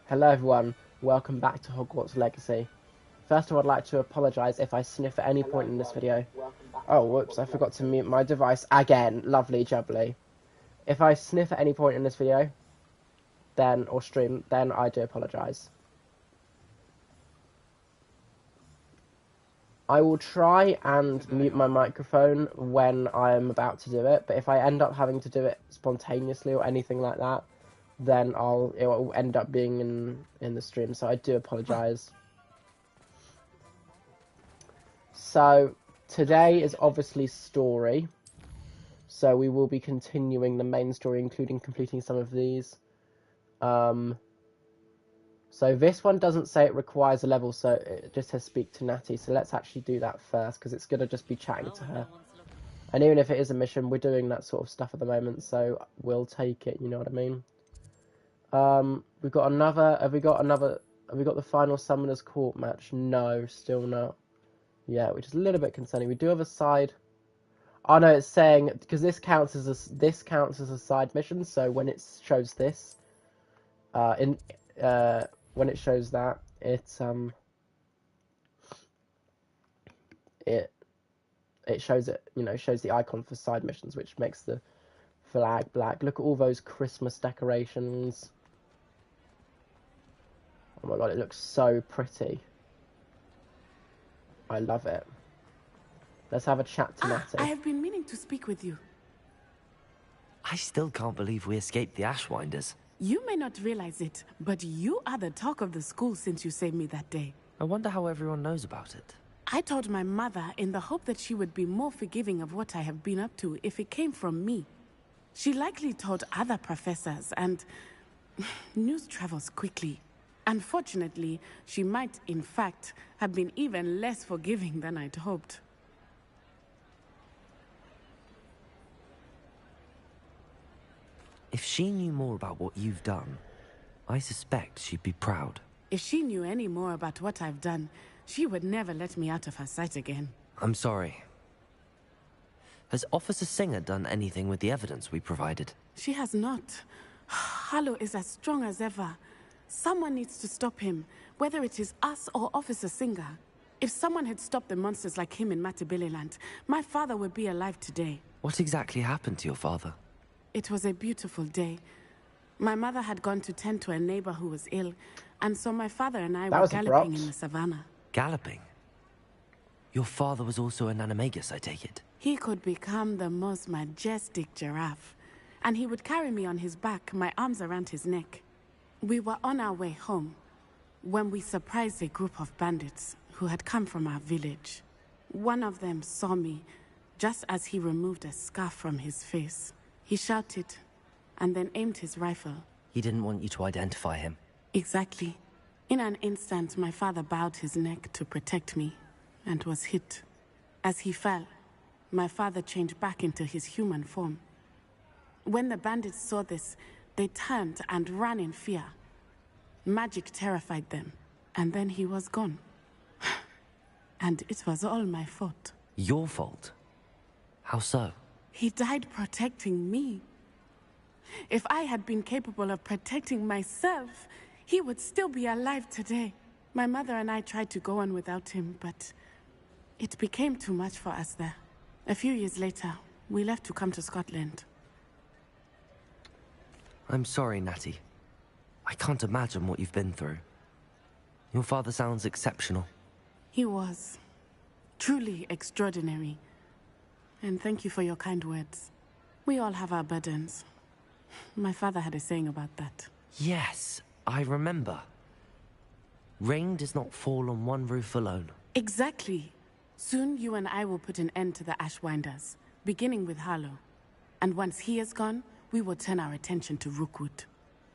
Hello everyone, welcome back to Hogwarts Legacy. First of all, I'd like to apologise if I sniff at any point in this video. Oh, whoops, I forgot to mute my device again. Lovely jubbly. If I sniff at any point in this video, or stream, then I do apologise. I will try and mute my microphone when I am about to do it, but if I end up having to do it spontaneously or anything like that, then it will end up being in the stream, so I do apologise. So, today is obviously story, so we will be continuing the main story, including completing some of these. So this one doesn't say it requires a level, so it just says speak to Natty, so let's actually do that first, because it's going to just be chatting to her. And even if it is a mission, we're doing that sort of stuff at the moment, so we'll take it, you know what I mean? We've got another, have we got the final Summoner's Court match? No, still not. Yeah, which is a little bit concerning. We do have a side. Oh no, it's saying, because this counts as a side mission, so when it shows this, when it shows that, it shows it, shows the icon for side missions, which makes the flag black. Look at all those Christmas decorations. Oh my god, it looks so pretty. I love it. Let's have a chat to Natty. I have been meaning to speak with you. I still can't believe we escaped the Ashwinders. You may not realize it, but you are the talk of the school since you saved me that day. I wonder how everyone knows about it. I told my mother in the hope that she would be more forgiving of what I have been up to if it came from me. She likely told other professors, and news travels quickly. Unfortunately, she might, in fact, have been even less forgiving than I'd hoped. If she knew more about what you've done, I suspect she'd be proud. If she knew any more about what I've done, she would never let me out of her sight again. I'm sorry. Has Officer Singer done anything with the evidence we provided? She has not. Harlow is as strong as ever. Someone needs to stop him, whether it is us or Officer Singer. If someone had stopped the monsters like him in Matabeleland, my father would be alive today. What exactly happened to your father? It was a beautiful day. My mother had gone to tend to a neighbor who was ill, and so my father and I were galloping in the savannah. Galloping? Your father was also an animagus, I take it? He could become the most majestic giraffe, and he would carry me on his back, my arms around his neck. We were on our way home when we surprised a group of bandits who had come from our village. One of them saw me just as he removed a scarf from his face. He shouted and then aimed his rifle. He didn't want you to identify him. Exactly. In an instant, my father bowed his neck to protect me and was hit. As he fell, my father changed back into his human form. When the bandits saw this, they turned and ran in fear. Magic terrified them, and then he was gone. And it was all my fault. Your fault? How so? He died protecting me. If I had been capable of protecting myself, he would still be alive today. My mother and I tried to go on without him, but it became too much for us there. A few years later, we left to come to Scotland. I'm sorry, Natty. I can't imagine what you've been through. Your father sounds exceptional. He was. Truly extraordinary. And thank you for your kind words. We all have our burdens. My father had a saying about that. Yes, I remember. Rain does not fall on one roof alone. Exactly. Soon you and I will put an end to the Ashwinders, beginning with Harlow. And once he is gone, we will turn our attention to Rookwood.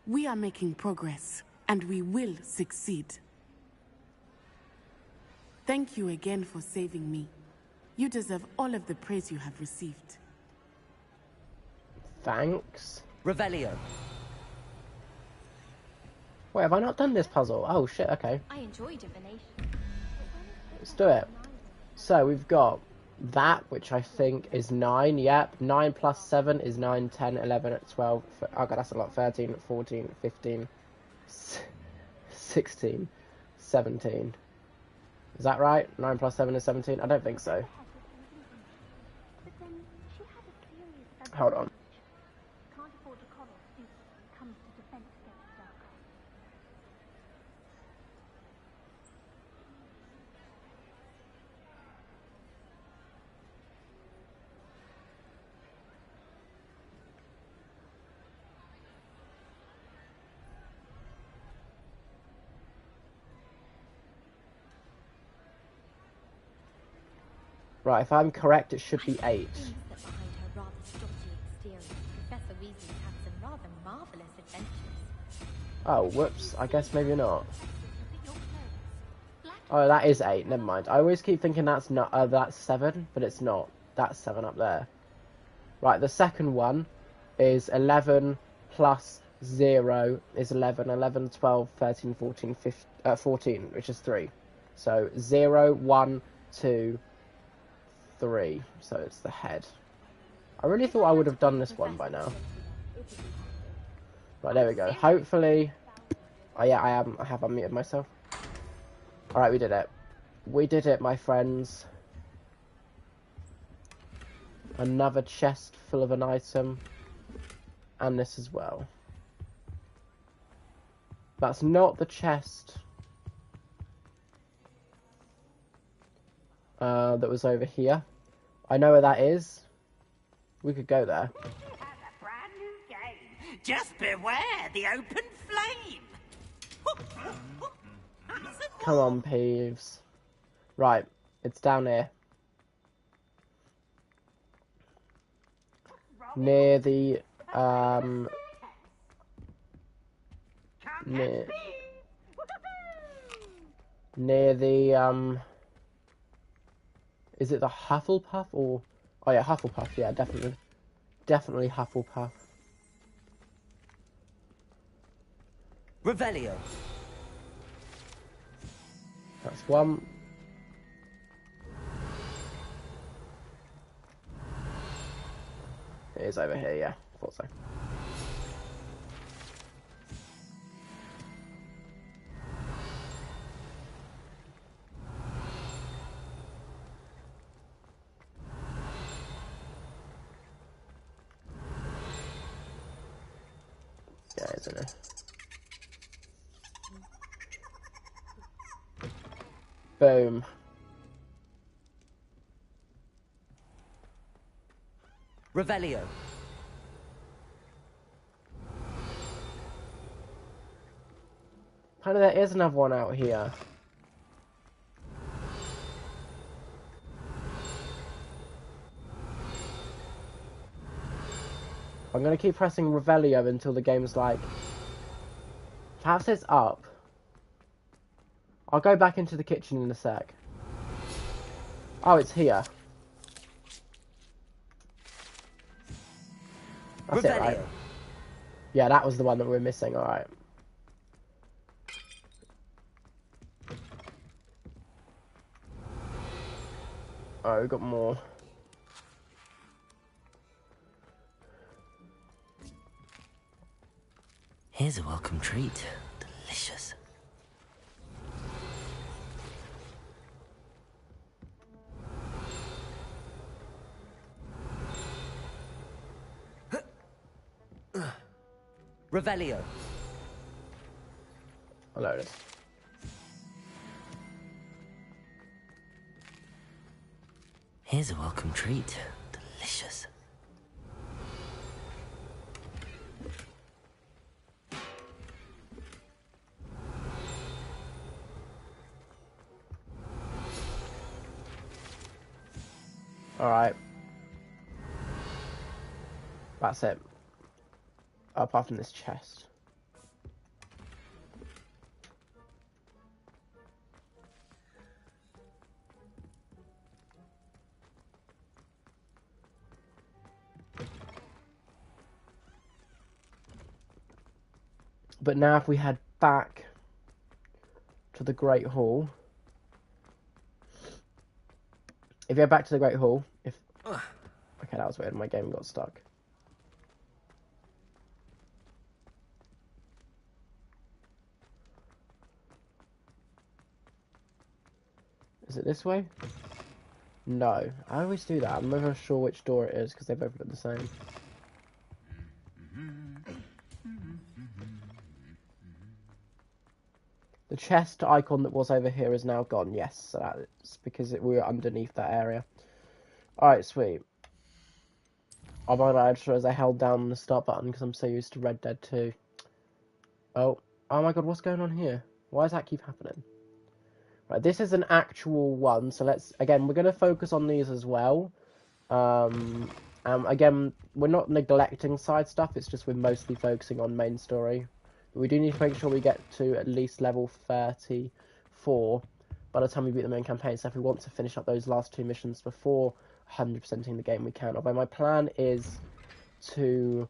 We are making progress, and we will succeed. Thank you again for saving me. You deserve all of the praise you have received. Thanks. Revelio. Wait, have I not done this puzzle? Oh shit, okay. I enjoy divination. Let's do it. So we've got that, which I think is 9, yep. 9 plus 7 is 9, 10, 11, 12. Oh god, that's a lot. 13, 14, 15. 16, 17. Is that right? 9 plus 7 is 17? I don't think so. Hold on. Right, if I'm correct, it should be 8. Oh, whoops. I guess maybe not. Oh, that is 8. Never mind. I always keep thinking that's not. That's 7, but it's not. That's 7 up there. Right, the second one is 11 plus 0 is 11. 11, 12, 13, 14, 15, 14, which is 3. So 0, 1, 2, 3. So it's the head. I really thought I would have done this one by now. Right, there we go. Hopefully... Oh yeah, I have unmuted myself. Alright, we did it. We did it, my friends. Another chest full of an item. And this as well. That's not the chest that was over here. I know where that is. We could go there. Just beware the open flame. Come on, Peeves. Right, it's down here. Near the near the is it the Hufflepuff or... Oh yeah, Hufflepuff, yeah, definitely. Definitely Hufflepuff. Revelio. That's one. It is over here, yeah. Thought so. Yeah, isn't it? Boom. Revelio. Apparently there is another one out here. I'm going to keep pressing Revelio until the game's like... Perhaps it's up. I'll go back into the kitchen in a sec. Oh, it's here. That's it, right? Yeah, that was the one that we were missing, alright. Oh, we've got more. Here's a welcome treat. Delicious. Revelio. I'll load it. Here's a welcome treat. Delicious. Alright. That's it. Apart from this chest. But now if we head back to the Great Hall. If you head back to the Great Hall, if... Okay, that was weird, my game got stuck. Is it this way? No. I always do that. I'm never sure which door it is because they both look the same. The chest icon that was over here is now gone. Yes, so that's because we were underneath that area. Alright, sweet. Oh my god, I just realized I held down the start button because I'm so used to Red Dead 2. Oh my god, what's going on here? Why does that keep happening? Right, this is an actual one, so again, we're going to focus on these as well. Again, we're not neglecting side stuff, it's just we're mostly focusing on main story. But we do need to make sure we get to at least level 34 by the time we beat the main campaign, so if we want to finish up those last 2 missions before 100%ing the game, we can. Although my plan is to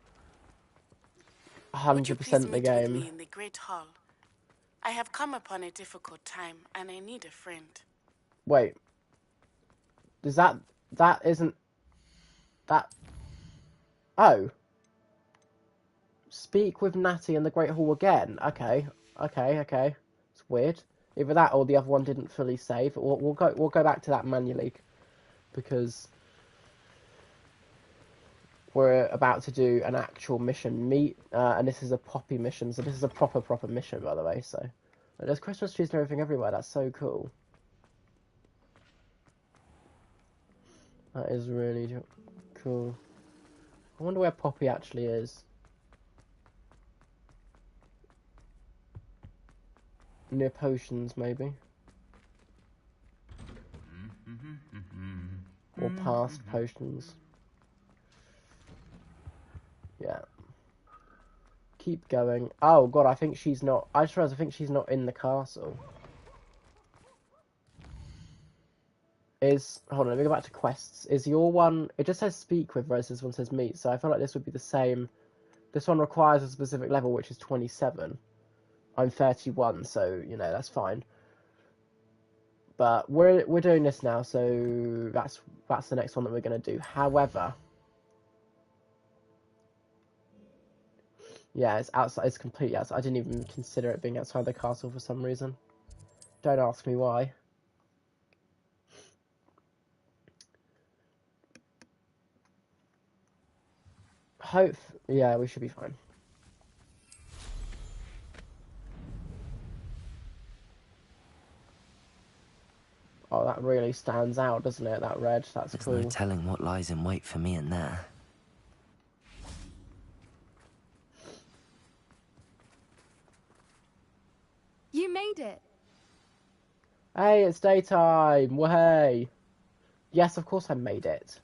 100% the game. Me in the Great Hall. I have come upon a difficult time, and I need a friend. Wait. Does that isn't... That... Oh. Speak with Natty in the Great Hall again. Okay. It's weird. Either that or the other one didn't fully save. We'll go back to that manually. Because we're about to do an actual mission and this is a poppy mission, so this is a proper mission, by the way. So there's Christmas trees and everything everywhere. That's so cool. That is really cool. I wonder where Poppy actually is. Near potions, maybe. Or past potions. Yeah. Keep going. Oh god, I think she's not... I just realized I think she's not in the castle. Hold on, let me go back to quests. Is your one... It just says speak with, whereas this one says meet, so I feel like this would be the same. This one requires a specific level, which is 27. I'm 31, so, you know, that's fine. But we're doing this now, so that's the next one that we're going to do. However... Yeah, it's outside. It's completely outside. I didn't even consider it being outside the castle for some reason. Don't ask me why. Yeah, we should be fine. Oh, that really stands out, doesn't it? That red. That's cool. There's no telling what lies in wait for me in there. You made it! Hey, it's daytime! Wahey! Yes, of course I made it.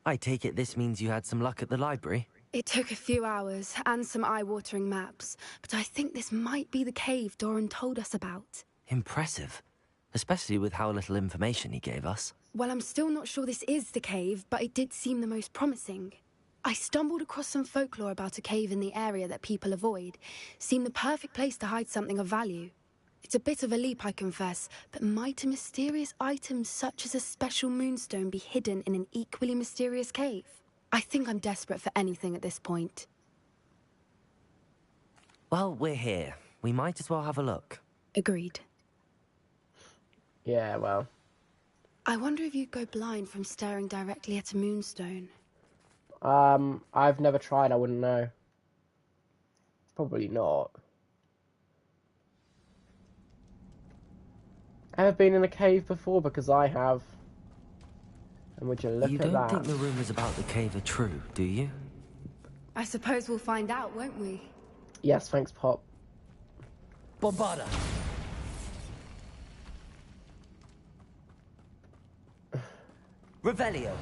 I take it this means you had some luck at the library? It took a few hours and some eye-watering maps, but I think this might be the cave Doran told us about. Impressive. Especially with how little information he gave us. Well, I'm still not sure this is the cave, but it did seem the most promising. I stumbled across some folklore about a cave in the area that people avoid. Seemed the perfect place to hide something of value. It's a bit of a leap, I confess, but might a mysterious item such as a special moonstone be hidden in an equally mysterious cave? I think I'm desperate for anything at this point. Well, we're here. We might as well have a look. Agreed. Yeah, well. I wonder if you'd go blind from staring directly at a moonstone. I've never tried, I wouldn't know. Probably not. Ever been in a cave before? Because I have. And would you look at that? You don't think the rumours about the cave are true, do you? I suppose we'll find out, won't we? Yes, thanks, Pop. Bombarda! Revelio!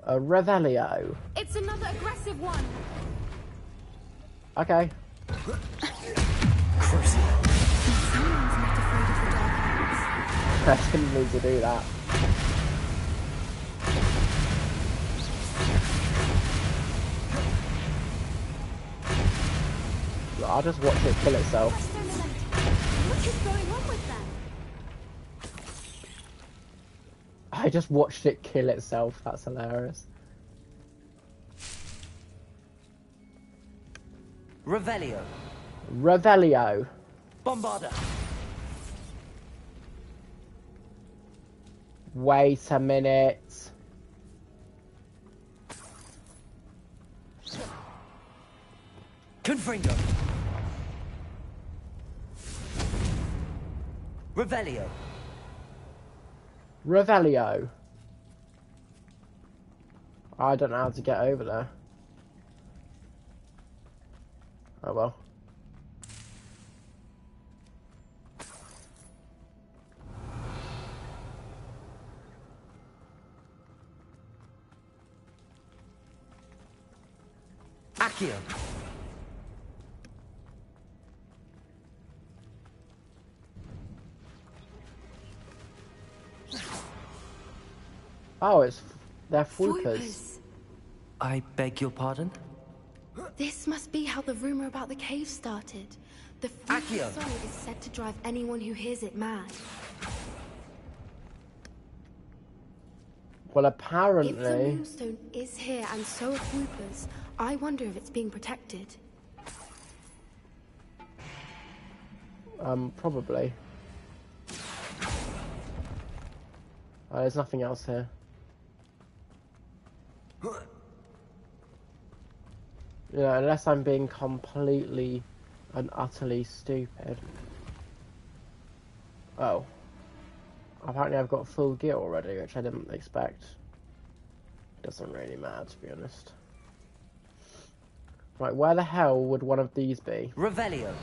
A Revelio. It's another aggressive one! Okay. Someone's not afraid of the dark. I didn't need to do that. I'll just watch it kill itself. What is going on with them? I just watched it kill itself. That's hilarious. Revelio. Revelio. Bombarda. Wait a minute. Confringo. Revelio. Revelio. I don't know how to get over there. Oh well. Accio. Oh, they're Fwoopers. I beg your pardon? This must be how the rumor about the cave started. The Accio. song is said to drive anyone who hears it mad. Well, If the apparently. moonstone is here and so are Fwoopers, I wonder if it's being protected. Probably. There's nothing else here. You know, unless I'm being completely and utterly stupid. Oh. Apparently I've got full gear already, which I didn't expect. Doesn't really matter, to be honest. Right, where the hell would one of these be? Revelio.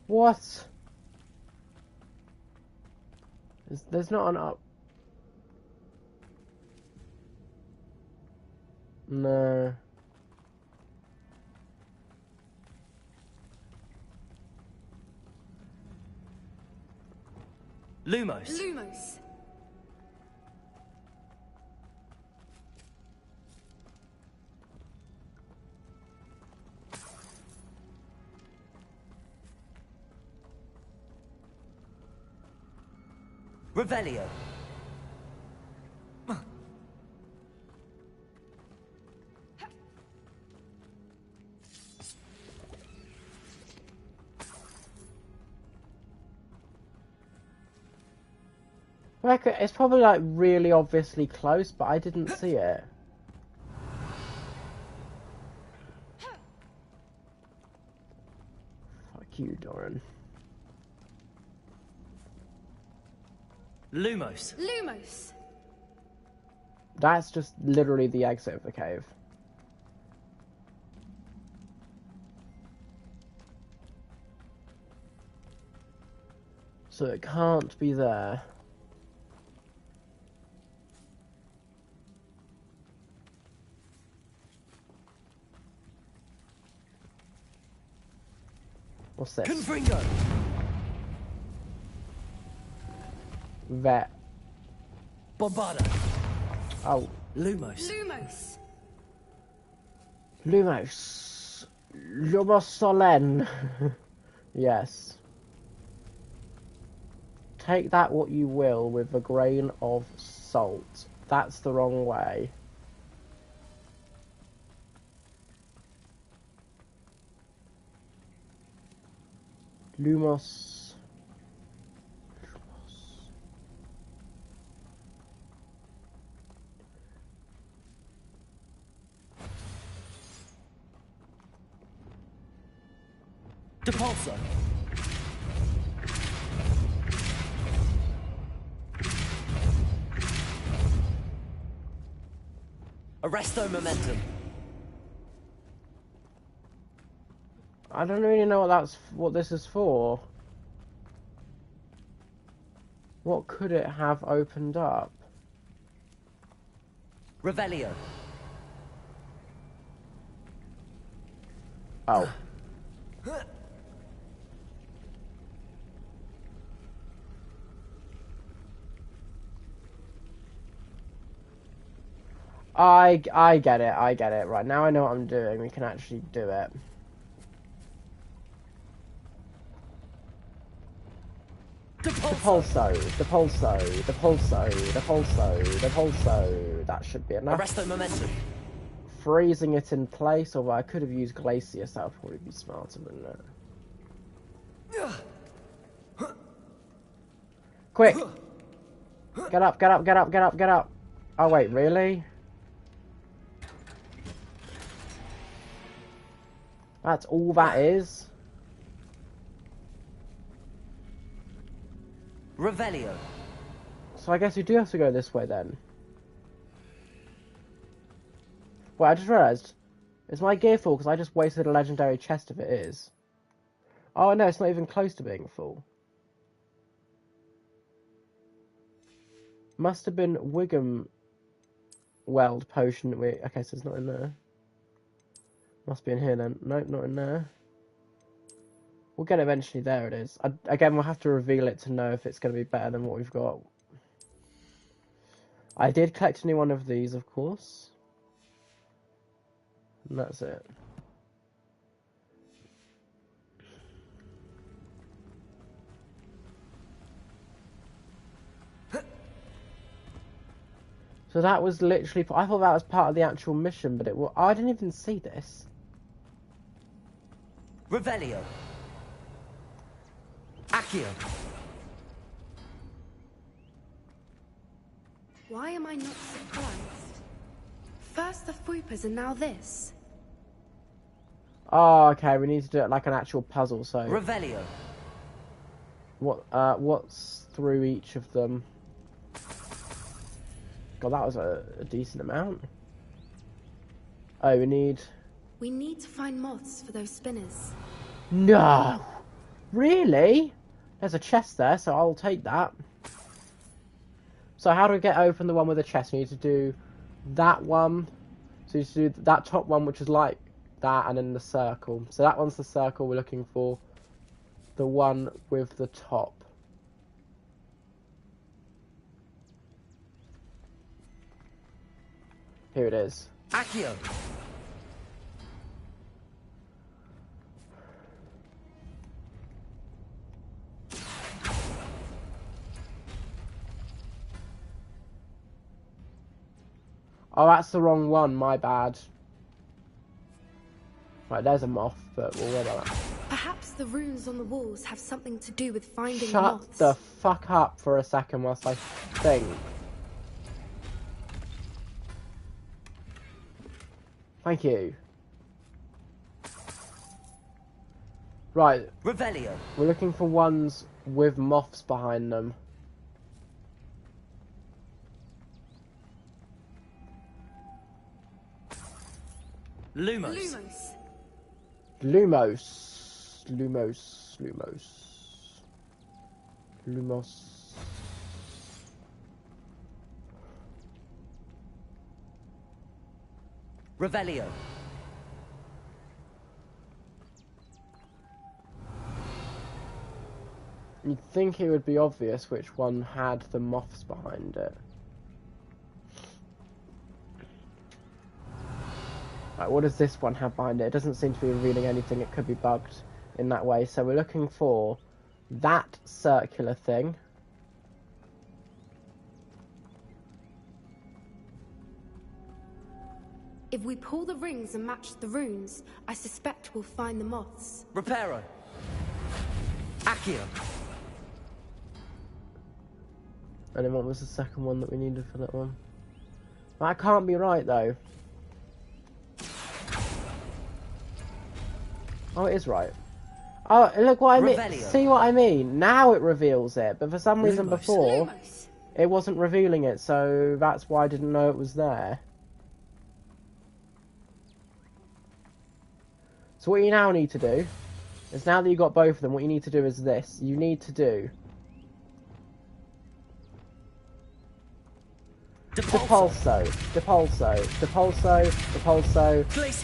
What? There's not an up. No. Lumos. Lumos. Revelio. It's probably like really obviously close, but I didn't see it. Fuck you, Doran. Lumos. Lumos. That's just literally the exit of the cave. So it can't be there. What's this? Confringo. Vet. Bombarda. Oh. Lumos. Lumos. Lumos. Lumos Solen. Yes. Take that what you will with a grain of salt. That's the wrong way. Lumos. Depulso. Arresto momentum. I don't really know what this is for. What could it have opened up? Revelio. Oh. I get it, I get it. Right, now I know what I'm doing. We can actually do it. Depulso. That should be enough. Arresto momentum. Freezing it in place, although I could have used Glacius, that would probably be smarter, wouldn't it? Quick! Get up, get up, get up, get up, get up! Oh wait, really? That's all that is? Revelio. So I guess we do have to go this way then. Wait, I just realised. Is my gear full? Because I just wasted a legendary chest if it is. Oh no, it's not even close to being full. Must have been Wiggum Weld potion. Wait, okay, so it's not in there. Must be in here then. Nope, not in there. We'll get it eventually. There it is. Again, we'll have to reveal it to know if it's going to be better than what we've got. I did collect a new one of these, of course. And that's it. So that was literally... I thought that was part of the actual mission, but it was... Oh, I didn't even see this. Revelio. Accio. Why am I not surprised? First the Fuipas and now this. Oh, okay, we need to do it like an actual puzzle, so... Revelio. What's through each of them? God, that was a decent amount. Oh, we need... We need to find moths for those spinners. No! Really? There's a chest there, so I'll take that. So how do we get open the one with the chest? We need to do that one. So you need to do that top one, which is like that, and then the circle. So that one's the circle we're looking for. The one with the top. Here it is. Accio. Oh, that's the wrong one, my bad. Right, there's a moth, but we'll worry about that. Perhaps the runes on the walls have something to do with finding Shut moths. the fuck up for a second whilst I think. Thank you. Right. Revelio. We're looking for ones with moths behind them. Lumos. Lumos. Revelio. You'd think it would be obvious which one had the moths behind it. Right, what does this one have behind it? It doesn't seem to be revealing anything. It could be bugged in that way. So we're looking for that circular thing. If we pull the rings and match the runes, I suspect we'll find the moths. Reparo. Accio. And then what was the second one that we needed for that one? That can't be right though. Oh, it is right. Oh, look what I mean. Revelio. See what I mean? Now it reveals it, but for some reason Lumos. before, it wasn't revealing it, so that's why I didn't know it was there. So what you now need to do is, now that you've got both of them, what you need to do is this. You need to do Depulso,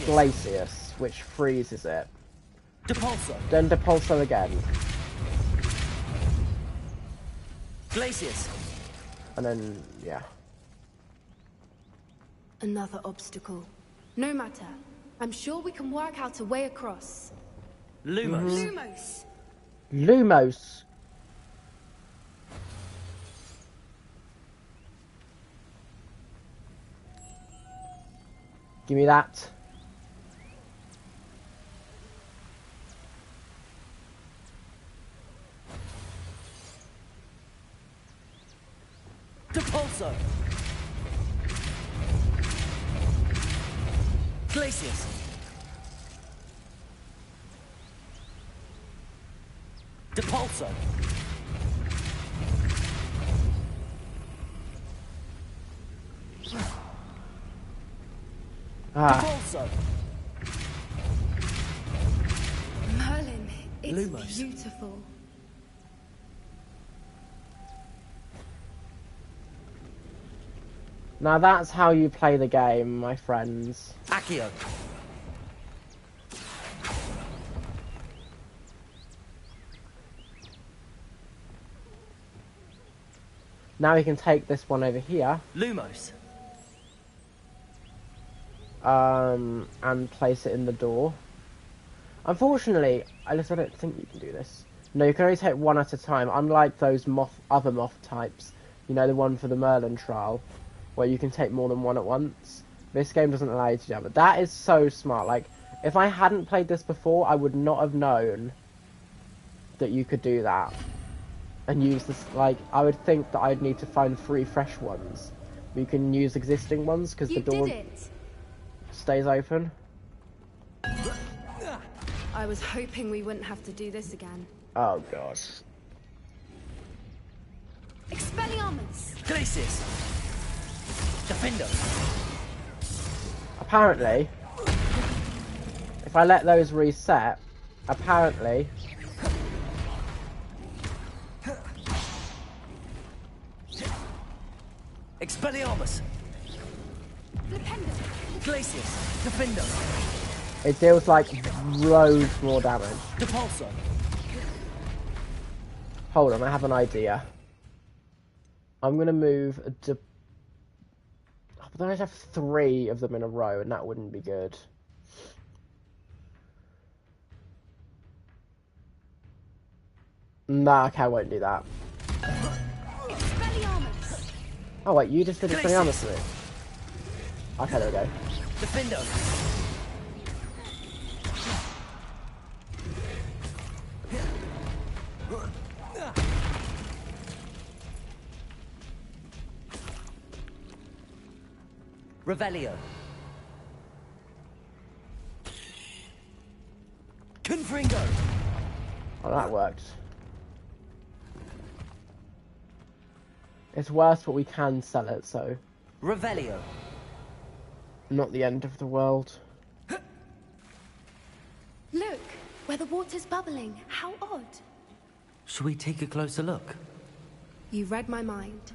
Glacius, which freezes it. Depulso. Then Depulso again. Glacius. And then, yeah. Another obstacle. No matter. I'm sure we can work out a way across. Lumos. Lumos! Lumos. Give me that. Depulso. Glacius. Depulso. Depulso. Merlin, it's Lumos. beautiful. Now that's how you play the game, my friends. Accio. Now we can take this one over here, Lumos. and place it in the door. Unfortunately, I don't think you can do this. No, you can only take one at a time, unlike those other moth types. You know, the one for the Merlin trial, where you can take more than one at once. This game doesn't allow you to do that, but that is so smart. Like, if I hadn't played this before, I would not have known that you could do that. And use this, like, I would think that I'd need to find 3 fresh ones. But you can use existing ones, because the door stays open. I was hoping we wouldn't have to do this again. Oh, God. Expelliarmus! Glacius. Defender. Apparently, if I let those reset, apparently... Expelliarmus. Glacius. Defender. It deals, like, loads more damage. Depulso. Hold on, I have an idea. I'm gonna move but then I'd have 3 of them in a row, and that wouldn't be good. Nah, okay, I won't do that. Oh wait, you just did Expelliarmus to me. Okay, there we go. Defender. Revelio. Confringo. Oh, that worked. It's worse, but we can sell it, so... Revelio. Not the end of the world. Look, where the water's bubbling. How odd. Should we take a closer look? You read my mind.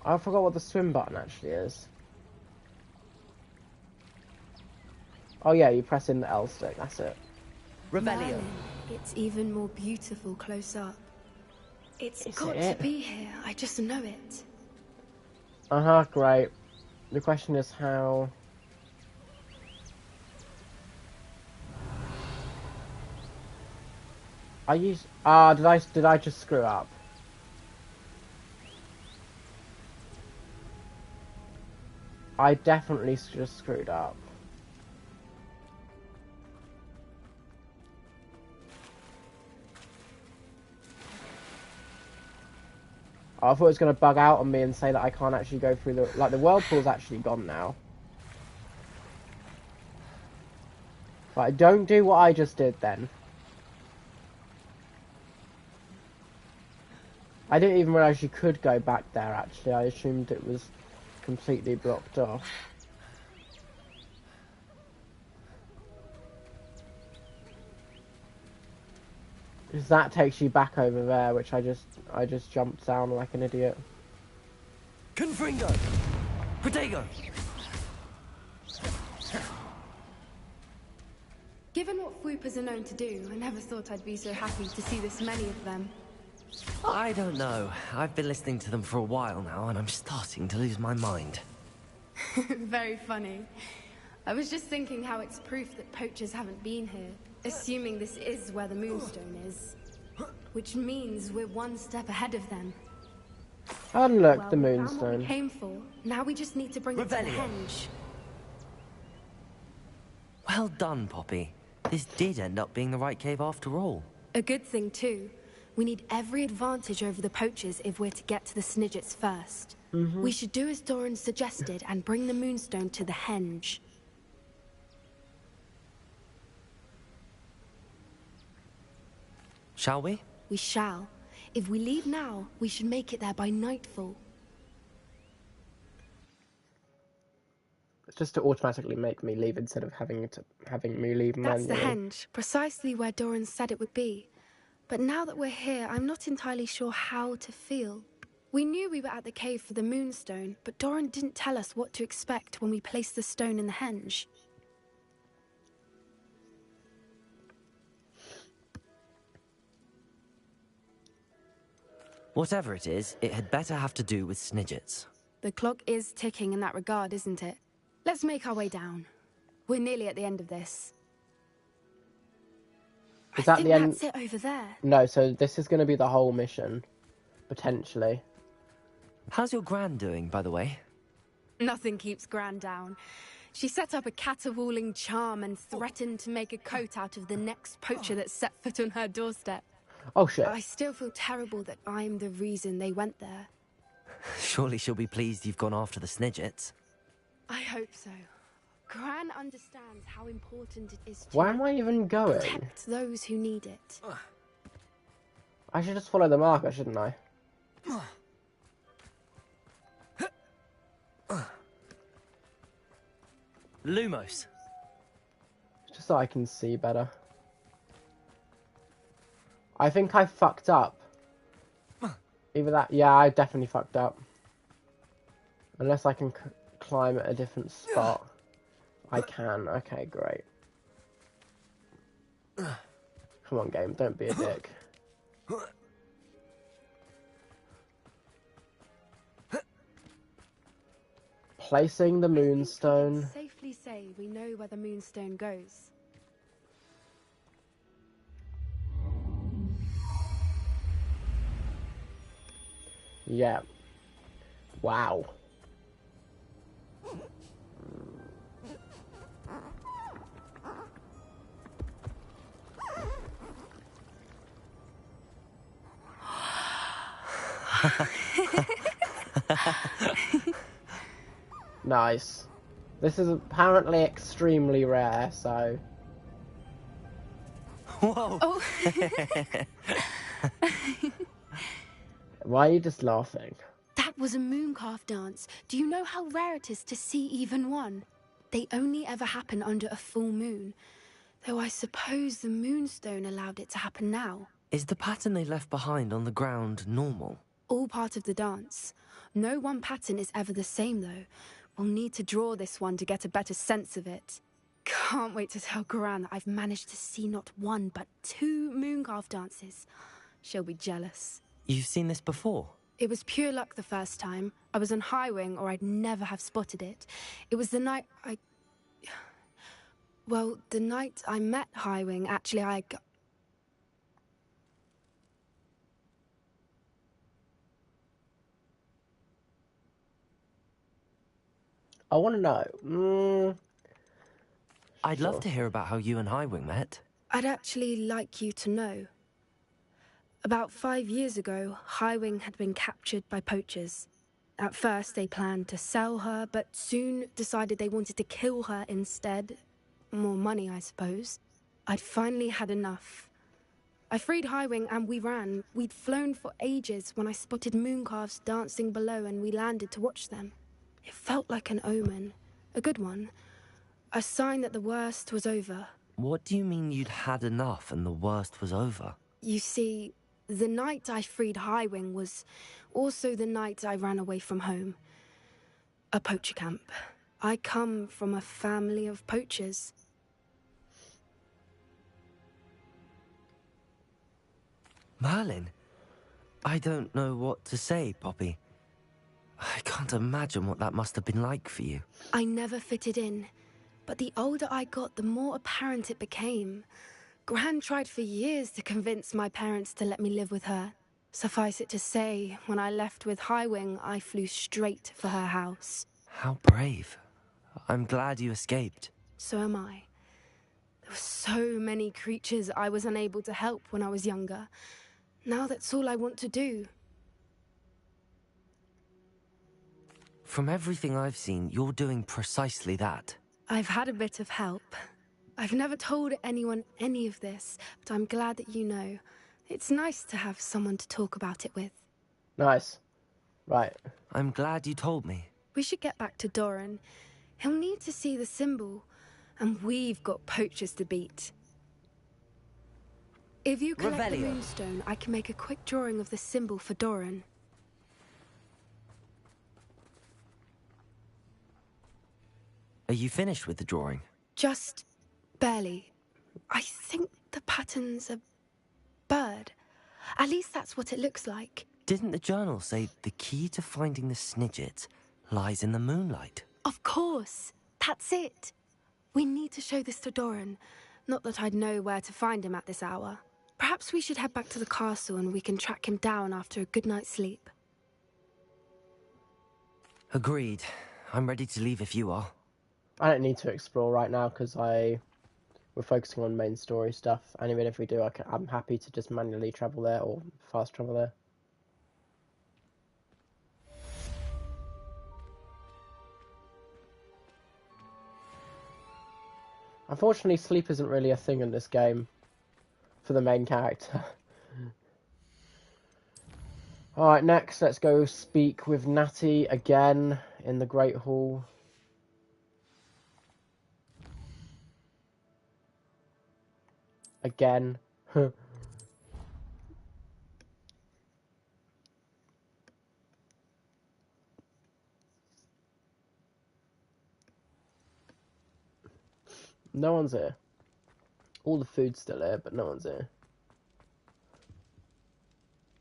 I forgot what the swim button actually is. Oh yeah, you press in the L stick, that's it. Revelio. Merlin, it's even more beautiful close up. It's Is got it? to be here. I just know it. Uh-huh, great. The question is how... I use... Ah, did I just screw up? I definitely just screwed up. Oh, I thought it was going to bug out on me and say that I can't actually go through the... Like, the whirlpool's actually gone now. Right, don't do what I just did then. I didn't even realise you could go back there, actually. I assumed it was completely blocked off. Because that takes you back over there, which I just jumped down like an idiot. Confringo! Protego! Given what Swoopers are known to do, I never thought I'd be so happy to see this many of them. I don't know. I've been listening to them for a while now, and I'm starting to lose my mind. Very funny. I was just thinking how it's proof that poachers haven't been here, assuming this is where the Moonstone is. Which means we're one step ahead of them. Unlock the We found what Moonstone. we came for. Now we just need to bring it to the Rebellion. henge. Well done, Poppy. This did end up being the right cave after all. A good thing too. We need every advantage over the poachers if we're to get to the Snidgets first. We should do as Doran suggested and bring the Moonstone to the henge. Shall we? We shall. If we leave now, we should make it there by nightfall. Just to automatically make me leave instead of having me leave That's manually. the henge, precisely where Doran said it would be. But now that we're here, I'm not entirely sure how to feel. We knew we were at the cave for the Moonstone, but Doran didn't tell us what to expect when we placed the stone in the henge. Whatever it is, it had better have to do with Snidgets. The clock is ticking in that regard, isn't it? Let's make our way down. We're nearly at the end of this. Is I that think the end? that's it over there. No, so this is going to be the whole mission, potentially. How's your gran doing, by the way? Nothing keeps Gran down. She set up a caterwauling charm and threatened to make a coat out of the next poacher that set foot on her doorstep. Oh shit. I still feel terrible that I'm the reason they went there. Surely she'll be pleased you've gone after the Snidgets. I hope so. Gran understands how important it is to Where am I even going? protect those who need it. I should just follow the marker, shouldn't I? Lumos. Just so I can see better. I think I fucked up. Either that, yeah, I definitely fucked up. Unless I can climb at a different spot. I can, okay, great. Come on, game, don't be a dick. Placing the Moonstone. We can safely say we know where the Moonstone goes. Yeah. Wow. Nice. This is apparently extremely rare, so... Whoa! Oh, Why are you just laughing? that was a mooncalf dance. Do you know how rare it is to see even one? They only ever happen under a full moon. Though I suppose the Moonstone allowed it to happen now. Is the pattern they left behind on the ground normal? All part of the dance. No one pattern is ever the same, though. We'll need to draw this one to get a better sense of it. Can't wait to tell Gran that I've managed to see not one, but 2 mooncalf dances. She'll be jealous. You've seen this before? It was pure luck the first time. I was on High Wing, or I'd never have spotted it. It was the night Well, the night I met High Wing, actually, I want to know. I'd love Sure. to hear about how you and Highwing met. I'd actually like you to know. About 5 years ago, High Wing had been captured by poachers. At first, they planned to sell her, but soon decided they wanted to kill her instead. More money, I suppose. I'd finally had enough. I freed High Wing and we ran. We'd flown for ages when I spotted mooncalves dancing below and we landed to watch them. It felt like an omen. A good one. A sign that the worst was over. What do you mean you'd had enough and the worst was over? You see, The night I freed Highwing was also the night I ran away from home. A poacher camp. I come from a family of poachers. Merlin? I don't know what to say, Poppy. I can't imagine what that must have been like for you. I never fitted in, but the older I got, the more apparent it became. Gran tried for years to convince my parents to let me live with her. Suffice it to say, when I left with Highwing, I flew straight for her house. How brave. I'm glad you escaped. So am I. There were so many creatures I was unable to help when I was younger. Now that's all I want to do. From everything I've seen, you're doing precisely that. I've had a bit of help. I've never told anyone any of this, but I'm glad that you know. It's nice to have someone to talk about it with. Nice. Right. I'm glad you told me. We should get back to Doran. He'll need to see the symbol, and we've got poachers to beat. If you collect the moonstone, I can make a quick drawing of the symbol for Doran. Are you finished with the drawing? Just barely. I think the pattern's a bird. At least that's what it looks like. Didn't the journal say the key to finding the Snidget lies in the moonlight? Of course. That's it. We need to show this to Doran. Not that I'd know where to find him at this hour. Perhaps we should head back to the castle and we can track him down after a good night's sleep. Agreed. I'm ready to leave if you are. I don't need to explore right now because we're focusing on main story stuff. And even if we do, I'm happy to just manually travel there or fast travel there. Unfortunately, sleep isn't really a thing in this game for the main character. Alright, next let's go speak with Natty again in the Great Hall. Again. No one's here. All the food's still here, but no one's here.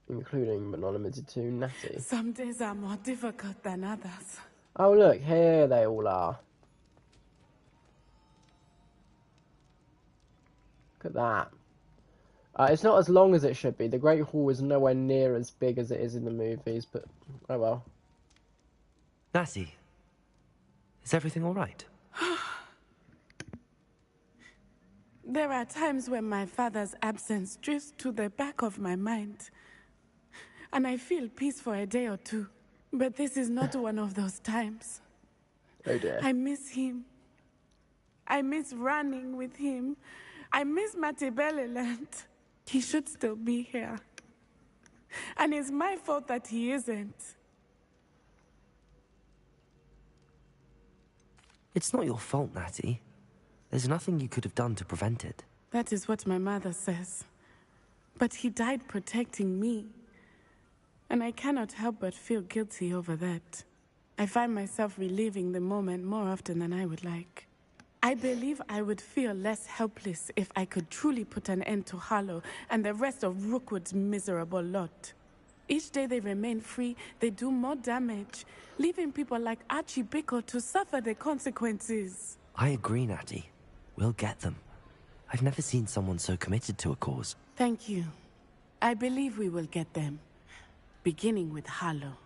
Including, but not limited to, Natty. Some days are more difficult than others. Oh look, here they all are. Look at that. It's not as long as it should be. The Great Hall is nowhere near as big as it is in the movies, but oh well. Natty, is everything all right? There are times when my father's absence drifts to the back of my mind, and I feel peace for a day or two. But this is not one of those times. Oh dear. I miss him. I miss running with him. I miss Matibeleland. He should still be here. And it's my fault that he isn't. It's not your fault, Natty. There's nothing you could have done to prevent it. That is what my mother says. But he died protecting me. And I cannot help but feel guilty over that. I find myself reliving the moment more often than I would like. I believe I would feel less helpless if I could truly put an end to Harlow and the rest of Rookwood's miserable lot. Each day they remain free, they do more damage, leaving people like Archie Bickle to suffer the consequences. I agree, Natty. We'll get them. I've never seen someone so committed to a cause. Thank you. I believe we will get them. Beginning with Harlow.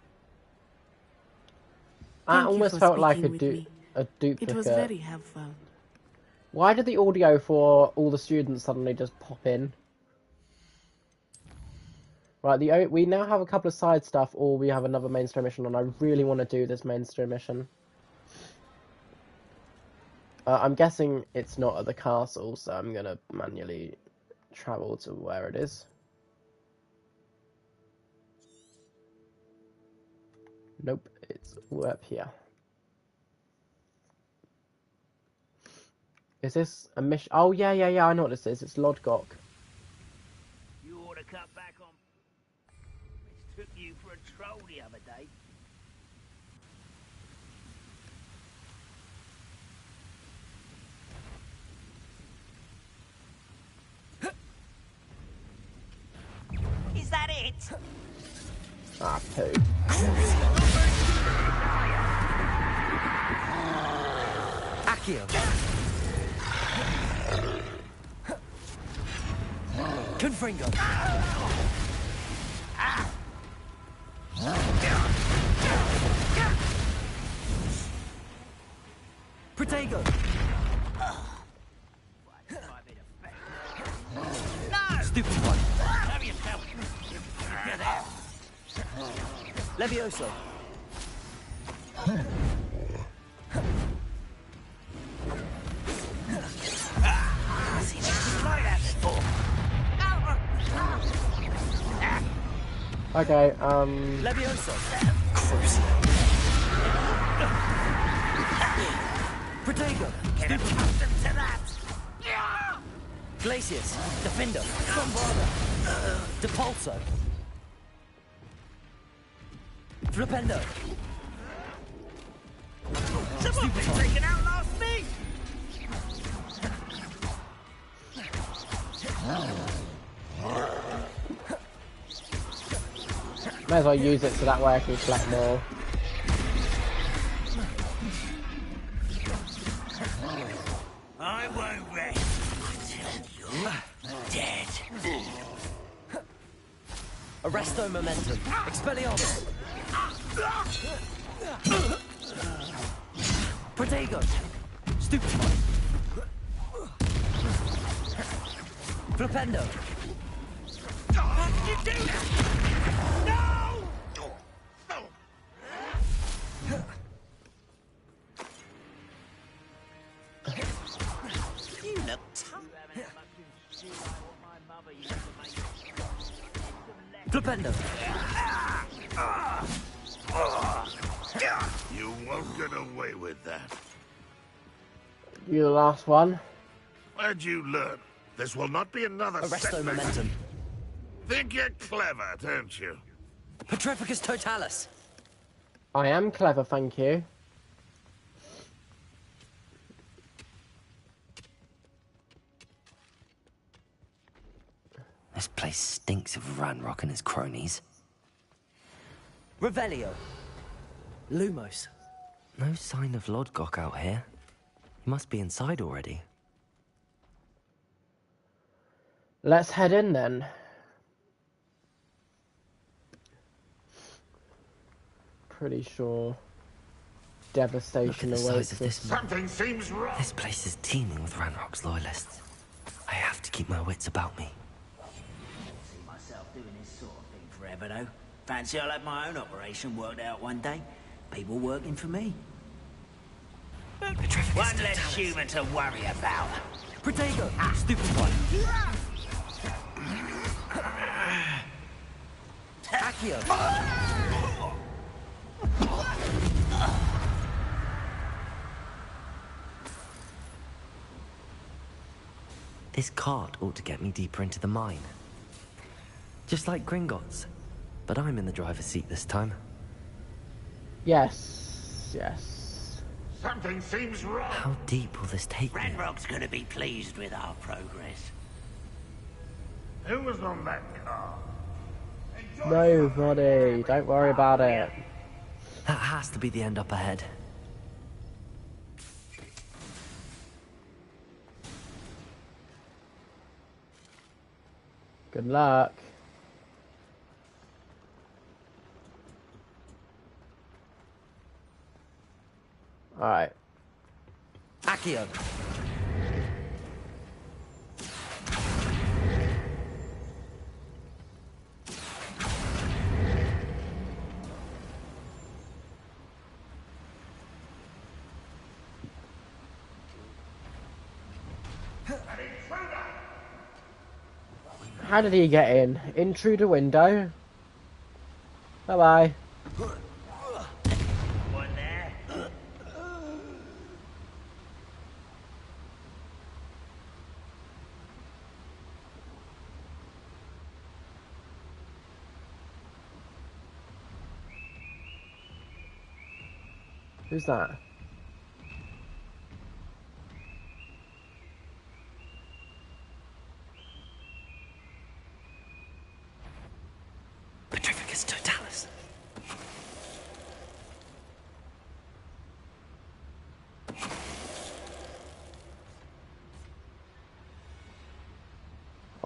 I almost felt like a duplicate. It was very helpful. Why did the audio for all the students suddenly just pop in? Right, we now have a couple of side stuff, or we have another main story mission, and I really want to do this main story mission. I'm guessing it's not at the castle, so I'm going to manually travel to where it is. Nope, it's all up here. Is this a mission? Oh, yeah, I know what this is. It's Lodgok. You ought to cut back on... it! Ah, poo. Accio. Confringo. Protego. No! Stupid one. Have yourself. Get out. Levioso. See, never like that before. Okay, Levioso. Protego. Get accustomed to that. Glacius. Defender. Bombarda. Depulso. Flipendo. Someone been drinking out last me. may as well use it so that way I can collect more. I won't rest until you're dead. Arresto momentum. Expelliarmus. Protego. Stupid one. Flipendo. How did you do that? No! You look tough. Flipendo. You won't get away with that. You the last one. Where'd you learn? This will not be another Arresto setback. momentum. Think you're clever, don't you? Petrificus totalis. I am clever, thank you. This place stinks of Ranrock and his cronies. Revelio. Lumos. No sign of Lodgok out here. He must be inside already. Let's head in then. Pretty sure devastation Look at the awaits size of us. this. Something seems wrong. This place is teeming with Ranrock's loyalists. I have to keep my wits about me. See myself doing this sort of thing forever, though. Fancy I'll have my own operation worked out one day. People working for me. Petrificus One totalis. less human to worry about. Protego. Stupid one. Accio. This cart ought to get me deeper into the mine. Just like Gringotts. But I'm in the driver's seat this time. Yes, yes. Something seems wrong. How deep will this take me? Ranrock's gonna be pleased with our progress. Who was on that car? Nobody. Don't worry about it. That has to be the end up ahead. Good luck. Alright. Accio. How did he get in through the window? Bye-bye. One there. Who's that?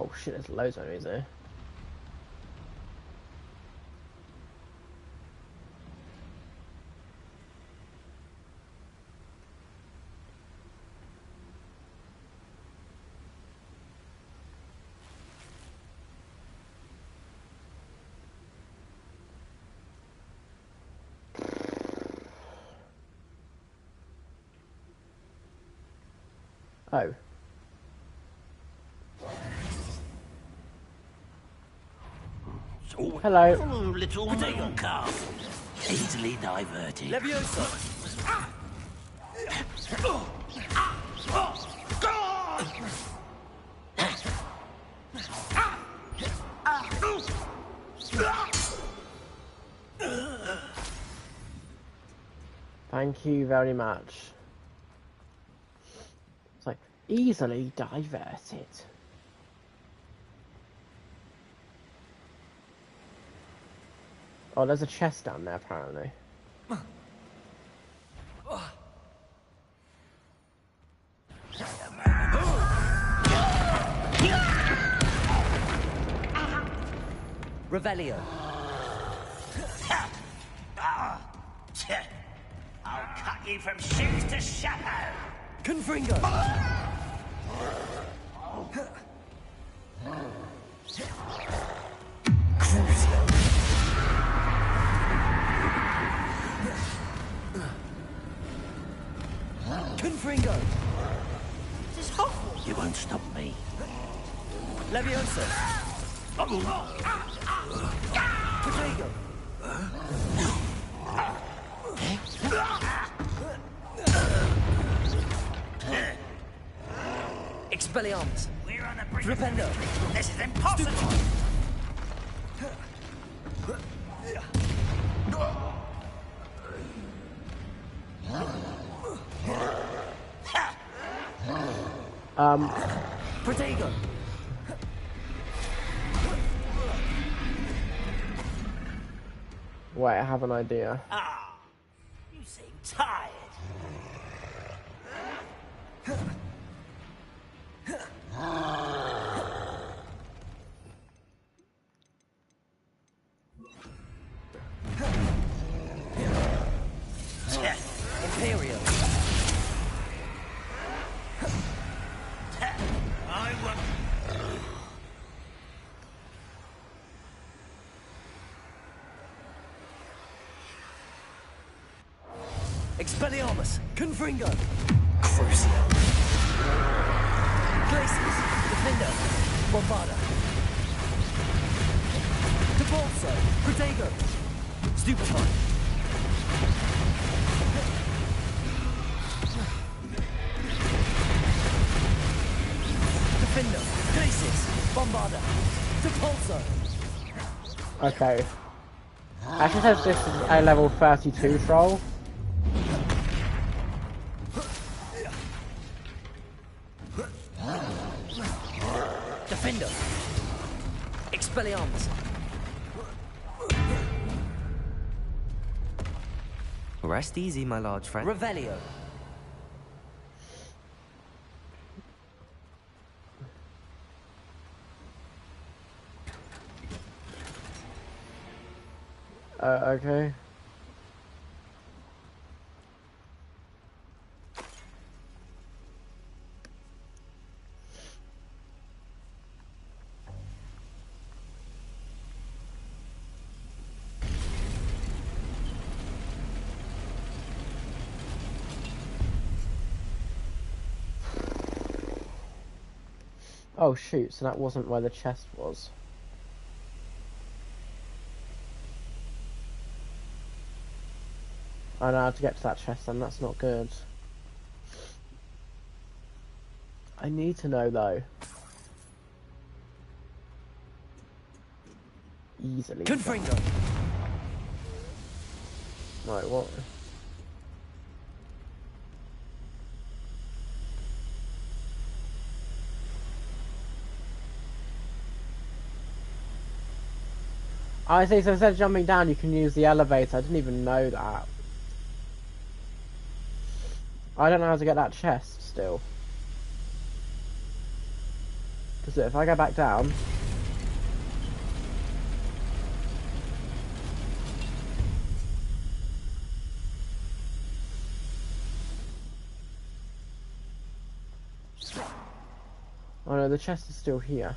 Oh shit, there's loads of enemies there. Oh. Hello. Little Dragon Castle. Easily diverted. Leviosa! Thank you very much. It's like, easily diverted. Oh, there's a chest down there, apparently. Revelio. I'll cut you from shoes to shadow. Confringo. Confringo. This is Hogwarts. You won't stop me. Leviosa. Potato. Expelliarmus. We're on the brink. Rependo. This is impossible. Protego. Wait, I have an idea. Ah, you seem tired. Imperial. I want. Expelliarmus. Confringo. Crucio. Glacius. Defender. Bombarda. Debolso. Protego. Stupefy. Defender. Glacius. Bombarda. Depulso. Okay. Actually says this is a level 32 troll. Defender. Expelliarmus. Rest easy, my large friend. Revelio. Okay. Oh shoot, so that wasn't where the chest was. I know how to get to that chest and that's not good. I need to know though. Easily. Confringo. Right, what? I see, so instead of jumping down you can use the elevator. I didn't even know that. I don't know how to get that chest still. Because if I go back down... Oh no, the chest is still here.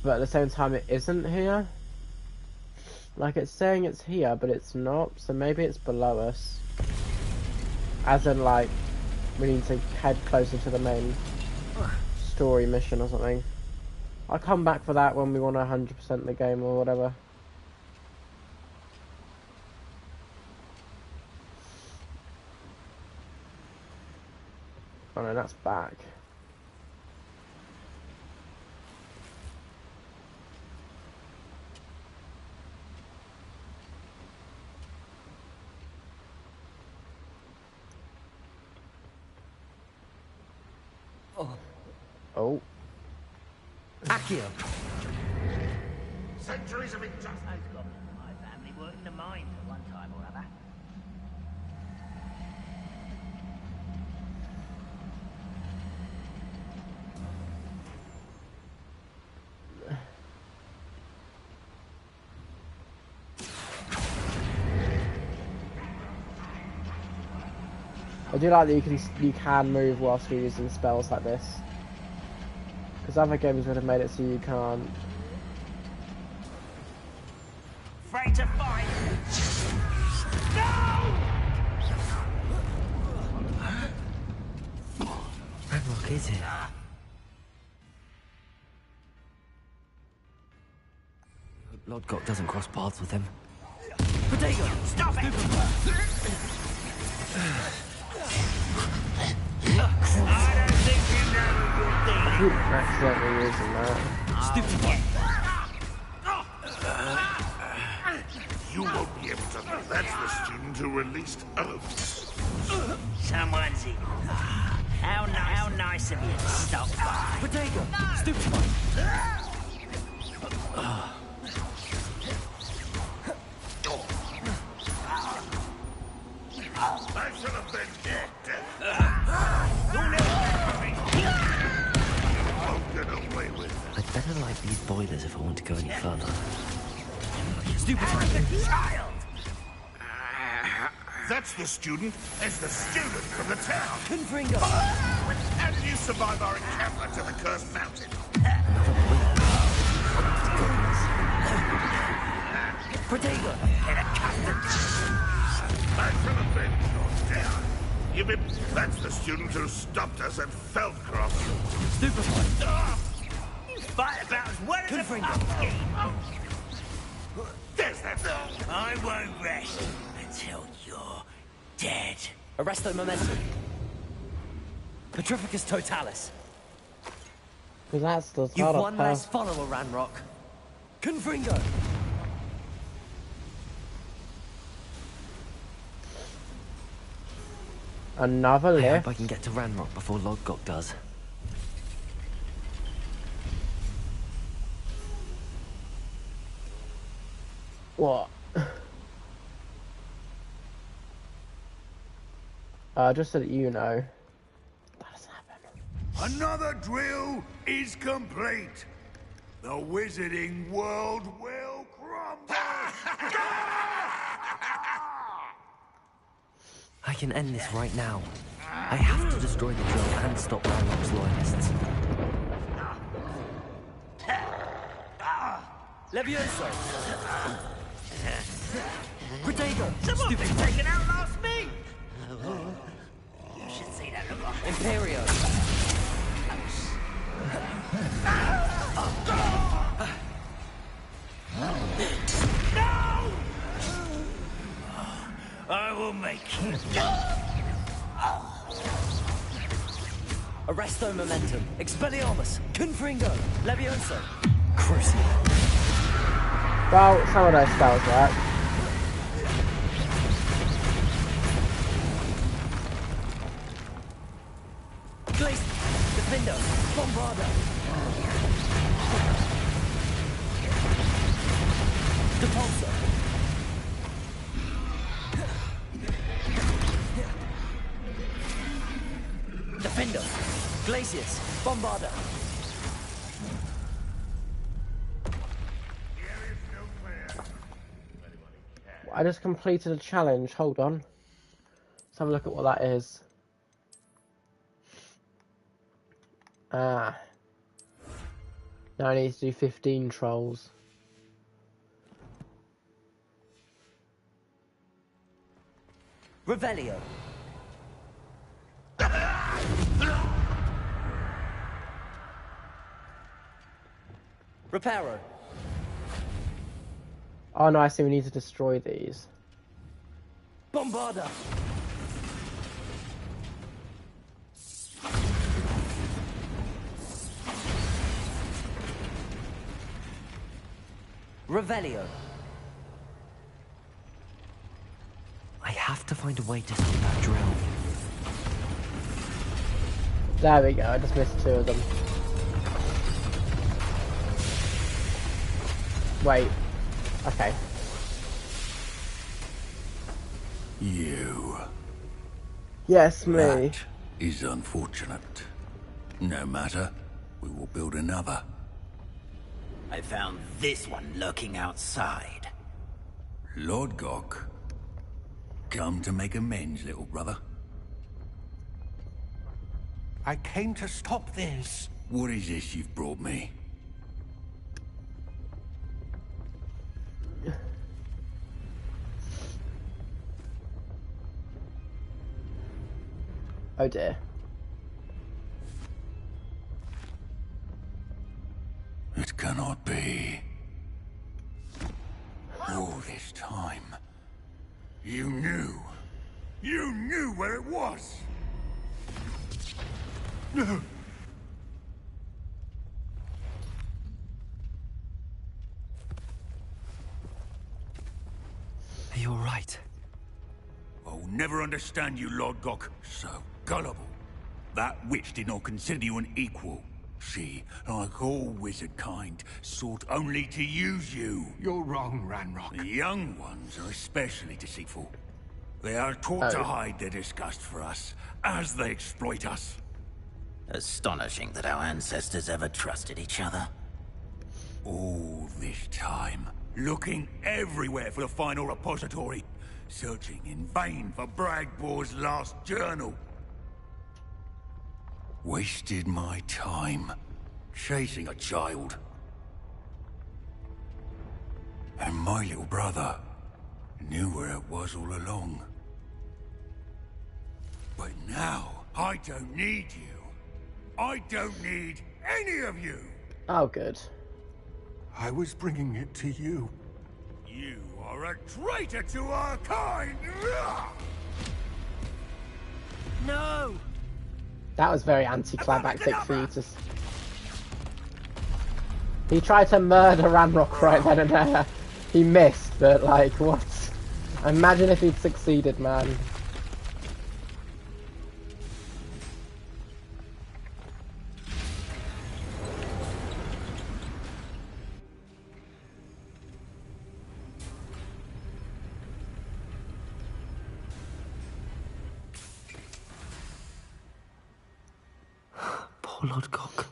But at the same time it isn't here. Like, it's saying it's here, but it's not, so maybe it's below us. As in, like, we need to head closer to the main story mission or something. I'll come back for that when we want to 100% the game or whatever. Oh no, that's back. Oh. Accio! Centuries of injustice. Those goblins in my family worked in the mines at one time or other. I do like that you can move whilst you're using spells like this. Because other games would have made it so you can't. Afraid to fight? No! Ranrock is it? Lodgok doesn't cross paths with him. Potato! Stop it! I don't think you know what you're doing. I keep accidentally using that. Stupid. You won't be able to. That's the student who released oaths. Someone's in. How nice of you to stop by. Potato! Stupid one! I should have been dead. Won't get away with it. I'd better light these boilers if I want to go any further. Stupid child! That's the student. As the student from the town. Confringo! How did you survive our encounter to the cursed mountain? Potato! I should have been knocked down. You mean that's the student who stopped us at Feldcroft? Stupid one! You fight about as well as a Confringo! pumpkin. There's that. I won't rest until you're dead. Arresto momentum. Petrificus totalis. Because that's the You've start of one less follower, Ranrock. Confringo! Another I lift. hope I can get to Ranrock before Lodgok does. What? Just so that you know. That doesn't happen. Another drill is complete. The wizarding world will crumble. I can end this right now. I have to destroy the drill and stop Ranrock's loyalists. Levioso! Potato! Someone's been taken out last me! You should see that look like Imperio! No! I will make you. Arresto momentum. Expelliarmus. Confringo. Levioso. Crucial. Well, some of those spells work. Glace. Defender. Bombarda. Depulsor. Theseus, Bombarda. I just completed a challenge. Hold on. Let's have a look at what that is. Now I need to do 15 trolls. Revelio. Reparo. Oh no, I see we need to destroy these. Bombarda. Revelio. I have to find a way to stop that drill. There we go, I just missed 2 of them. Wait. Okay. You. Yes, me. That is unfortunate. No matter, we will build another. I found this one lurking outside. Lord Gok, come to make amends, little brother. I came to stop this. What is this you've brought me? Oh dear. It cannot be. All this time, you knew. You knew where it was. No. Are you all right? I'll never understand you, Lord Gok. So gullible. That witch did not consider you an equal. She, like all wizard kind, sought only to use you. You're wrong, Ranrock. The young ones are especially deceitful. They are taught to hide their disgust for us, as they exploit us. Astonishing that our ancestors ever trusted each other. All this time, looking everywhere for the final repository, searching in vain for Bragbor's last journal. Wasted my time, chasing a child. And my little brother knew where it was all along. But now, I don't need you. I don't need any of you! Oh, good. I was bringing it to you. You are a traitor to our kind! No! That was very anticlimactic for you to... He tried to murder Ranrock right then and there. He missed, but like, what? Imagine if he'd succeeded, man. Poor Lord Gok.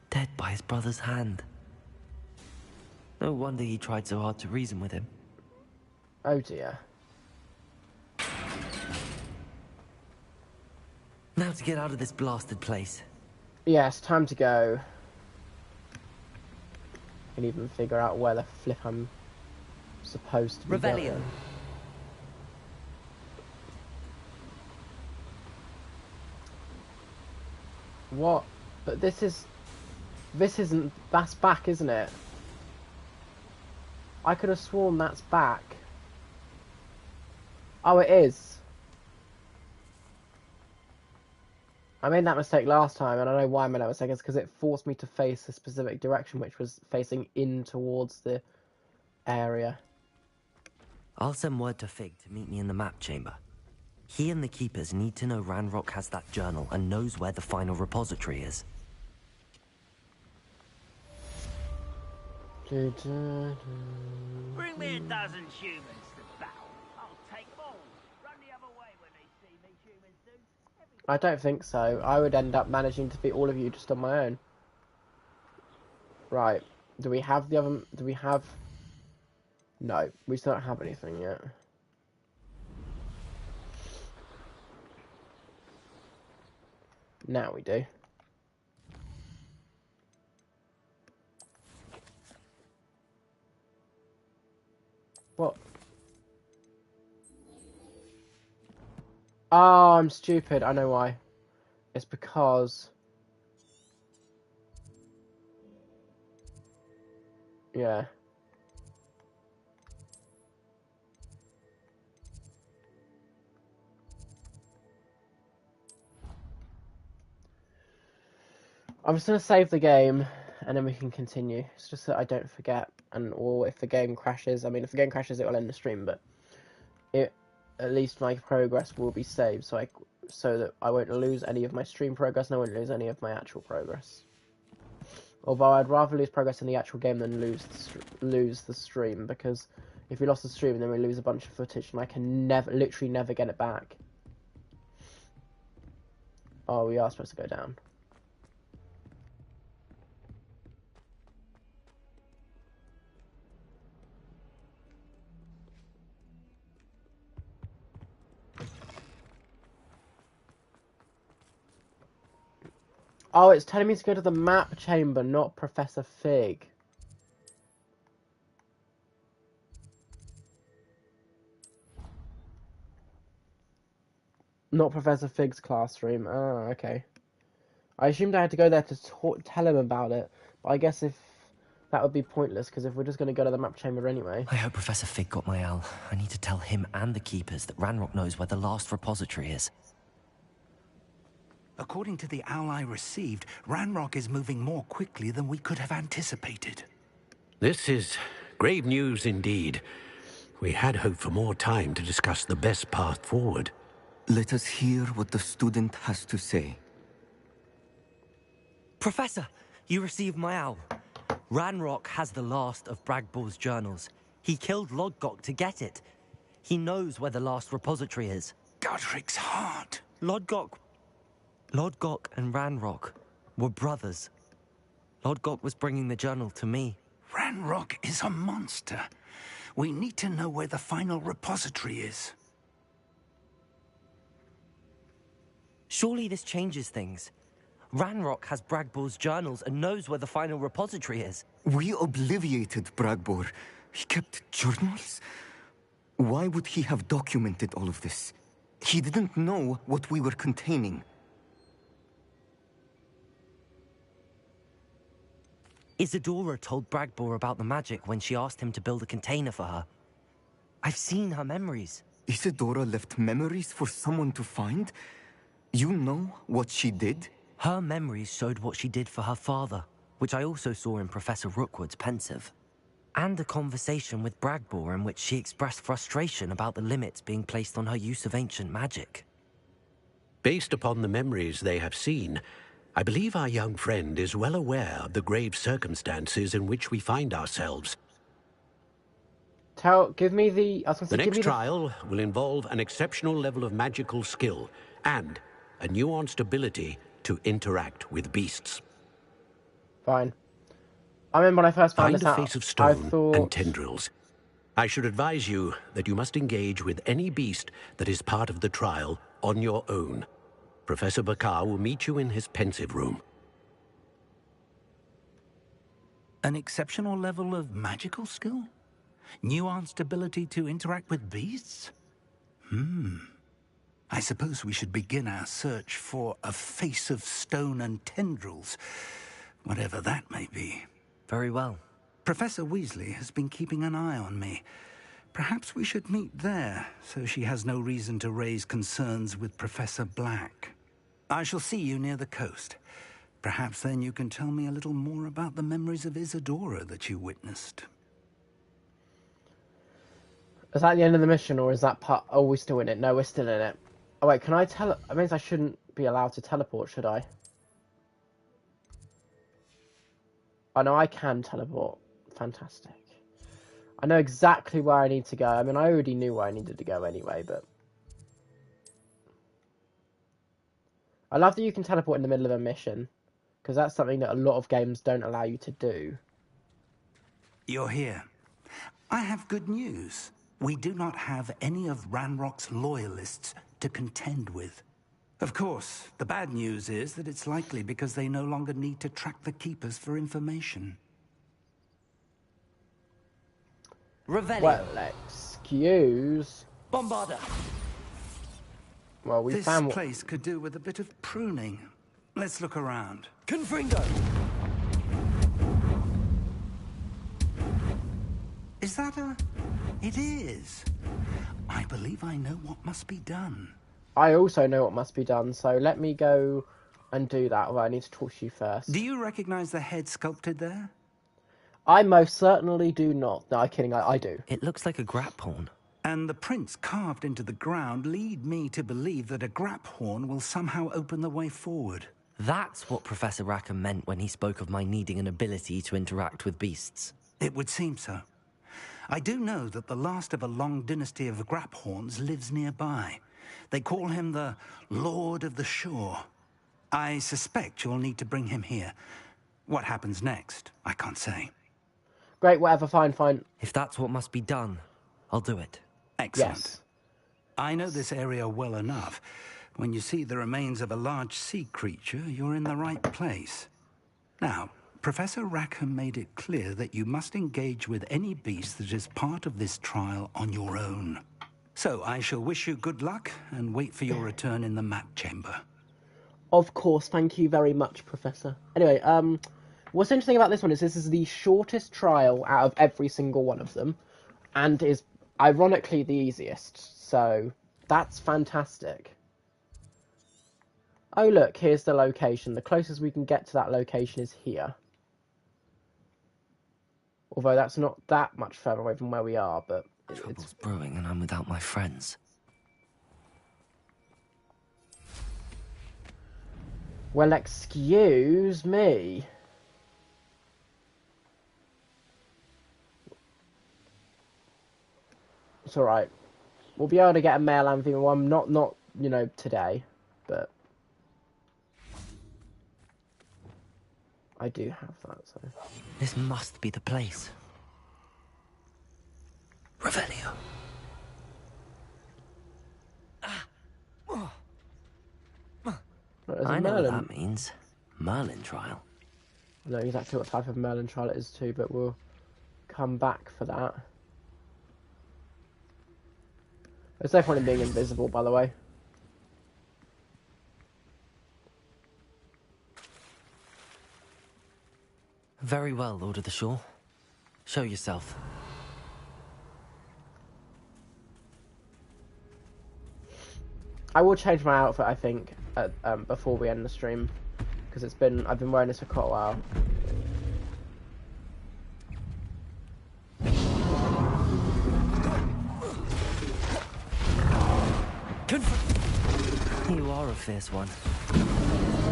Dead by his brother's hand. No wonder he tried so hard to reason with him. Oh dear. Now to get out of this blasted place. Yes, time to go. Can even figure out where the flip I'm supposed to be Revelio. going. What? But this isn't, that's back, isn't it? I could have sworn that's back. Oh, it is. I made that mistake last time, and I know why I made that mistake. It's because it forced me to face a specific direction, which was facing in towards the area. I'll send word to Fig to meet me in the map chamber. He and the Keepers need to know Ranrock has that journal and knows where the final repository is. Bring me a dozen humans to battle. I'll take them all. Run the other way when they see me, humans do. I don't think so. I would end up managing to beat all of you just on my own. Right. Do we have the other... Do we have... No, we still don't have anything yet. Now we do. What? Oh, I'm stupid. I know why. It's because... Yeah. I'm just going to save the game, and then we can continue. It's just that I don't forget, or if the game crashes, I mean, if the game crashes, it will end the stream, but at least my progress will be saved, so that I won't lose any of my stream progress, and I won't lose any of my actual progress. Although I'd rather lose progress in the actual game than lose the stream, because if we lost the stream, then we lose a bunch of footage, and I can literally never get it back. Oh, we are supposed to go down. Oh, it's telling me to go to the map chamber, not Professor Fig. Not Professor Fig's classroom. Oh, okay. I assumed I had to go there to tell him about it, but I guess if that would be pointless, because if we're just going to go to the map chamber anyway. I hope Professor Fig got my owl. I need to tell him and the Keepers that Ranrock knows where the last repository is. According to the owl I received, Ranrock is moving more quickly than we could have anticipated. This is grave news indeed. We had hoped for more time to discuss the best path forward. Let us hear what the student has to say. Professor, you received my owl. Ranrock has the last of Bragbor's journals. He killed Lodgok to get it. He knows where the last repository is. Godric's heart. Lodgok and Ranrock were brothers. Lodgok was bringing the journal to me. Ranrock is a monster. We need to know where the final repository is. Surely this changes things. Ranrock has Bragbor's journals and knows where the final repository is. We obliviated Bragbor. He kept journals? Why would he have documented all of this? He didn't know what we were containing. Isadora told Bragbor about the magic when she asked him to build a container for her. I've seen her memories. Isadora left memories for someone to find? You know what she did? Her memories showed what she did for her father, which I also saw in Professor Rookwood's pensive. And a conversation with Bragbor in which she expressed frustration about the limits being placed on her use of ancient magic. Based upon the memories they have seen, I believe our young friend is well aware of the grave circumstances in which we find ourselves. Give me the... The next trial will involve an exceptional level of magical skill and a nuanced ability to interact with beasts. Fine. I remember when I first found this out, Find a face of stone and tendrils. I should advise you that you must engage with any beast that is part of the trial on your own. Professor Bakar will meet you in his pensive room. An exceptional level of magical skill? Nuanced ability to interact with beasts? I suppose we should begin our search for a face of stone and tendrils, whatever that may be. Very well. Professor Weasley has been keeping an eye on me. Perhaps we should meet there, so she has no reason to raise concerns with Professor Black. I shall see you near the coast. Perhaps then you can tell me a little more about the memories of Isadora that you witnessed. Is that the end of the mission, or is that part... Oh, we're still in it. No, we're still in it. Oh, wait, can I That means I shouldn't be allowed to teleport, should I? Oh, no, I can teleport. Fantastic. I know exactly where I need to go. I mean, I already knew where I needed to go anyway, but... I love that you can teleport in the middle of a mission, because that's something that a lot of games don't allow you to do. You're here. I have good news. We do not have any of Ranrock's loyalists to contend with. Of course, the bad news is that it's likely because they no longer need to track the Keepers for information. Revelio. Well, excuse. Bombarda. Well, we this found... place could do with a bit of pruning. Let's look around. Confringo. Is that a... It is. I believe I know what must be done. I also know what must be done, so let me go and do that. Well, I need to talk to you first. Do you recognize the head sculpted there? I most certainly do not. No, I'm kidding, I do. It looks like a grap horn. And the prints carved into the ground lead me to believe that a grap horn will somehow open the way forward. That's what Professor Rackham meant when he spoke of my needing an ability to interact with beasts. It would seem so. I do know that the last of a long dynasty of grap horns lives nearby. They call him the Lord of the Shore. I suspect you'll need to bring him here. What happens next, I can't say. Great, whatever, fine. If that's what must be done, I'll do it. Excellent. Yes. I know this area well enough. When you see the remains of a large sea creature, you're in the right place. Now, Professor Rackham made it clear that you must engage with any beast that is part of this trial on your own. So I shall wish you good luck and wait for your return in the map chamber. Of course, thank you very much, Professor. Anyway, what's interesting about this one is this is the shortest trial out of every single one of them, and is ironically the easiest, so that's fantastic. Oh look, here's the location. The closest we can get to that location is here. Although that's not that much further away from where we are, but... Trouble's brewing and I'm without my friends. Well, excuse me. It's alright. We'll be able to get a male and female one, not you know, today, but... I do have that, so... This must be the place. Revelio. I know what that means. Merlin trial. I don't know exactly what type of Merlin trial it is too, but we'll come back for that. There's no point in being invisible, by the way. Very well, Lord of the Shore. Show yourself. I will change my outfit, I think, before we end the stream, because I've been wearing this for quite a while. You are a fierce one.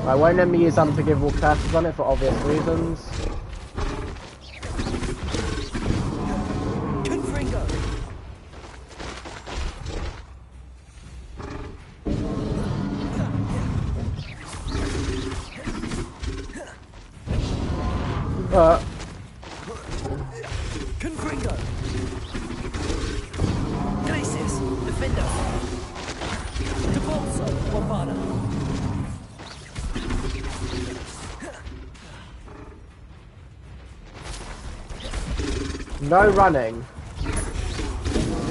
I won't let me use unforgivable curses on it for obvious reasons. Confringo. Glacius, Defender. Devolso, Bombarda. No running.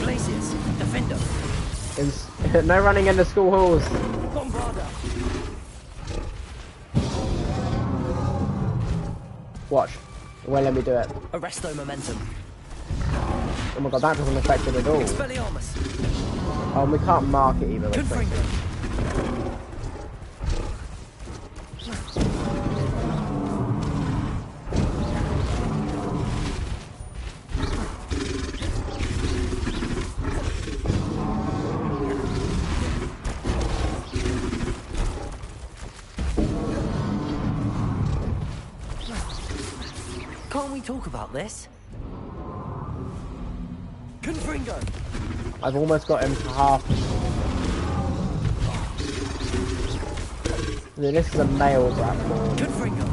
Glacius, Defender. No running in the school halls. Bombarda. Watch. It won't let me do it. Arresto momentum. Oh my god, that doesn't affect it at all. Expelliarmus. Oh, and we can't mark it either. Can't we talk about this? Confringo. I've almost got him to half. This is a male grapple. Good Fringo.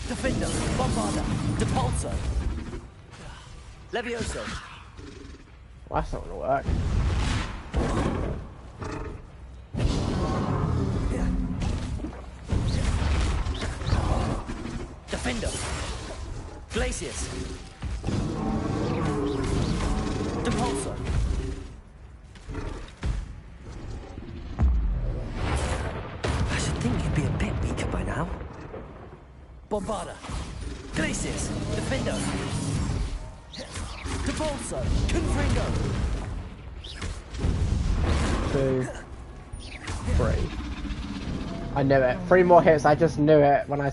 Defender, Bombarda, Depulso, Levioso. Well, that's not gonna work. Defender, Glacius, Depulso. I should think you'd be a bit weaker by now. Bombarda, Glacius, Defender, Depulso, Confringo. 2, 3. I knew it. 3 more hits. I just knew it when I.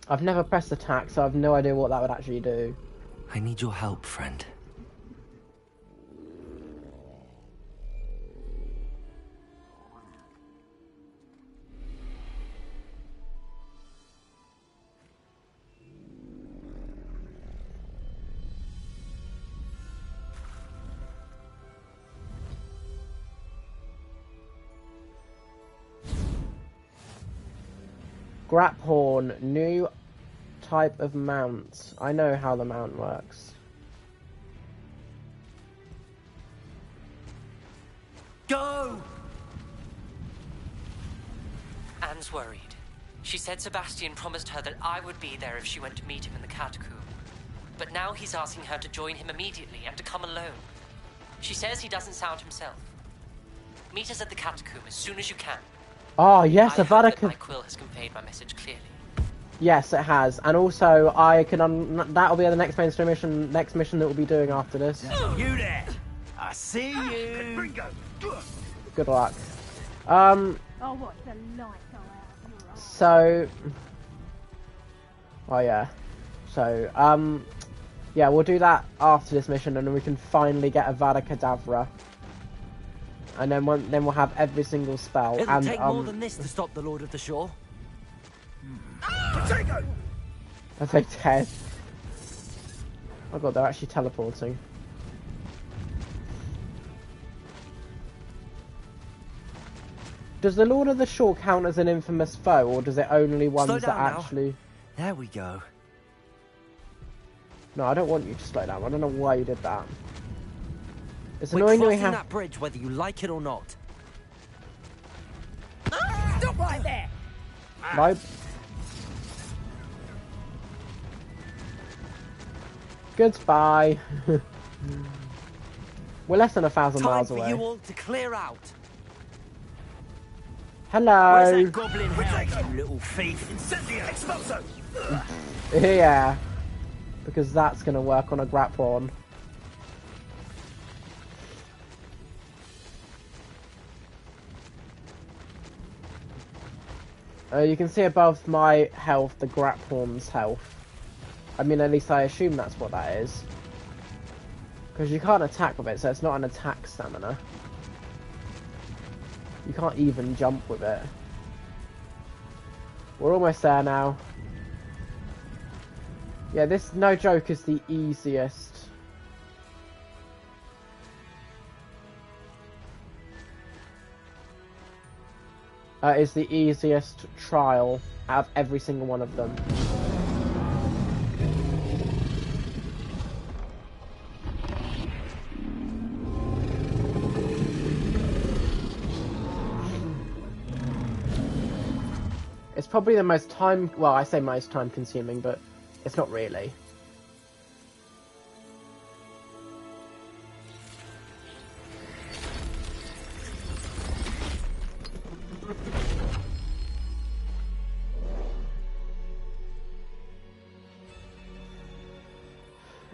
I've never pressed attack, so I've no idea what that would actually do. I need your help, friend. Graphorn, new type of mount. I know how the mount works. Go! Anne's worried. She said Sebastian promised her that I would be there if she went to meet him in the catacomb. But now he's asking her to join him immediately and to come alone. She says he doesn't sound himself. Meet us at the catacomb as soon as you can. Oh yes, I a hope that Vatican. my quill has conveyed my message clearly. Yes, it has, and also I can. That'll be the next mainstream mission. Next mission that we'll be doing after this. You there? I see you. Good luck. Oh, what the lights are out. So. Oh yeah. So yeah, we'll do that after this mission, and then we can finally get a Vada Kedavra. And then we'll have every single spell. It'll and take more than this to stop the Lord of the Shore. Are they dead? Oh god, they're actually teleporting. Does the Lord of the Shore count as an infamous foe, or does it only ones that actually... There we go. No, I don't want you to slow down. I don't know why you did that. It's We're annoying that we crossing have... that bridge whether you like it or not. Stop right there! Nope. Goodbye. We're less than 1,000 miles away. Time for you all to clear out. Hello. Where's that goblin hound, you little thief? Incendio! Expulso! Yeah. Because that's going to work on a Graphorn. You can see above my health the Graphorn's health. I mean, at least I assume that's what that is. Because you can't attack with it, so it's not an attack stamina. You can't even jump with it. We're almost there now. Yeah, this, no joke, is the easiest. Is the easiest trial out of every single one of them. It's probably the most time... Well, I say most time-consuming, but it's not really.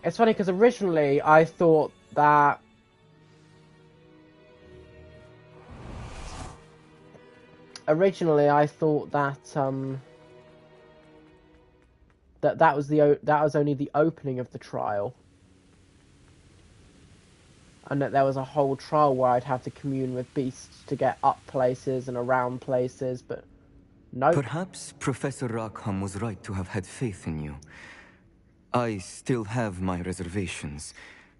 It's funny because originally I thought that that was only the opening of the trial, and that there was a whole trial where I'd have to commune with beasts to get up places and around places, but no. Perhaps Professor Rackham was right to have had faith in you. I still have my reservations.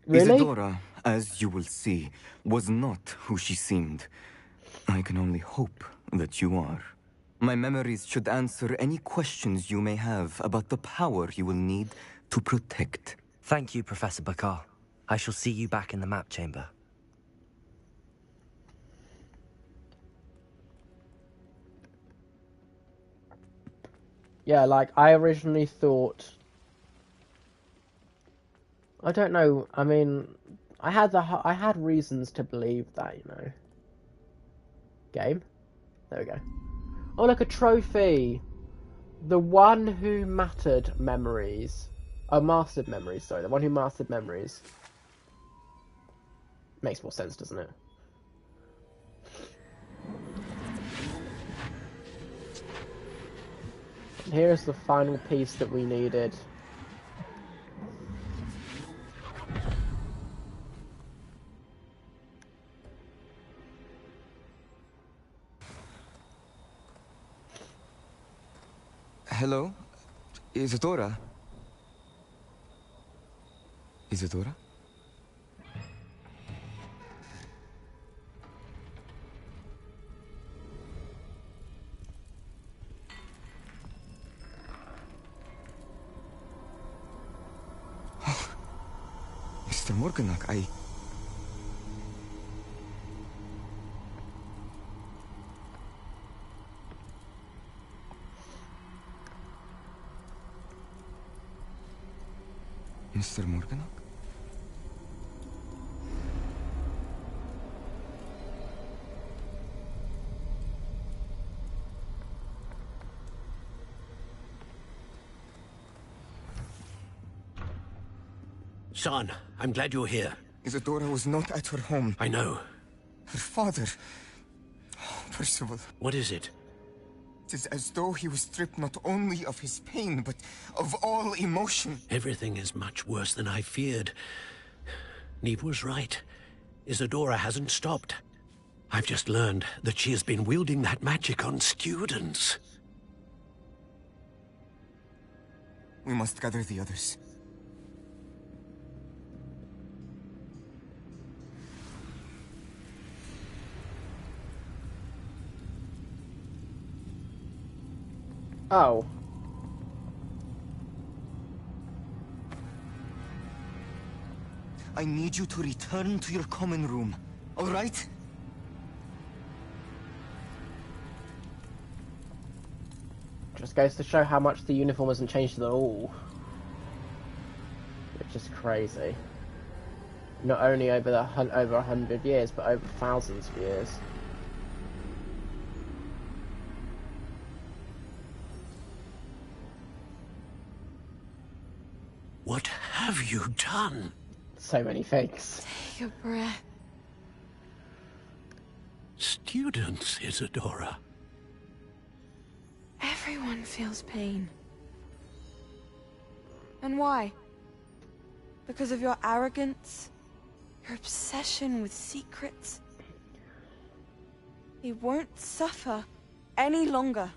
Really? Isadora, as you will see, was not who she seemed. I can only hope that you are. My memories should answer any questions you may have about the power you will need to protect. Thank you, Professor Bakar. I shall see you back in the map chamber. Yeah, like, I originally thought... I don't know, I mean, I had reasons to believe that, you know. Game? There we go. Oh, look, a trophy! The one who mattered memories. Oh, mastered memories, sorry. The one who mastered memories. Makes more sense, doesn't it? And here's the final piece that we needed. Hello? Isadora? Isadora? Oh, Mr. Morganach, Mr. Morganach? Son, I'm glad you're here. Isadora was not at her home. I know. Her father... Oh, Percival. What is it? It is as though he was stripped not only of his pain, but of all emotion. Everything is much worse than I feared. Neve was right. Isadora hasn't stopped. I've just learned that she has been wielding that magic on students. We must gather the others. Oh. I need you to return to your common room, all right? Just goes to show how much the uniform hasn't changed at all. Which is crazy. Not only over 100 years, but over thousands of years. What have you done? So many things. Take a breath. Students, Isadora. Everyone feels pain. And why? Because of your arrogance? Your obsession with secrets? He won't suffer any longer.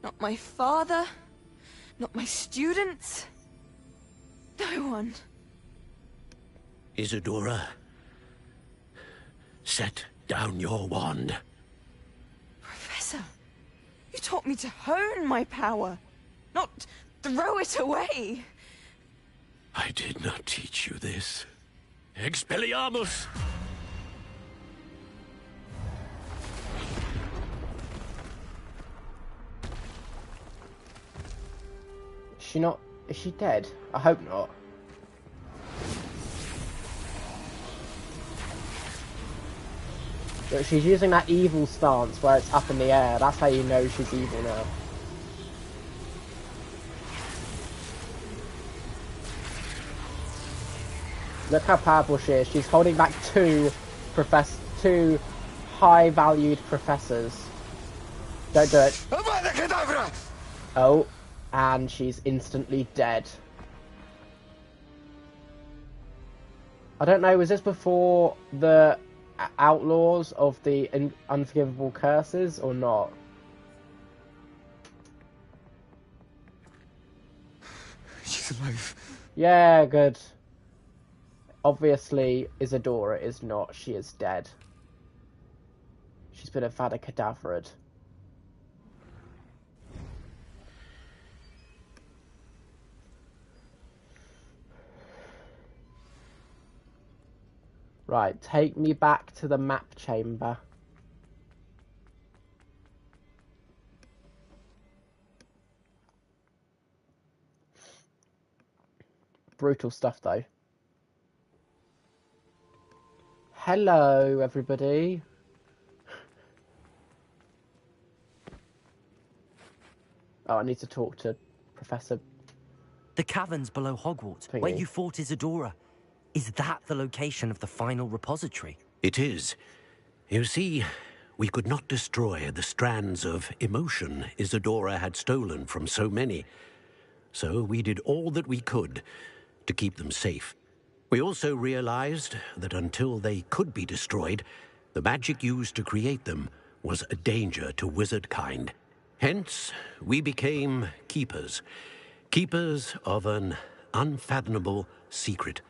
Not my father, not my students. No one. Isadora, set down your wand. Professor, you taught me to hone my power, not throw it away. I did not teach you this. Expelliarmus! she not? Is she dead? I hope not. But she's using that evil stance where it's up in the air. That's how you know she's evil now. Look how powerful she is. She's holding back two high-valued professors. Don't do it. Oh, and she's instantly dead. I don't know, was this before the outlaws of the unforgivable curses or not? She's alive. Yeah, good. Obviously, Isadora is not. She is dead. She's been Avada Kedavraed. Right, take me back to the map chamber. Brutal stuff, though. Hello, everybody. Oh, I need to talk to Professor... The caverns below Hogwarts, where you fought Isadora. Is that the location of the final repository? It is. You see, we could not destroy the strands of emotion Isadora had stolen from so many. So we did all that we could to keep them safe. We also realized that until they could be destroyed, the magic used to create them was a danger to wizard kind. Hence, we became keepers. Keepers of an unfathomable secret.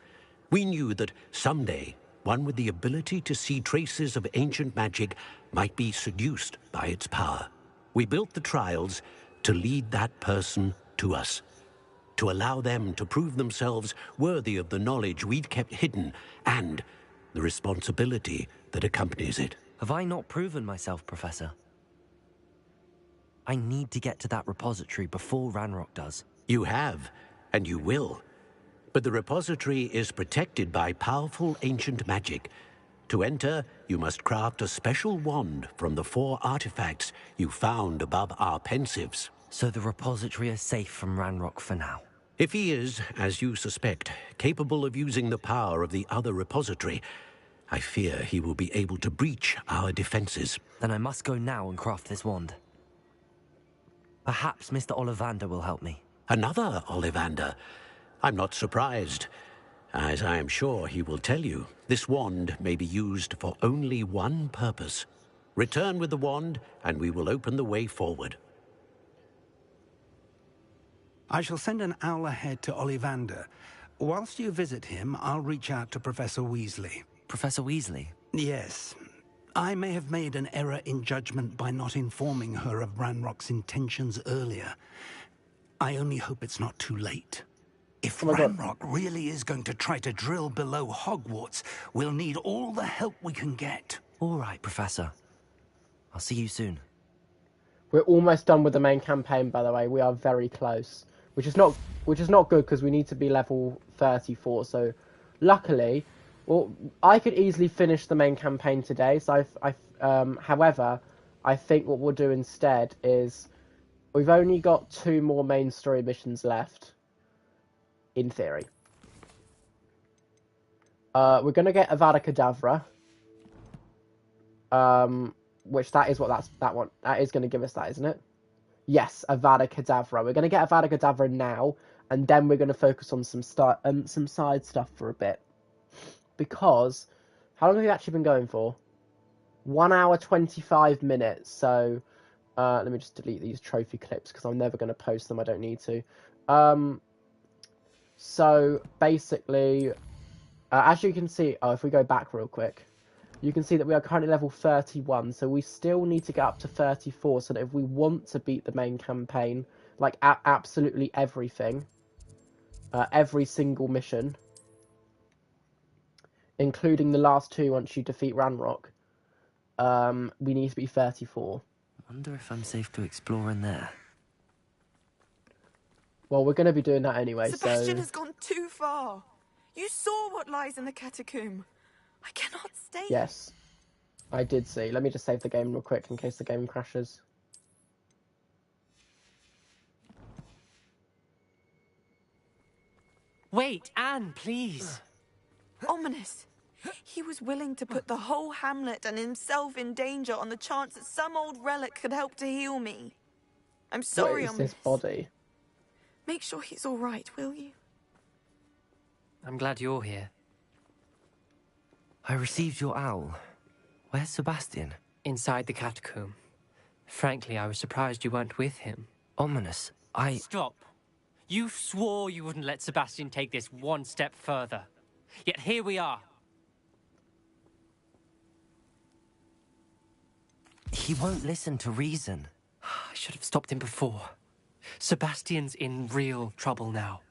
We knew that someday, one with the ability to see traces of ancient magic might be seduced by its power. We built the trials to lead that person to us, to allow them to prove themselves worthy of the knowledge we'd kept hidden and the responsibility that accompanies it. Have I not proven myself, Professor? I need to get to that repository before Ranrock does. You have, and you will. But the repository is protected by powerful ancient magic. To enter, you must craft a special wand from the 4 artifacts you found above our pensives. So the repository is safe from Ranrock for now? If he is, as you suspect, capable of using the power of the other repository, I fear he will be able to breach our defenses. Then I must go now and craft this wand. Perhaps Mr. Ollivander will help me. Another Ollivander? I'm not surprised. As I am sure he will tell you, this wand may be used for only one purpose. Return with the wand, and we will open the way forward. I shall send an owl ahead to Ollivander. Whilst you visit him, I'll reach out to Professor Weasley. Professor Weasley? Yes. I may have made an error in judgment by not informing her of Ranrock's intentions earlier. I only hope it's not too late. If Ranrock really is going to try to drill below Hogwarts, we'll need all the help we can get. All right, Professor. I'll see you soon. We're almost done with the main campaign, by the way. We are very close, which is not good because we need to be level 34. So, luckily, well, I could easily finish the main campaign today. So, however, I think what we'll do instead is we've only got 2 more main story missions left. In theory. We're going to get Avada Kedavra. Which that is what that is going to give us that, isn't it? Yes, Avada Kedavra. We're going to get Avada Kedavra now, and then we're going to focus on some side stuff for a bit. Because, how long have we actually been going for? 1 hour 25 minutes. So, let me just delete these trophy clips because I'm never going to post them. I don't need to. So basically, as you can see, if we go back real quick, you can see that we are currently level 31, so we still need to get up to 34, so that if we want to beat the main campaign, like absolutely everything, every single mission, including the last 2 once you defeat Ranrock, we need to be 34. I wonder if I'm safe to explore in there. Well, we're going to be doing that anyway, Sebastian so... has gone too far. You saw what lies in the catacomb. I cannot stay. Yes, I did see. Let me just save the game real quick in case the game crashes. Wait, Anne, please. Ominous. He was willing to put the whole hamlet and himself in danger on the chance that some old relic could help to heal me. I'm sorry, What is Ominous. this body? Make sure he's all right, will you? I'm glad you're here. I received your owl. Where's Sebastian? Inside the catacomb. Frankly, I was surprised you weren't with him. Ominous, Stop. You swore you wouldn't let Sebastian take this one step further. Yet here we are. He won't listen to reason. I should have stopped him before. Sebastian's in real trouble now.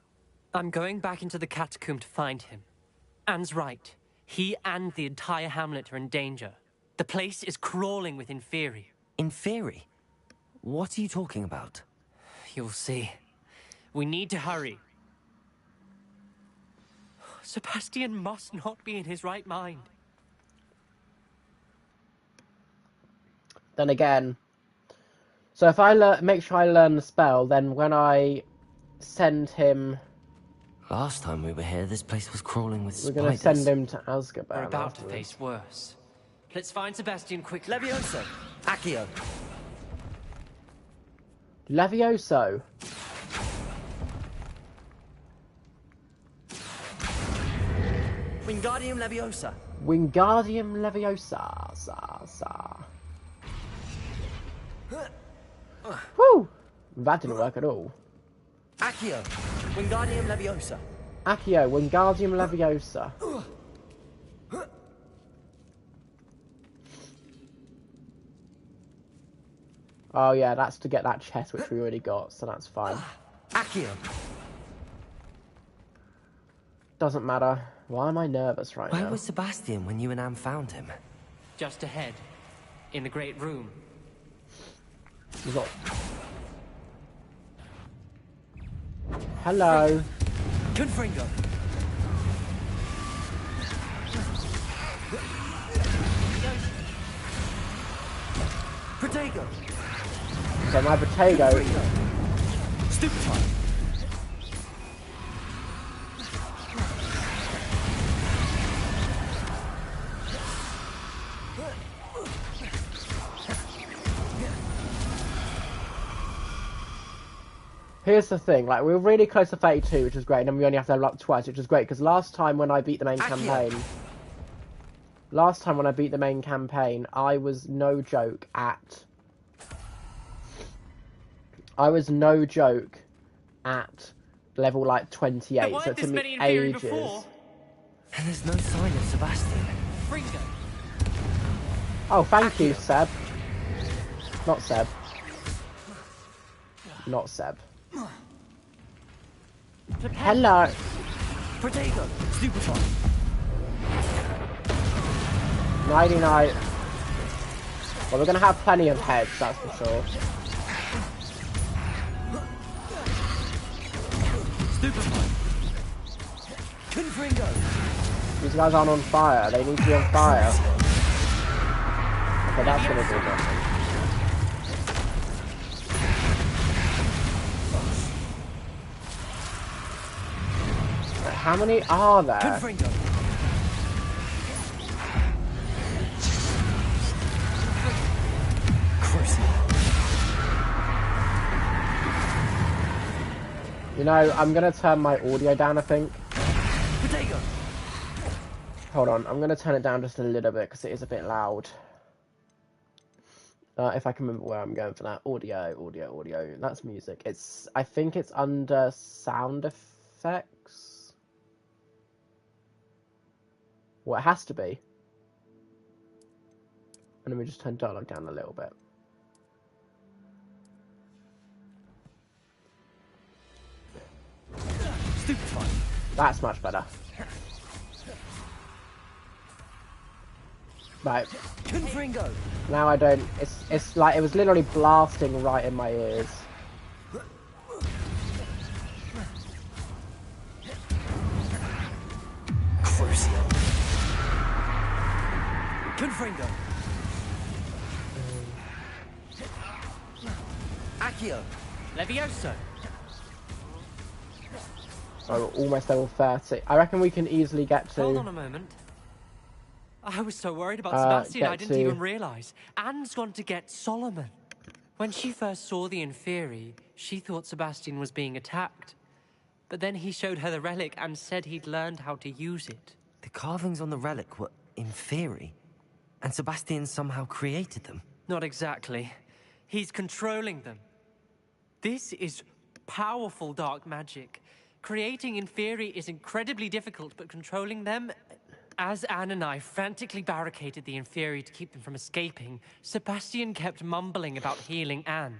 I'm going back into the catacomb to find him. Anne's right. He and the entire hamlet are in danger. The place is crawling with Inferi. Inferi? What are you talking about? You'll see. We need to hurry. Sebastian must not be in his right mind. Then again, so if I make sure I learn the spell, then when I send him... Last time we were here, this place was crawling with spiders. We're going to send him to Azkaban. We're about to face worse. Let's find Sebastian quickly. Levioso! Accio! Levioso! Wingardium Leviosa! Wingardium Leviosa! Woo! That didn't work at all. Accio! Wingardium Leviosa! Accio, Wingardium Leviosa. Oh yeah, that's to get that chest which we already got, so that's fine. Accio! Doesn't matter. Why am I nervous right now? Where was Sebastian when you and Anne found him? Just ahead. In the great room. Got... Hello. Confringo! Protego! So my potato. Stupefy! Here's the thing, like, we were really close to 32, which was great, and then we only have to level up twice, which is great, because last time when I beat the main campaign... Last time when I beat the main campaign, I was no joke at... level, like, 28, so it took me ages. And there's no sign of Sebastian. Fringo. Oh, thank you, Seb. Not Seb. Not Seb. Hello. Protego! Stupefy! Nighty night. Well, we're gonna have plenty of heads, that's for sure. Stupefy! Confringo! These guys aren't on fire. They need to be on fire. Okay, that's gonna do nothing. How many are there? Confringo! You know, I'm gonna turn my audio down, I think. Protego! Hold on, I'm gonna turn it down just a little bit because it is a bit loud. If I can remember where I'm going for that. Audio. That's music. I think it's under sound effects. Well, it has to be. And then we just turn dialogue down a little bit. Stupefy! That's much better. Right. Confringo! Now I don't... It's like it was literally blasting right in my ears. Crucio. Confringo. Accio. Levioso. Oh, almost level 30. I reckon we can easily get to... Hold on a moment. I was so worried about Sebastian, I didn't even realise. Anne's gone to get Solomon. When she first saw the Inferi, she thought Sebastian was being attacked. But then he showed her the relic and said he'd learned how to use it. The carvings on the relic were Inferi, and Sebastian somehow created them. Not exactly. He's controlling them. This is powerful dark magic. Creating Inferi is incredibly difficult, but controlling them... As Anne and I frantically barricaded the Inferi to keep them from escaping, Sebastian kept mumbling about healing Anne.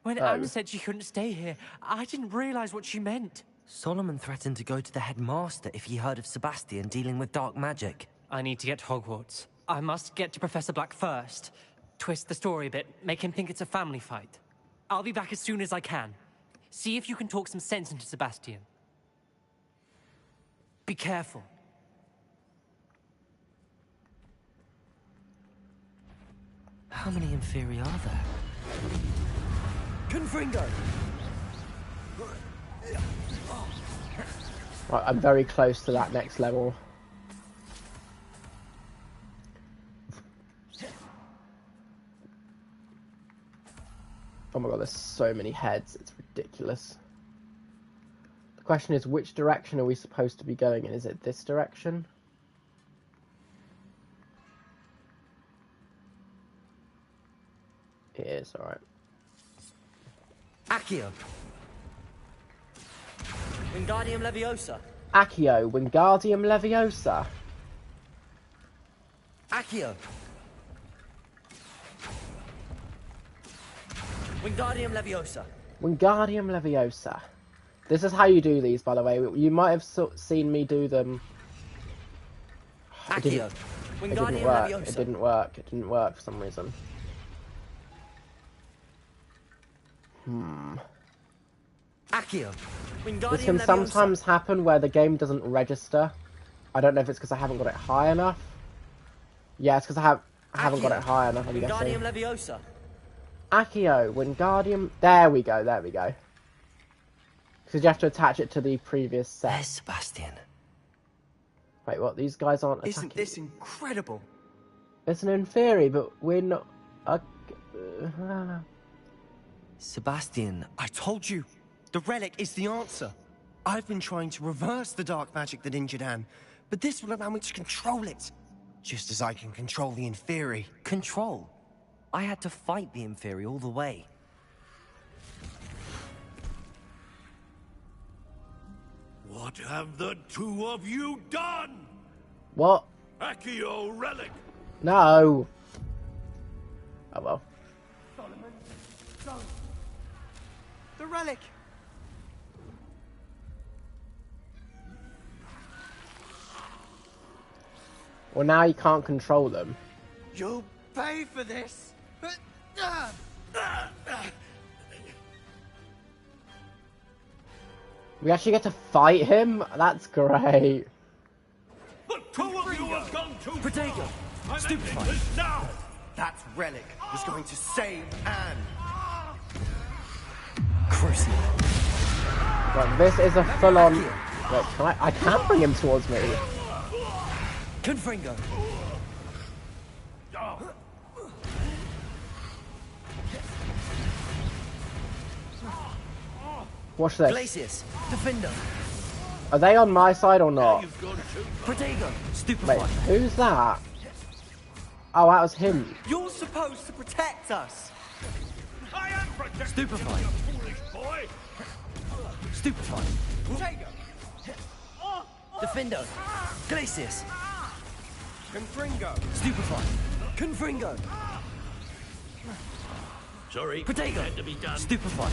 When Anne said she couldn't stay here, I didn't realize what she meant. Solomon threatened to go to the headmaster if he heard of Sebastian dealing with dark magic. I need to get to Hogwarts. I must get to Professor Black first. Twist the story a bit, make him think it's a family fight. I'll be back as soon as I can. See if you can talk some sense into Sebastian. Be careful. How many Inferi are there? Confringo. Right, I'm very close to that next level. Oh my god, there's so many heads, it's ridiculous. The question is, which direction are we supposed to be going in? Is it this direction? It is, alright. Accio. Wingardium Leviosa. Accio, Wingardium Leviosa. Accio. Wingardium Leviosa. Wingardium Leviosa. This is how you do these, by the way. You might have seen me do them. It didn't work. It didn't work. It didn't work for some reason. Accio. This can sometimes happen where the game doesn't register. I don't know if it's because I haven't got it high enough. Yeah, it's because I haven't got it high enough, I'm guessing. Wingardium Leviosa. Accio, Wingardium... There we go, there we go. Because you have to attach it to the previous set. There's Sebastian. Wait, what? These guys aren't attacking? Isn't this incredible? It's an Inferi, but we're not... Sebastian. I told you. The relic is the answer. I've been trying to reverse the dark magic that injured Anne, but this will allow me to control it. Just as I can control the Inferi. Control? I had to fight the Inferi all the way. What have the two of you done? What? Accio relic. No. Oh well. Solomon, no. The relic. Well, now you can't control them. You'll pay for this. We actually get to fight him? That's great. But two of you have gone too Protego. far. Stupefy. Now. That relic is going to save Anne. Crucio. Right, this is a full-on... Wait, can I can't bring him towards me. Confringo. Watch this. Glacius. Defender. Are they on my side or not? Protego. Stupefy. Wait, who's that? Oh, that was him. You're supposed to protect us. I am protecting Stupefy. you, foolish boy. Stupefy. Protego. Defender. Glacius. Confringo. Stupefy. Confringo. Sorry. Protego. Had to be done. Stupefy.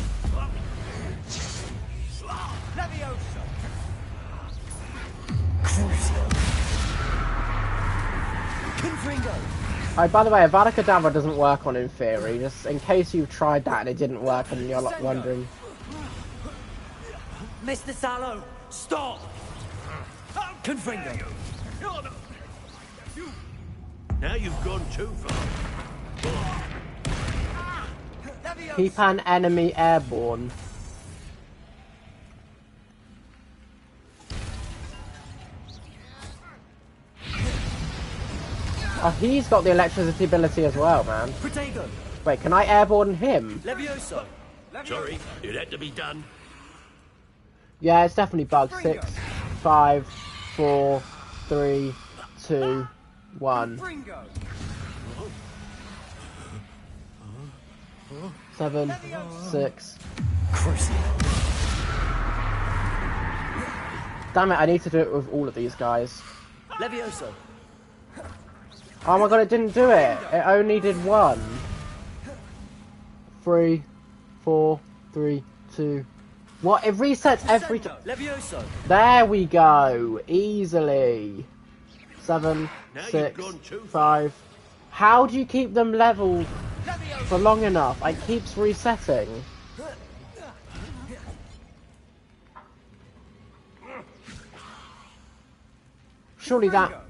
Leviosa. Crucio. Confringo. Oh, by the way, Avada Kedavra doesn't work on Inferi, just in case you've tried that and it didn't work and you're like wondering. Mr. Sallow, stop! Confringo. Now you've gone too far. Keep an enemy airborne. Oh, he's got the electricity ability as well, man. Protego. Wait, can I airborne him? Levioso. Sorry, it had to be done. Yeah, it's definitely bugged. 6, 5, 4, 3, 2, 1. 7, 6. Damn it, I need to do it with all of these guys. Levioso. Oh my god, it didn't do it. It only did 1. 3, 4, 3, 2. What? It resets every time. Levioso. There we go. Easily. 7, Now 6, you've gone too 5. How do you keep them level for long enough? It keeps resetting. Surely that...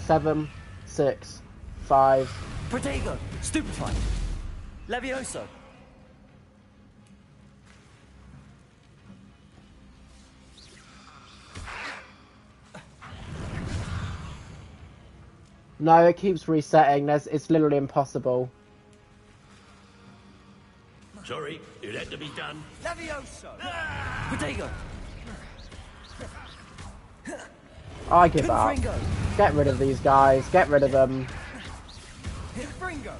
7, 6, 5... Protego. Stupefied. Levioso. No, it keeps resetting. It's literally impossible. Sorry, it had to be done. Levioso. Protego. I give up. Confringo. Get rid of these guys. Get rid of them. Confringo.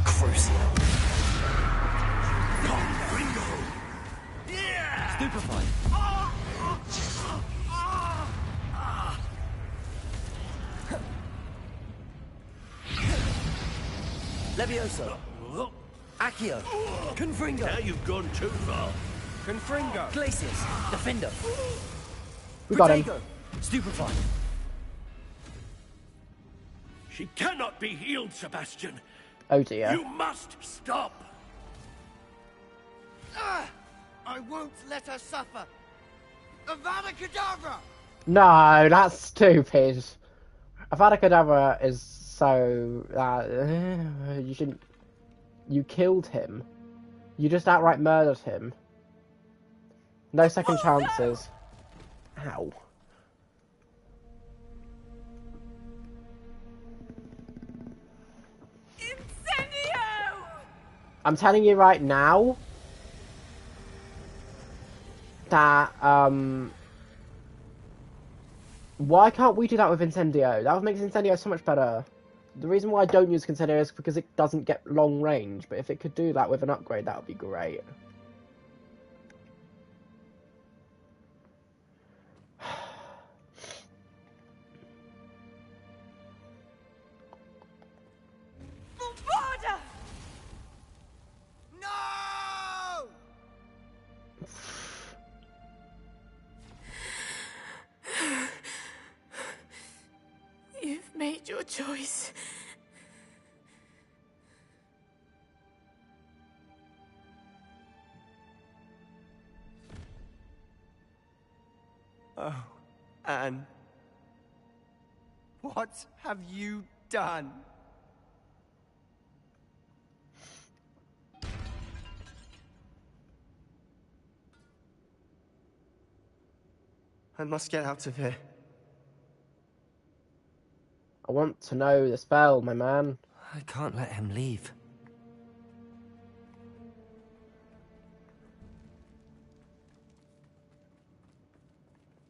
Crucial. Stupefied. Levioso. Accio. Confringo. Now you've gone too far. Confringo. Glacius. Defender. We got him. Protego. Stupefied. She cannot be healed, Sebastian. Oh dear. You must stop. I won't let her suffer. Avada Kedavra! No, that's stupid. Avada Kedavra is so... you shouldn't... You killed him. You just outright murdered him. No second chances. Ow. Incendio! I'm telling you right now that, why can't we do that with Incendio? That would make Incendio so much better. The reason why I don't use Incendio is because it doesn't get long range, but if it could do that with an upgrade, that would be great. Bombarda! No! You've made your choice. Oh, Anne. What have you done? I must get out of here. I want to know the spell, my man. I can't let him leave.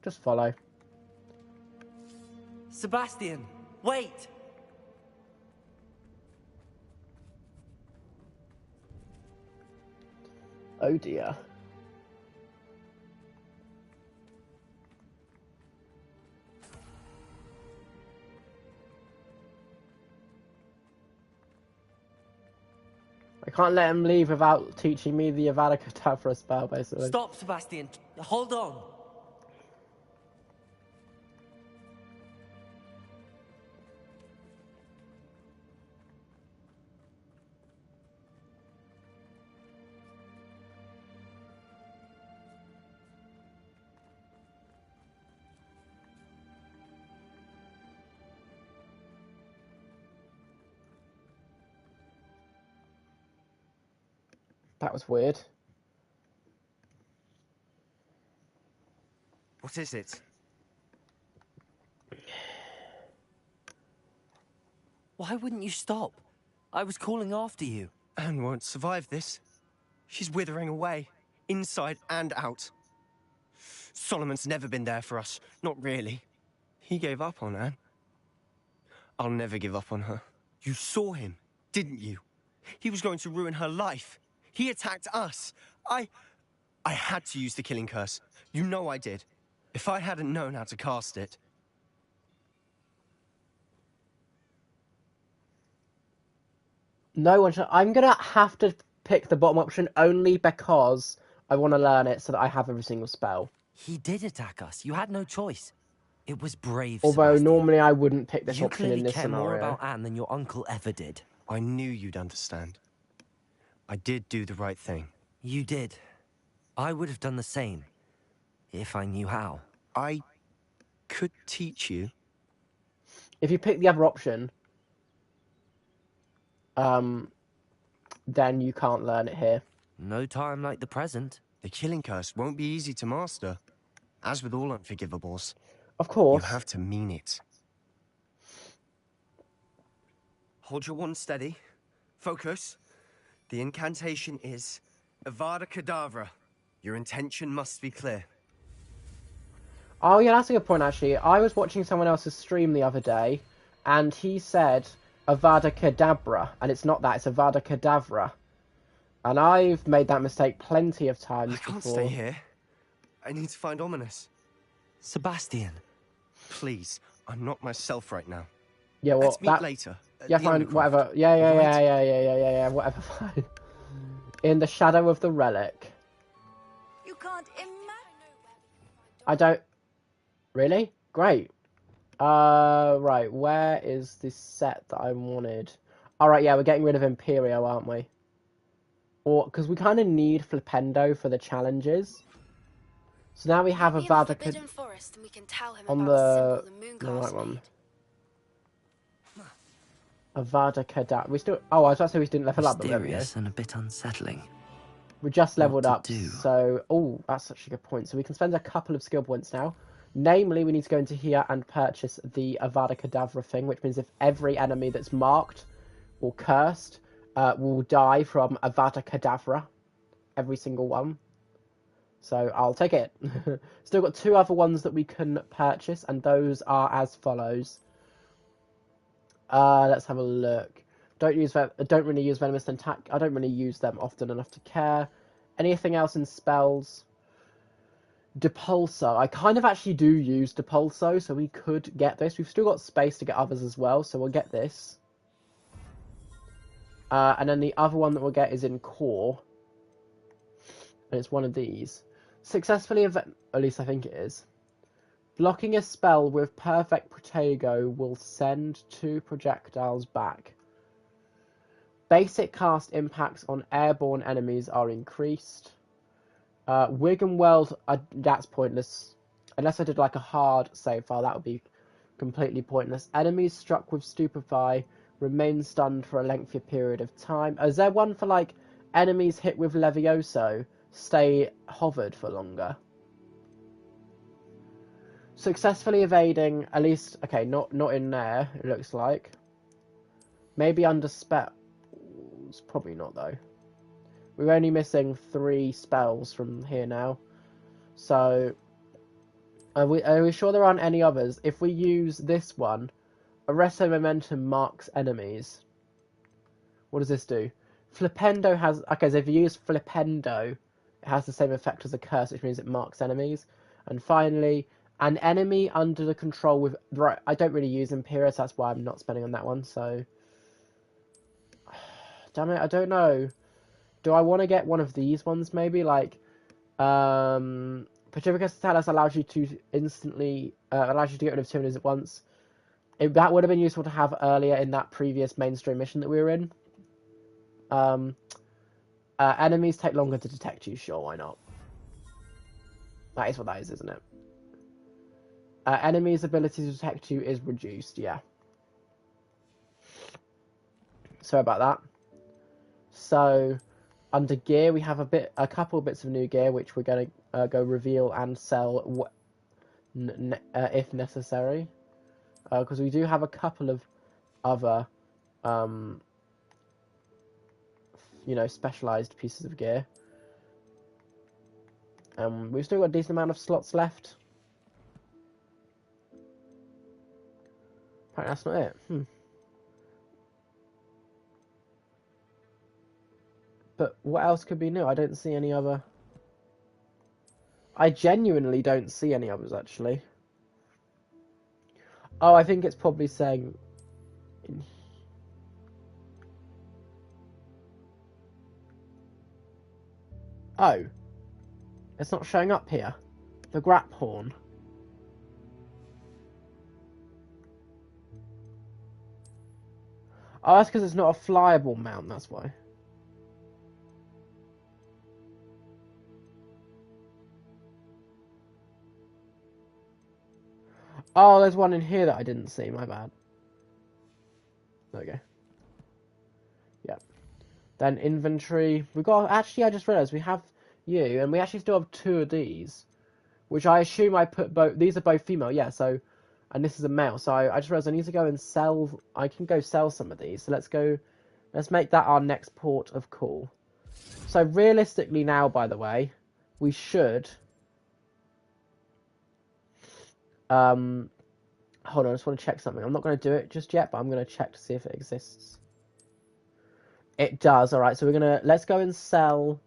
Just follow. Sebastian, wait! Oh dear. I can't let him leave without teaching me the Avada Kedavra spell, basically. Stop, Sebastian. Hold on. That was weird. What is it? Why wouldn't you stop? I was calling after you. Anne won't survive this. She's withering away, inside and out. Solomon's never been there for us. Not really. He gave up on Anne. I'll never give up on her. You saw him, didn't you? He was going to ruin her life. He attacked us. I had to use the killing curse. You know I did. If I hadn't known how to cast it... No one should... I'm going to have to pick the bottom option only because I want to learn it so that I have every single spell. He did attack us. You had no choice. It was brave, Although Sebastian. normally I wouldn't pick this you option in this care scenario. more about Anne than your uncle ever did. I knew you'd understand. I did do the right thing. You did. I would have done the same, if I knew how. I could teach you. If you pick the other option, then you can't learn it here. No time like the present. The killing curse won't be easy to master. As with all unforgivables. Of course. You have to mean it. Hold your wand steady. Focus. The incantation is Avada Kedavra. Your intention must be clear. Oh yeah, that's a good point actually. I was watching someone else's stream the other day, and he said Avada Kedavra, and it's not that, it's Avada Kedavra. And I've made that mistake plenty of times I can't before. stay here. I need to find Ominous. Sebastian. Please, I'm not myself right now. Yeah, well, Let's meet later. Yeah, fine, whatever. Yeah, whatever, fine. In the shadow of the relic. You can't imagine. I don't... Really? Great. Right, where is the set that I wanted? Alright, yeah, we're getting rid of Imperio, aren't we? Or, because we kind of need Flipendo for the challenges. So now we have Avada Kedavra on the right one. Avada Kedavra. We still. Oh, I was about to say we didn't level up, but there we go. Mysterious and a bit unsettling. We just leveled What up, to do? so oh, that's such a good point. So we can spend a couple of skill points now. Namely, we need to go into here and purchase the Avada Kedavra thing, which means if every enemy that's marked or cursed will die from Avada Kedavra, every single one. So I'll take it. Still got two other ones that we can purchase, and those are as follows. Let's have a look. Don't really use venomous attack. I don't really use them often enough to care. Anything else in spells? Depulso. I kind of actually do use Depulso, so we could get this. We've still got space to get others as well, so we'll get this. And then the other one that we'll get is in Core. And it's one of these. Successfully, at least I think it is. Blocking a spell with Perfect Protego will send 2 projectiles back. Basic cast impacts on airborne enemies are increased. Wig and World, that's pointless. Unless I did like a hard save file, that would be completely pointless. Enemies struck with Stupefy remain stunned for a lengthier period of time. Is there one for like enemies hit with Levioso stay hovered for longer? Successfully evading, at least, okay, not in there, it looks like. Maybe under spells, probably not though. We're only missing 3 spells from here now. So, are we sure there aren't any others? If we use this one, Arresto Momentum marks enemies. What does this do? Flipendo has, okay, so if you use Flipendo, it has the same effect as a curse, which means it marks enemies. And finally, an enemy under the control with... Right, I don't really use Imperius, that's why I'm not spending on that one, so... Damn it, I don't know. Do I want to get one of these ones, maybe? Like, Pacificus Satanas allows you to instantly... allows you to get rid of 2 enemies at once. That would have been useful to have earlier in that previous mainstream mission that we were in. Enemies take longer to detect you, sure, why not? That is what that is, isn't it? Enemies' ability to detect you is reduced, yeah. Sorry about that. So, under gear, we have a couple of bits of new gear, which we're going to go reveal and sell if necessary. Because we do have a couple of other, specialized pieces of gear. We've still got a decent amount of slots left. Apparently that's not it. But what else could be new? I don't see any other... I genuinely don't see any others, actually. Oh, I think it's probably saying... Oh. It's not showing up here. The grap horn. Oh, that's because it's not a flyable mount, that's why. Oh, there's one in here that I didn't see, my bad. There we go. Yep. Then inventory. We've got, actually I just realised we have you, and we actually still have 2 of these. Which I assume I put both, these are both female, yeah, so, and this is a male, so I just realised I need to go and sell, I can go sell some of these, so let's make that our next port of call. So realistically now, by the way, we should... hold on, I just want to check something. I'm not going to do it just yet, but I'm going to check to see if it exists. It does. All right, so let's go and sell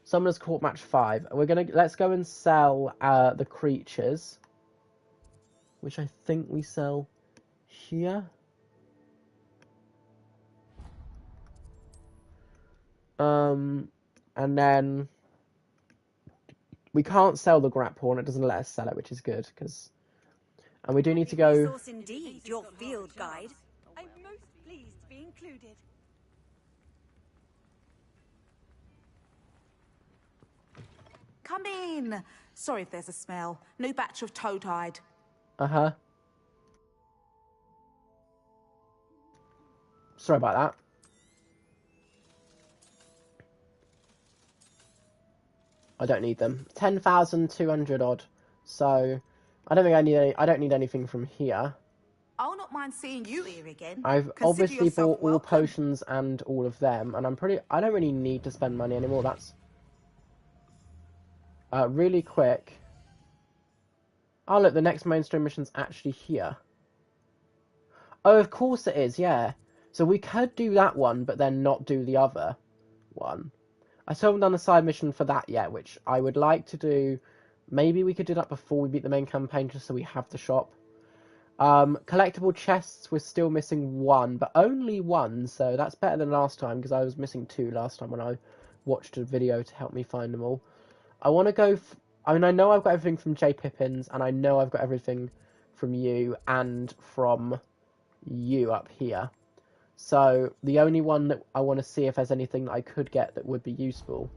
Summoner's Court Match 5. Let's go and sell the creatures, which I think we sell here. And then we can't sell the grap horn. It doesn't let us sell it, which is good because. And we do need to go. Resource indeed, your field guide. I'm most pleased to be included. Come in. Sorry if there's a smell. New batch of toad-hide. Uh-huh. Sorry about that. I don't need them. 10,200 odd. So I don't think I don't need anything from here. I'll not mind seeing you here again. I've obviously bought all potions and all of them, and I don't really need to spend money anymore. That's really quick. Oh look, the next mainstream mission's actually here. Oh, of course it is, yeah. So we could do that one, but then not do the other one. I still haven't done a side mission for that yet, which I would like to do. Maybe we could do that before we beat the main campaign, just so we have the shop. Collectible chests, we're still missing 1, but only 1, so that's better than last time, because I was missing 2 last time when I watched a video to help me find them all. I want to go... I mean, I know I've got everything from J. Pippins, and I know I've got everything from you and from you up here. So the only one that I want to see if there's anything that I could get that would be useful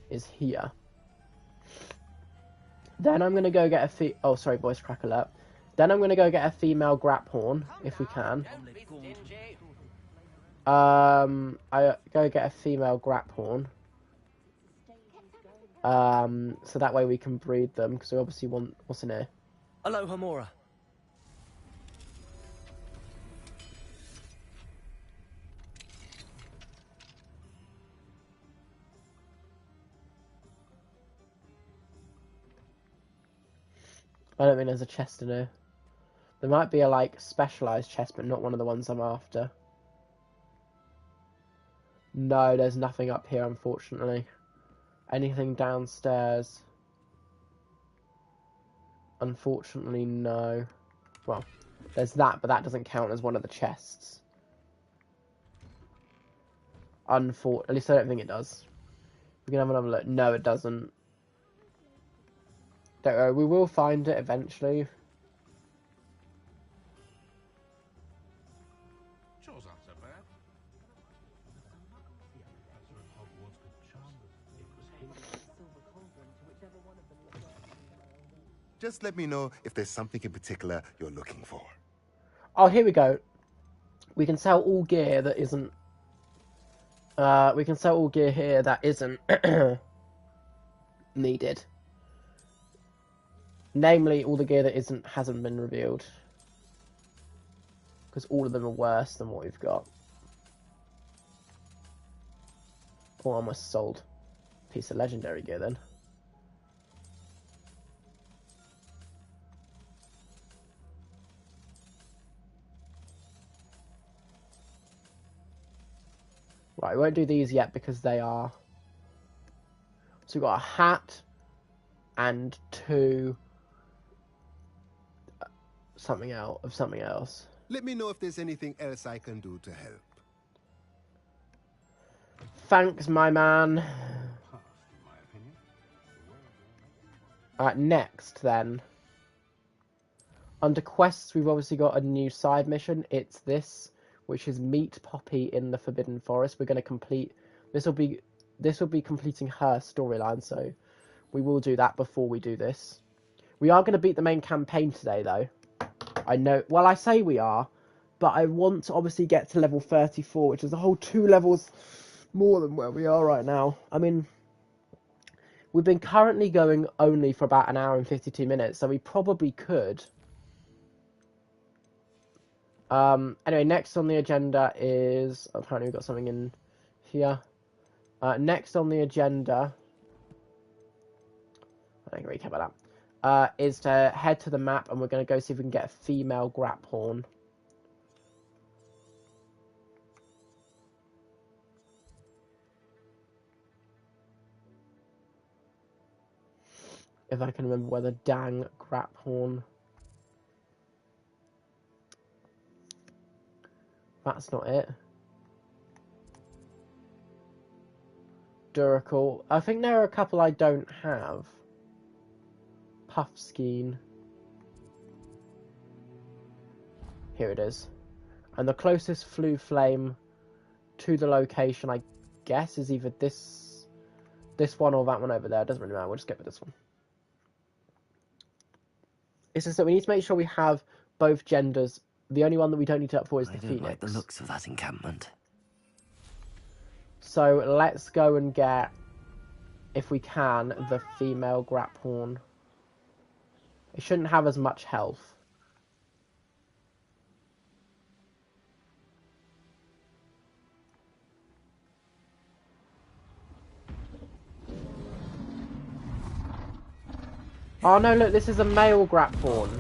is here. Then I'm going to go get a oh, sorry, voice crack alert. Then I'm going to go get a female grap horn, if we can. I go get a female grap horn. So that way we can breed them, because we obviously want... What's in here? Hello, Hamora. I don't think there's a chest in here. There might be a, like, specialised chest, but not one of the ones I'm after. No, there's nothing up here, unfortunately. Anything downstairs? Unfortunately, no. Well, there's that, but that doesn't count as one of the chests. At least I don't think it does. We can have another look. No, it doesn't. Don't worry, we will find it eventually. Just let me know if there's something in particular you're looking for. Oh, here we go. We can sell all gear that isn't We can sell all gear here that isn't needed. Namely, all the gear that hasn't been revealed. Because all of them are worse than what we've got. Oh, I almost sold a piece of legendary gear then. Right, we won't do these yet because they are... So we've got a hat and 2... something else. Let me know if there's anything else I can do to help. Thanks, my man. Alright, next then. Under quests, we've obviously got a new side mission. It's this, which is meet Poppy in the Forbidden Forest. We're going to complete... This will be completing her storyline, so we will do that before we do this. We are going to beat the main campaign today, though. I know... Well, I say we are, but I want to obviously get to level 34, which is a whole 2 levels more than where we are right now. I mean, we've been currently going only for about an hour and 52 minutes, so we probably could. Anyway, next on the agenda is... Apparently we've got something in here. Next on the agenda... I don't really care about that. Is to head to the map, and we're going to go see if we can get a female grap horn. If I can remember where the dang grap horn... That's not it. Duracle. I think there are a couple I don't have. Puffskein. Here it is. And the closest flue flame to the location, I guess, is either this one or that one over there. It doesn't really matter. We'll just go with this one. It's just that we need to make sure we have both genders. The only one that we don't need to up for is the Phoenix. I don't like the looks of that encampment. So let's go and get, if we can, the female grap horn. It shouldn't have as much health. Oh no, look, this is a male grap horn.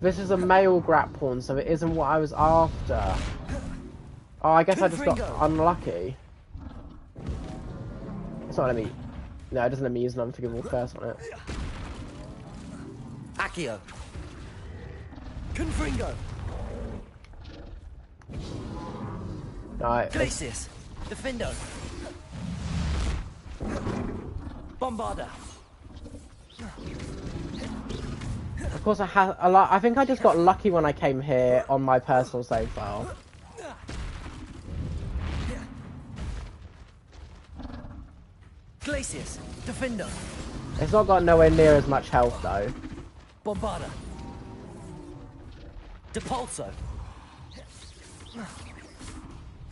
This is a male grap horn, so it isn't what I was after. Oh, I guess I just got unlucky. It's not let me... No, it doesn't let me use an unforgivable curse on it. Accio. Confringo. Right. Glacius. Defendo. Bombarda. Of course, I have a lot. I think I just got lucky when I came here on my personal save file. Glacius. Defendo. It's not got nowhere near as much health though. Bombarda. Depulso.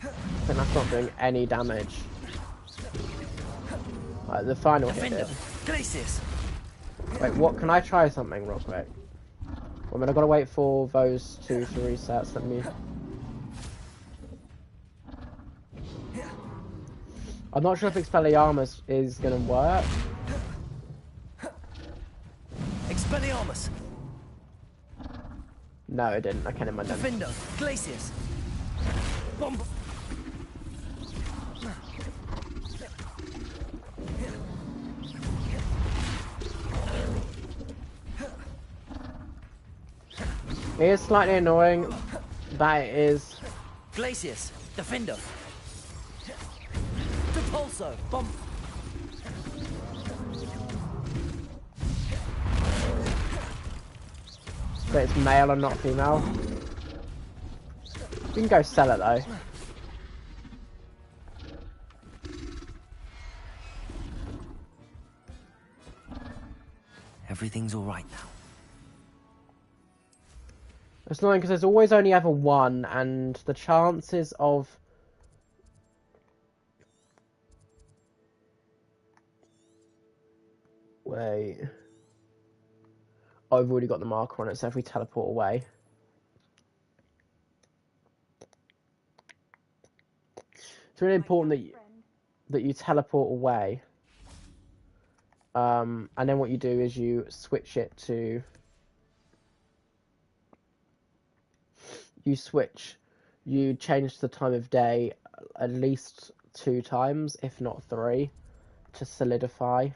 I think that's not doing any damage. Right, the final hit did. Glacius. Wait, what? Can I try something real quick? I mean, I've got to wait for those two to reset. So let me... I'm not sure if Expelliarmus is going to work. Expelliarmus. No, it didn't. I can't imagine. Defender. Glacius. Bomb. It is slightly annoying that it is... Glacius. Defender. Depulso. Bomb. But it's male and not female. We can go sell it though. Everything's all right now. It's annoying because there's always only ever one, and the chances of Wait. Oh, I've already got the marker on it, so if we teleport away. It's really important that you teleport away. And then what you do is you switch it to... You change the time of day at least 2 times, if not 3, to solidify.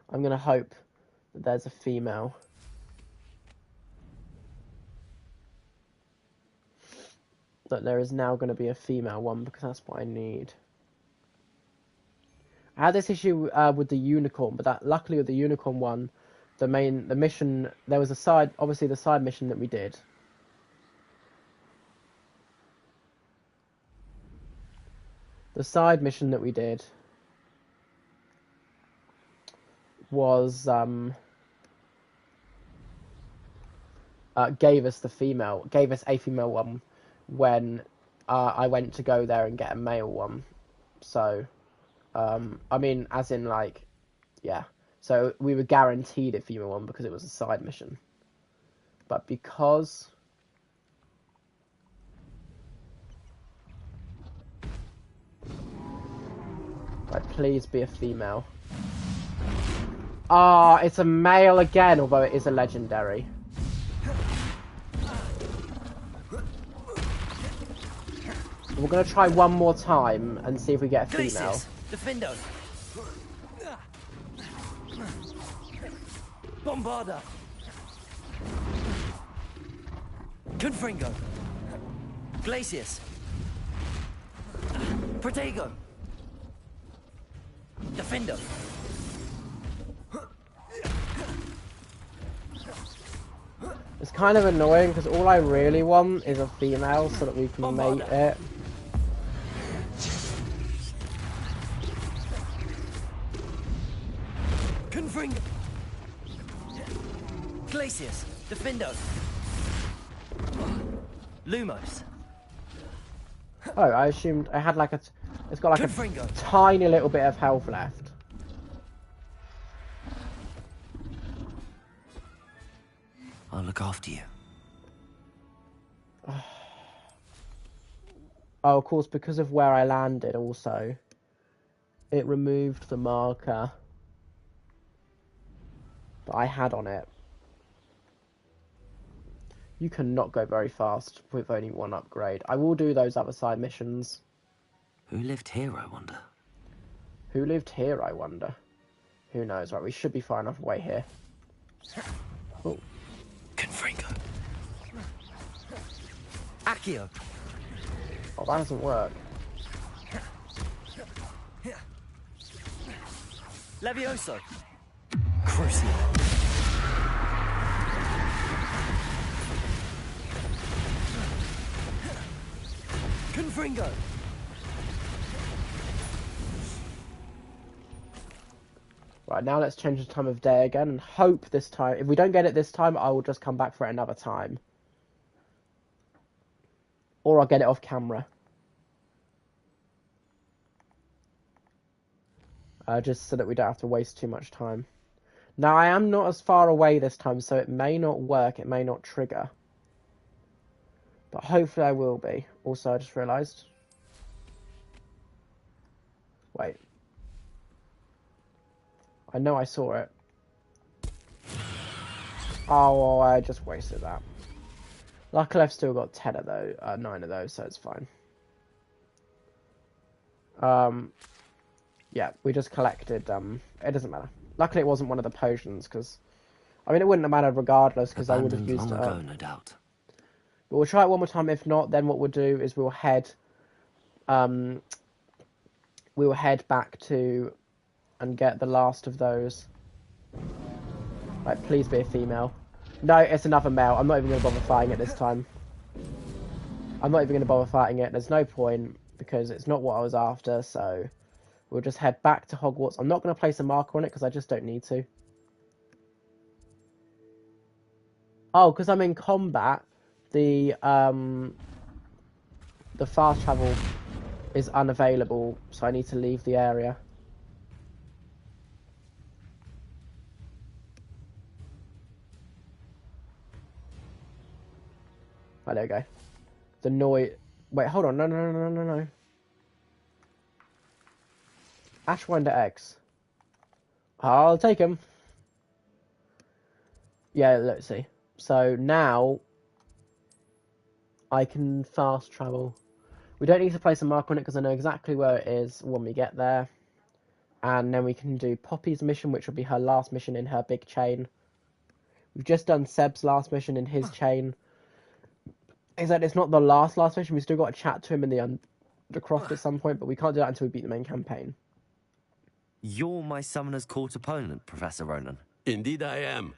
I'm going to hope that there's a female. That there is now going to be a female one, because that's what I need. I had this issue with the unicorn, but luckily with the unicorn one, the mission, there was obviously the side mission that we did. The side mission that we did was gave us a female one when I went to go there and get a male one. So, I mean, as in like, yeah. So we were guaranteed a female one because it was a side mission. But because... Right, please be a female. Ah, it's a male again, although it is a legendary. We're going to try one more time and see if we get a female. Defendo. Bombarda. Confringo. Glacius. Protego. Defendo. It's kind of annoying because all I really want is a female so that we can mate it. Confringo. Glacius. Defendo. Lumos. Oh, I assumed I had like a... It's got like a tiny little bit of health left. I'll look after you. Oh, of course, because of where I landed also, it removed the marker that I had on it. You cannot go very fast with only one upgrade. I will do those other side missions. Who lived here, I wonder? Who lived here, I wonder? Who knows? Right, we should be far enough away here. Oh. Confringo. Accio. Oh, that doesn't work. Levioso. Crucial. Confringo. Right, now let's change the time of day again and hope this time... If we don't get it this time, I will just come back for it another time. Or I'll get it off camera. Just so that we don't have to waste too much time. Now, I am not as far away this time, so it may not work, it may not trigger. But hopefully I will be. Also, I just realised... Wait. I know I saw it. Oh, I just wasted that. Luckily, I've still got 10 of those, 9 of those, so it's fine. Yeah, we just collected, it doesn't matter. Luckily, it wasn't one of the potions, because... I mean, it wouldn't have mattered regardless, because I would have used it up. Long ago, no doubt. But we'll try it one more time. If not, then what we'll do is we'll head back to and get the last of those. Right, please be a female. No, it's another male. I'm not even going to bother fighting it this time. I'm not even going to bother fighting it. There's no point, because it's not what I was after, so we'll just head back to Hogwarts. I'm not going to place a marker on it, because I just don't need to. Oh, because I'm in combat, the fast travel is unavailable, so I need to leave the area. Right, there we go. The noise. Wait, hold on. No. Ashwinder X. I'll take him. Yeah, let's see. So now I can fast travel. We don't need to place a mark on it because I know exactly where it is when we get there. And then we can do Poppy's mission, which will be her last mission in her big chain. We've just done Seb's last mission in his chain. Is that it's not the last mission. We still got to chat to him in the Undercroft at some point, but we can't do that until we beat the main campaign. You're my Summoner's Court opponent, Professor Ronan. Indeed I am.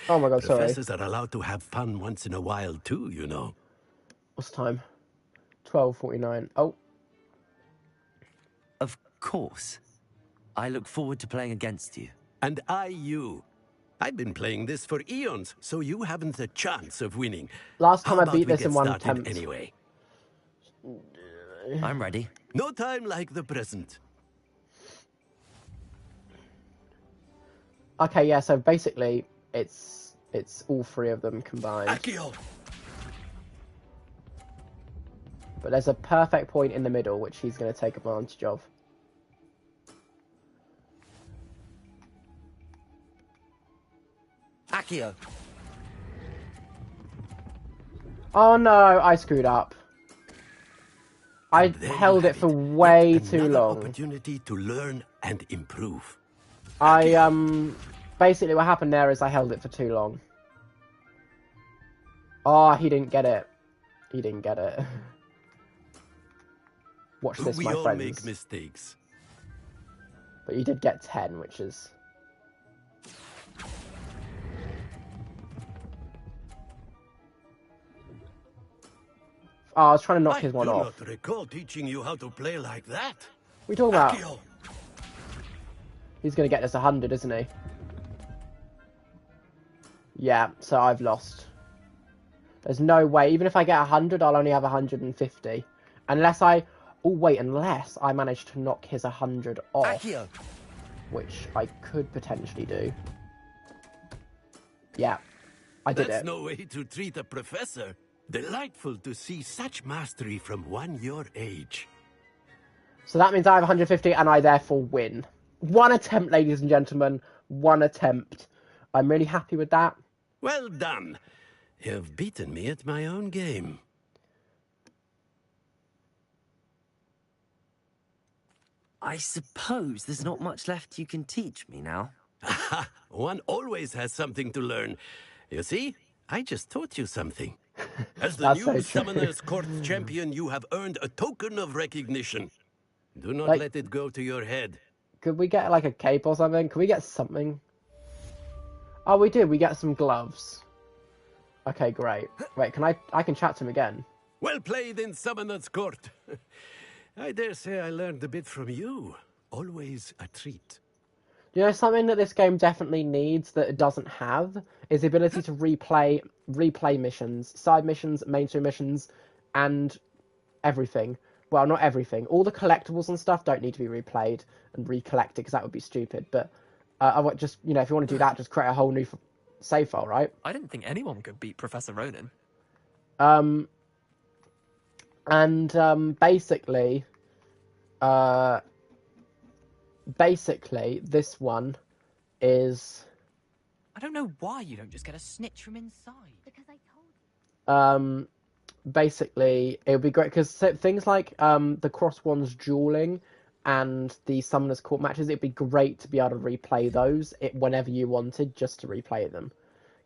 Oh my god, sorry. Professors are allowed to have fun once in a while too, you know. What's the time? 12:49. Oh. Of course. I look forward to playing against you. And I you. I've been playing this for eons, so you haven't a chance of winning. Last time How I about beat we this get in one started attempt. Anyway. I'm ready. No time like the present. Okay, yeah, so basically it's all three of them combined. Accio. But there's a perfect point in the middle which he's going to take advantage of. Accio. Oh no, I screwed up. I held it for way too long. Opportunity to learn and improve. Basically what happened there is I held it for too long. Oh, he didn't get it. He didn't get it. Watch this, my friends. We all make mistakes. But you did get 10, which is... Oh, I was trying to knock his one off. I do not recall teaching you how to play like that. What are you talking about? He's going to get us 100, isn't he? Yeah, so I've lost. There's no way. Even if I get 100, I'll only have 150. Unless I... Oh, wait, unless I manage to knock his 100 off. Accio. Which I could potentially do. Yeah, I did it. That's no way to treat a professor. Delightful to see such mastery from one your age. So that means I have 150 and I therefore win. One attempt, ladies and gentlemen. One attempt. I'm really happy with that. Well done. You've beaten me at my own game. I suppose there's not much left you can teach me now. One always has something to learn. You see, I just taught you something. As the That's new so Summoner's Court champion, you have earned a token of recognition. Do not let it go to your head. Could we get like a cape or something? Can we get something? Oh, we did. We get some gloves. Okay, great. Wait, I can chat to him again. Well played in Summoner's Court. I dare say I learned a bit from you. Always a treat. You know, something that this game definitely needs that it doesn't have is the ability to replay missions, side missions, mainstream missions, and everything. Well, not everything. All the collectibles and stuff don't need to be replayed and recollected because that would be stupid. But I would just, you know, if you want to do that, just create a whole new save file, right? I didn't think anyone could beat Professor Ronan. Basically, this one is... I don't know why you don't just get a snitch from inside. Because I told you. Basically, it would be great because things like the Cross Ones dueling and the Summoner's Court matches, it'd be great to be able to replay those whenever you wanted, just to replay them.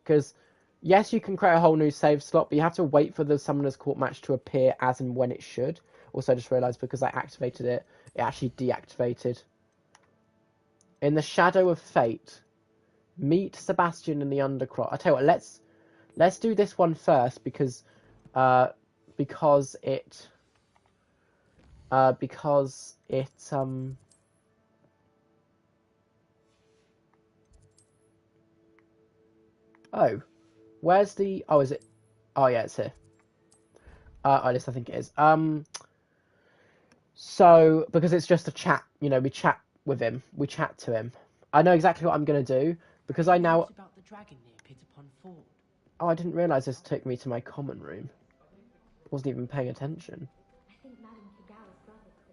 Because, yes, you can create a whole new save slot, but you have to wait for the Summoner's Court match to appear as and when it should. Also, I just realised because I activated it, it actually deactivated. In the Shadow of Fate, meet Sebastian in the Undercroft. I tell you what, let's do this one first because it oh, where's the... Oh, is it... Oh, yeah, it's here. At least I think it is. So, because it's just a chat, you know, we chat with him, we chat to him. I know exactly what I'm going to do, because I now... About the dragon near Pitterpond Ford. Oh, I didn't realise this took me to my common room. Wasn't even paying attention.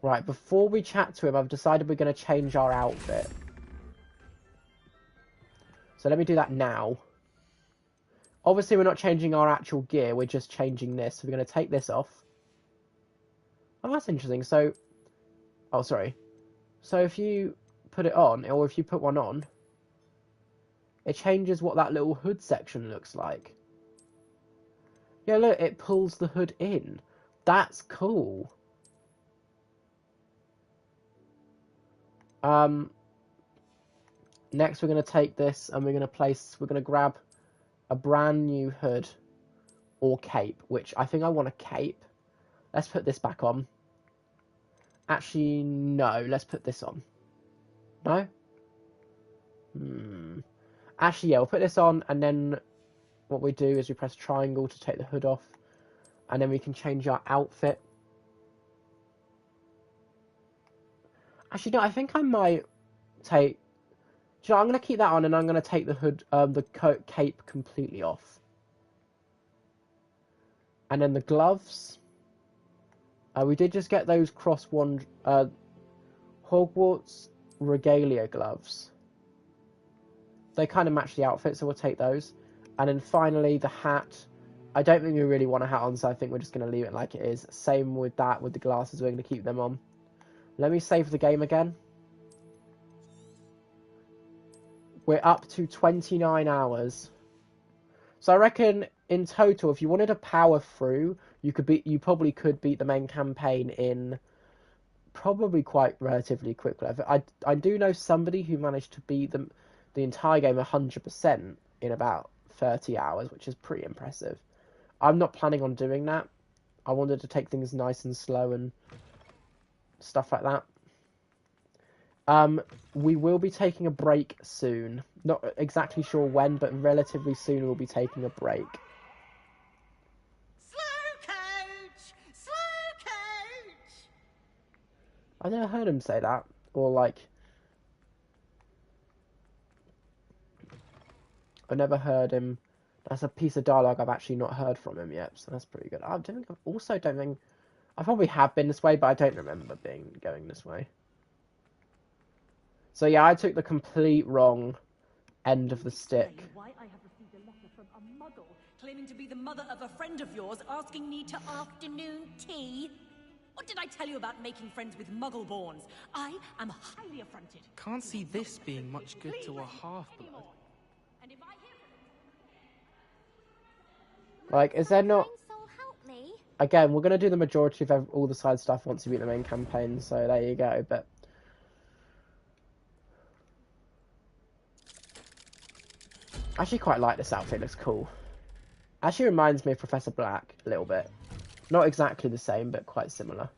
Right, before we chat to him, I've decided we're going to change our outfit. So let me do that now. Obviously, we're not changing our actual gear, we're just changing this. So we're going to take this off. Oh, that's interesting. So, oh, sorry. So if you put it on, or if you put one on, it changes what that little hood section looks like. Yeah, look, it pulls the hood in. That's cool. Next we're going to take this and we're going to grab a brand new hood or cape, which I think I want a cape. Let's put this back on. Actually, no, let's put this on. No? Actually, yeah, we'll put this on, and then what we do is we press triangle to take the hood off, and then we can change our outfit. Actually, no, I think I might take... Do you know, I'm going to keep that on, and I'm going to take the hood, the cape completely off. And then the gloves... we did just get those cross-wand Hogwarts regalia gloves. They kind of match the outfit, so we'll take those. And then finally, the hat. I don't think we really want a hat on, so I think we're just going to leave it like it is. Same with that, with the glasses, we're going to keep them on. Let me save the game again. We're up to 29 hours. So I reckon, in total, if you wanted to power through, you probably could beat the main campaign in probably quite relatively quickly. I do know somebody who managed to beat the entire game 100% in about 30 hours, which is pretty impressive. I'm not planning on doing that. I wanted to take things nice and slow and stuff like that. We will be taking a break soon. Not exactly sure when, but relatively soon we'll be taking a break. I never heard him say that, or like, I never heard him. That's a piece of dialogue I've actually not heard from him yet, so that's pretty good. I don't think I probably have been this way, but I don't remember going this way. So yeah, I took the complete wrong end of the stick. Why I have received a letter from a muggle claiming to be the mother of a friend of yours, asking me to afternoon tea. What did I tell you about making friends with muggle-borns? I am highly affronted. Can't see this being much good to a half-blood. Like, is there not... Again, we're going to do the majority of all the side stuff once we beat the main campaign, so there you go, but... I actually quite like this outfit, it looks cool. Actually reminds me of Professor Black, a little bit. Not exactly the same, but quite similar.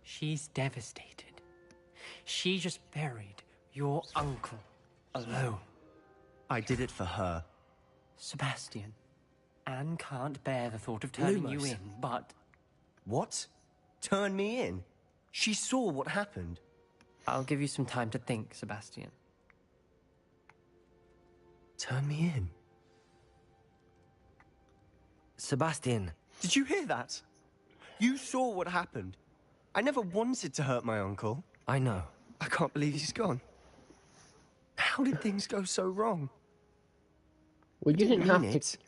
She's devastated. She just buried your uncle alone. I did it for her. Sebastian, Anne can't bear the thought of turning you in, but... What? Turn me in? She saw what happened. I'll give you some time to think, Sebastian. Turn me in? Sebastian. Did you hear that? You saw what happened. I never wanted to hurt my uncle. I know. I can't believe he's gone. How did things go so wrong? Well, you didn't have to...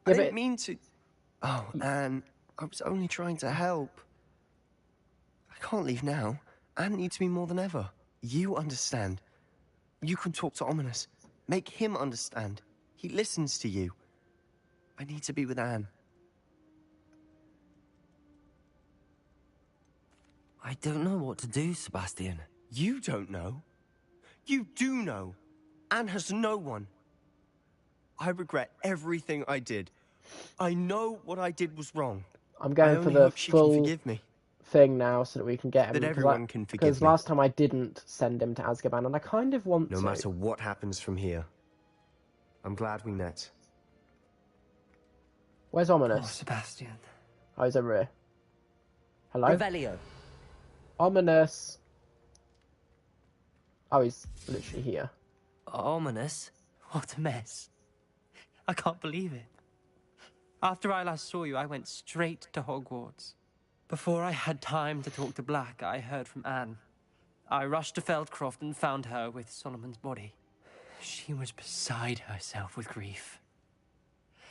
I didn't mean to... Oh, Anne, I was only trying to help. I can't leave now. Anne needs me more than ever. You understand. You can talk to Ominous. Make him understand. He listens to you. I need to be with Anne. I don't know what to do, Sebastian. You don't know. You do know. Anne has no one. I regret everything I did. I know what I did was wrong. I'm going for the full thing now so that we can get him. That everyone can forgive me. Because last time I didn't send him to Azkaban, and I kind of want to. No matter what happens from here, I'm glad we met. Where's Ominous? Oh, Sebastian. Oh, he's over here. Hello? Revelio. Ominous. Oh, he's literally here. Ominous? What a mess. I can't believe it. After I last saw you, I went straight to Hogwarts. Before I had time to talk to Black, I heard from Anne. I rushed to Feldcroft and found her with Solomon's body. She was beside herself with grief.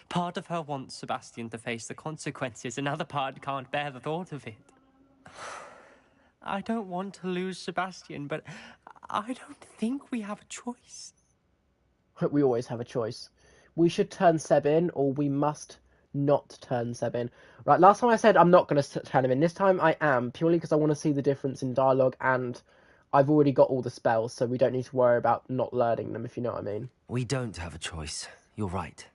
Part of her wants Sebastian to face the consequences, another part can't bear the thought of it. I don't want to lose Sebastian, but I don't think we have a choice. We always have a choice. We should turn Seb in, or we must not turn Seb in. Right, last time I said I'm not going to turn him in. This time I am, purely because I want to see the difference in dialogue, and I've already got all the spells, so we don't need to worry about not learning them, if you know what I mean. We don't have a choice. You're right.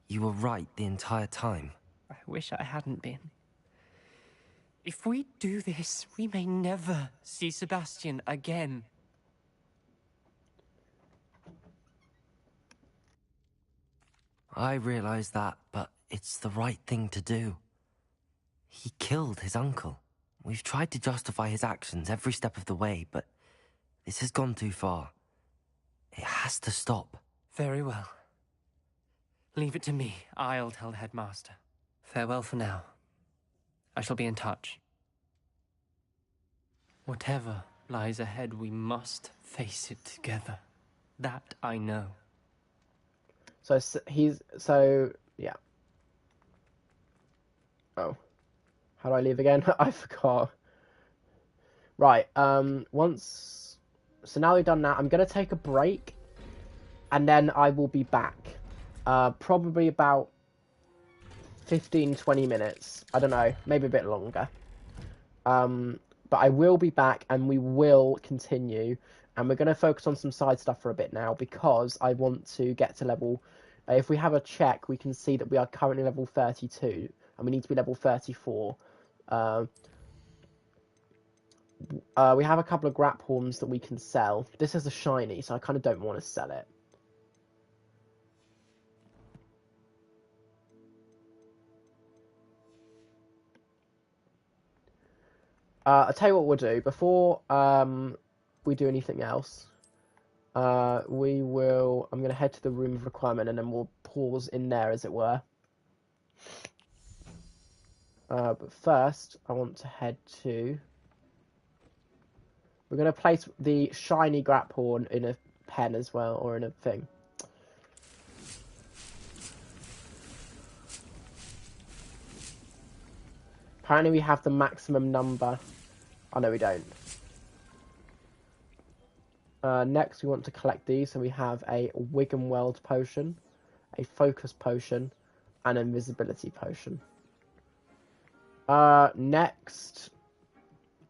You were right the entire time. I wish I hadn't been. If we do this, we may never see Sebastian again. I realize that, but it's the right thing to do. He killed his uncle. We've tried to justify his actions every step of the way, but this has gone too far. It has to stop. Very well. Leave it to me. I'll tell the headmaster. Farewell for now. I shall be in touch. Whatever lies ahead, we must face it together. That I know. So yeah. Oh. How do I leave again? I forgot. Right, so now we've done that, I'm going to take a break, and then I will be back. Probably about 15-20 minutes. I don't know, maybe a bit longer. But I will be back, and we will continue, and we're going to focus on some side stuff for a bit now, because I want to get to level... if we have a check, we can see that we are currently level 32, and we need to be level 34. We have a couple of grap horns that we can sell. This is a shiny, so I kind of don't want to sell it. I'll tell you what we'll do. Before we do anything else, I'm going to head to the room of requirement, and then we'll pause in there, as it were. But first, I want to head to... We're going to place the shiny grap horn in a pen as well, or in a thing. Apparently we have the maximum number. Oh, no, we don't. Next, we want to collect these. So we have a Wiggenweld potion, a Focus potion, and an Invisibility potion. Next,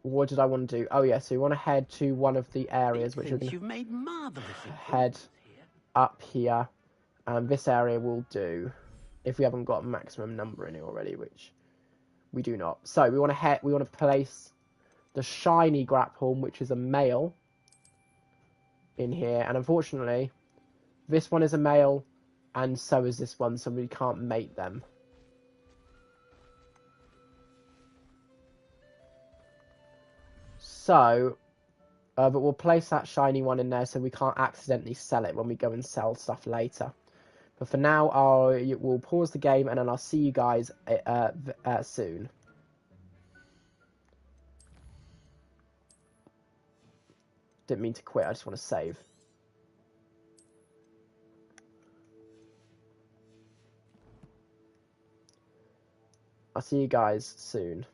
what did I want to do? Oh, yeah, so we want to head to one of the areas, which we're going to made marvelous head up here. And this area will do, if we haven't got a maximum number in it already, which we do not. So we want to place the shiny grap horn, which is a male, in here. And unfortunately, this one is a male, and so is this one, so we can't mate them. So, but we'll place that shiny one in there so we can't accidentally sell it when we go and sell stuff later. But for now, we'll pause the game, and then I'll see you guys soon. Didn't mean to quit, I just want to save. I'll see you guys soon.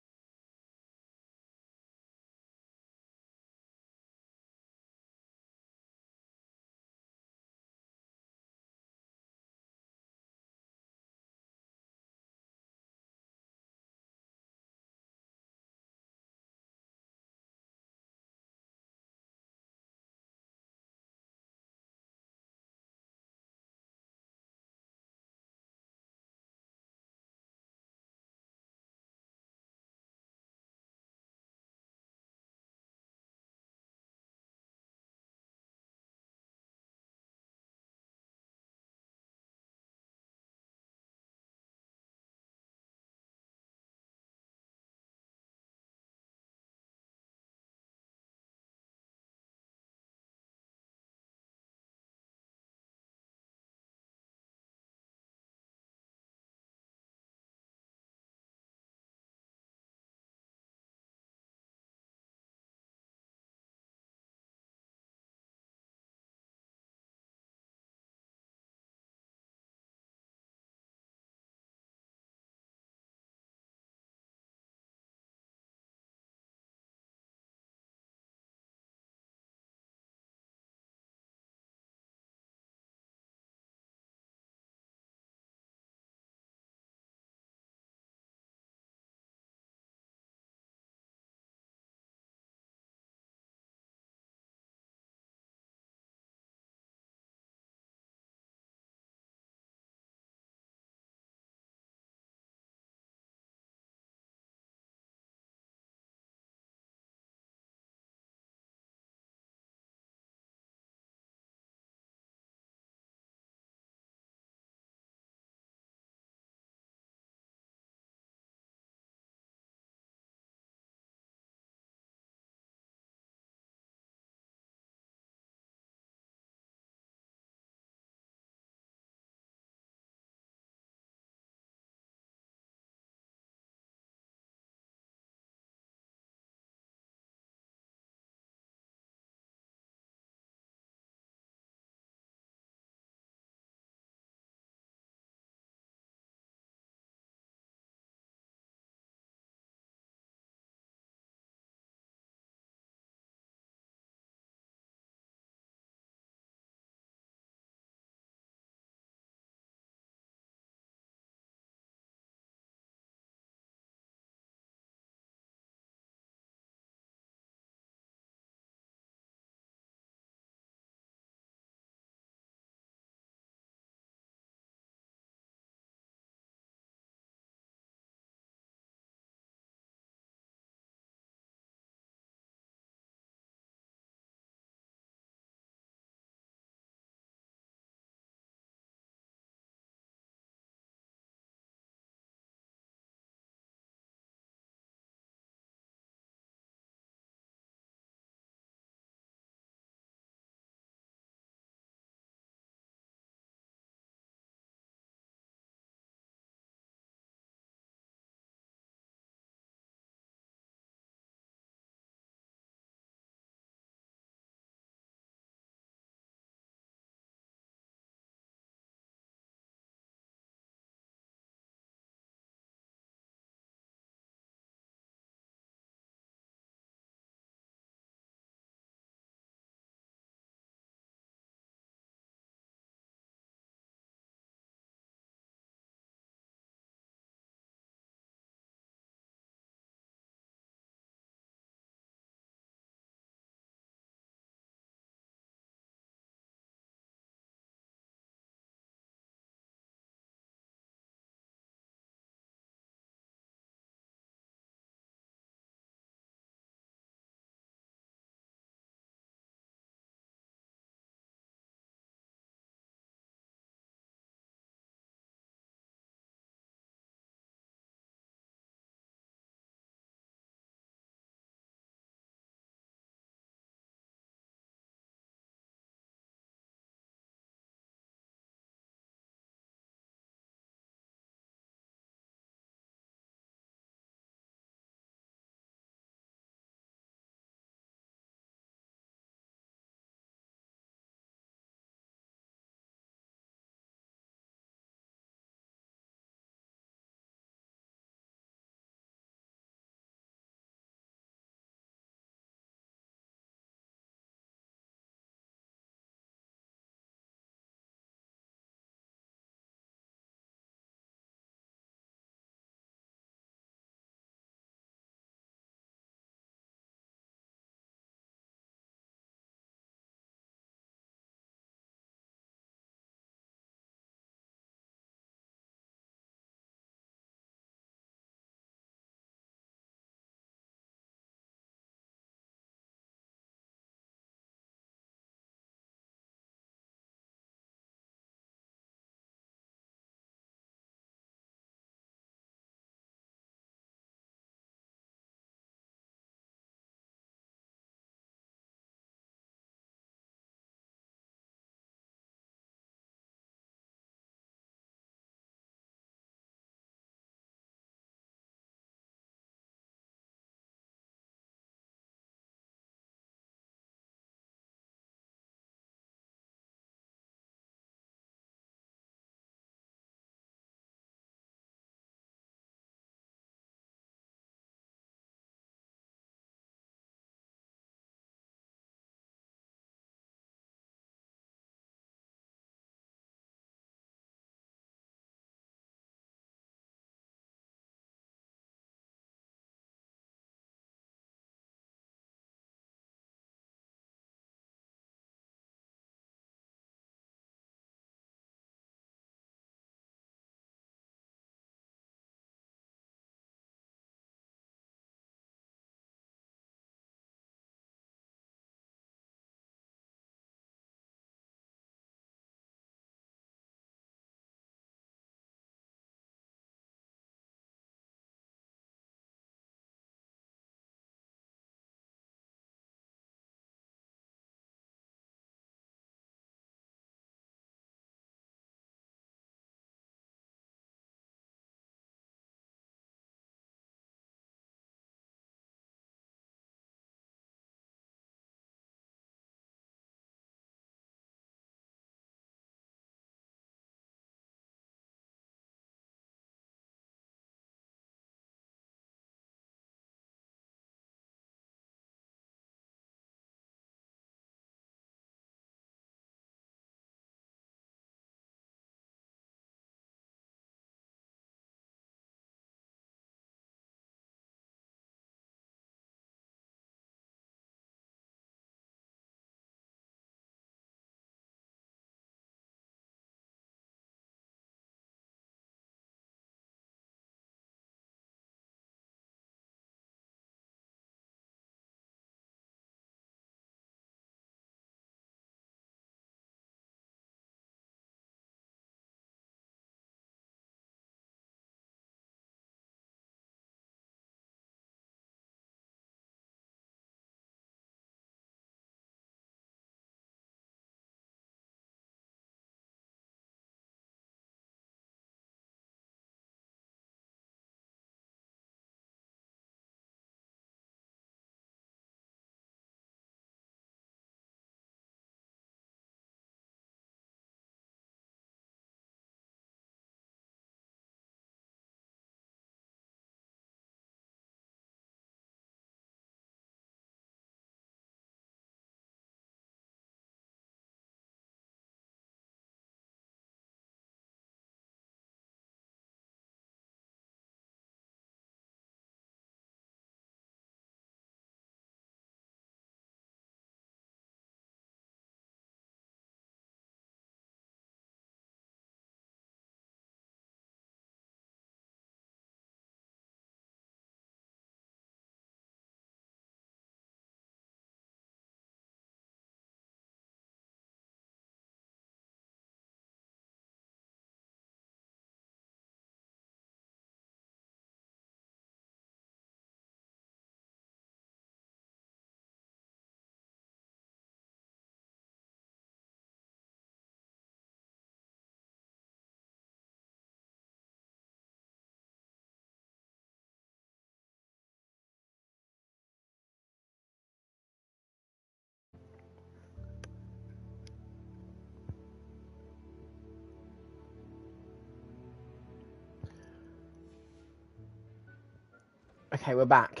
Okay, we're back.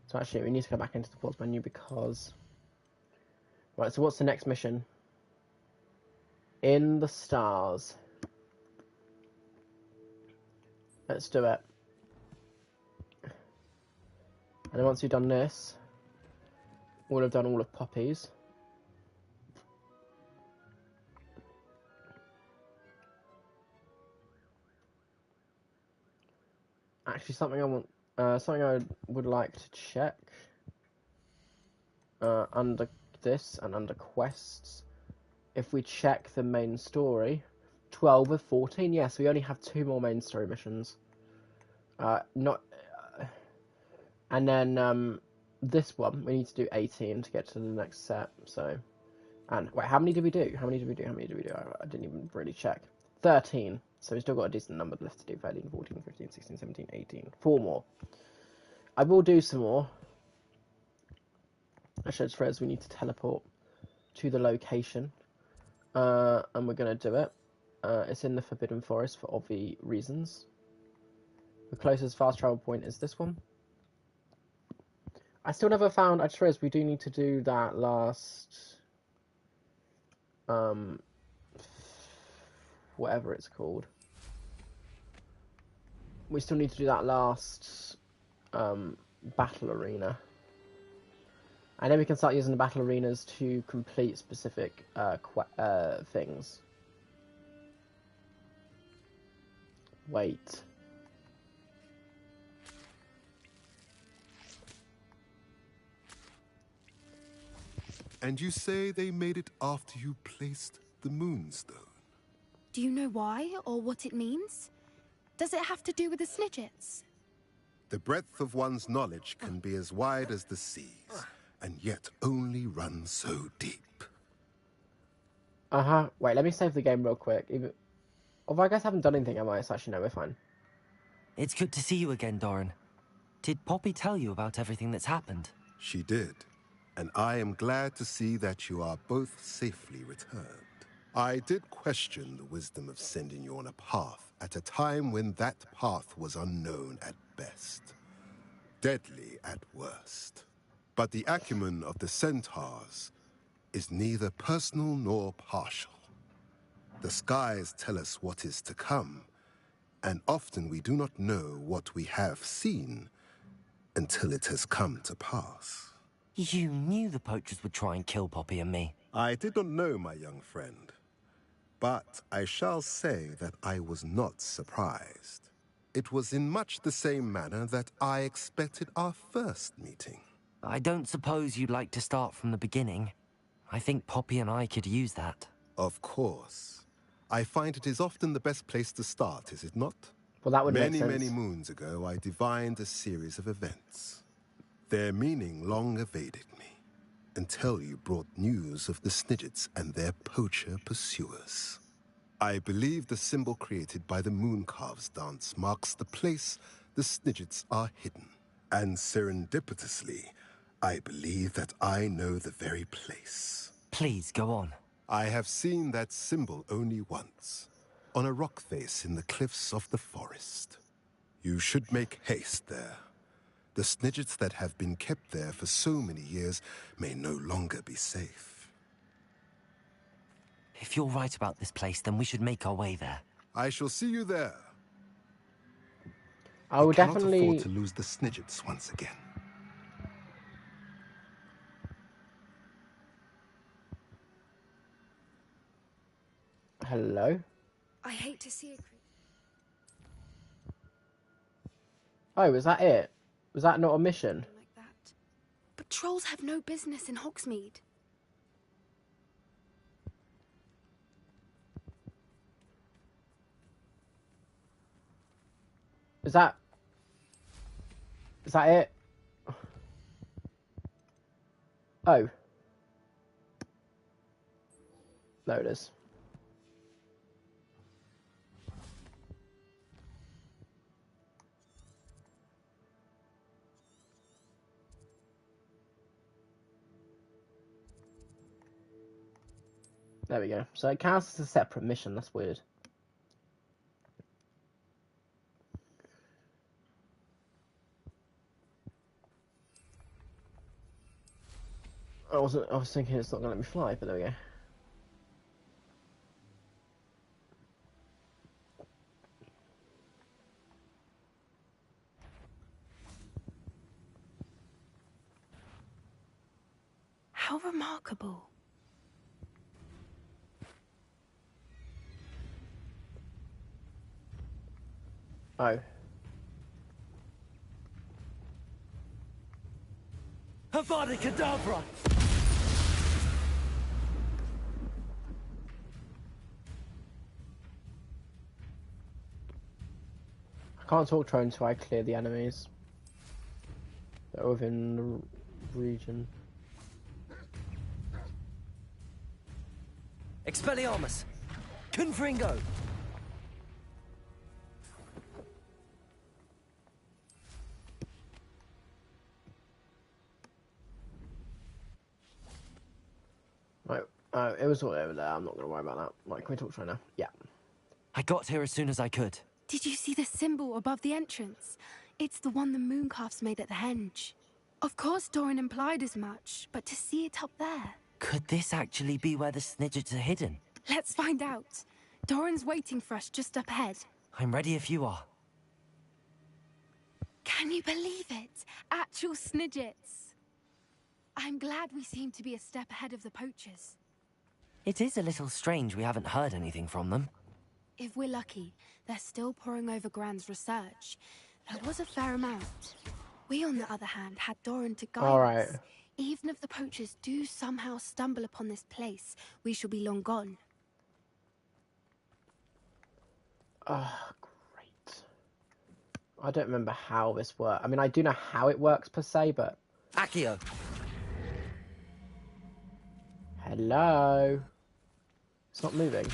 So actually, we need to go back into the pause menu because... Right, so what's the next mission? In the stars. Let's do it. And then once we've done this, we'll have done all of Poppy's. Actually, something I would like to check under this and under quests. If we check the main story, 12 of 14. Yes, we only have 2 more main story missions. And then this one we need to do 18 to get to the next set. So, and wait, how many did we do? How many did we do? I didn't even really check. 13. So we've still got a decent number left to do. 13, 14, 15, 16, 17, 18. 4 more. I will do some more. Actually, it's Fred, we need to teleport to the location. And we're going to do it. It's in the Forbidden Forest for obvious reasons. The closest fast travel point is this one. I still never found... I just realized we do need to do that last... whatever it's called. We still need to do that last battle arena. And then we can start using the battle arenas to complete specific things. Wait. And you say they made it after you placed the Moonstone? Do you know why, or what it means? Does it have to do with the Snidgets? The breadth of one's knowledge can be as wide as the seas, and yet only run so deep. Wait, let me save the game real quick. Although I guess I haven't done anything, am I? So actually, no, we're fine. It's good to see you again, Doran. Did Poppy tell you about everything that's happened? She did. And I am glad to see that you are both safely returned. I did question the wisdom of sending you on a path at a time when that path was unknown at best, deadly at worst. But the acumen of the centaurs is neither personal nor partial. The skies tell us what is to come, and often we do not know what we have seen until it has come to pass. You knew the poachers would try and kill Poppy and me. I did not know, my young friend. But I shall say that I was not surprised. It was in much the same manner that I expected our first meeting. I don't suppose you'd like to start from the beginning. I think Poppy and I could use that. Of course. I find it is often the best place to start, is it not? Well, that would make sense. Many moons ago, I divined a series of events. Their meaning long evaded me, until you brought news of the Snidgets and their poacher pursuers. I believe the symbol created by the Mooncarves dance marks the place the Snidgets are hidden. And serendipitously, I believe that I know the very place. Please, go on. I have seen that symbol only once, on a rock face in the cliffs of the forest. You should make haste there. The Snidgets that have been kept there for so many years may no longer be safe. If you're right about this place, then we should make our way there. I shall see you there. I will definitely... cannot afford to lose the Snidgets once again. Hello? I hate to see it. Oh, was that it? Was that not a mission? Like that. But trolls have no business in Hogsmeade. Is that it? Oh. There it is. There we go. So it counts as a separate mission. That's weird. I was thinking it's not going to let me fly, but there we go. How remarkable. Oh. Avada Kedavra! I can't talk to her until I clear the enemies that are within the region. Expelliarmus! Confringo! Right, it was all over there. I'm not going to worry about that. Right, can we talk to her now? Yeah. I got here as soon as I could. Did you see the symbol above the entrance? It's the one the mooncalfs made at the henge. Of course Doran implied as much, but to see it up there... Could this actually be where the Snidgets are hidden? Let's find out. Doran's waiting for us just up ahead. I'm ready if you are. Can you believe it? Actual Snidgets. I'm glad we seem to be a step ahead of the poachers. It is a little strange we haven't heard anything from them. If we're lucky, they're still poring over Gran's research. There was a fair amount. We, on the other hand, had Doran to guide us. Even if the poachers do somehow stumble upon this place, we shall be long gone. Oh, great. I don't remember how this works. I mean, I do know how it works per se, but... Accio! Hello? It's not moving.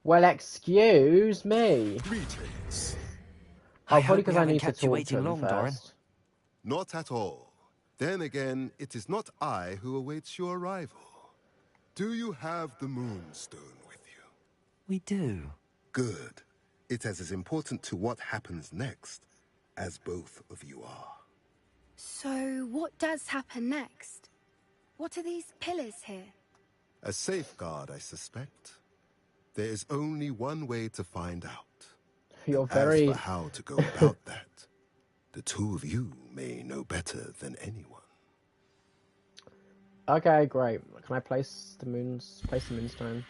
Well, excuse me. Greetings. Oh, probably because I need to talk to him first. Doran. Not at all. Then again, it is not I who awaits your arrival. Do you have the Moonstone with you? We do. Good. It is as important to what happens next as both of you are. So, what does happen next? What are these pillars here? A safeguard, I suspect. There is only one way to find out. You're very... As for how to go about that, the two of you may know better than anyone. Okay, great. Can I place the moonstone?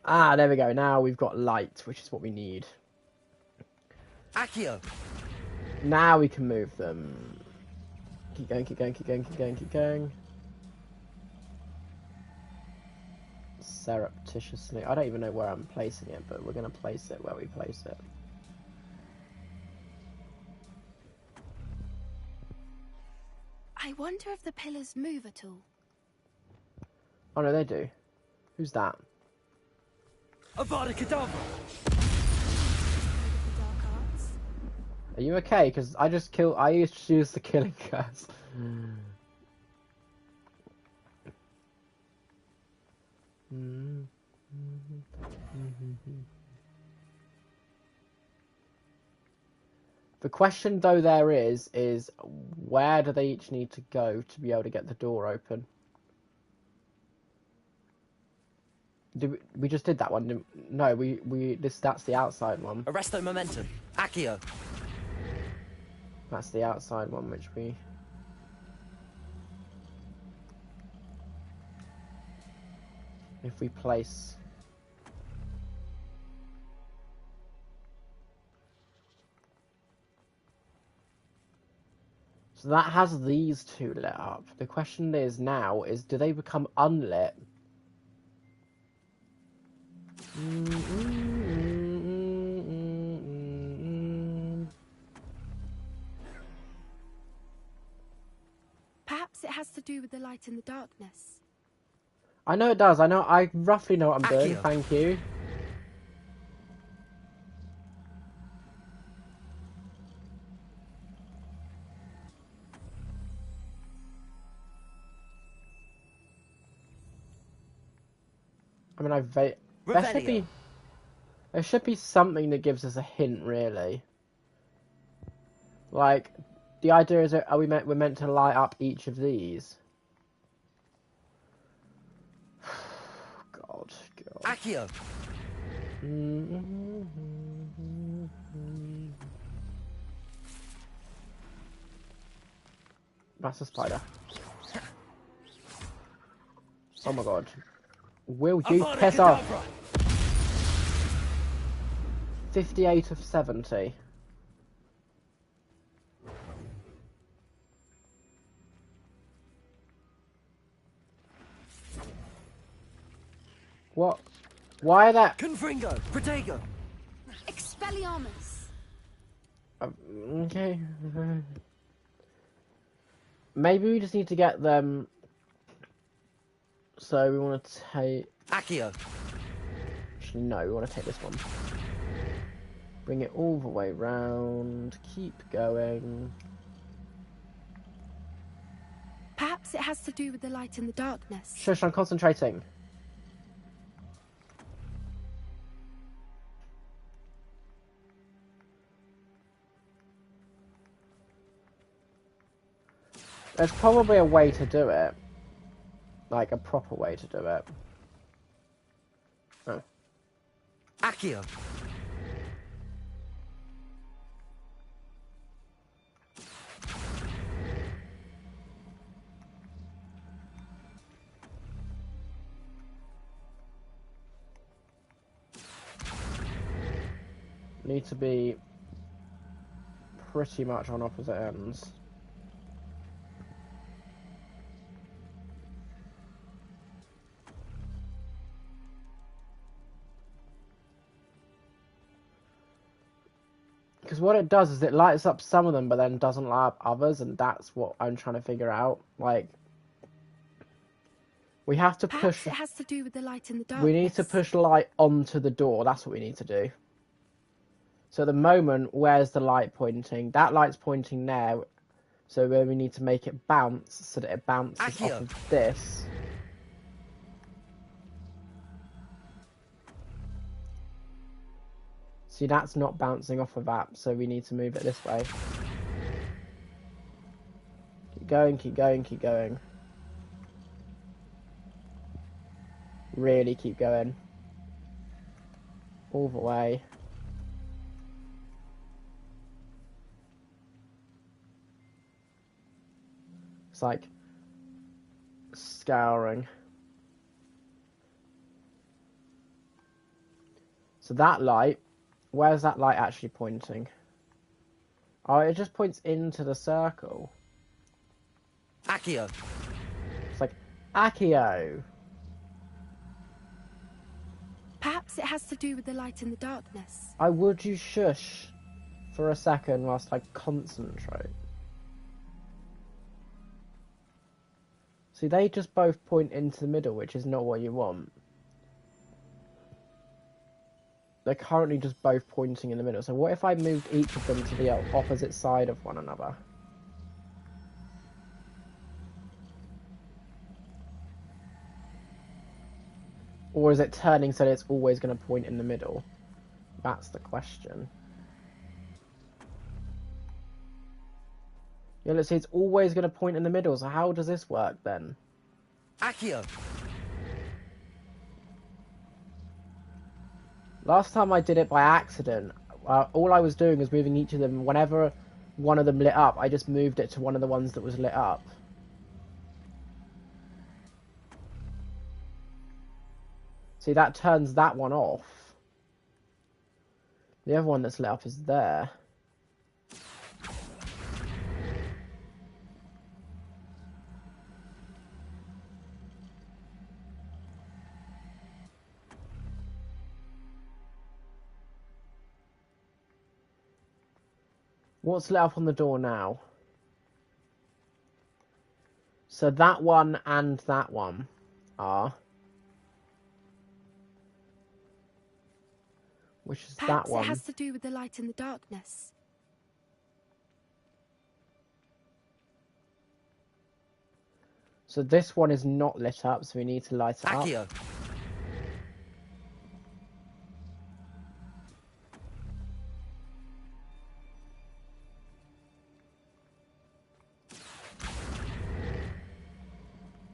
Ah, there we go. Now we've got light, which is what we need. Accio! Now we can move them. Keep going, keep going, keep going, keep going, keep going. Surreptitiously. I don't even know where I'm placing it, but we're going to place it where we place it. I wonder if the pillars move at all. Oh no, they do. Who's that? Avada Kedavra! Are you okay? Because I used to use the killing curse. The question though there is where do they each need to go to be able to get the door open? We just did that one. No, that's the outside one. Arresto momentum. Accio. That's the outside one, which we... If we place... So that has these two lit up. The question is now is, do they become unlit? Perhaps it has to do with the light in the darkness. I know it does. I roughly know what I'm doing. Thank you. I mean, there should be something that gives us a hint, really. Like, The idea is that we're meant to light up each of these. God. Accio! That's a spider. Oh my god. Will you piss off? 58 of 70. What? Why that? Confringo! Protego! Expelliarmus! Okay. Maybe we just need to get them. So we want to take. Accio! Actually, no, we want to take this one. Bring it all the way round. Keep going. Perhaps it has to do with the light and the darkness. Shush, I'm concentrating. There's probably a way to do it. Like a proper way to do it. Oh. Accio! Need to be pretty much on opposite ends. Because what it does is it lights up some of them, but then doesn't light up others, and that's what I'm trying to figure out. Like, we have to Perhaps push. It has to do with the light and the darkness. We need to push light onto the door. That's what we need to do. So at the moment, where's the light pointing? That light's pointing there. So we need to make it bounce so that it bounces off of this. See, that's not bouncing off of that, so we need to move it this way. Keep going, keep going, keep going. Really keep going. All the way. It's like scouring. So that light, where's that light actually pointing? Oh, it just points into the circle. Accio! It's like, Accio! Perhaps it has to do with the light and the darkness. Would you shush for a second whilst I concentrate? See, they just both point into the middle, which is not what you want. They're currently just both pointing in the middle. So what if I moved each of them to the opposite side of one another? Or is it turning so that it's always going to point in the middle? That's the question. Yeah, let's see, it's always going to point in the middle, so how does this work then? Accio! Last time I did it by accident, all I was doing was moving each of them. Whenever one of them lit up, I just moved it to one of the ones that was lit up. See, that turns that one off. The other one that's lit up is there. What's lit up on the door now? So that one and that one are. Which is Perhaps that one. It has to do with the light and the darkness. So this one is not lit up, so we need to light it Accio. up.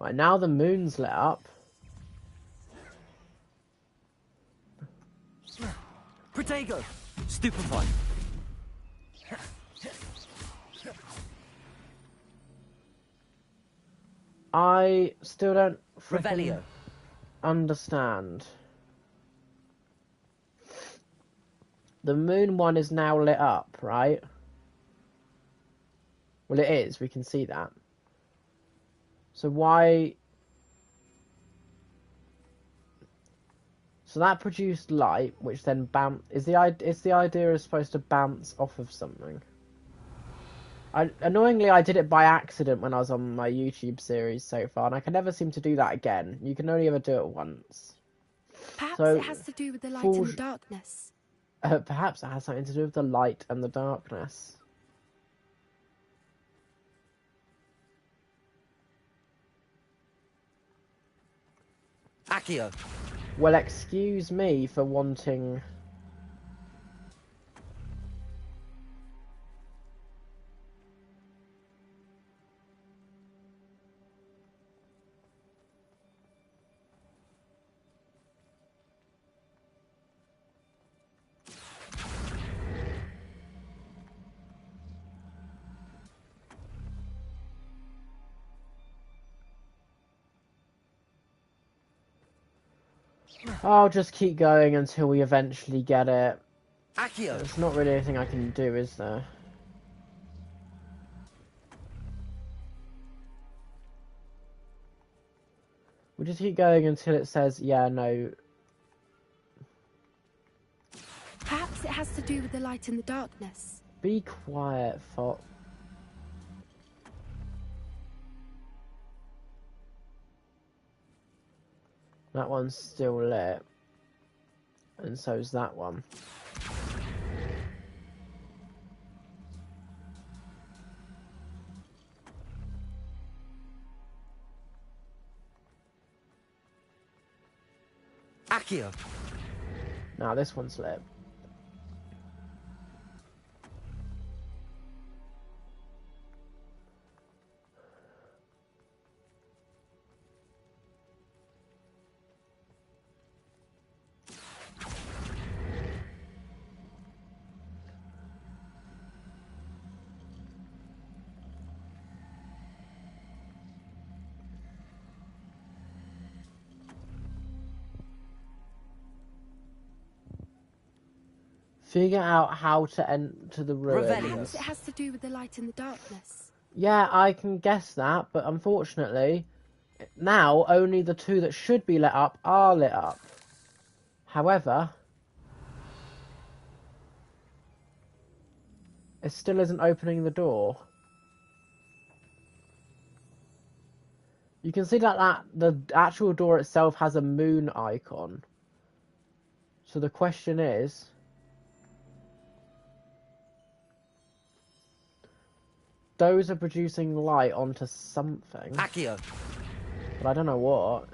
Right, now the moon's lit up. Protego! Stupefy! I still don't Revelio. Understand. The moon one is now lit up, right? Well, it is. We can see that. So why... So that produced light, which then bounce... Is the idea is supposed to bounce off of something? Annoyingly, I did it by accident when I was on my YouTube series so far, and I can never seem to do that again. You can only ever do it once. Perhaps it has to do with the light and the darkness. Perhaps it has something to do with the light and the darkness. Accio. Well, excuse me for wanting... I'll just keep going until we eventually get it. Accio. There's not really anything I can do, is there? We'll just keep going until it says, yeah, no. Perhaps it has to do with the light and the darkness. Be quiet, Fox. That one's still lit. And so's that one. Accio. Now this one's lit. Figure out how to enter the ruins. Perhaps it has to do with the light and the darkness. Yeah, I can guess that, but unfortunately, now only the two that should be lit up are lit up. However, it still isn't opening the door. You can see that the actual door itself has a moon icon. So the question is... Those are producing light onto something. Accio. But I don't know what.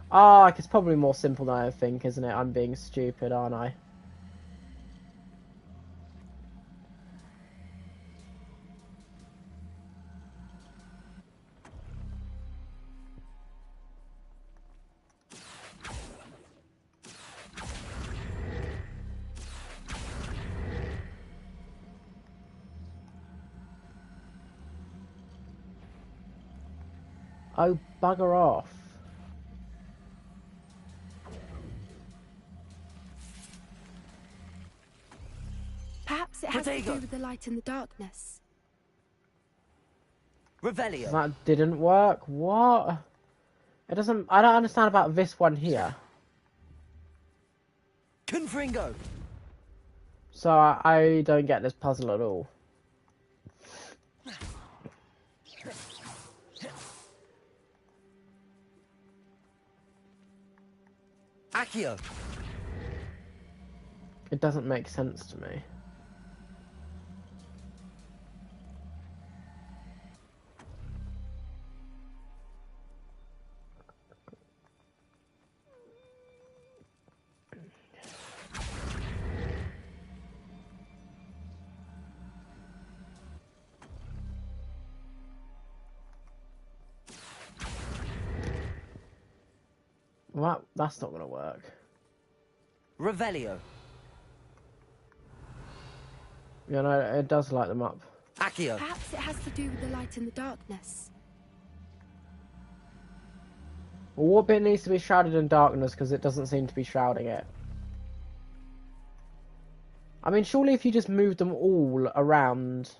Ah, it's probably more simple than I think, isn't it? I'm being stupid, aren't I? Oh, bugger off. Perhaps it has to do with the light and the darkness. Revelio. That didn't work. What? It doesn't... I don't understand about this one here. Confringo. So I don't get this puzzle at all. Accio. It doesn't make sense to me. Well, that's not going to work. Revelio. Yeah, no, it does light them up. Accio. Perhaps it has to do with the light in the darkness. Well, what bit needs to be shrouded in darkness, because it doesn't seem to be shrouding it? I mean, surely if you just move them all around...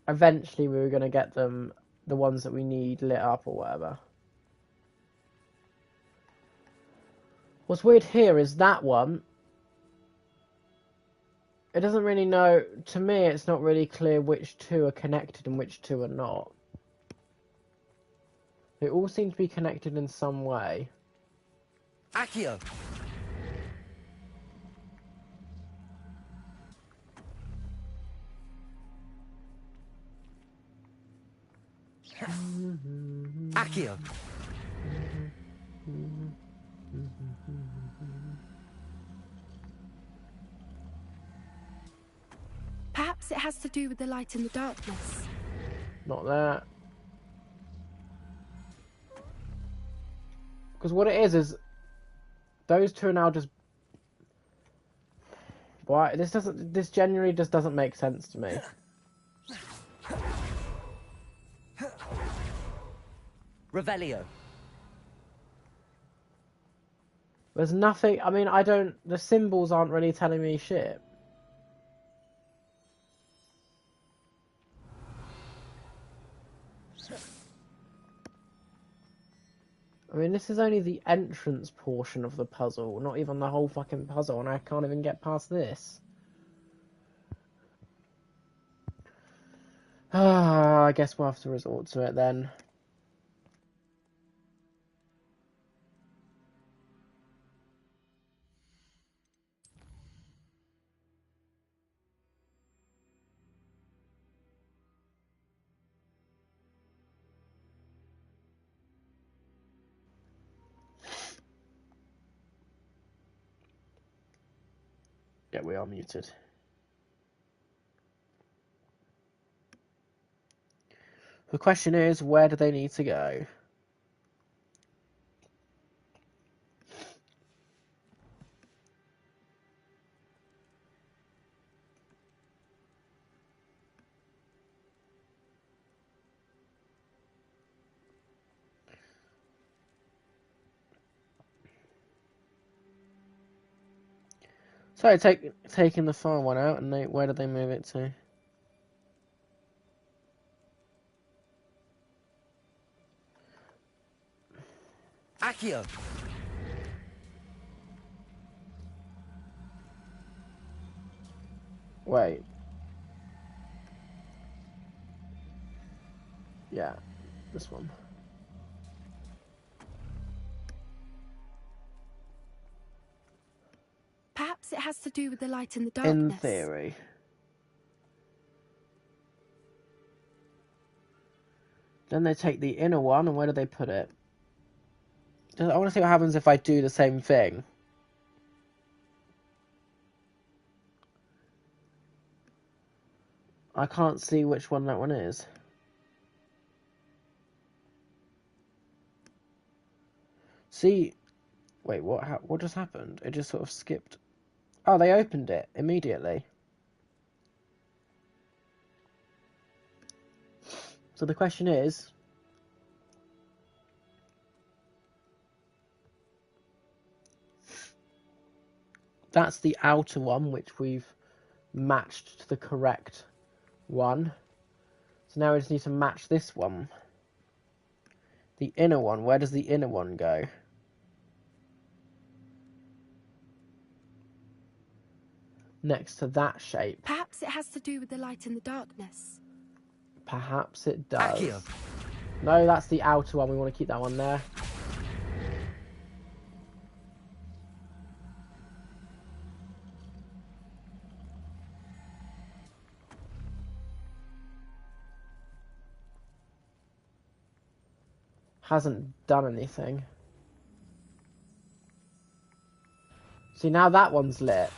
Eventually we were going to get them, the ones that we need, lit up or whatever. What's weird here is that one... It doesn't really know... To me, it's not really clear which two are connected and which two are not. They all seem to be connected in some way. Accio. Accio. Perhaps it has to do with the light in the darkness. Not that. Because what it is those two are now just... Why? This genuinely just doesn't make sense to me. Revelio. There's nothing... I mean, the symbols aren't really telling me shit. I mean, this is only the entrance portion of the puzzle, not even the whole fucking puzzle, and I can't even get past this. I guess we'll have to resort to it then. Yeah, we are muted. The question is, where do they need to go? So, taking the far one out, and where do they move it to? Accio. Wait. Yeah, this one. Perhaps it has to do with the light in the darkness. In theory. Then they take the inner one, and where do they put it? I want to see what happens if I do the same thing. I can't see which one that one is. See... Wait, what just happened? It just sort of skipped... Oh, they opened it immediately. So the question is... That's the outer one, which we've matched to the correct one. So now we just need to match this one. The inner one, where does the inner one go? Next to that shape. Perhaps it has to do with the light in the darkness. Perhaps it does. Accio. No, that's the outer one. We want to keep that one there. Hasn't done anything. See, now that one's lit.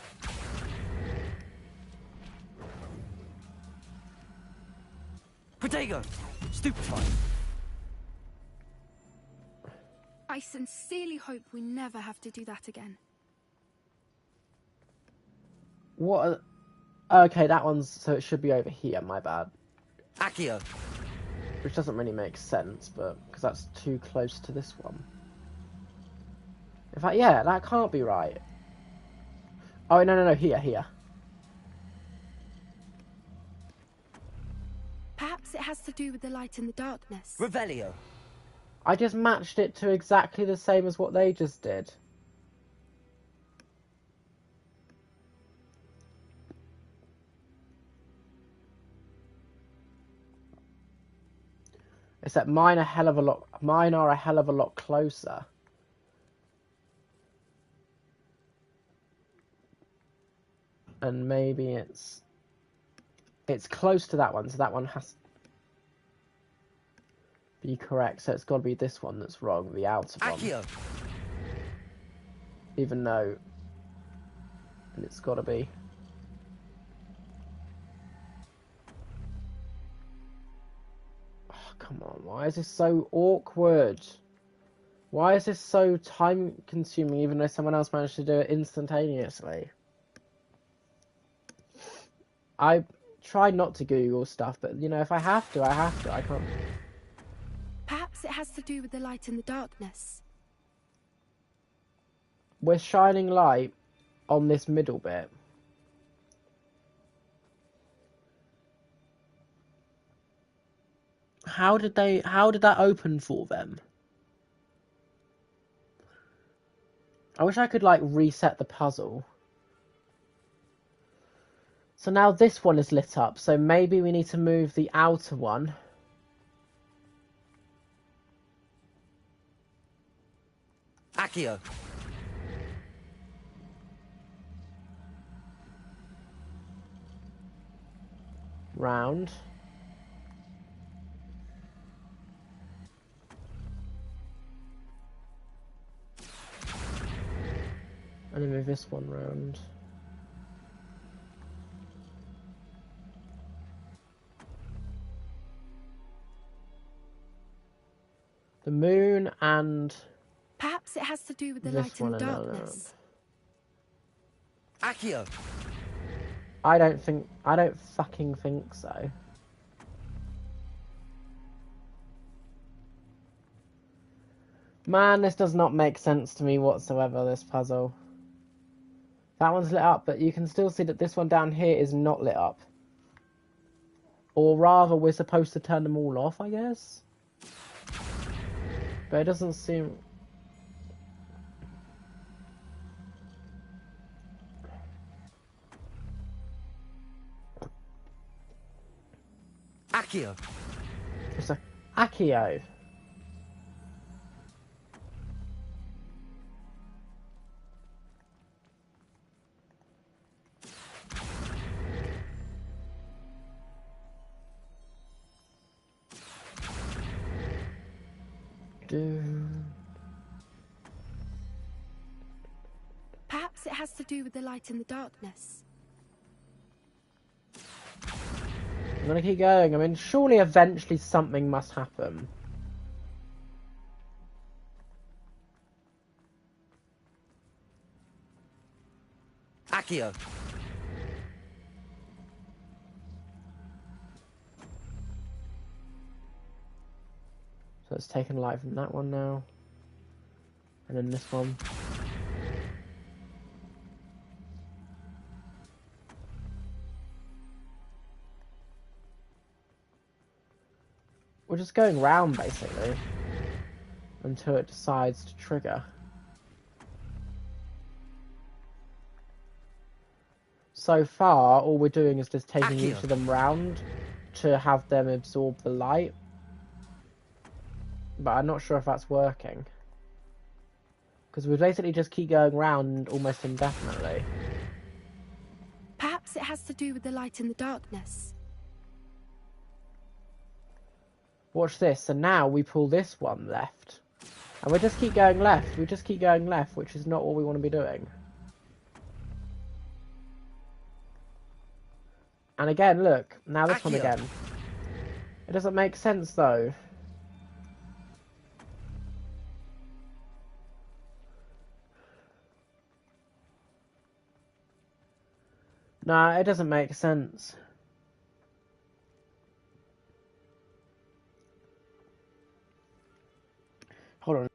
Protego. Stupefy. I sincerely hope we never have to do that again. What? Okay, that one's... So it should be over here, my bad. Accio. Which doesn't really make sense, but... Because that's too close to this one. In fact, yeah, that can't be right. Oh, no, here. Perhaps it has to do with the light and the darkness. Revelio. I just matched it to exactly the same as what they just did. Except mine are a hell of a lot closer. And maybe it's close to that one, so that one has to be correct. So it's got to be this one that's wrong, the outer one. Accio. Even though it's got to be. Oh, come on, why is this so awkward? Why is this so time consuming even though someone else managed to do it instantaneously? I try not to Google stuff, but you know, if I have to, I have to. I can't. Perhaps it has to do with the light and the darkness. We're shining light on this middle bit. How did that open for them? I wish I could like reset the puzzle. So now this one is lit up, so maybe we need to move the outer one. Accio. Round. And then move this one round. The moon and... Perhaps it has to do with the light and the darkness. Accio. I don't fucking think so. Man, this does not make sense to me whatsoever, this puzzle. That one's lit up, but you can still see that this one down here is not lit up. Or rather, we're supposed to turn them all off, I guess? But it doesn't seem... Accio. It's a Accio. Perhaps it has to do with the light and the darkness. I'm gonna keep going. I mean, surely eventually something must happen. Accio. So it's taken light from that one now. And then this one. We're just going round, basically. Until it decides to trigger. So far, all we're doing is just taking each of them round to have them absorb the light. But I'm not sure if that's working. Because we basically just keep going round almost indefinitely. Perhaps it has to do with the light and the darkness. Watch this, and now we pull this one left. And we just keep going left, which is not what we want to be doing. And again, look, now this one again. It doesn't make sense though. No, it doesn't make sense. Hold on.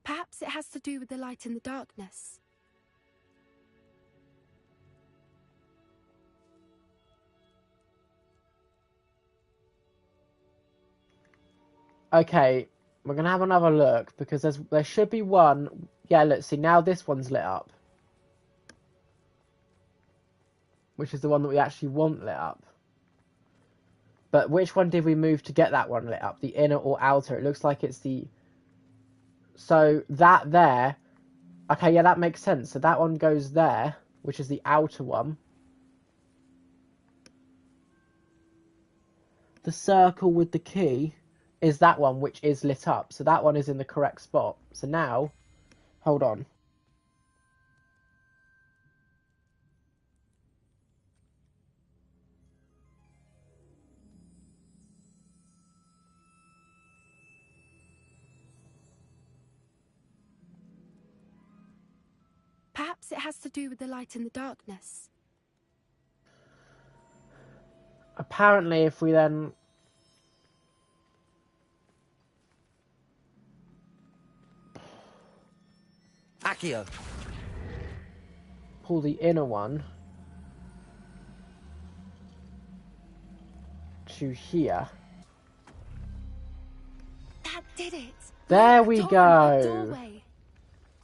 Perhaps it has to do with the light in the darkness. Okay, we're gonna have another look because there should be one. Yeah, let's see. Now this one's lit up, which is the one that we actually want lit up. But which one did we move to get that one lit up? The inner or outer? It looks like it's the. So that there. Okay, yeah, that makes sense. So that one goes there, which is the outer one. The circle with the key is that one, which is lit up. So that one is in the correct spot. So now, hold on. Perhaps it has to do with the light in the darkness. Apparently, if we then... Accio. Pull the inner one to here. That did it. There we go.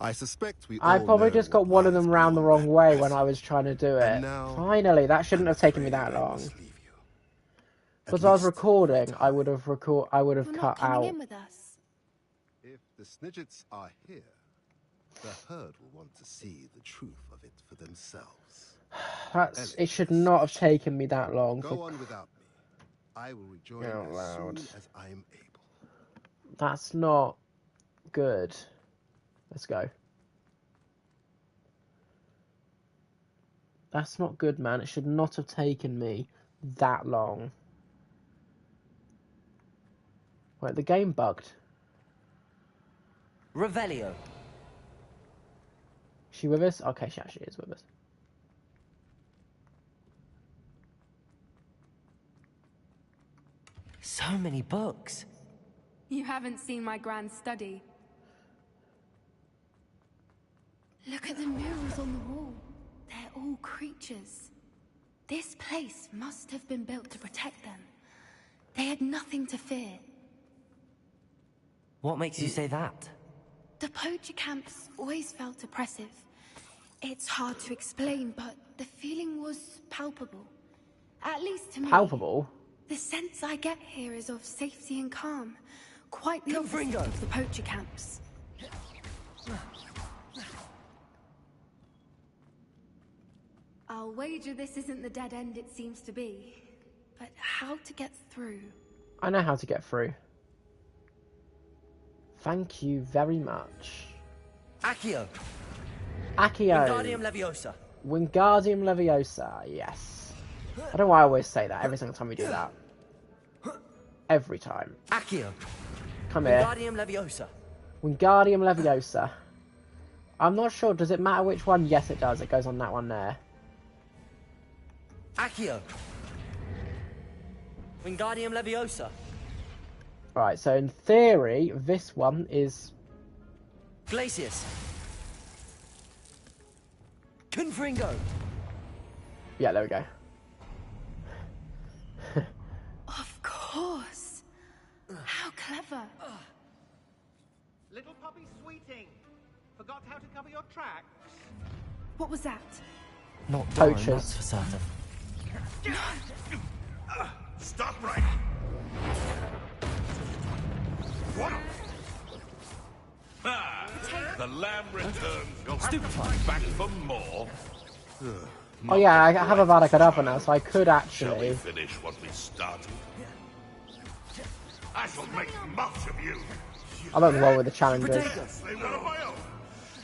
I suspect we I all probably know just got one of them round the wrong way when I was trying to do it. now, Finally, that shouldn't have taken me that long. Because I was recording, I would have cut out. In with us. If the Snidgets are here, the herd will want to see the truth of it for themselves. It should not have taken me that long. Go on without me. I will rejoin as soon as I am able. That's not good. Let's go. That's not good, man. It should not have taken me that long. Wait, the game bugged. Revelio. Is she with us? Okay, she actually is with us. So many books. You haven't seen my grand study. Look at the murals on the wall. They're all creatures. This place must have been built to protect them. They had nothing to fear. What makes you say that? The poacher camps always felt oppressive. It's hard to explain, but the feeling was palpable. At least to me. Palpable? The sense I get here is of safety and calm. Quite the opposite of the poacher camps. I'll wager this isn't the dead end it seems to be. But how to get through? I know how to get through. Thank you very much. Accio. Accio. Wingardium Leviosa. Wingardium Leviosa, yes. I don't know why I always say that every single time we do that. Every time. Accio. Come here. Wingardium Leviosa. Wingardium Leviosa. I'm not sure, does it matter which one? Yes, it does. It goes on that one there. Accio. Wingardium Leviosa. Right, so in theory, this one is... Glacius. Confringo. Yeah, there we go. Of course. How clever. Little puppy Sweeting. Forgot how to cover your tracks? What was that? Not poachers. That's for certain. Stop right. What? The lamb returns. You'll have to come back for more. Oh yeah, I have a Avada Kedavra now, so I could actually... Shall we finish what we started? I shall make much of you. I don't know what with the challenges.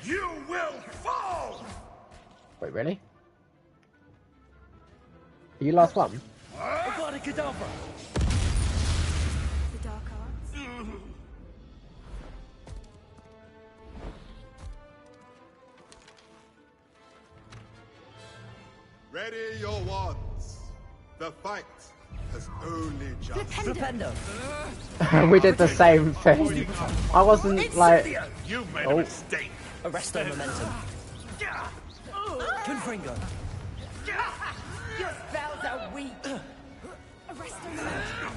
You will fall! Wait, really? Are you last one? Avada Kedavra! The dark arts. Ready your wands. The fight has only just... Flipendo! We did the same thing. I wasn't like... You made a mistake. Arresto momentum. Confringo. Your spells are weak. Arresto momentum.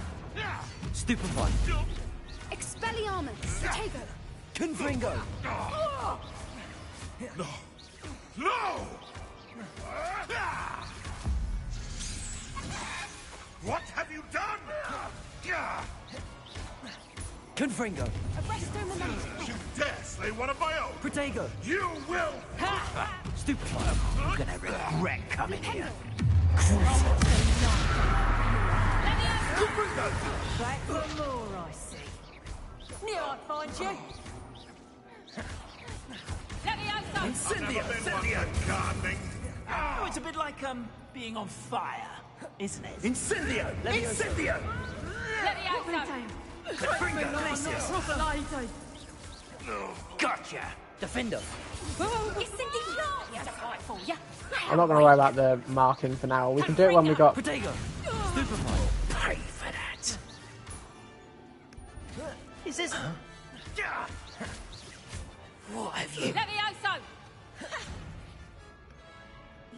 Stupefy. Expelliarmus. Protego. Confringo. No! No! What have you done? Confringo. Arresto momentum. You dare slay one of my own? Protego. You will! Stupefy. You're gonna regret coming here. Back for more, I see. Knew I'd find you. Incendio. Oh, it's a bit like, being on fire, isn't it? Incendio. Incendio. Confringo. Glacius. Gotcha. Defendo. I'm not going to worry about the marking for now. We can do it when we got... Protego. Stupefy. Pay for that. Is this... What have you...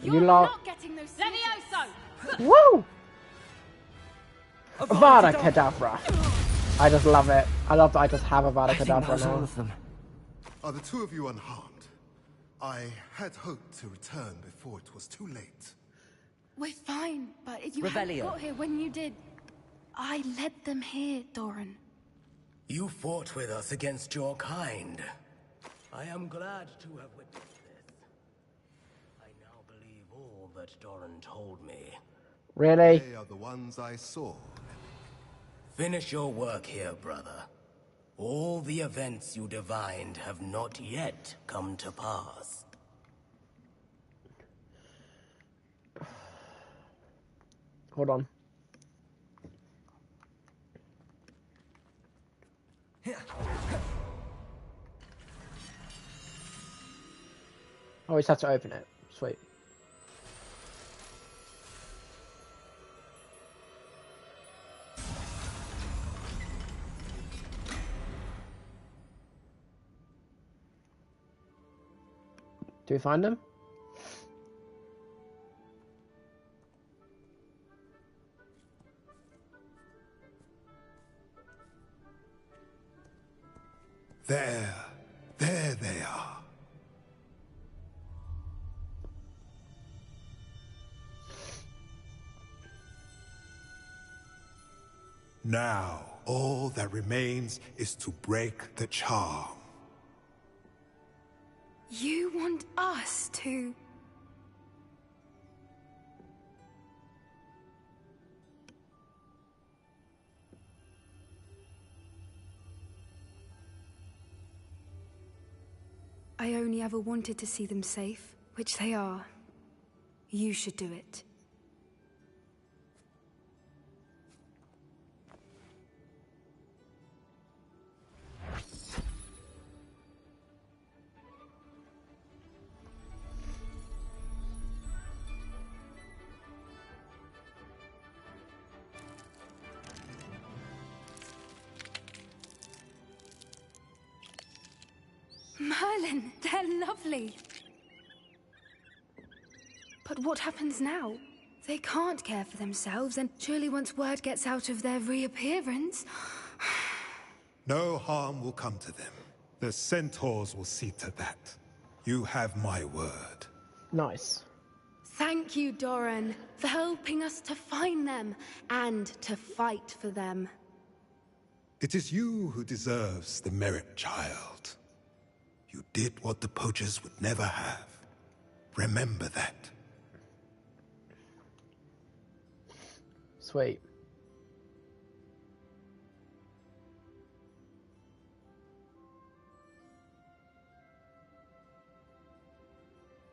You lot... Not getting those Woo! Avada Kedavra. I just love it. I love that I just have Avada Kedavra now. All of them. Are the two of you unharmed? I had hoped to return before it was too late. We're fine, but you Revelio. hadn't got here when you did. I led them here, Doran. You fought with us against your kind. I am glad to have witnessed this. I now believe all that Doran told me. Really? They are the ones I saw. Finish your work here, brother. All the events you divined have not yet come to pass. Hold on. Oh, we just have to open it. Sweet. Do we find him? There they are. Now, all that remains is to break the charm. You want us to... I only ever wanted to see them safe, which they are. You should do it. Merlin, they're lovely. But what happens now? They can't care for themselves, and surely once word gets out of their reappearance... No harm will come to them. The centaurs will see to that. You have my word. Nice. Thank you, Doran, for helping us to find them, and to fight for them. It is you who deserves the merit, child. You did what the poachers would never have. Remember that. Sweet.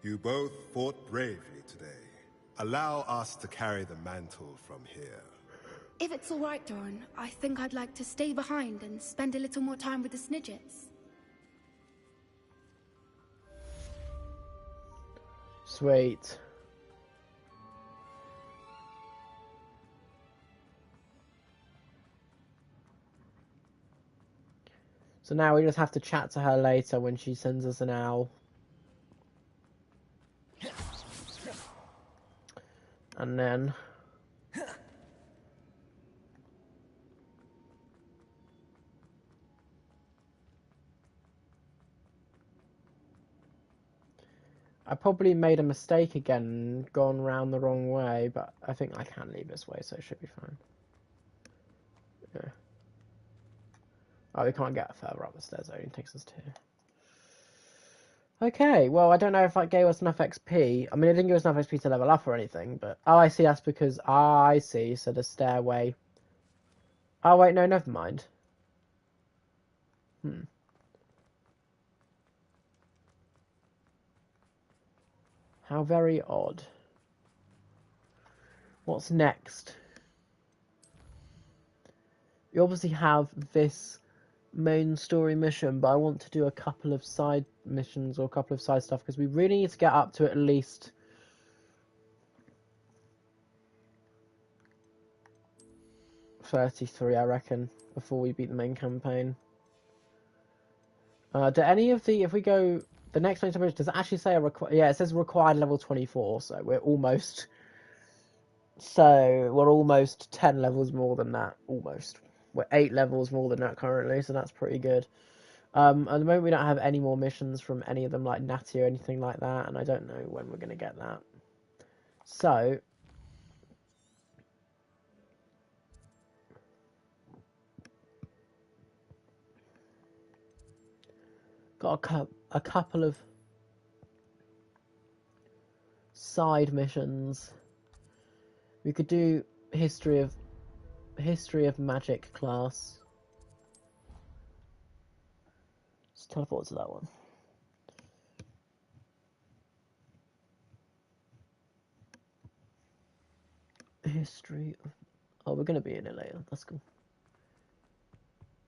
You both fought bravely today. Allow us to carry the mantle from here. If it's all right, Doran, I think I'd like to stay behind and spend a little more time with the Snidgets. Sweet. So now we just have to chat to her later when she sends us an owl. And then... I probably made a mistake again and gone round the wrong way, but I think I can leave this way, so it should be fine. Yeah. Oh, we can't get further up the stairs, it only takes us to here. Okay, well, I don't know if that gave us enough XP. I mean, it didn't give us enough XP to level up or anything, but... Oh, I see, that's because... Ah, I see, so the stairway... Oh, wait, no, never mind. How very odd. What's next? You obviously have this main story mission, but I want to do a couple of side missions or a couple of side stuff because we really need to get up to at least 33, I reckon, before we beat the main campaign. Do any of the, if we go, the next main mission, does it actually say yeah, it says required level 24, so we're almost 10 levels more than that, almost. We're 8 levels more than that currently, so that's pretty good. At the moment we don't have any more missions from any of them like Natty or anything like that, and I don't know when we're going to get that. So, got a couple of side missions. We could do history of magic class. Let's teleport to that one. History of... Oh, we're going to be in it later. That's cool.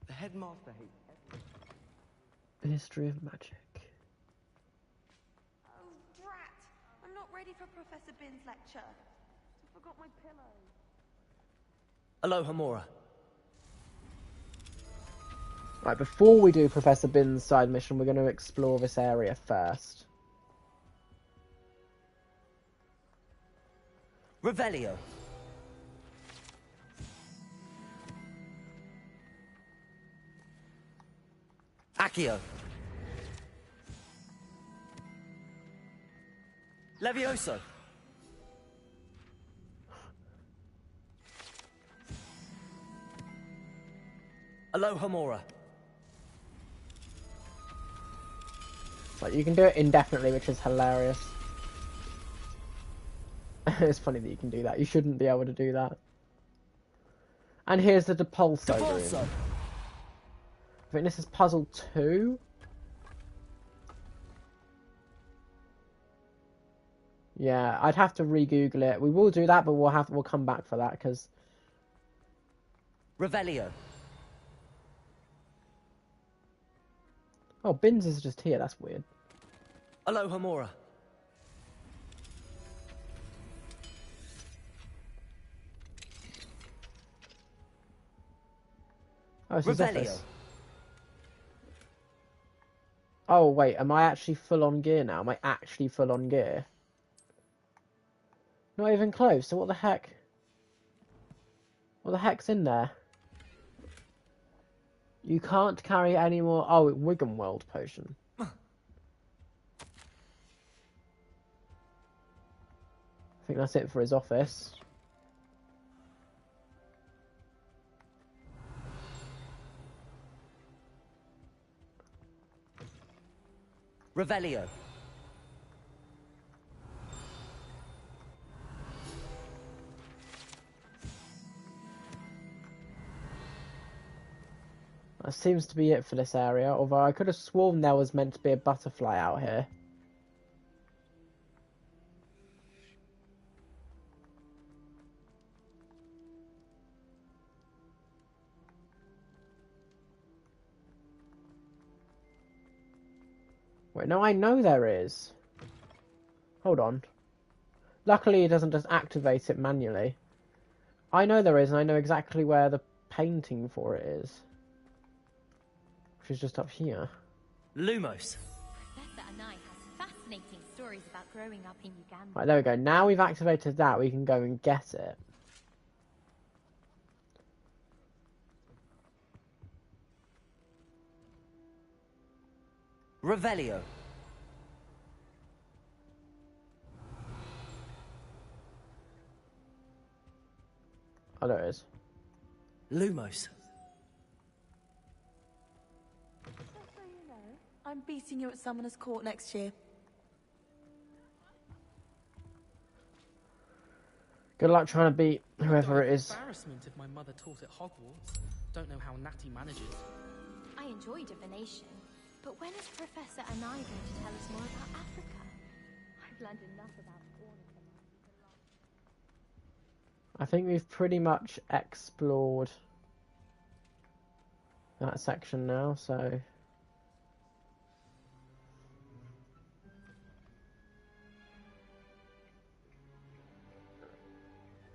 The headmaster hates History of magic. Oh, drat! I'm not ready for Professor Bin's lecture. I forgot my pillow. Aloha Mora. Right, before we do Professor Bin's side mission, we're going to explore this area first. Revelio. Accio. Levioso. Aloha Mora. Like, you can do it indefinitely, which is hilarious. It's funny that you can do that. You shouldn't be able to do that. And here's the Depulso room. I think this is puzzle 2. Yeah, I'd have to re-Google it. We will do that, but we'll come back for that because Revelio. Oh, Binns is just here. That's weird. Aloha Mora. Oh, it's his office. Oh, wait, am I actually full on gear now? Am I actually full on gear? Not even close, so what the heck? What the heck's in there? You can't carry any more... Oh, Wigan World potion. I think that's it for his office. Revelio. That seems to be it for this area, although I could have sworn there was meant to be a butterfly out here. Wait, no, I know there is. Hold on. Luckily, it doesn't just activate it manually. I know there is, and I know exactly where the painting for it is. Which is just up here. Lumos. Professor Anai has fascinating stories about growing up in Uganda. Right, there we go. Now we've activated that, we can go and get it. Revelio. Oh, there it is. Lumos. Just so you know, I'm beating you at Summoner's Court next year. Good luck trying to beat whoever it is. Embarrassment if my mother taught at Hogwarts. Don't know how Natty manages. I enjoy divination, but when is Professor Anai going to tell us more about Africa? I've learned enough about ornithology. I think we've pretty much explored that section now, so...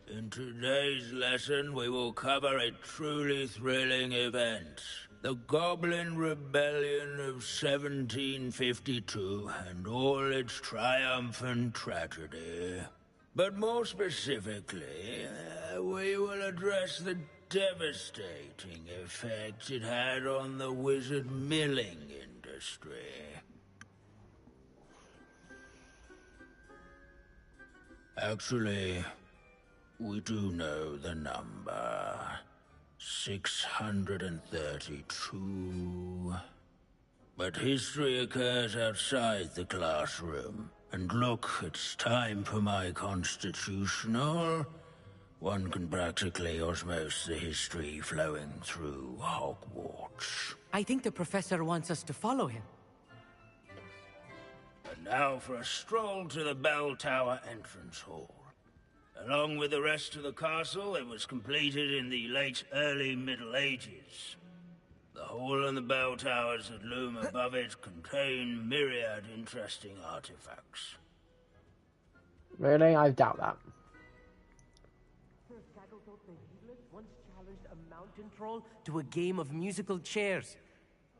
In today's lesson, we will cover a truly thrilling event. The Goblin Rebellion of 1752 and all its triumphant tragedy. But more specifically, we will address the devastating effects it had on the wizard milling industry. Actually, we do know the number. 632. But history occurs outside the classroom. And look, it's time for my constitutional. One can practically osmose the history flowing through Hogwarts. I think the professor wants us to follow him. And now for a stroll to the bell tower entrance hall. Along with the rest of the castle, it was completed in the late early Middle Ages. The hall and the bell towers that loom above it contain myriad interesting artifacts. Really? I doubt that. Once challenged a mountain troll to a game of musical chairs.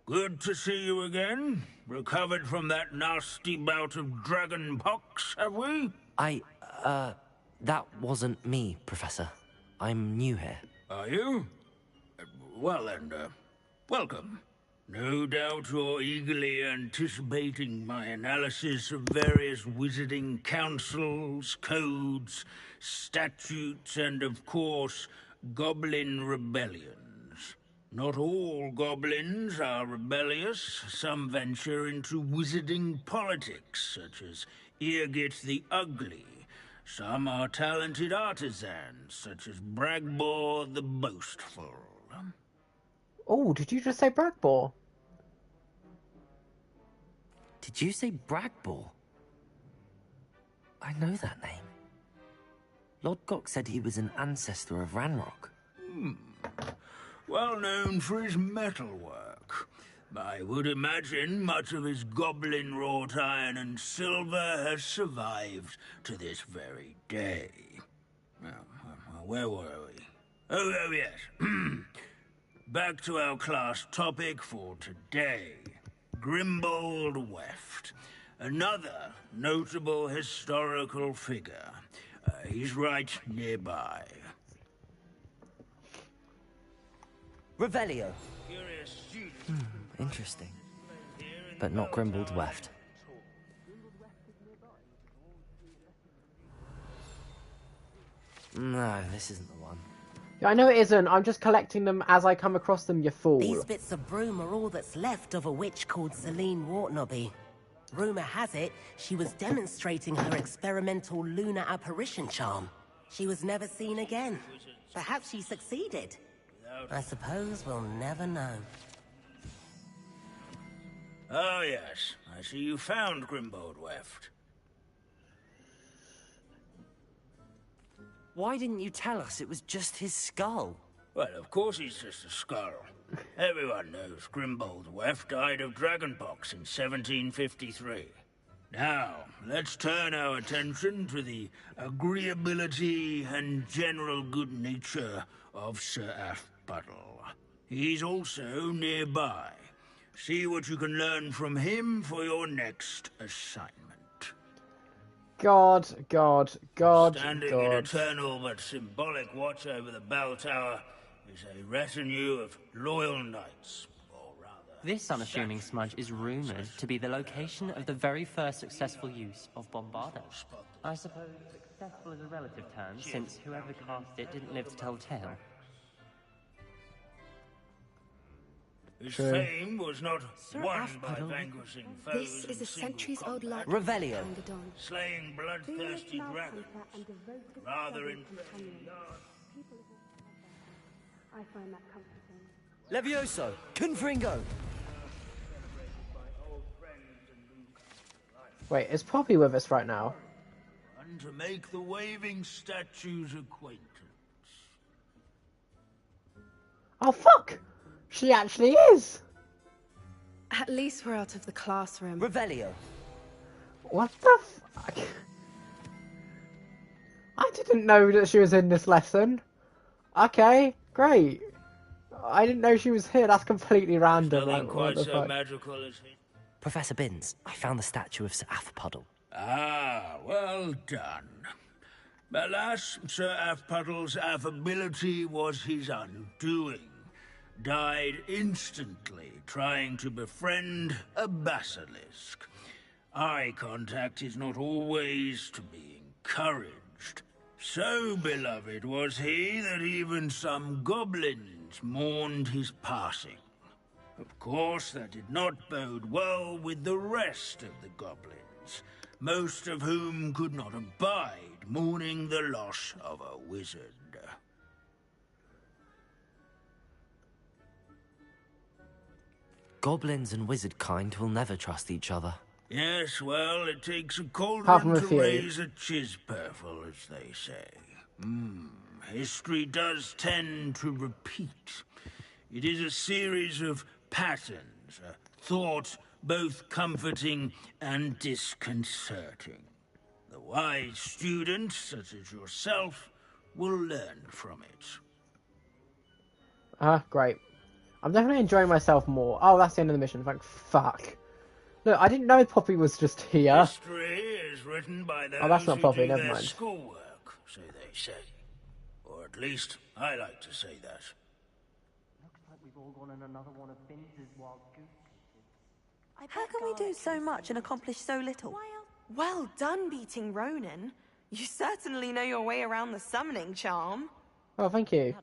Good to see you again. Recovered from that nasty bout of dragon pox, have we? That wasn't me, Professor. I'm new here. Are you? Well then, welcome. No doubt you're eagerly anticipating my analysis of various wizarding councils, codes, statutes, and of course, goblin rebellions. Not all goblins are rebellious. Some venture into wizarding politics, such as Eargit the Ugly. Some are talented artisans, such as Bragbor the Boastful. Oh, did you just say Bragbor? Did you say Bragbor? I know that name. Lodgok said he was an ancestor of Ranrock. Well known for his metalwork. I would imagine much of his goblin-wrought iron and silver has survived to this very day. Where were we? Oh yes. Back to our class topic for today. Grimbold Weft. Another notable historical figure. He's right nearby. Revelio. Interesting. But not Grimbold Weft. No, this isn't the one. Yeah, I know it isn't. I'm just collecting them as I come across them, you fool. These bits of broom are all that's left of a witch called Celine Wartnobby. Rumor has it, she was demonstrating her experimental lunar apparition charm. She was never seen again. Perhaps she succeeded. I suppose we'll never know. Oh, yes. I see you found Grimbold Weft. Why didn't you tell us it was just his skull? Well, of course he's just a skull. Everyone knows Grimbold Weft died of dragonpox in 1753. Now, let's turn our attention to the agreeability and general good nature of Sir Athpuddle. He's also nearby. See what you can learn from him for your next assignment. God. Standing in eternal but symbolic watch over the bell tower is a retinue of loyal knights. This unassuming smudge is rumored to be the location of the very first successful use of Bombardo. I suppose successful is a relative term, since whoever cast it didn't live to tell the tale. His fame was not won by vanquishing foes. This is a centuries-old light. Revelio. Slaying bloodthirsty dragons. Rather in... I find that comforting. Levioso! Confringo! Wait, is Poppy with us right now? And to make the waving statue's acquaintance. Oh, fuck! She actually is! At least we're out of the classroom. Revelio. What the fuck? I didn't know that she was in this lesson. Okay, great. I didn't know she was here. That's completely random. Nothing quite so magical as he. Professor Binns, I found the statue of Sir Athpuddle. Ah, well done. Alas, Sir Athpuddle's affability was his undoing. Died instantly trying to befriend a basilisk. Eye contact is not always to be encouraged. So beloved was he that even some goblins mourned his passing. Of course, that did not bode well with the rest of the goblins, most of whom could not abide mourning the loss of a wizard. Goblins and wizard kind will never trust each other. Yes, well, it takes a cold Apart one from to a few. raise a chisperful, as they say. History does tend to repeat. It is a series of patterns, a thought both comforting and disconcerting. The wise student, such as yourself, will learn from it. Great. I'm definitely enjoying myself more. Oh, that's the end of the mission. Thank fuck. Look, I didn't know Poppy was just here. History is written by those that's not who Poppy, do never their mind. schoolwork, so they say. Or at least, I like to say that. Looks like we've all gone on another one of Binns' wild goose chases. How can we do so much and accomplish so little? Well done, beating Ronan. You certainly know your way around the summoning charm. Oh, thank you.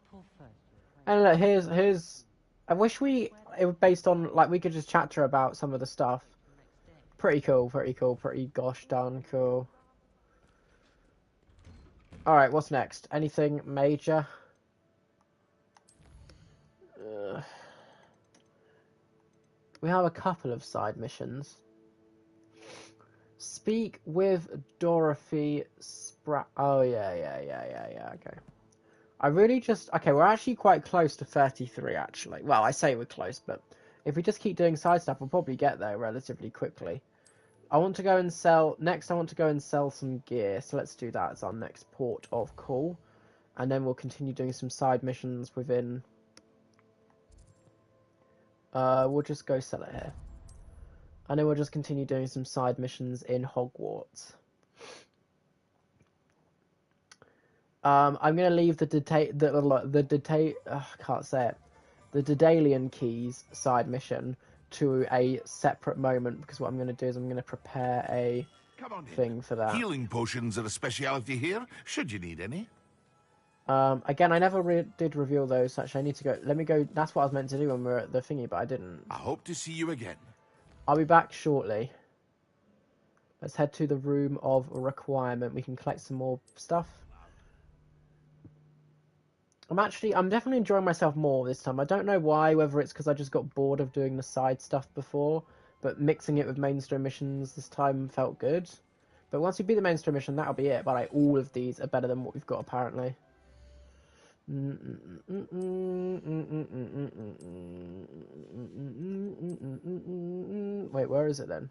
And look, here's. I wish it was based on, like, we could just chat to her about some of the stuff. Pretty cool, pretty gosh darn cool. Alright, what's next? Anything major? We have a couple of side missions. Speak with Dorothy Oh, yeah, okay. I really just... Okay, we're actually quite close to 33, actually. Well, I say we're close, but if we just keep doing side stuff, we'll probably get there relatively quickly. I want to go and sell... Next, I want to go and sell some gear, so let's do that as our next port of call. And then we'll continue doing some side missions within... we'll just go sell it here. And then we'll just continue doing some side missions in Hogwarts. I'm going to leave the Daedalian Keys side mission to a separate moment, because what I'm going to do is I'm going to prepare a thing for that. Healing potions are a speciality here, should you need any. Again, I never did reveal those, actually. I need to go. Let me go. That's what I was meant to do when we were at the thingy, but I didn't. I hope to see you again. I'll be back shortly. Let's head to the room of requirement. We can collect some more stuff. I'm definitely enjoying myself more this time. I don't know why, whether it's because I just got bored of doing the side stuff before, but mixing it with mainstream missions this time felt good. But once we beat the mainstream mission, that'll be it. But like, all of these are better than what we've got, apparently. Wait, where is it then?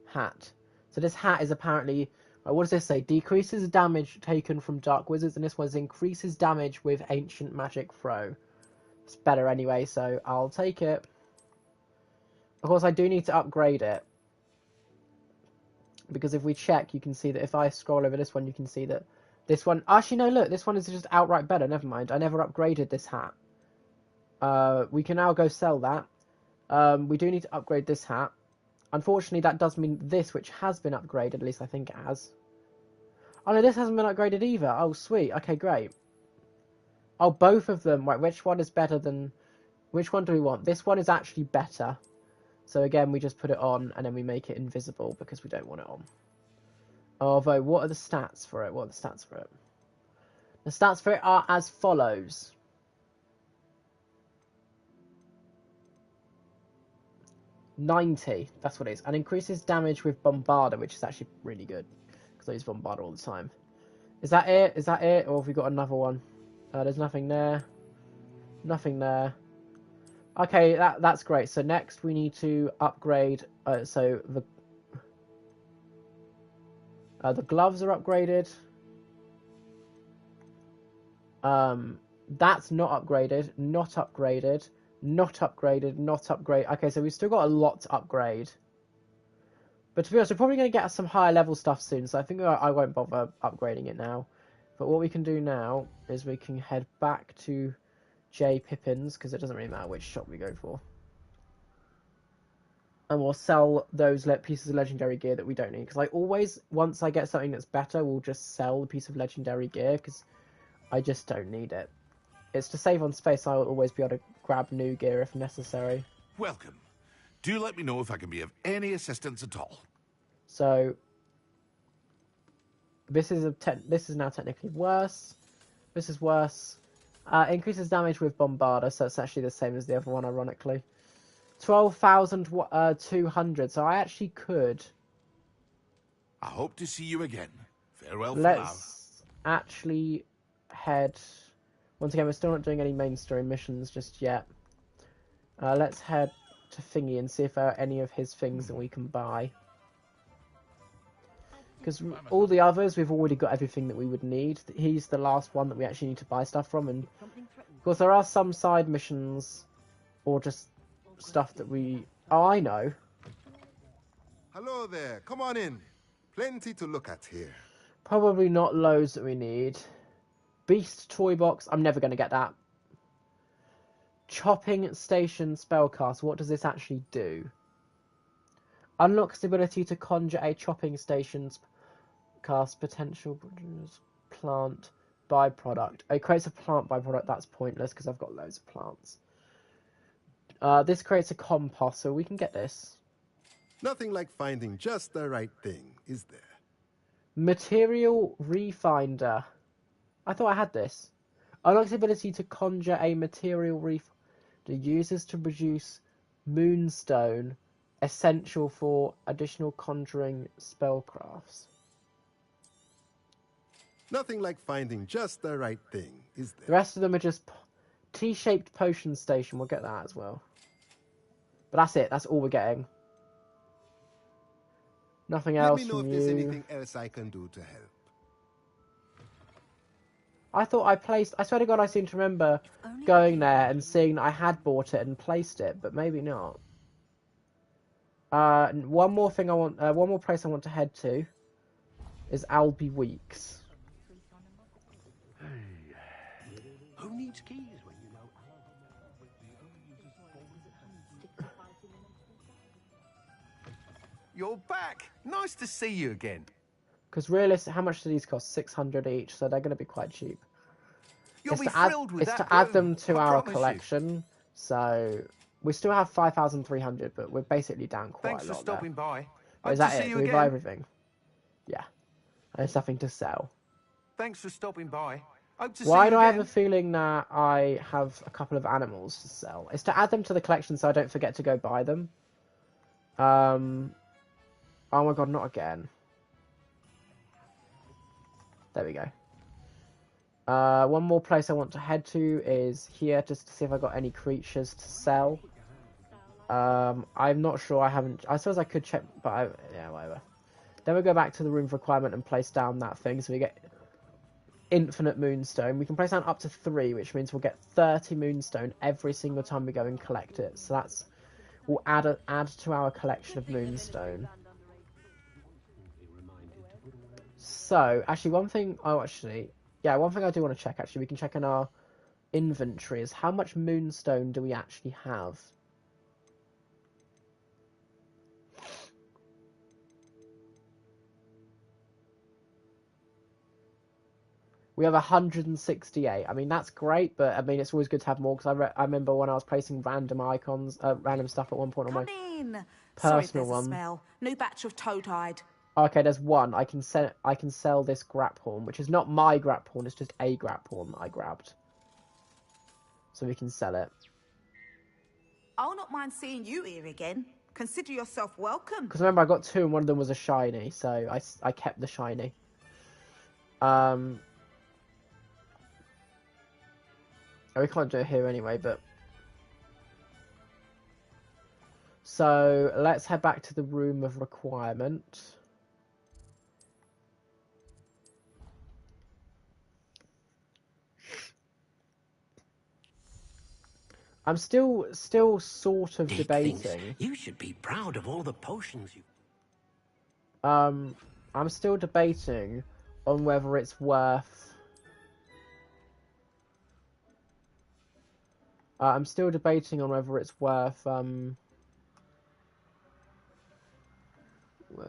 Hat. So this hat is apparently... what does this say? Decreases damage taken from Dark Wizards, and this one increases damage with Ancient Magic Throw. It's better anyway, so I'll take it. Of course, I do need to upgrade it. Because if we check, you can see that if I scroll over this one, you can see that this one... Actually, no, look, this one is just outright better. Never mind. I never upgraded this hat. We can now go sell that. We do need to upgrade this hat. Unfortunately, that does mean this, which has been upgraded, at least I think it has. Oh no, this hasn't been upgraded either. Oh, sweet. Okay, great. Oh, both of them. Right, which one is better than... Which one do we want? This one is actually better. So again, we just put it on, and then we make it invisible, because we don't want it on. Although, what are the stats for it? What are the stats for it? The stats for it are as follows. $90, that's what it is, and increases damage with Bombarder, which is actually really good because I use Bombarder all the time. Is that it? Is that it, or have we got another one? There's nothing there. Nothing there. Okay, that's great. So next we need to upgrade. So the gloves are upgraded. That's not upgraded. Not upgraded. Not upgraded, not upgrade. Okay, so we've still got a lot to upgrade. But to be honest, we're probably going to get some higher level stuff soon, so I think I won't bother upgrading it now. But what we can do now is we can head back to J. Pippin's, because it doesn't really matter which shop we go for. And we'll sell those pieces of legendary gear that we don't need. Because I always, once I get something that's better, we'll just sell the piece of legendary gear, because I just don't need it. It's to save on space. I will always be able to grab new gear if necessary. Welcome. Do let me know if I can be of any assistance at all. So this is now technically worse. This is worse. Increases damage with Bombarder, so it's actually the same as the other one, ironically. 12,200. So I actually could. I hope to see you again. Farewell for now. Let's actually head. Once again, we're still not doing any mainstream missions just yet. Let's head to Thingy and see if there are any of his things that we can buy. Because all the others, we've already got everything that we would need. He's the last one that we actually need to buy stuff from. And of course, there are some side missions or just stuff that we... Oh, I know. Hello there. Come on in. Plenty to look at here. Probably not loads that we need. Beast Toybox. I'm never going to get that. Chopping Station Spellcast. What does this actually do? Unlocks the ability to conjure a chopping station cast potential plant byproduct. It creates a plant byproduct. That's pointless because I've got loads of plants. This creates a compost, so we can get this. Nothing like finding just the right thing, is there? Material Refinder. I thought I had this. Unlocks the ability to conjure a material refinder. Uses to produce moonstone, essential for additional conjuring spellcrafts. Nothing like finding just the right thing, is there? The rest of them are just T-shaped potion station. We'll get that as well. But that's it. That's all we're getting. Nothing else. Let me know if there's anything else I can do to help. I thought I placed... I swear to God, I seem to remember going there and seeing that I had bought it and placed it, but maybe not. One more thing I want... one more place I want to head to is Albie Weeks. Who needs keys when you know... You're back! Nice to see you again. Because realistically, how much do these cost? 600 each, so they're going to be quite cheap. You'll be thrilled with that. It's to add them to our collection, so we still have 5,300, but we're basically down quite a lot. Thanks for stopping by. Is that it? Do we buy everything? Yeah. There's nothing to sell. Thanks for stopping by. Hope to see Why you do I have again. a feing that I have a couple of animals to sell? It's to add them to the collection so I don't forget to go buy them. Oh my god, not again. There we go. One more place I want to head to is here, just to see if I got any creatures to sell. I'm not sure. I suppose I could check, but yeah, whatever. Then we go back to the room of requirement and place down that thing, so we get infinite moonstone. We can place down up to 3, which means we'll get 30 moonstone every single time we go and collect it. So will add to our collection of moonstone. So actually, one thing I do want to check. Actually, we can check in our inventory is how much moonstone do we actually have. We have 168. I mean, that's great, but I mean, it's always good to have more, because I remember when I was placing random icons, random stuff at one point on my personal one. Smell. New batch of toad-hide. Okay, there's one. I can sell this graphorn, which is not my graphorn, it's just a graphorn that I grabbed. So we can sell it. I'll not mind seeing you here again. Consider yourself welcome. Because remember, I got 2 and one of them was a shiny, so I kept the shiny. We can't do it here anyway, but... So, let's head back to the room of requirement. I'm still sort of debating. You should be proud of all the potions you... I'm still debating on whether it's worth... I'm still debating on whether it's worth, where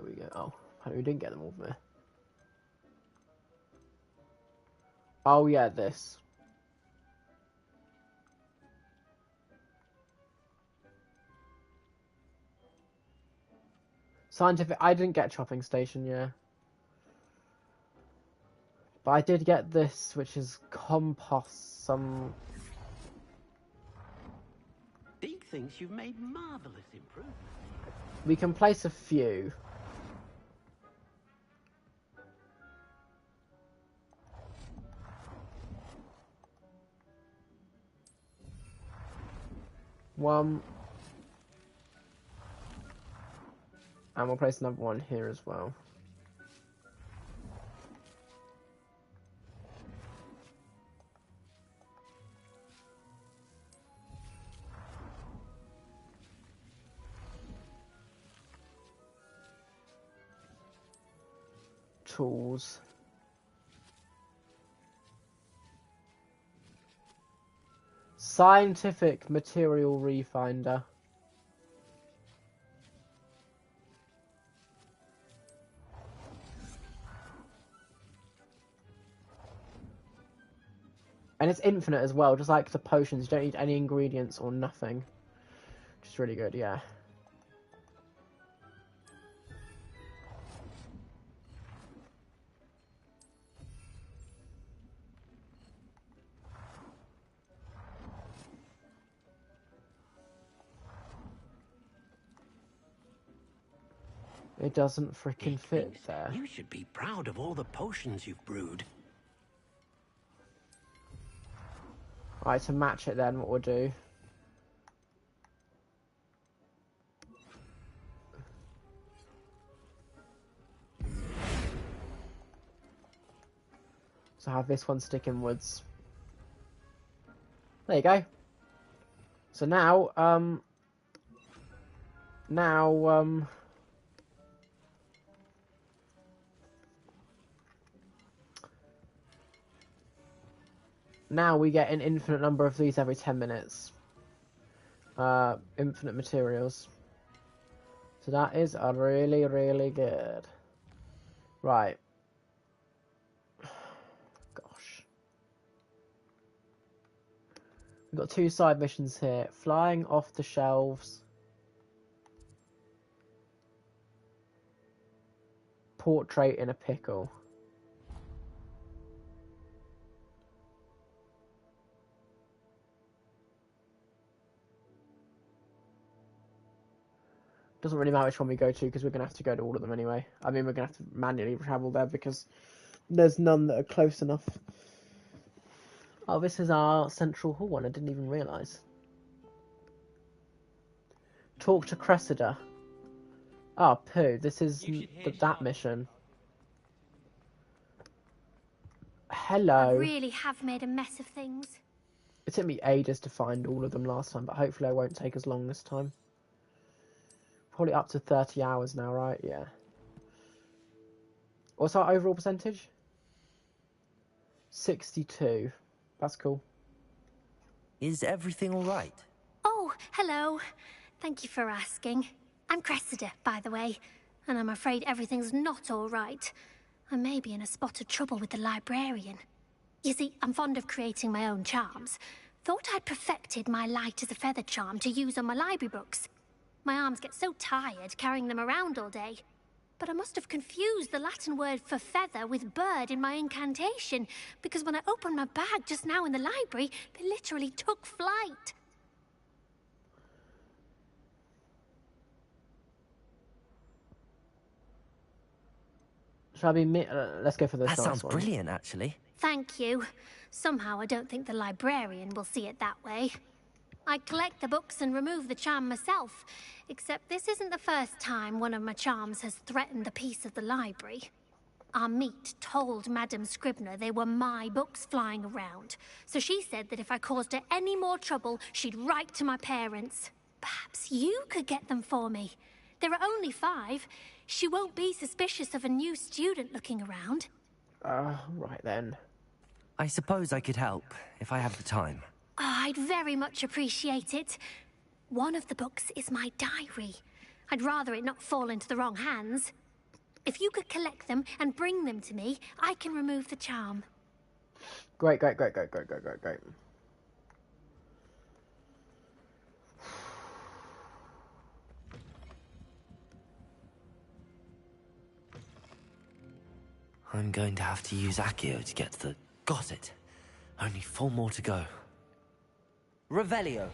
we go? Oh, we didn't get them all there. Oh yeah, this. Scientific, I didn't get chopping station, yeah. But I did get this, which is compost, Deke thinks you've made marvelous improvements. We can place a few. One. And we'll place another one here as well. Tools. Scientific material refinder. And it's infinite as well, just like the potions. You don't need any ingredients or nothing. Which is really good, yeah. It doesn't freaking fit there. You should be proud of all the potions you've brewed. Right, to match it then, what we'll do. So have this one stick inwards. There you go. So now, now we get an infinite number of these every 10 minutes. Infinite materials. So that is really, really good. Right. Gosh. We've got 2 side missions here. Flying off the shelves. portrait in a pickle. Doesn't really matter which one we go to because we're going to have to go to all of them anyway. I mean, we're going to have to manually travel there because there's none that are close enough. Oh, this is our central hall one. I didn't even realise. Talk to Cressida. Oh, poo. This is that mission. Hello. I really have made a mess of things. It took me ages to find all of them last time, but hopefully I won't take as long this time. Probably up to 30 hours now, right? Yeah. What's our overall percentage? 62. That's cool. Is everything all right? Oh, hello. Thank you for asking. I'm Cressida, by the way, and I'm afraid everything's not all right. I may be in a spot of trouble with the librarian. You see, I'm fond of creating my own charms. Thought I'd perfected my light as a feather charm to use on my library books. My arms get so tired carrying them around all day. But I must have confused the Latin word for feather with bird in my incantation, because when I opened my bag just now in the library, they literally took flight. Shall we let's go for this. That sounds brilliant, actually. Thank you. Somehow I don't think the librarian will see it that way. I collect the books and remove the charm myself, except this isn't the first time one of my charms has threatened the peace of the library. Our meet told Madame Scribner they were my books flying around, so she said that if I caused her any more trouble, she'd write to my parents. Perhaps you could get them for me. There are only 5. She won't be suspicious of a new student looking around. Right then. I suppose I could help, if I have the time. Oh, I'd very much appreciate it. One of the books is my diary. I'd rather it not fall into the wrong hands. If you could collect them and bring them to me, I can remove the charm. Great. I'm going to have to use Accio to get to the... Got it. Only 4 more to go. Revelio.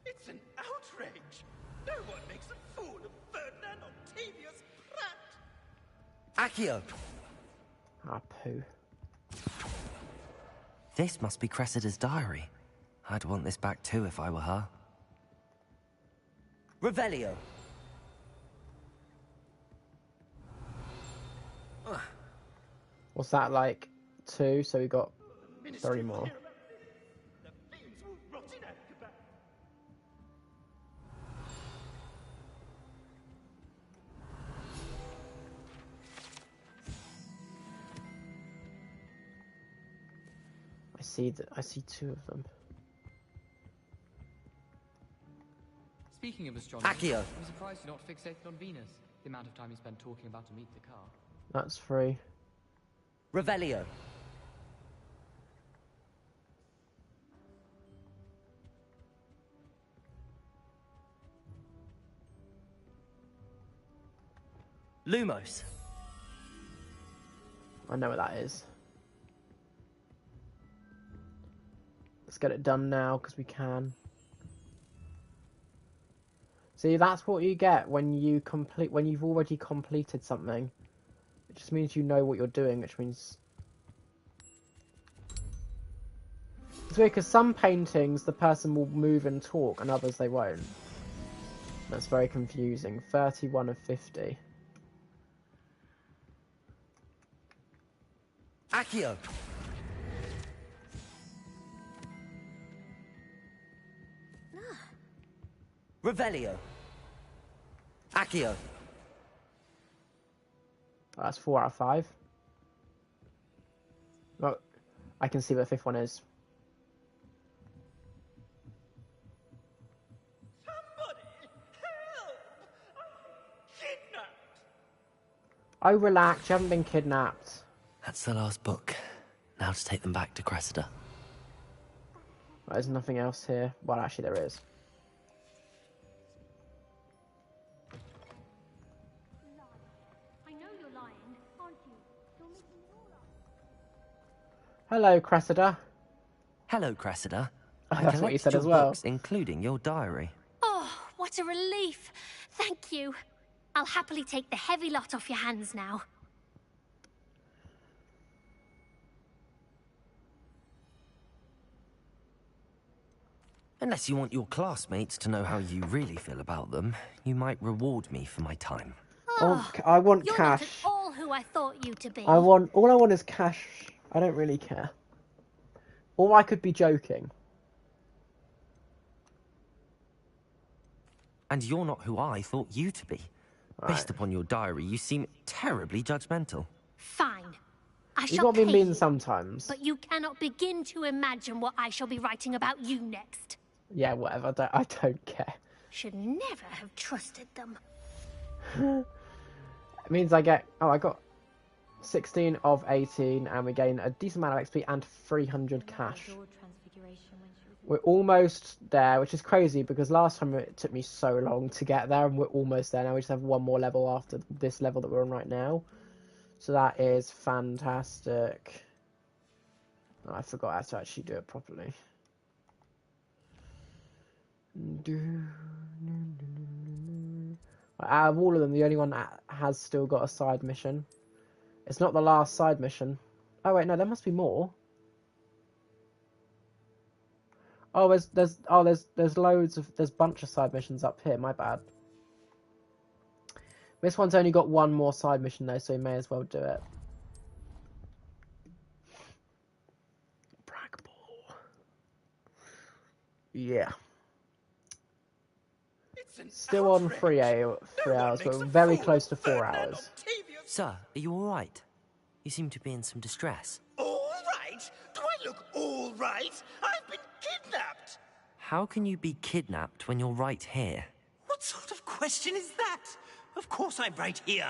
It's an outrage. No one makes a fool of Ferdinand Octavius Pratt. Accio. Ah, poo. This must be Cressida's diary. I'd want this back too if I were her. Revelio. What's that, like 2? So we got 3 more. I see 2 of them. Speaking of astronomy, Accio. I'm surprised you're not fixated on Venus. The amount of time you spend talking about Amit the car. That's 3. Revelio. Lumos. I know what that is. Let's get it done now because we can. See, that's what you get when you when you've already completed something. It just means you know what you're doing, which means it's weird because some paintings the person will move and talk and others they won't. That's very confusing. 31 of 50. Accio. Revelio. Accio. That's 4 out of 5. Well, I can see what the 5th one is. Somebody help! Kidnapped! Oh, relax. You haven't been kidnapped. That's the last book. Now to take them back to Cressida. There's nothing else here. Well, actually, there is. Hello, Cressida. Hello, Cressida. That's what you said your as well. books, including your diary. Oh, what a relief. Thank you. I'll happily take the heavy lot off your hands now. Unless you want your classmates to know how you really feel about them, you might reward me for my time. Oh, I want You're cash. not at all who I thought you to be. All I want is cash. I don't really care. Or I could be joking. And you're not who I thought you to be. Based upon your diary, you seem terribly judgmental. Fine. I You shall got me pay mean you, sometimes. but you cannot begin to imagine what I shall be writing about you next. Yeah, whatever. I don't care. Should never have trusted them. It means I get... Oh, I got 16 of 18, and we gain a decent amount of XP and 300 cash. We're almost there, which is crazy, because last time it took me so long to get there, and we're almost there now. We just have one more level after this level that we're on right now. So that is fantastic. Oh, I forgot how to actually do it properly. Out of all of them, the only one that has still got a side mission. It's not the last side mission. Oh wait, no, there must be more. Oh, there's loads of bunch of side missions up here. My bad. This one's only got one more side mission though, so you may as well do it. Brag ball. Yeah. Still on 3 hours, but very close to 4 hours. Sir, are you alright? You seem to be in some distress. All right? Do I look all right? I've been kidnapped! How can you be kidnapped when you're right here? What sort of question is that? Of course I'm right here.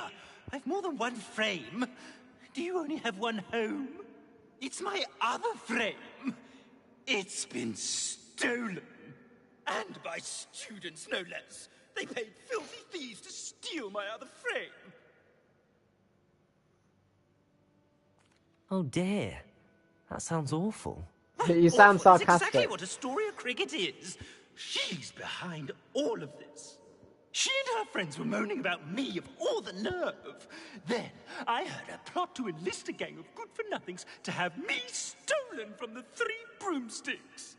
I've more than one frame. Do you only have one home? It's my other frame. It's been stolen. And by students, no less. They paid filthy thieves to steal my other frame. Oh dear. That sounds awful. You sound sarcastic. That's exactly what Astoria Cricket is. She's behind all of this. She and her friends were moaning about me, of all the nerve. Then I heard her plot to enlist a gang of good-for-nothings to have me stolen from the 3 broomsticks.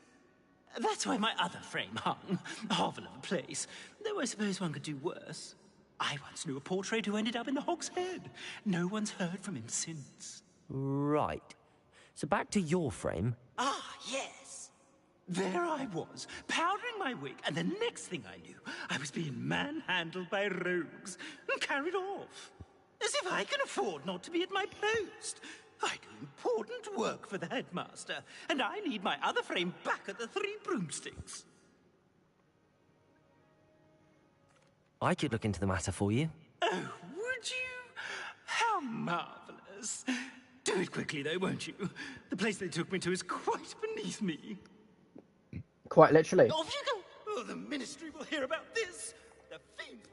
That's where my other frame hung. A hovel of a place. Though I suppose one could do worse. I once knew a portrait who ended up in the Hog's Head. No one's heard from him since. Right. So back to your frame. Ah, yes. There I was, powdering my wig, and the next thing I knew, I was being manhandled by rogues and carried off. As if I can afford not to be at my post. I do important work for the headmaster, and I need my other frame back at the 3 broomsticks. I could look into the matter for you. Oh, would you? How marvelous. Do it quickly, though, won't you? The place they took me to is quite beneath me. Quite literally. Off you go! Oh, the ministry will hear about this. The fiends.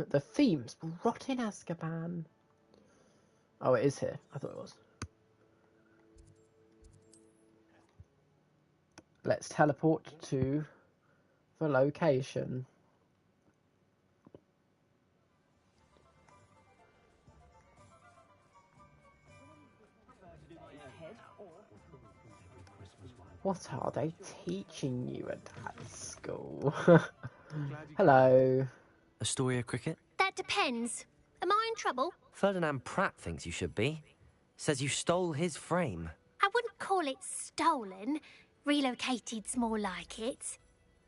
The themes will rot in Azkaban. Oh, it is here. I thought it was. Let's teleport to the location. What are they teaching you at that school? Hello. Astoria Cricket? That depends. Am I in trouble? Ferdinand Pratt thinks you should be. Says you stole his frame. I wouldn't call it stolen. Relocated's more like it.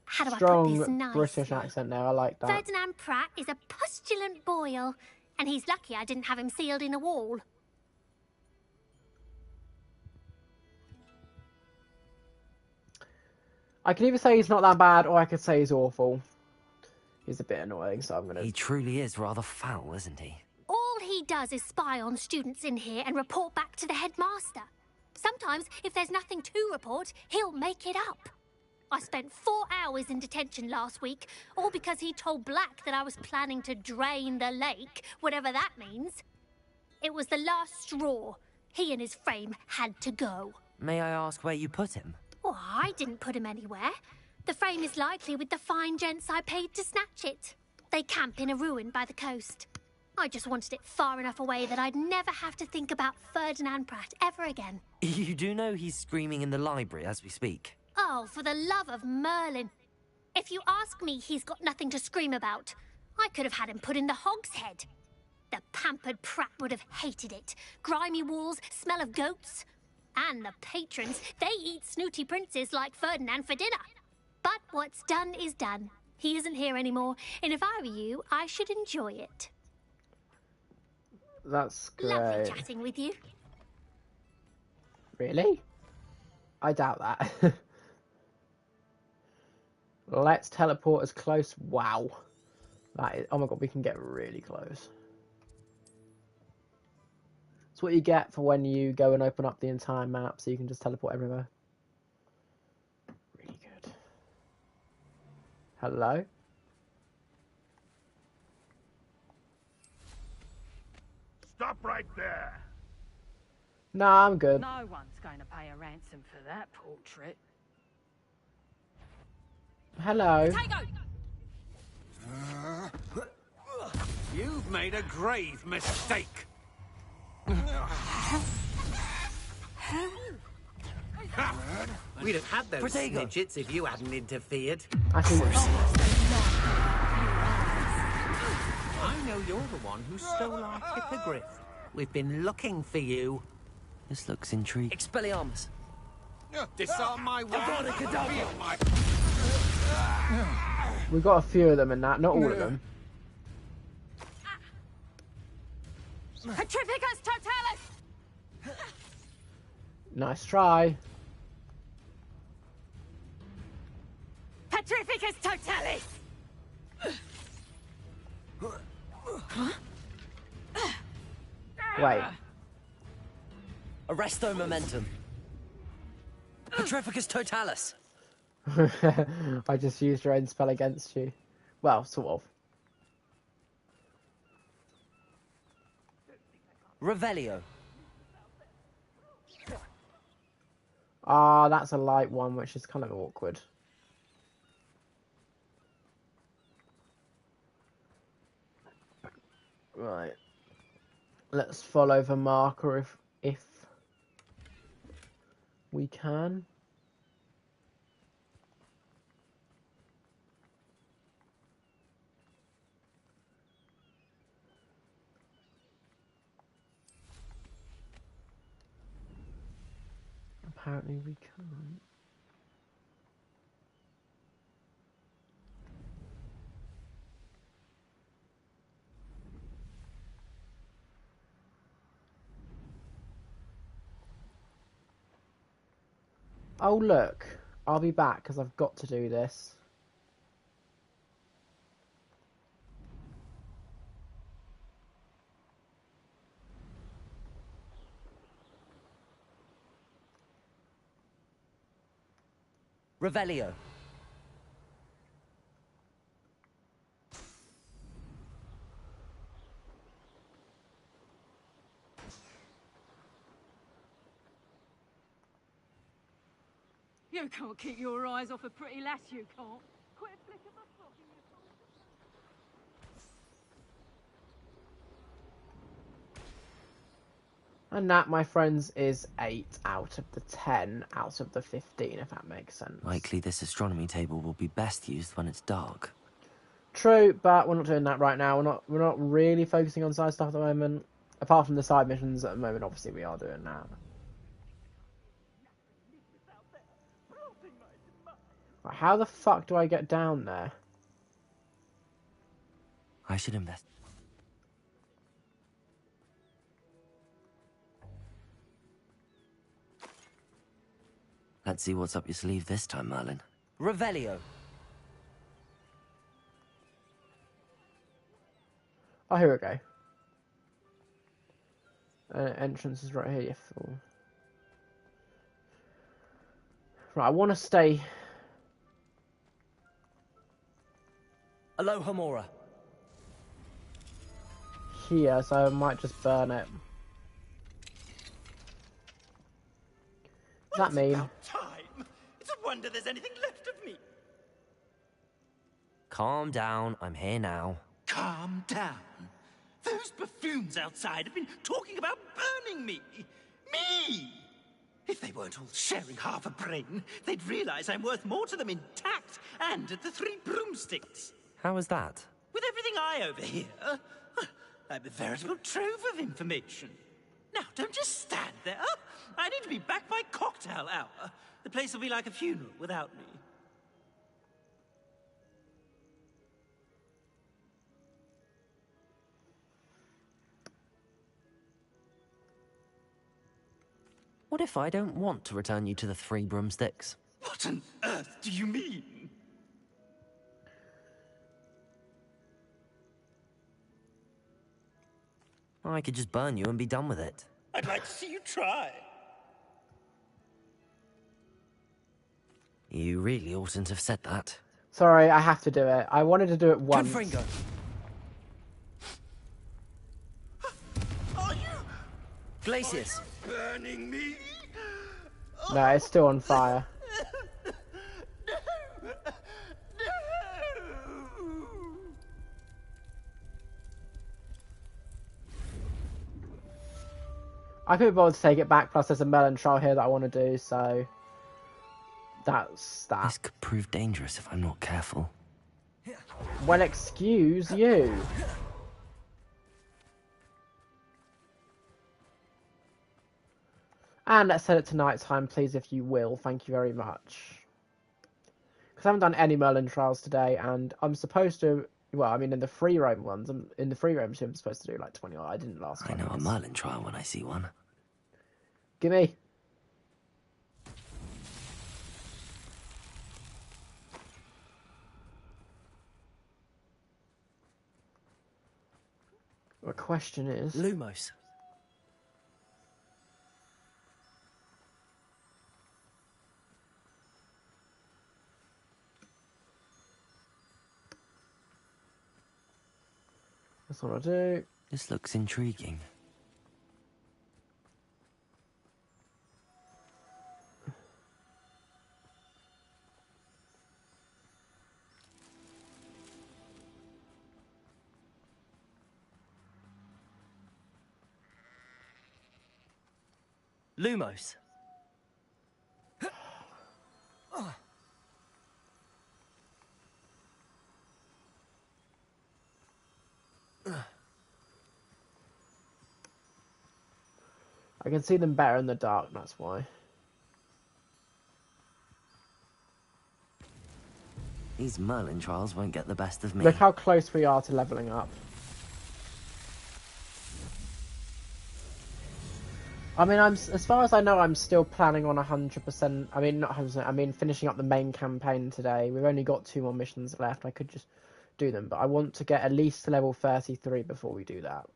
How do I put this Strong nicely? British accent there. I like that. Ferdinand Pratt is a pustulant boil, and he's lucky I didn't have him sealed in a wall. I can either say he's not that bad, or I could say he's awful. He's a bit annoying, so I'm gonna... He truly is rather foul, isn't he? All he does is spy on students in here and report back to the headmaster. Sometimes, if there's nothing to report, he'll make it up. I spent 4 hours in detention last week, all because he told Black that I was planning to drain the lake, whatever that means. It was the last straw. He and his frame had to go. May I ask where you put him? Oh, I didn't put him anywhere. The frame is likely with the fine gents I paid to snatch it. They camp in a ruin by the coast. I just wanted it far enough away that I'd never have to think about Ferdinand Pratt ever again. You do know he's screaming in the library as we speak. Oh, for the love of Merlin. If you ask me, he's got nothing to scream about. I could have had him put in the hogshead. The pampered Pratt would have hated it. Grimy walls, smell of goats. And the patrons, they eat snooty princes like Ferdinand for dinner. But what's done is done. He isn't here anymore, and if I were you, I should enjoy it. That's great. Lovely chatting with you. Really? I doubt that. Let's teleport as close. Wow. That is, oh my god, we can get really close. It's what you get for when you go and open up the entire map, so you can just teleport everywhere. Really good. Hello? Stop right there. Nah, I'm good. No one's going to pay a ransom for that portrait. Hello. You've made a grave mistake. We'd have had those snitchets if you hadn't interfered. I think I know you're the one who stole our hippogriff. We've been looking for you. This looks intriguing. Expelliarmus. Disarm my wand. we've got a few of them in that, not all of them. Petrificus totalis! Nice try. Petrificus totalis! Wait. Arresto momentum. Petrificus totalis. I just used your own spell against you. Well, sort of. Revelio. Ah, that's a light one, which is kind of awkward. Right. Let's follow the marker if we can. Apparently we can't. Oh look, I'll be back because I've got to do this. Revelio. You can't keep your eyes off a pretty lass, you can't. Quit a flick of a frog in your And that, my friends, is 8 out of the 10 out of the 15, if that makes sense. Likely this astronomy table will be best used when it's dark. True, but we're not doing that right now. We're not really focusing on side stuff at the moment. Apart from the side missions at the moment, obviously we are doing that. Right, how the fuck do I get down there? I should invest. Let's see what's up your sleeve this time, Merlin. Revelio. Oh, here we go. Entrance is right here, you fool. Right, I want to stay... Alohomora. here, so I might just burn it. Does that mean? About time. It's a wonder there's anything left of me. Calm down, I'm here now. Calm down. Those buffoons outside have been talking about burning me. Me! If they weren't all sharing half a brain, they'd realize I'm worth more to them intact and at the 3 broomsticks. How was that? With everything I overhear, I'm a veritable trove of information. Now, don't just stand there. I need to be back by cocktail hour. The place will be like a funeral without me. What if I don't want to return you to the 3 broomsticks? What on earth do you mean? I could just burn you and be done with it. I'd like to see you try. You really oughtn't have said that. Sorry, I have to do it. I wanted to do it once. Confringo. Are you Glacius. burning me? No, it's still on fire. I couldn't bother to take it back, plus there's a melon trial here that I want to do, so that's that. This could prove dangerous if I'm not careful. Well, excuse you. And let's set it to night time, please, if you will. Thank you very much. Because I haven't done any Merlin trials today, and I'm supposed to... Well, I mean, in the free roam ones, in the free roam, I'm supposed to do like 20. I didn't last time. I know a Merlin trial when I see one. Gimme. The question is... Lumos. That's what I do. This looks intriguing. Lumos. I can see them better in the dark, that's why. These Merlin trials won't get the best of me. Look how close we are to leveling up. I mean, as far as I know, I'm still planning on 100%. I mean, not 100%. I mean, finishing up the main campaign today. We've only got 2 more missions left. I could just do them, but I want to get at least to level 33 before we do that.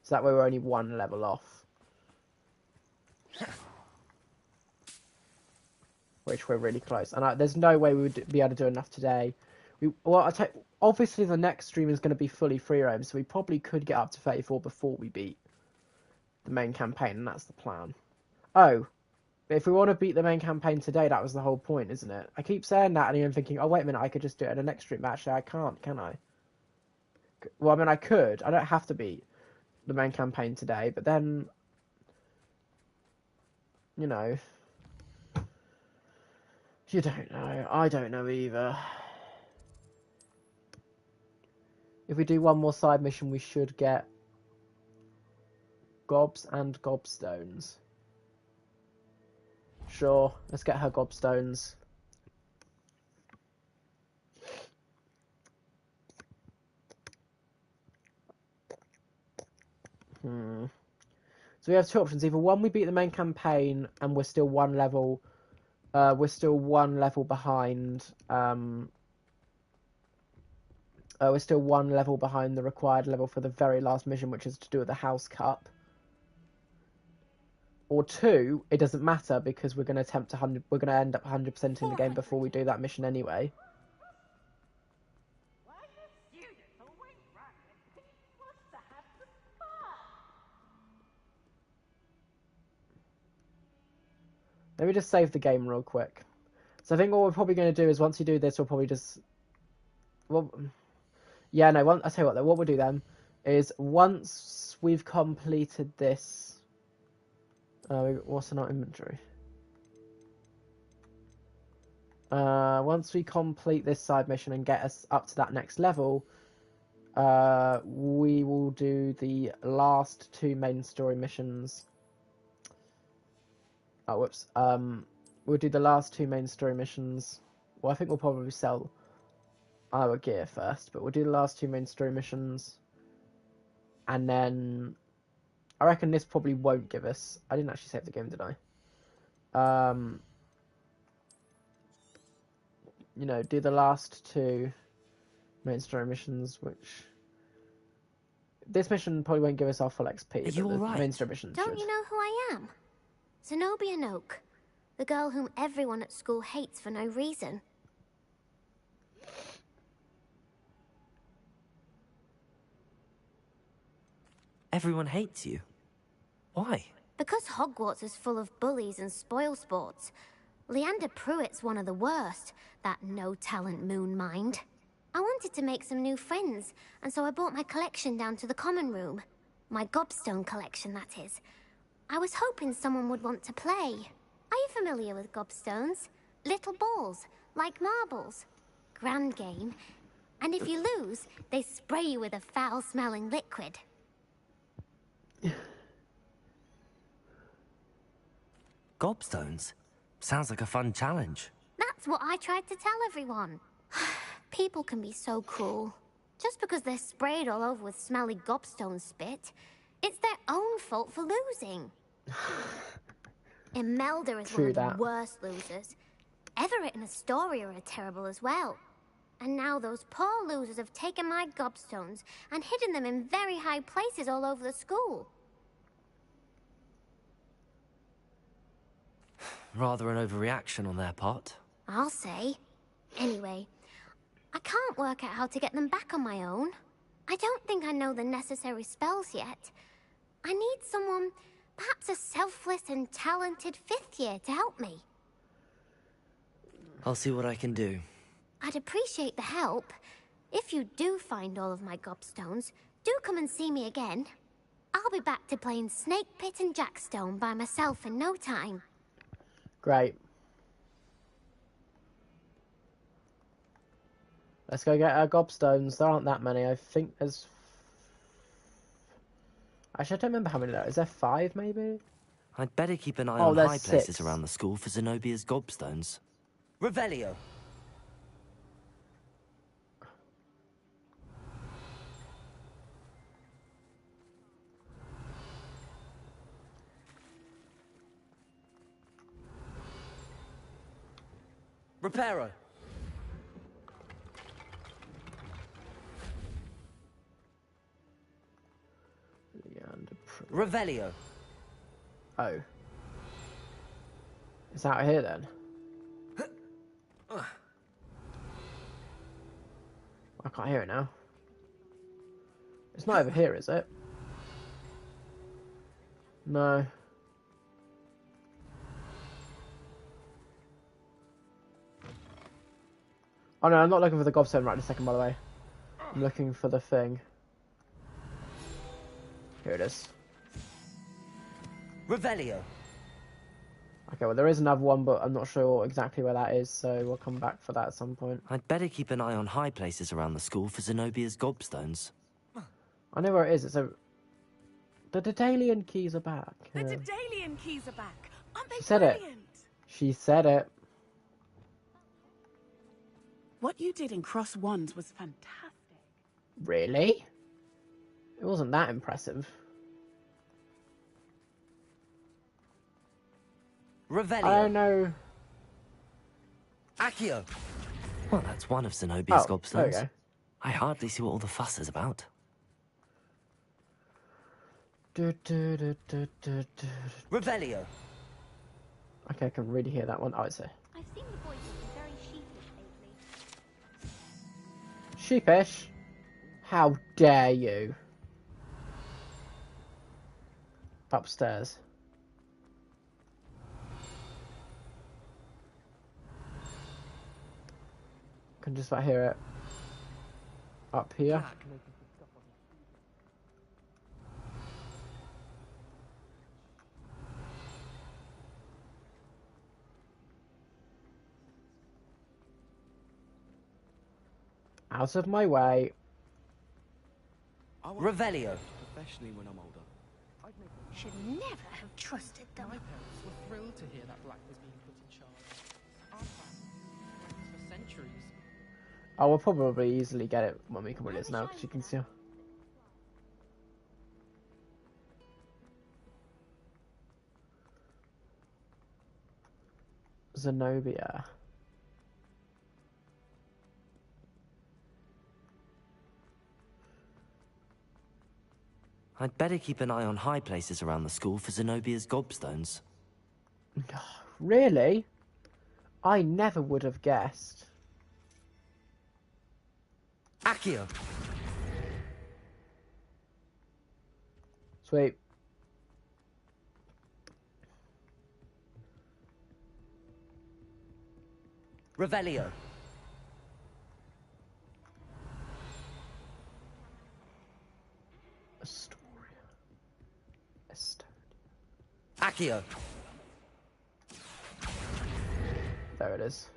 So that way we're only 1 level off. Which we're really close. And there's no way we would be able to do enough today. Obviously the next stream is going to be fully free roam, so we probably could get up to 34 before we beat the main campaign, and that's the plan. Oh, but if we want to beat the main campaign today, that was the whole point, isn't it? I keep saying that, and you're thinking, oh, wait a minute, I could just do it in the next stream. But actually, I can't, can I? Well, I mean, I could. I don't have to beat the main campaign today, but then, you know, you don't know. I don't know either. If we do one more side mission, we should get gobs and gobstones. Sure, let's get her gobstones. So we have 2 options. Either one, we beat the main campaign and we're still 1 level. We're still 1 level behind. We're still 1 level behind the required level for the very last mission, which is to do with the House Cup. Or 2, it doesn't matter because we're going to attempt 100. We're going to end up 100% in the game before we do that mission anyway. Let me just save the game real quick. So I think what we're probably going to do is once you do this, we'll probably just... Well, yeah, no, I'll tell you what, though. What we'll do then is once we've completed this... what's in our inventory? Once we complete this side mission and get us up to that next level, we will do the last 2 main story missions. Oh, whoops. We'll do the last 2 main story missions. Well, I think we'll probably sell our gear first, but we'll do the last 2 main story missions. And then I reckon this probably won't give us... I didn't actually save the game, did I? You know, do the last 2 main story missions, which... This mission probably won't give us our full XP. Are you but the alright? main story missions Don't should. you know who I am? Zenobia Noak, the girl whom everyone at school hates for no reason. Everyone hates you. Why? Because Hogwarts is full of bullies and spoilsports. Leander Pruitt's one of the worst, that no-talent moon mind. I wanted to make some new friends, and so I brought my collection down to the common room. My gobstone collection, that is. I was hoping someone would want to play. Are you familiar with gobstones? Little balls, like marbles. Grand game. And if you lose, they spray you with a foul-smelling liquid. Gobstones? Sounds like a fun challenge. That's what I tried to tell everyone. People can be so cruel. Just because they're sprayed all over with smelly gobstone spit, it's their own fault for losing. Imelda is one of the worst losers. Everett and Astoria are terrible as well. And now those poor losers have taken my gobstones and hidden them in very high places all over the school. Rather an overreaction on their part. I'll say. Anyway, I can't work out how to get them back on my own. I don't think I know the necessary spells yet. I need someone, perhaps a selfless and talented 5th year to help me. I'll see what I can do. I'd appreciate the help. If you do find all of my gobstones, do come and see me again. I'll be back to playing Snake Pit and Jackstone by myself in no time. Great. Let's go get our gobstones. There aren't that many. I think there's... Actually, I don't remember how many there are. Is there 5, maybe? I'd better keep an eye Oh, on there's high places 6. around the school for Zenobia's gobstones. Revelio. Reparo. Revelio. Oh. It's out here then. I can't hear it now. It's not over here, is it? No. Oh no, I'm not looking for the gobstone right in a second, by the way. I'm looking for the thing. Here it is. Revelio. Okay, well there is another one, but I'm not sure exactly where that is, so we'll come back for that at some point. I'd better keep an eye on high places around the school for Zenobia's gobstones. I know where it is. It's a... The Daedalian keys are back. The Yeah. Daedalian keys are back. Aren't they She said it. brilliant? She said it. What you did in Cross Wands was fantastic. Really? It wasn't that impressive. Revelio. I don't know. Accio. Well, that's one of Zenobia's Oh, gobstones. there we go. I hardly see what all the fuss is about. Revelio. Okay, I can really hear that one. Oh, it's here. I've seen the boys looking very sheepish lately. Sheepish? How dare you? Upstairs. Can just about hear it. Up here. Out of my way. Revelio. Especially when I'm older. Should never have trusted them. My parents were thrilled to hear that Black was being put in charge. Our family for centuries. I will probably easily get it when we come with this now, because you can see. Zenobia. I'd better keep an eye on high places around the school for Zenobia's gobstones. Really? I never would have guessed. Accio! Sweet. Revelio. Accio. There it is.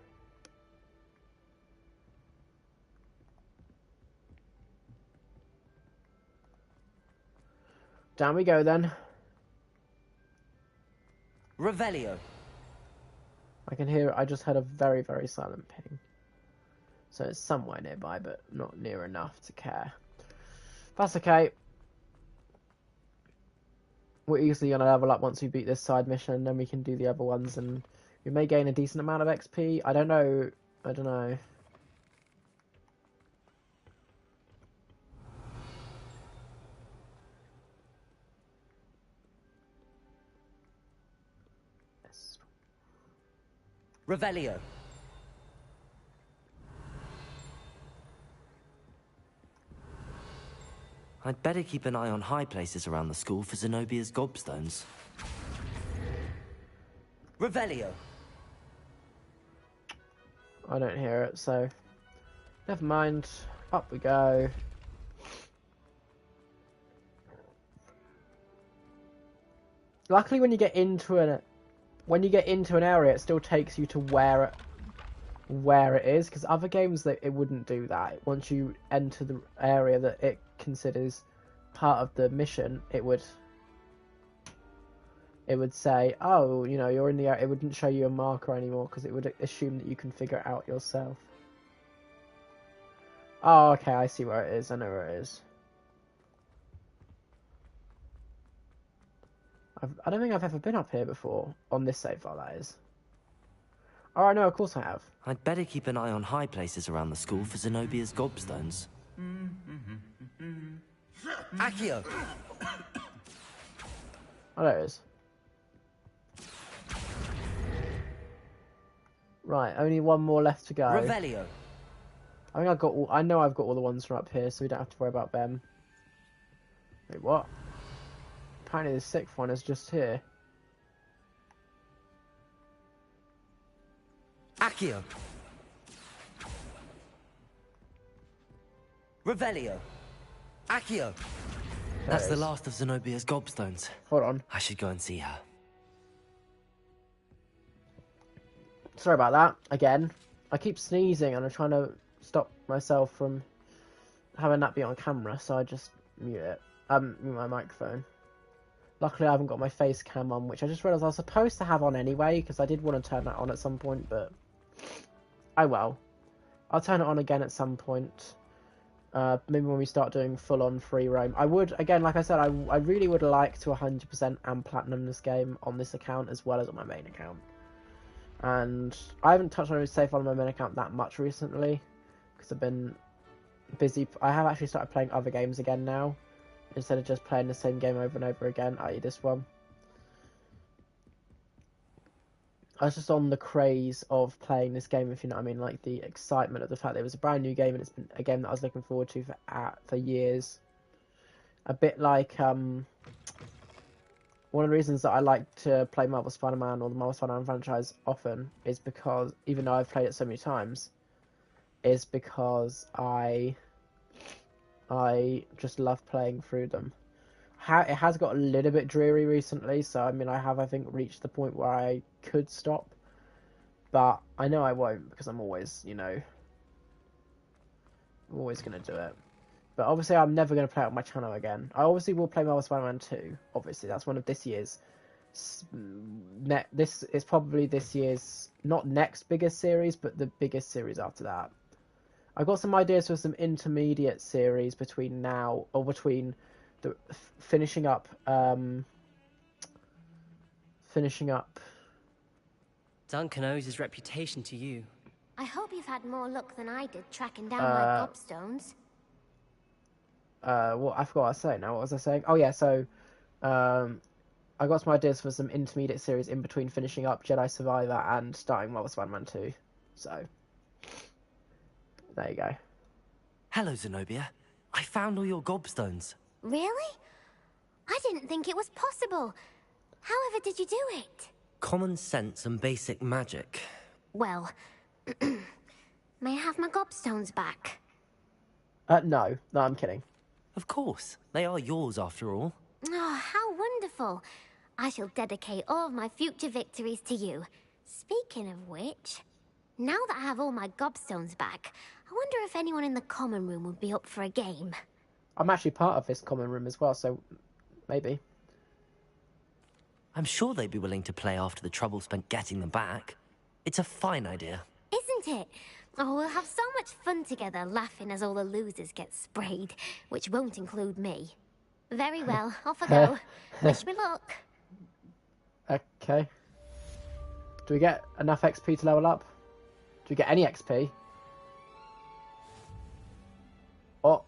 Down we go then. Revelio. I can hear it. I just had a very, very silent ping. So it's somewhere nearby, but not near enough to care. That's okay. We're easily going to level up once we beat this side mission, and then we can do the other ones, and we may gain a decent amount of XP. I don't know. I don't know. Revelio. I'd better keep an eye on high places around the school for Zenobia's gobstones. Revelio. I don't hear it, so never mind. Up we go. Luckily, when you get into an area, it still takes you to where it is, because other games it wouldn't do that. Once you enter the area that it considers part of the mission, it would say, oh, you know, you're in the area. It wouldn't show you a marker anymore, because it would assume that you can figure it out yourself. Oh, okay, I see where it is. I know where it is. I don't think I've ever been up here before, on this save file, that is. Oh, no, of course I have. I'd better keep an eye on high places around the school for Zenobia's gobstones. Accio! Oh, there it is. Right, only one more left to go. Revelio. I think I've got all, I know I've got all the ones from up here, so we don't have to worry about them. Wait, what? Apparently the sixth one is just here. Accio. Revelio. Accio. That's the last of Zenobia's gobstones. Hold on. I should go and see her. Sorry about that. Again, I keep sneezing and I'm trying to stop myself from having that be on camera, so I just mute it. Mute my microphone. Luckily, I haven't got my face cam on, which I just realised I was supposed to have on anyway, because I did want to turn that on at some point, but oh well. I'll turn it on again at some point. Maybe when we start doing full-on free roam. I would, again, like I said, I really would like to 100% and platinum this game on this account as well as on my main account. And I haven't touched on safe on my main account that much recently, because I've been busy. I have actually started playing other games again now, instead of just playing the same game over and over again, i.e. this one. I was just on the craze of playing this game, if you know what I mean, like the excitement of the fact that it was a brand new game and it's been a game that I was looking forward to for years. A bit like one of the reasons that I like to play Marvel Spider-Man or the Marvel Spider-Man franchise often is because even though I've played it so many times, is because I just love playing through them. It has got a little bit dreary recently, so I mean, I think reached the point where I could stop, but I know I won't because I'm always, you know, I'm always gonna do it. But obviously, I'm never gonna play it on my channel again. I obviously will play Marvel Spider-Man 2. Obviously, that's one of this year's. This is probably this year's not next biggest series, but the biggest series after that. I've got some ideas for some intermediate series between now or between the finishing up. Duncan owes his reputation to you. I hope you've had more luck than I did tracking down my gobstones. What I forgot what I was saying now. What was I saying? Oh yeah, so I got some ideas for some intermediate series in between finishing up Jedi Survivor and starting Marvel Spider-Man 2. So there you go. Hello, Zenobia. I found all your gobstones. Really? I didn't think it was possible. However did you do it? Common sense and basic magic. Well, may I have my gobstones back? No, I'm kidding. Of course. They are yours after all. Oh, how wonderful. I shall dedicate all of my future victories to you. Speaking of which, now that I have all my gobstones back, I wonder if anyone in the common room would be up for a game. I'm actually part of this common room as well, so maybe. I'm sure they'd be willing to play after the trouble spent getting them back. It's a fine idea. Isn't it? Oh, we'll have so much fun together, laughing as all the losers get sprayed, which won't include me. Very well, off I go. Wish me luck. Okay. Do we get enough XP to level up? Do we get any XP? Oh.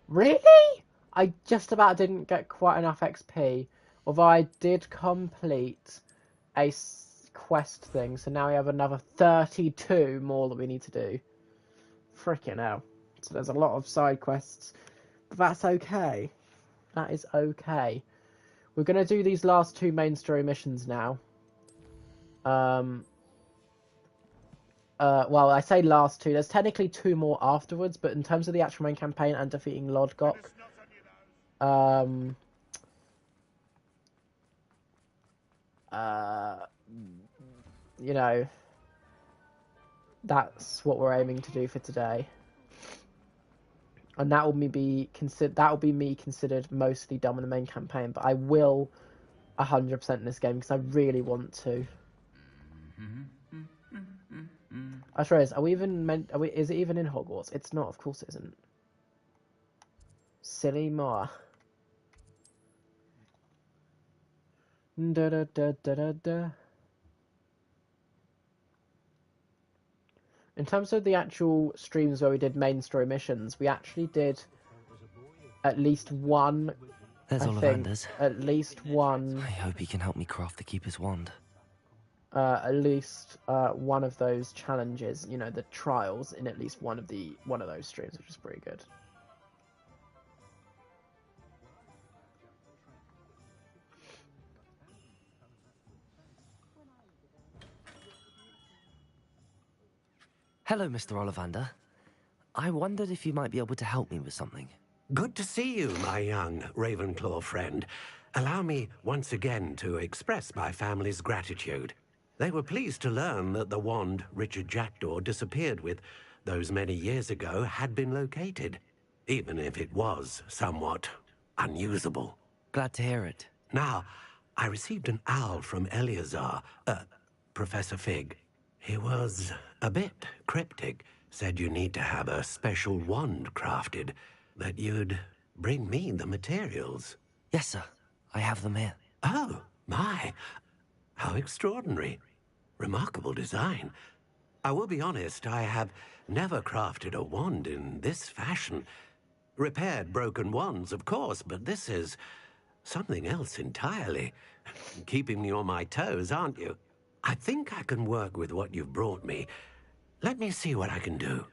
Really? I just about didn't get quite enough XP. Although I did complete a quest thing, so now we have another 32 more that we need to do. Freaking hell. So there's a lot of side quests. But that's okay. That is okay. We're going to do these last two main story missions now. Well, I say last two. There's technically two more afterwards, but in terms of the actual main campaign and defeating Lodgok, you know, that's what we're aiming to do for today. And that will be me considered mostly done in the main campaign, but I will 100% in this game because I really want to. I sure is. Are we even meant? Is it even in Hogwarts? It's not. Of course, it isn't. Silly Moa. Da da da da da da. In terms of the actual streams where we did main story missions, we actually did at least one. There's Ollivanders. At least one. I hope he can help me craft the Keeper's Wand. At least one of those challenges, you know, the trials in at least one of those streams, which is pretty good. Hello, Mr. Ollivander. I wondered if you might be able to help me with something. Good to see you, my young Ravenclaw friend. Allow me once again to express my family's gratitude. They were pleased to learn that the wand Richard Jackdaw disappeared with those many years ago had been located, even if it was somewhat unusable. Glad to hear it. Now, I received an owl from Eleazar, Professor Fig. He was a bit cryptic, said you need to have a special wand crafted, that you'd bring me the materials. Yes, sir. I have them here. Oh, my. How extraordinary. Remarkable design. I will be honest, I have never crafted a wand in this fashion. Repaired broken wands, of course, but this is something else entirely. Keeping me on my toes, aren't you? I think I can work with what you've brought me. Let me see what I can do.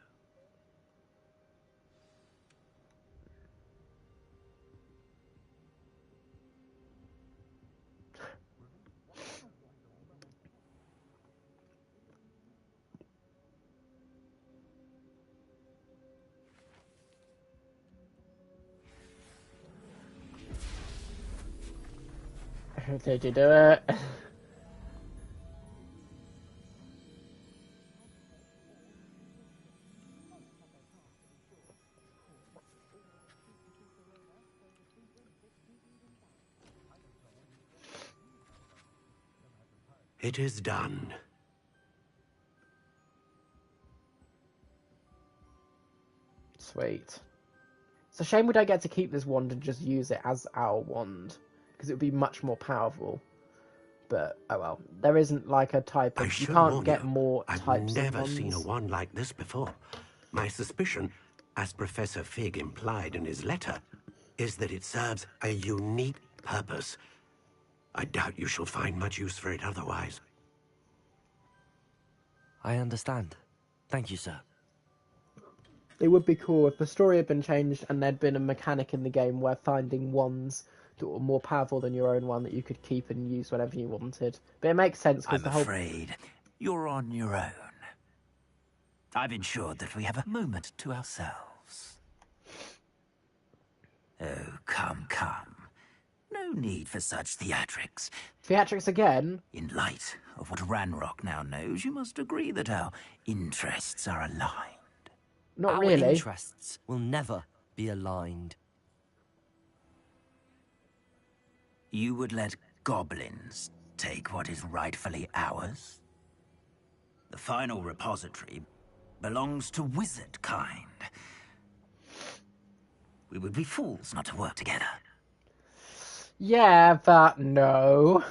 Did you do it? It is done. Sweet. It's a shame we don't get to keep this wand and just use it as our wand, because it would be much more powerful. But, oh well. There isn't like a type of... You can't get more types of wands. I've never seen a wand like this before. My suspicion, as Professor Fig implied in his letter, is that it serves a unique purpose. I doubt you shall find much use for it otherwise. I understand. Thank you, sir. It would be cool if the story had been changed and there'd been a mechanic in the game where finding wands that were more powerful than your own one that you could keep and use whenever you wanted. But it makes sense because I'm afraid you're on your own. I've ensured that we have a moment to ourselves. Oh, come, come. No need for such theatrics. Theatrics again? In light of what Ranrock now knows, you must agree that our interests are aligned. Not Our really. interests will never be aligned. You would let goblins take what is rightfully ours? The final repository belongs to wizard kind. We would be fools not to work together. Yeah, but no.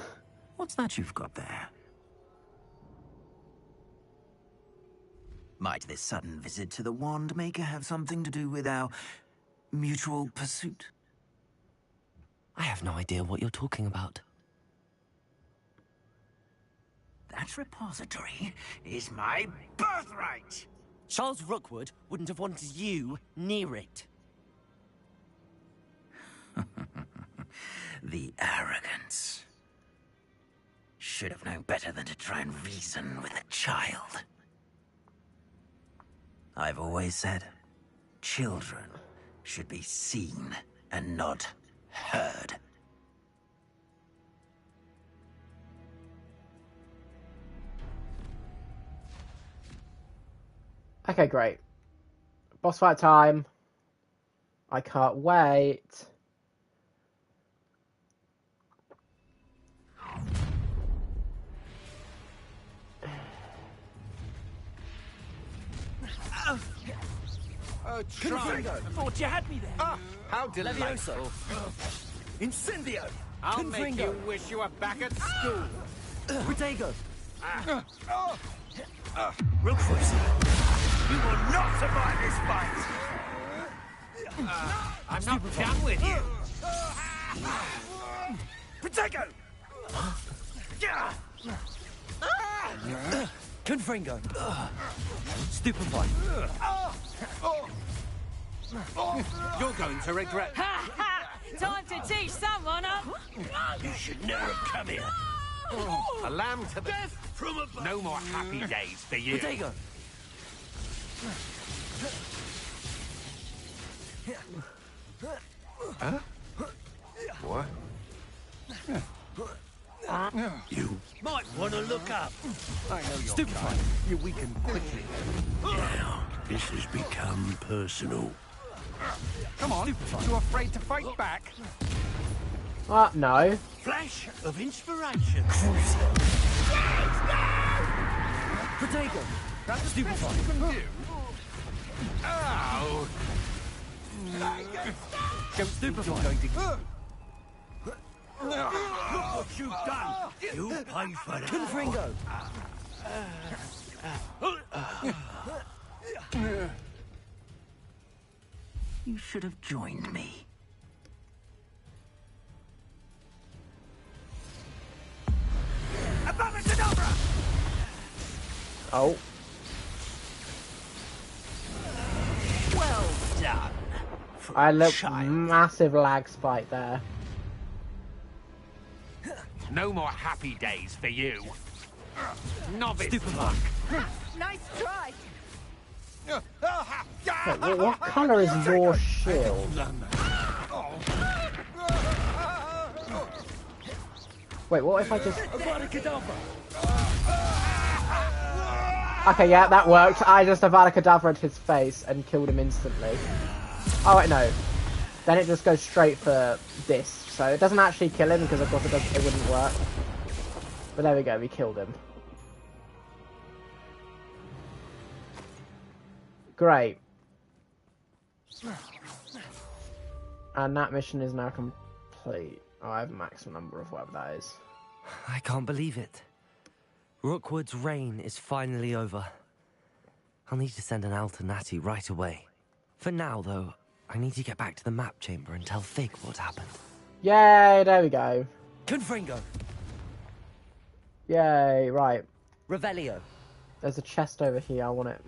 What's that you've got there? Might this sudden visit to the Wand Maker have something to do with our mutual pursuit? I have no idea what you're talking about. That repository is my birthright! Charles Rookwood wouldn't have wanted you near it. The arrogance. Should have known better than to try and reason with a child. I've always said, children should be seen and not heard. Okay, great. Boss fight time. I can't wait. Try. Thought you had me there. Ah, how delightful. Incendio! I'll make you wish you were back at school. Protego! Rookwood, you will not survive this fight. I'm not done with you. Protego! Confringo! Stupefy! You're going to regret. Time to teach someone up. You should never have come here. A lamb to the death from above. No more happy days for you. Protego! Huh? What? You might want to look up. I know you're Stupefy! You weaken quickly. Now, this has become personal. Come on, you afraid to fight back? No. Flash of inspiration. Protego! That's stupefy. You can do. Ow! Go stupefy! Going to... Look what you've done. You pay for that. Confringo! You should have joined me. Oh. Well done. I looked massive lag spike there. No more happy days for you. Novice. Stupefy! Nice try. Wait, what colour is your shield? Wait, what if I just... Okay, yeah, that worked. I just Avada Kedavra'd his face and killed him instantly. Oh, wait, no. Then it just goes straight for this. So it doesn't actually kill him because, of course, it wouldn't work. But there we go, we killed him. Great. And that mission is now complete. Oh, I have a maximum number of whatever that is. I can't believe it. Rookwood's reign is finally over. I'll need to send an Al to Natty right away. For now, though, I need to get back to the map chamber and tell Fig what happened. Yay, there we go. Confringo! Yay, right. Revelio. There's a chest over here, I want it.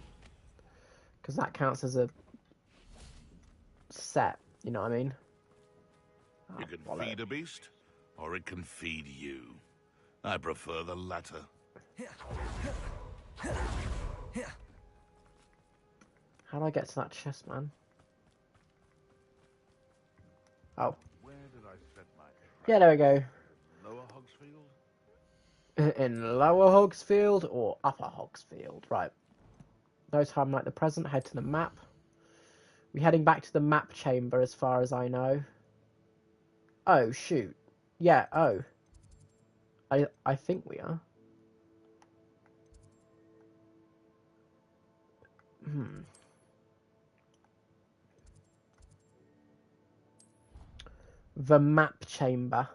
Because that counts as a set, you know what I mean? You can feed a beast, or it can feed you. I prefer the latter. How do I get to that chest, man? Oh. Where did I set my... Yeah, there we go. Lower Hogsfield? In Lower Hogsfield or Upper Hogsfield? Right. No time like the present. Head to the map. We're heading back to the map chamber as far as I know. Oh, shoot. Yeah, oh. I think we are. The map chamber.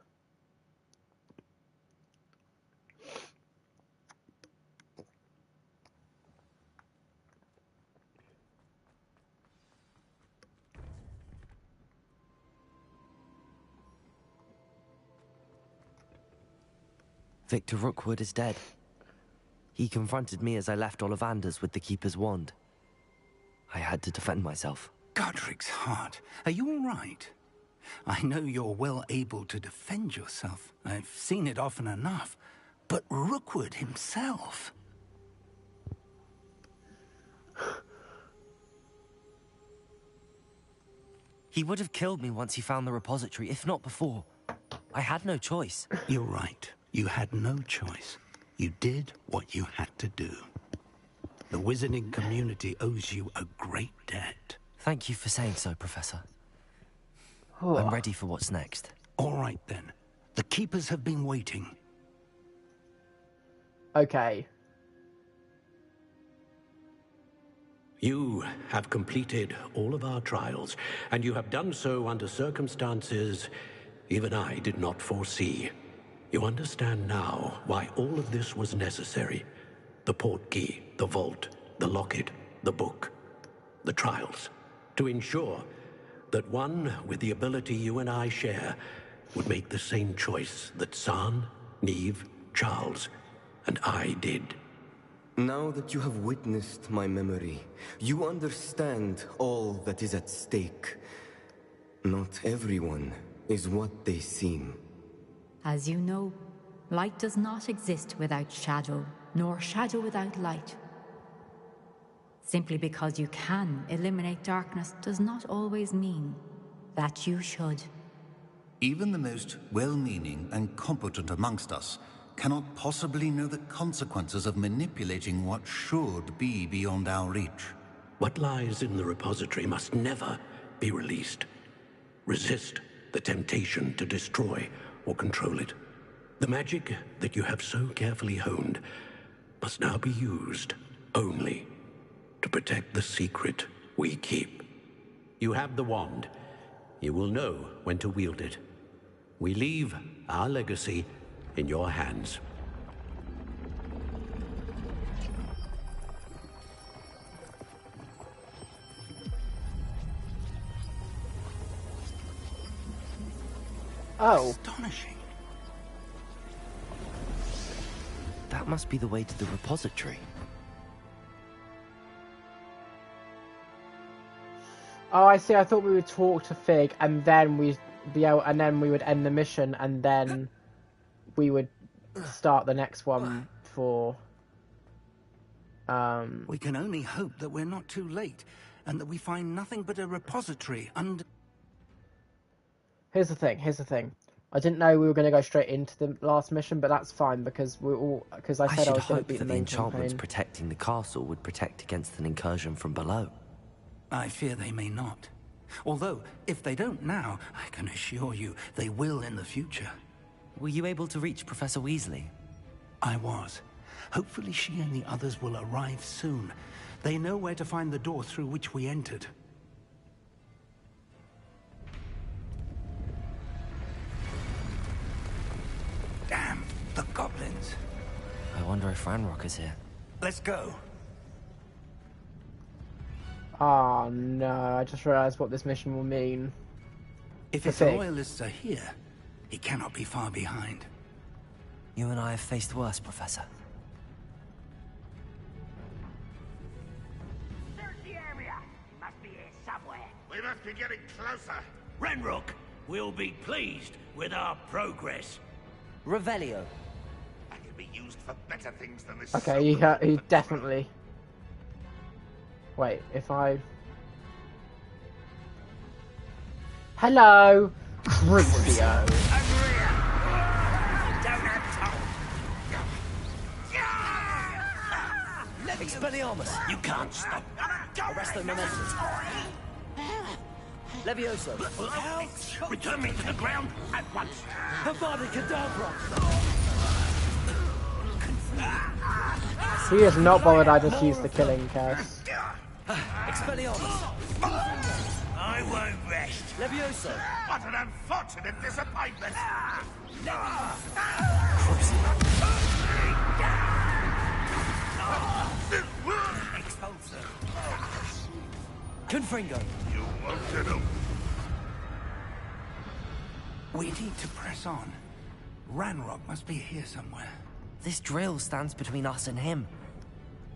Victor Rookwood is dead. He confronted me as I left Ollivander's with the Keeper's wand. I had to defend myself. Godric's heart, are you all right? I know you're well able to defend yourself. I've seen it often enough. But Rookwood himself... He would have killed me once he found the repository, if not before. I had no choice. You're right. You had no choice. You did what you had to do. The wizarding community owes you a great debt. Thank you for saying so, Professor. I'm ready for what's next. All right, then. The Keepers have been waiting. Okay. You have completed all of our trials, and you have done so under circumstances even I did not foresee. You understand now why all of this was necessary. The portkey, the vault, the locket, the book, the trials. To ensure that one with the ability you and I share would make the same choice that San, Neve, Charles, and I did. Now that you have witnessed my memory, you understand all that is at stake. Not everyone is what they seem. As you know, light does not exist without shadow, nor shadow without light. Simply because you can eliminate darkness does not always mean that you should. Even the most well-meaning and competent amongst us cannot possibly know the consequences of manipulating what should be beyond our reach. What lies in the repository must never be released. Resist the temptation to destroy or control it. The magic that you have so carefully honed must now be used only to protect the secret we keep. You have the wand. You will know when to wield it. We leave our legacy in your hands. Oh. Astonishing. That must be the way to the repository. Oh, I see. I thought we would talk to Fig, and then we'd be able, and then we would end the mission, and then we would start the next one for. We can only hope that we're not too late, and that we find nothing but a repository under. Here's the thing. I didn't know we were going to go straight into the last mission, but that's fine because I said I was going to beat the main enchantments campaign. protecting the castle would protect against an incursion from below. I fear they may not. Although, if they don't now, I can assure you they will in the future. Were you able to reach Professor Weasley? I was. Hopefully she and the others will arrive soon. They know where to find the door through which we entered. Damn, the goblins. I wonder if Ranrock is here. Let's go. Oh no, I just realised what this mission will mean. If his loyalists are here, he cannot be far behind. You and I have faced worse, Professor. Search the area. He must be here somewhere. We must be getting closer. Ranrock will be pleased with our progress. Revelio. I can be used for better things than this. Okay, he definitely. Wait, if I. Hello, Crucio. Expelliarmus. You can't stop. Arresto momentum. Levioso. Return me to the ground at once. Avada Kedavra. He is not bothered. I just used the killing curse. Expelliarmus. I won't rest. Levioso. What an unfortunate disappointment. Confringo. You won't get him. We need to press on. Ranrock must be here somewhere. This drill stands between us and him.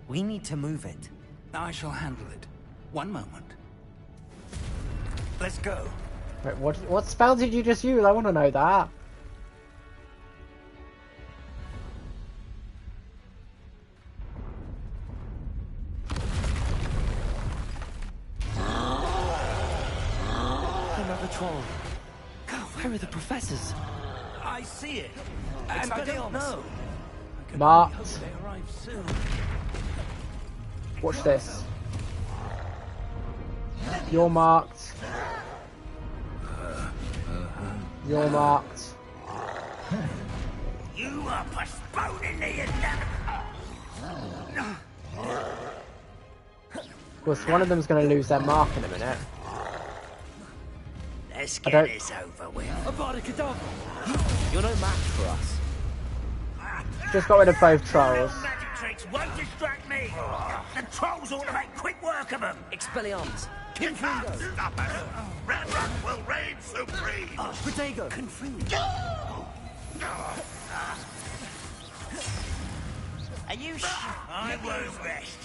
We need to move it. I shall handle it. One moment. Let's go. Wait, what spell did you just use? I want to know that. Another troll. God, where are the professors? I see it. And I don't know. Marked. They arrive soon. Watch this. You're marked. You're marked. You are postponing the inevitable. Of course, one of them's going to lose their mark in a minute. Let's get this over with. Avada Kedavra. You're no match for us. Just got rid of both trolls. Magic tricks won't distract me. The trolls ought to make quick work of them. Expelliarmus. You can't stop us. Ranrock will reign supreme. Protego. Are you sure? I won't rest.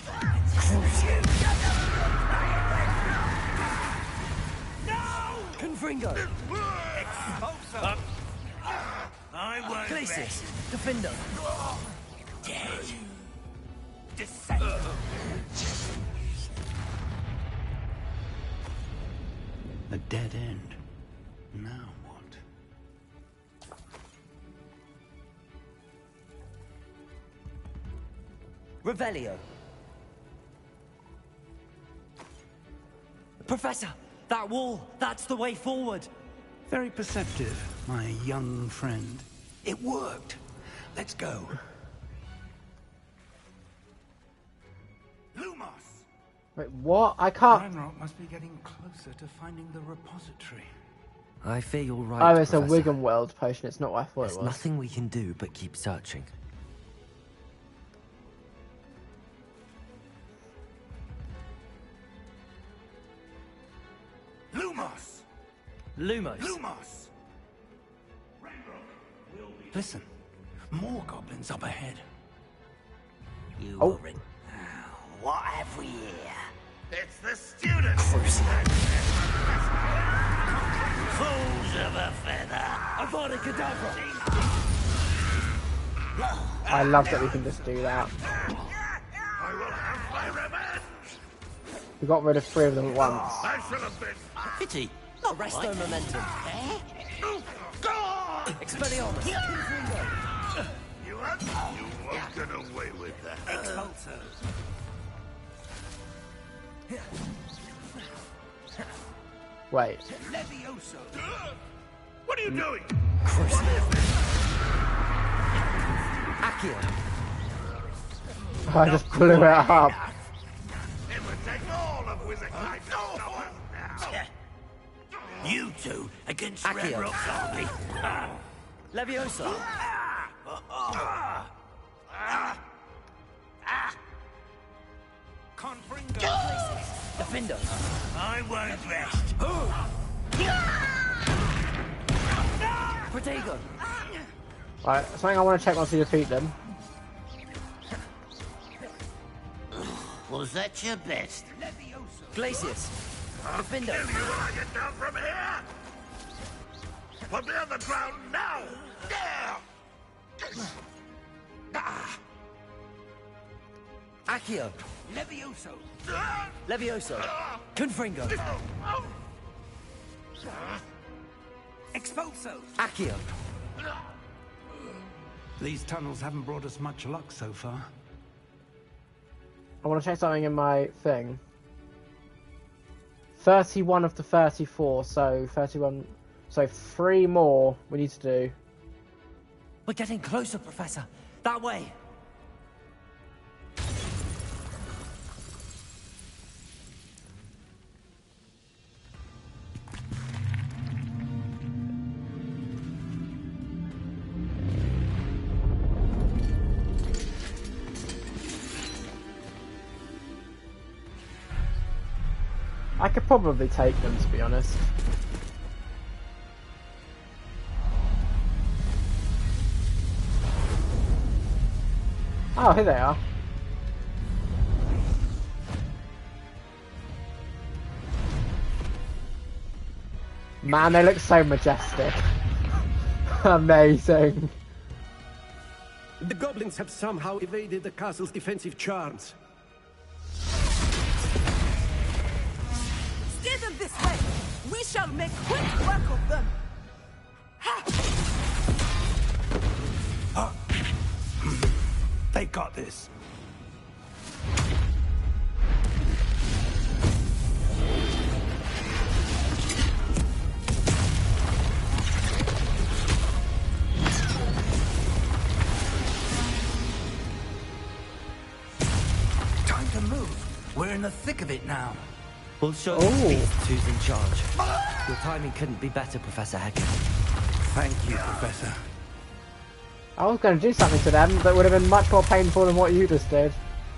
No! Confringo. I won't Glacius. rest. Defendo. Dead. Descend. A dead end. Now what? Revelio. Professor, that wall, that's the way forward. Very perceptive, my young friend. It worked. Let's go. Lumos. Wait, what? I can't. Ranrock must be getting closer to finding the repository. I fear you're right, Oh, it's Professor. a Wigan World potion. It's not what I thought There's it was. nothing we can do but keep searching. Lumos. Lumos. Lumos. Listen, more goblins up ahead. You Oh. are in. What have we here? It's the students. Fools of a feather. Avada Kedavra. I love that we can just do that. I will have my revenge. We got rid of 3 of them at once. I should have been. Pity. Arresto momentum. Expelliarmus! You won't get away with that. Expulso! Wait. Levioso! What are you doing? Accio! I just blew it up. It would take all of Wizardkind to stop us now. You two against Red Accio. Rock's army. Leviosa! Confringo. Defendo! I won't rest. Protego! Right, something I want to check once you defeat them. Was that your best? Glacius! Defendo! Kill you when I get down from here! Put me on the ground now! There! Accio! Levioso. Levioso! Confringo! Expulso. Accio! These tunnels haven't brought us much luck so far. I want to check something in my thing. 31 of the 34, so 31... So 3 more we need to do. We're getting closer, Professor. That way. I could probably take them, to be honest. Oh, here they are. Man, they look so majestic. Amazing. The goblins have somehow evaded the castle's defensive charms. Steer them this way. We shall make quick work of them. They got this. Time to move. We're in the thick of it now. We'll show the beast who's in charge. Your timing couldn't be better, Professor Hecken. Thank you, Professor. I was going to do something to them that would have been much more painful than what you just did.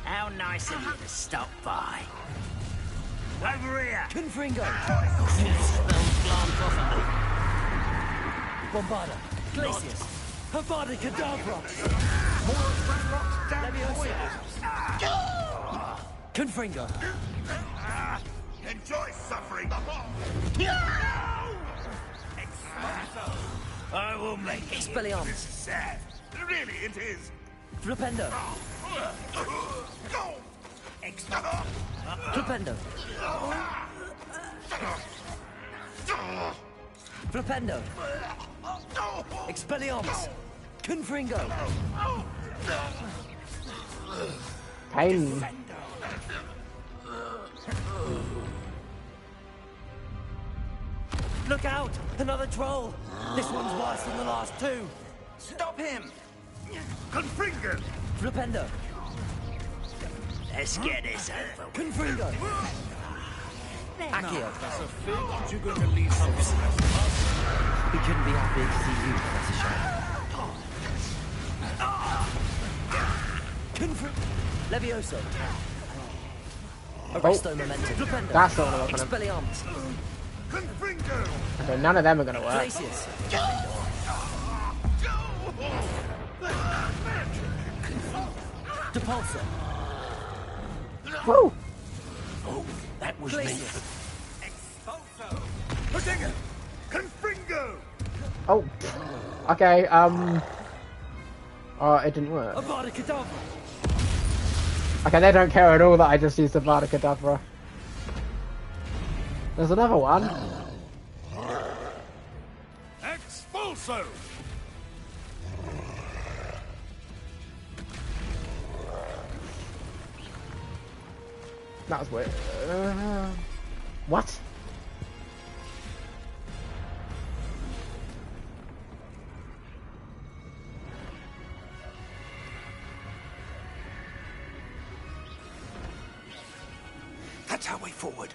How nice of you to stop by. Over here. Confringo. Bombarda. Glacius. Avada Kedavra. Confringo. Enjoy suffering. I will make it. Expelliarmus. This is sad. Really, it is. Flipendo. Go! Flipendo. Flipendo. Expelliarmus. Confringo. Pain. Look out! Another troll! This one's worse than the last two! Stop him! Confringo! Flipendo! Let's get this over with. Confringo! Accio! Aren't you going to leave something for us? We couldn't be happier to see you, Professor Shadow. Confringo! Levioso! Arresto Momentum! Flipendo! That's not gonna work on him. Expelliarmus! Confringo! Okay, none of them are going to work. Glacius! Depulso! Woo! Oh, that was me. Expulso! Protego! Confringo! Oh, okay, oh, it didn't work. Avada Kedavra! Okay, they don't care at all that I just used Avada Kedavra. There's another one. Expulso! That was weird. What? That's our way forward.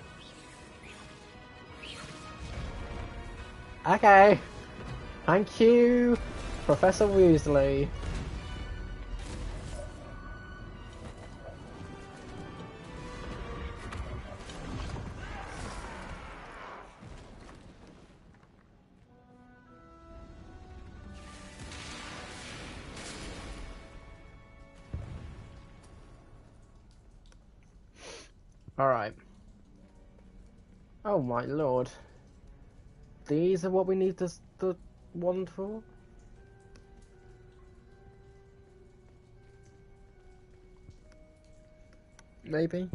Okay. Thank you, Professor Weasley. Alright. Oh my lord. These are what we need the wand for? Maybe?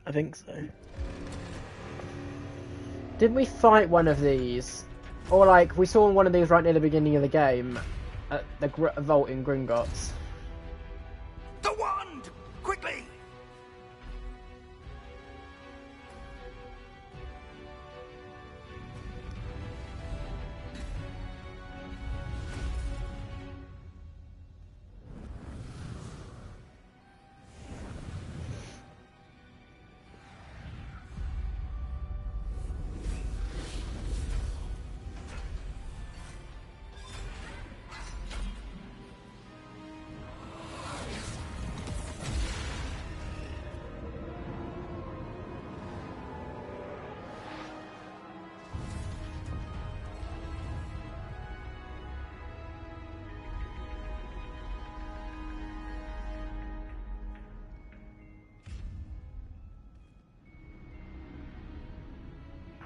I think so. Didn't we fight one of these? Or like, we saw one of these right near the beginning of the game at the vault in Gringotts. The wand! Quickly!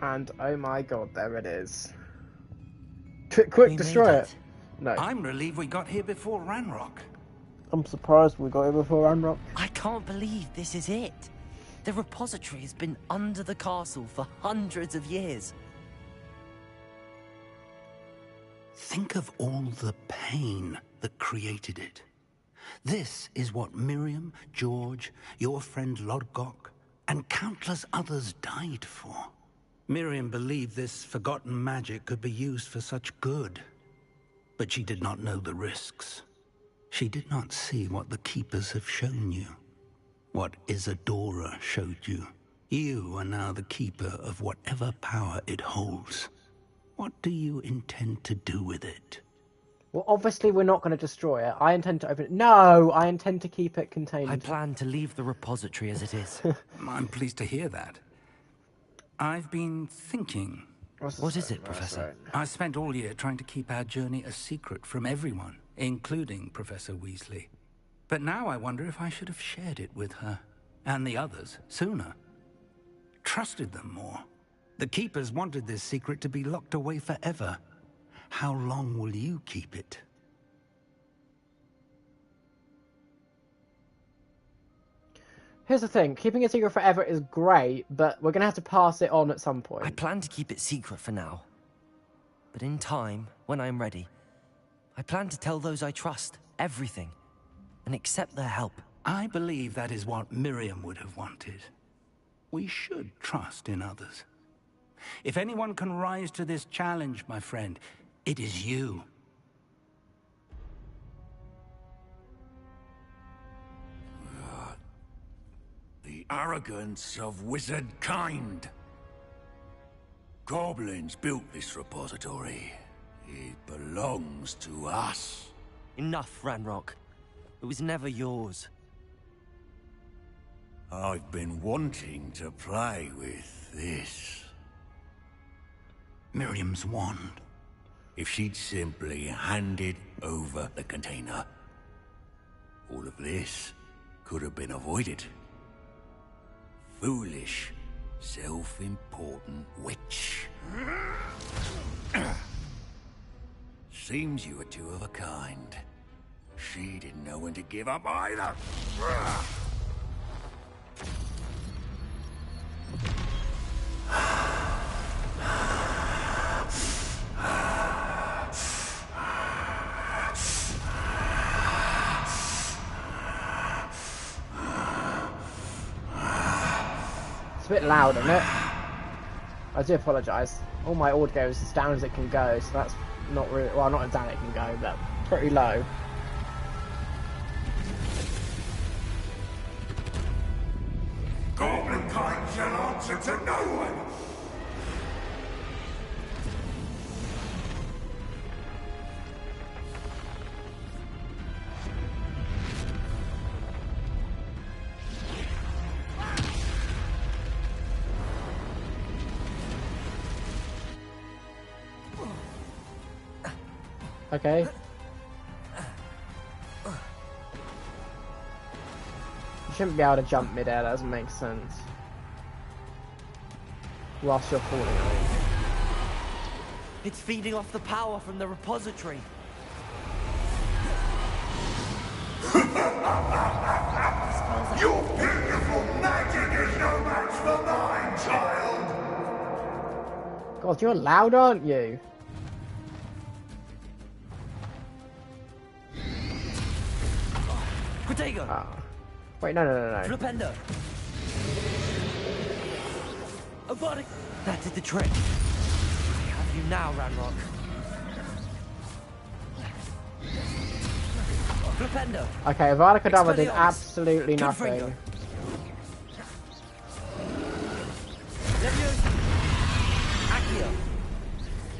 And oh my god, there it is. Quick, destroy it. No. I'm relieved we got here before Ranrock. I'm surprised we got here before Ranrock. I can't believe this is it. The repository has been under the castle for hundreds of years. Think of all the pain that created it. This is what Miriam, George, your friend Lodgok, and countless others died for. Miriam believed this forgotten magic could be used for such good. But she did not know the risks. She did not see what the Keepers have shown you. What Isadora showed you. You are now the Keeper of whatever power it holds. What do you intend to do with it? Well, obviously we're not going to destroy it. I intend to open it. No, I intend to keep it contained. I plan to leave the repository as it is. I'm pleased to hear that. I've been thinking. What is it, Professor? I spent all year trying to keep our journey a secret from everyone, including Professor Weasley. But now I wonder if I should have shared it with her, and the others, sooner. Trusted them more. The Keepers wanted this secret to be locked away forever. How long will you keep it? Here's the thing, keeping a secret forever is great, but we're going to have to pass it on at some point. I plan to keep it secret for now. But in time, when I'm ready, I plan to tell those I trust everything, and accept their help. I believe that is what Miriam would have wanted. We should trust in others. If anyone can rise to this challenge, my friend, it is you. The arrogance of wizard kind. Goblins built this repository. It belongs to us. Enough, Ranrock. It was never yours. I've been wanting to play with this. Miriam's wand. If she'd simply handed over the container, all of this could have been avoided. Foolish, self-important witch. Seems you were two of a kind. She didn't know when to give up either. It's a bit loud, isn't it? I do apologise. All my audio is as down as it can go, so that's not really... Well, not as down as it can go, but pretty low. Goblin kind shall answer to no one! Okay. You shouldn't be able to jump mid-air, that doesn't make sense. Whilst you're falling, I mean. It's feeding off the power from the repository. Your beautiful magic is no match for mine, child! God, you're loud, aren't you? Protego! Oh. Wait, no. Flipendo! Avada! That did the trick. I have you now, Ranrock. Flipendo! Okay, Avada Kedavra did absolutely nothing.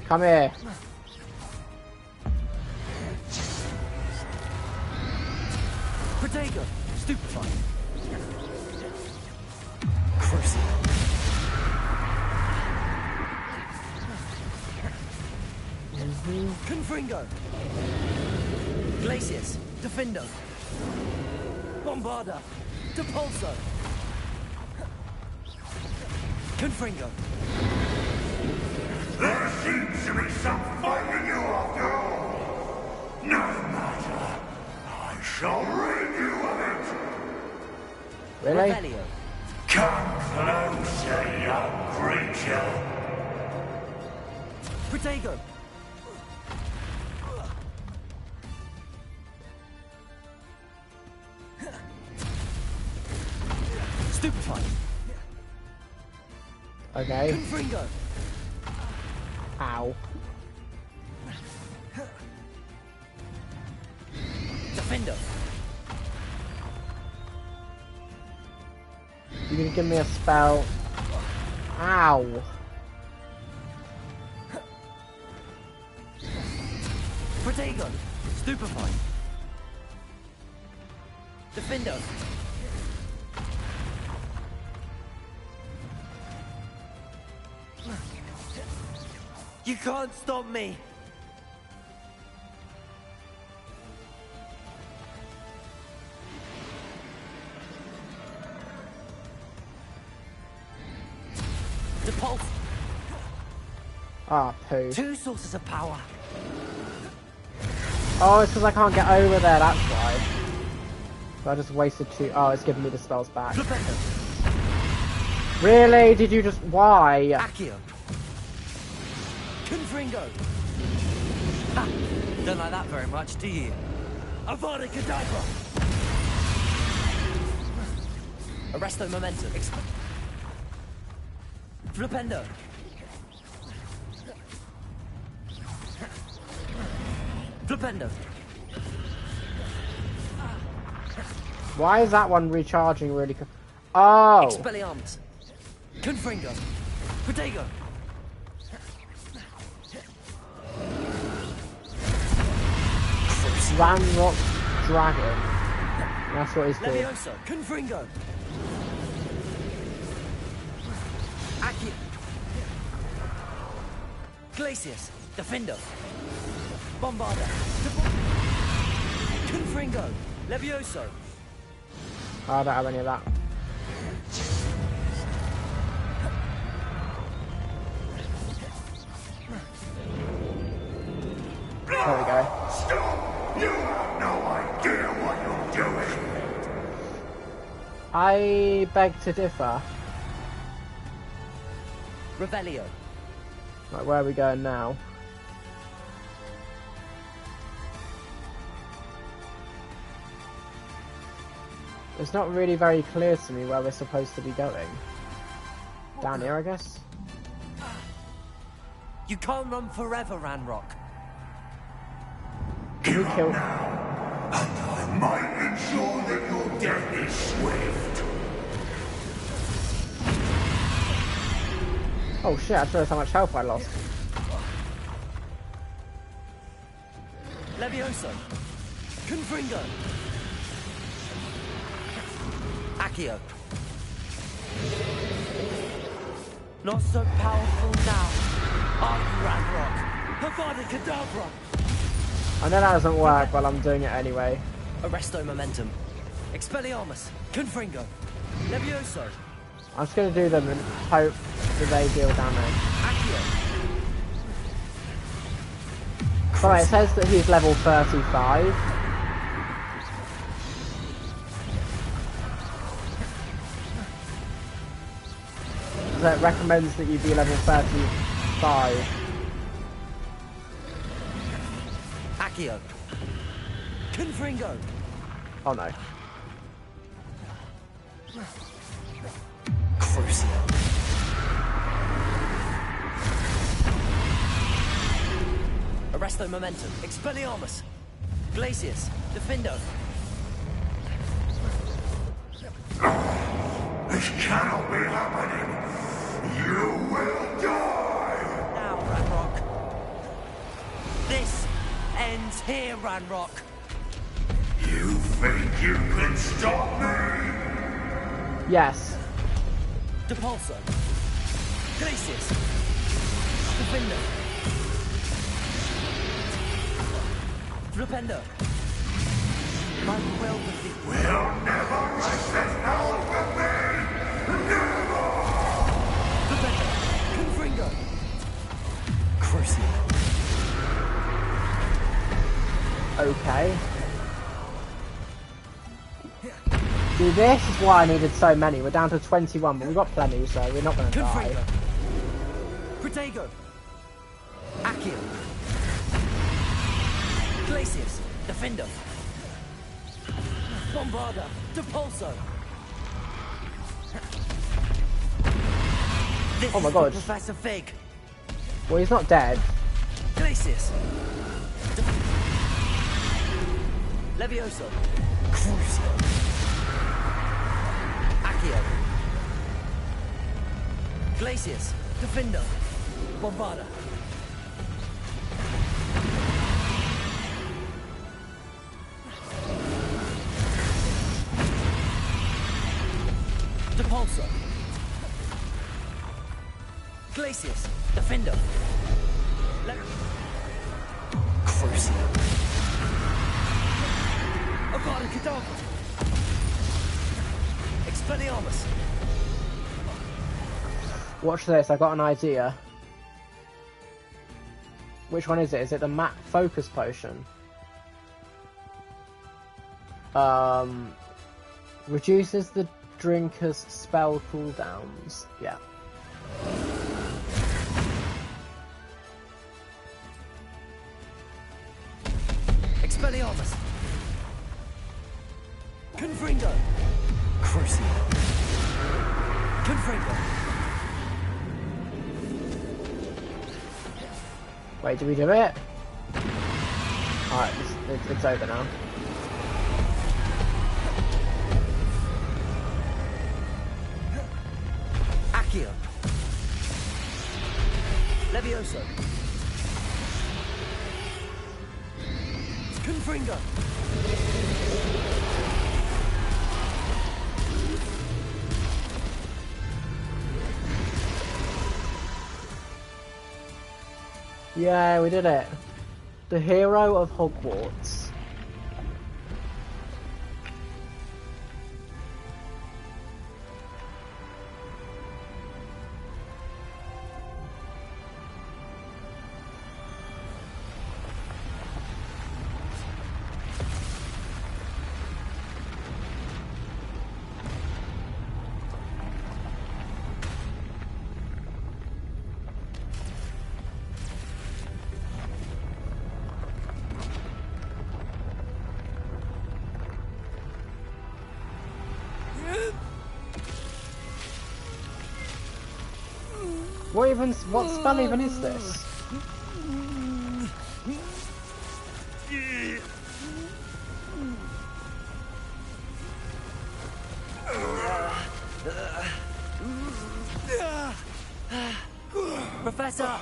Come here. Protego! Stupefy! Crucible! Confringo! Glacius! Defendo! Bombarda! Depulso! Confringo! There seems to be some fight in you after all! No matter! I shall rid you of it! Really? Revelio. Come closer, young creature! Protego! Stupefy! Okay. Confringo! Ow. Defender! You gonna give me a spell? Ow. Protego! Stupefy! Defender! You can't stop me! Depulse! Ah, poo. 2 sources of power! Oh, it's because I can't get over there, that's why. So I just wasted 2. Oh, it's giving me the spells back. Really? Did you just... Why? Accio! Confringo! Ha! Don't like that very much, do you? Avada Kedavra! Arresto Momentum. Flipendo! Flipendo! Why is that one recharging really... Oh! Expelliarmus! Confringo! Protego! Ranrock Dragon. That's what he's doing. Leviosa! Confringo! Accio! Glacius! Defendo! Bombarda! Confringo! Levioso! Oh, I don't have any of that. There we go. Stop! You have no idea what you're doing! I beg to differ. Revelio. Right, where are we going now? It's not really very clear to me where we're supposed to be going. Down here, I guess. You can't run forever, Ranrock. Can we kill? I might ensure that your death is swift. Oh shit! I just realized how much health I lost. Levioso. Confringo. Accio. Not so powerful now. Are you, Ranrock? Avada Kedavra. I know that doesn't work, but I'm doing it anyway. Arresto Momentum. Expelliarmus. Confringo. Levioso. I'm just gonna do them and hope that they deal damage. Accio. Sorry, it says that he's level 35. So it recommends that you be level 35. Accio. Confringo. Oh no. Crucio. Arresto Momentum. Expelliarmus. Glacius. Defindo. This cannot be happening. You will die. Now, Ranrock. This ends here, Ranrock. You think you can stop me? Yes. Depulso. Glacius. Defindo. Flipendo. My will defeat. We'll never rest this power from me! Never! Flipendo. Confringo. Crucio. Okay. See, this is why I needed so many. We're down to 21, but we've got plenty, so we're not going to die. Protego. Accio. Glacius. Defender. Bombarda. Depulso. This Oh my god. is Professor Fig. Well, he's not dead. Glacius. Levioso. Crucio. Accio. Glacius. Defender. Bombarda. Depulso. Glacius. Defender. Crucio. Avada Kedavra. Expelliarmus. Watch this, I got an idea. Which one is it? Is it the map focus potion? Reduces the drinker's spell cooldowns. Yeah. Expelliarmus. Confringo. Crucio. Confringo. Wait, did we do it? Alright, it's over now. Accio. Levioso. Confringo. Yeah, we did it. The hero of Hogwarts. What spell even is this? Professor!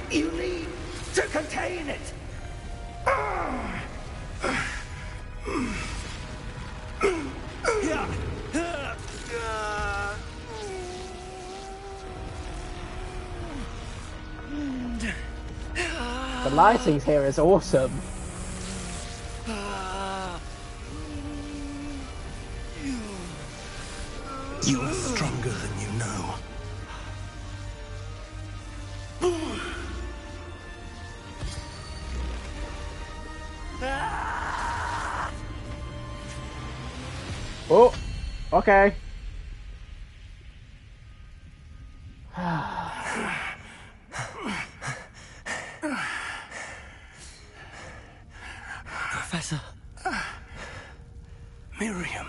You need to contain it! The lighting here is awesome. You are stronger than you know. Oh, okay. Professor. Miriam.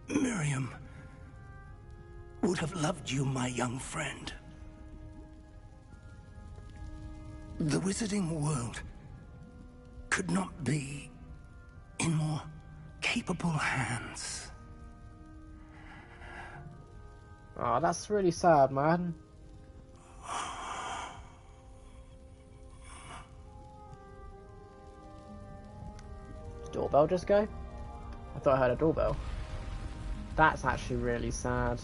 Miriam would have loved you, my young friend. The wizarding world could not be in more capable hands. Oh, that's really sad, man. Doorbell just go? I thought I heard a doorbell. That's actually really sad.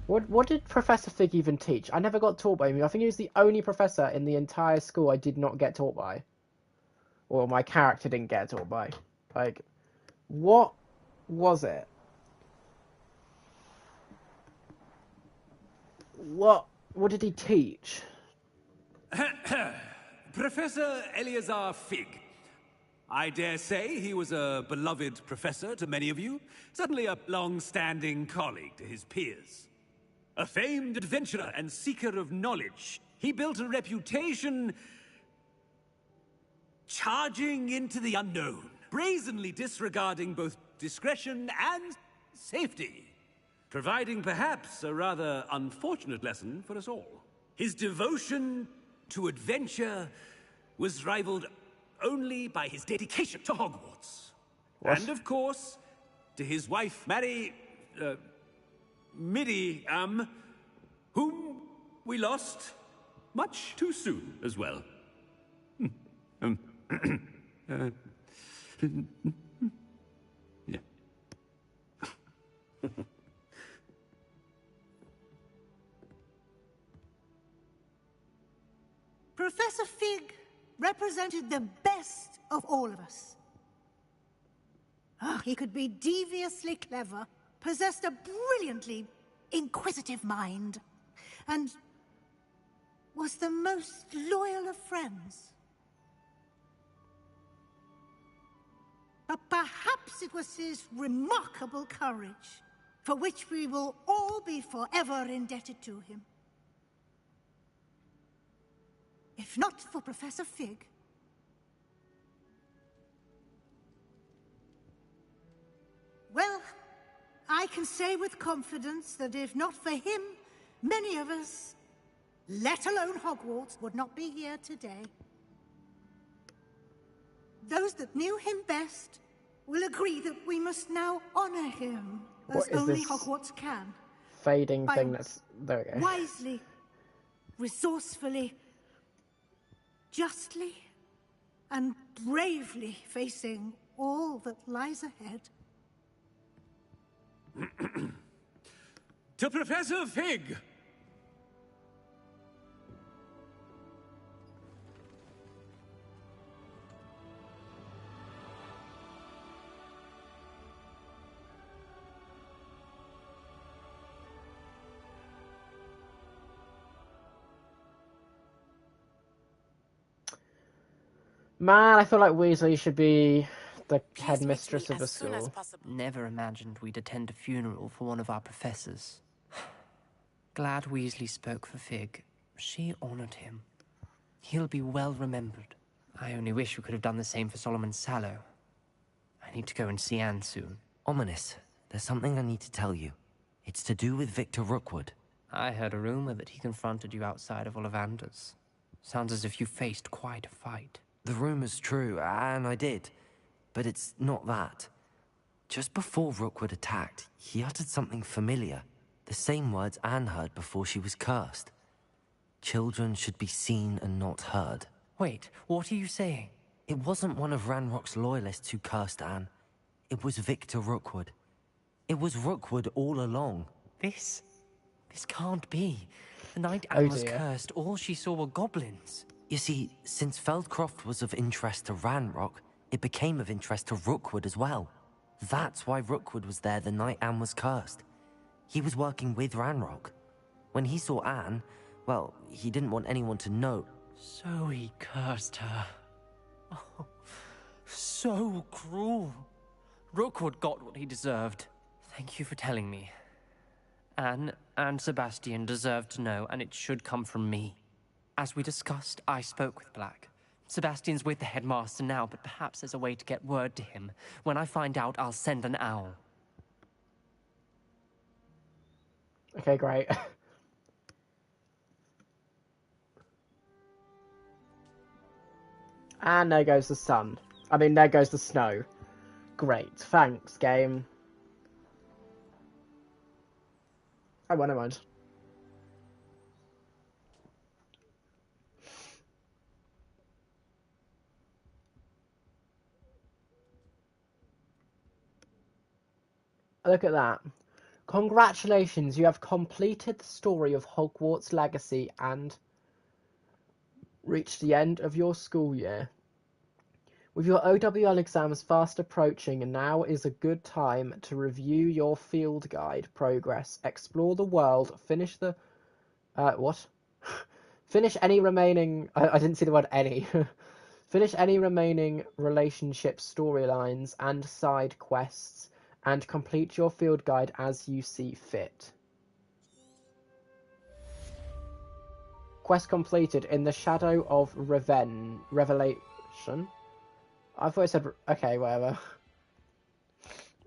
What did Professor Fig even teach? I never got taught by him. I think he was the only professor in the entire school I did not get taught by. Or my character didn't get taught by. Like, what was it? What did he teach? Professor Eleazar Fig. I dare say he was a beloved professor to many of you, certainly a long-standing colleague to his peers. A famed adventurer and seeker of knowledge, he built a reputation charging into the unknown, brazenly disregarding both discretion and safety, providing perhaps a rather unfortunate lesson for us all. His devotion to adventure was rivaled only by his dedication to Hogwarts. What? And of course, to his wife, Miriam, whom we lost much too soon as well. Yeah. Professor Fig represented the best of all of us. He could be deviously clever, possessed a brilliantly inquisitive mind, and was the most loyal of friends. But perhaps it was his remarkable courage, for which we will all be forever indebted to him. If not for Professor Fig, well, I can say with confidence that if not for him, many of us, let alone Hogwarts, would not be here today. Those that knew him best will agree that we must now honor him as only Hogwarts can. Fading thing that's... There we go. Wisely, resourcefully, justly, and bravely facing all that lies ahead. To Professor Fig! Man, I feel like Weasley should be the headmistress of the school. Never imagined we'd attend a funeral for one of our professors. Glad Weasley spoke for Fig. She honored him. He'll be well remembered. I only wish we could have done the same for Solomon Sallow. I need to go and see Anne soon. Ominous, there's something I need to tell you. It's to do with Victor Rookwood. I heard a rumor that he confronted you outside of Ollivander's. Sounds as if you faced quite a fight. The rumor's true, and I did. But it's not that. Just before Rookwood attacked, he uttered something familiar. The same words Anne heard before she was cursed. Children should be seen and not heard. Wait, what are you saying? It wasn't one of Ranrock's loyalists who cursed Anne. It was Victor Rookwood. It was Rookwood all along. This can't be. The night Anne was cursed, all she saw were goblins. You see, since Feldcroft was of interest to Ranrock, it became of interest to Rookwood as well. That's why Rookwood was there the night Anne was cursed. He was working with Ranrock. When he saw Anne, well, he didn't want anyone to know. So he cursed her. Oh, so cruel. Rookwood got what he deserved. Thank you for telling me. Anne and Sebastian deserve to know, and it should come from me. As we discussed, I spoke with Black. Sebastian's with the headmaster now, but perhaps there's a way to get word to him. When I find out, I'll send an owl. Okay, great. And there goes the sun. I mean, there goes the snow. Great. Thanks, game. Oh, well, never mind. Look at that. Congratulations, you have completed the story of Hogwarts Legacy and reached the end of your school year. With your OWL exams fast approaching, now is a good time to review your field guide progress, explore the world, finish the... what? Finish any remaining... I didn't see the word any. Finish any remaining relationship storylines and side quests, and complete your field guide as you see fit. Quest completed. In the Shadow of Revelation. I thought it said... Okay, whatever.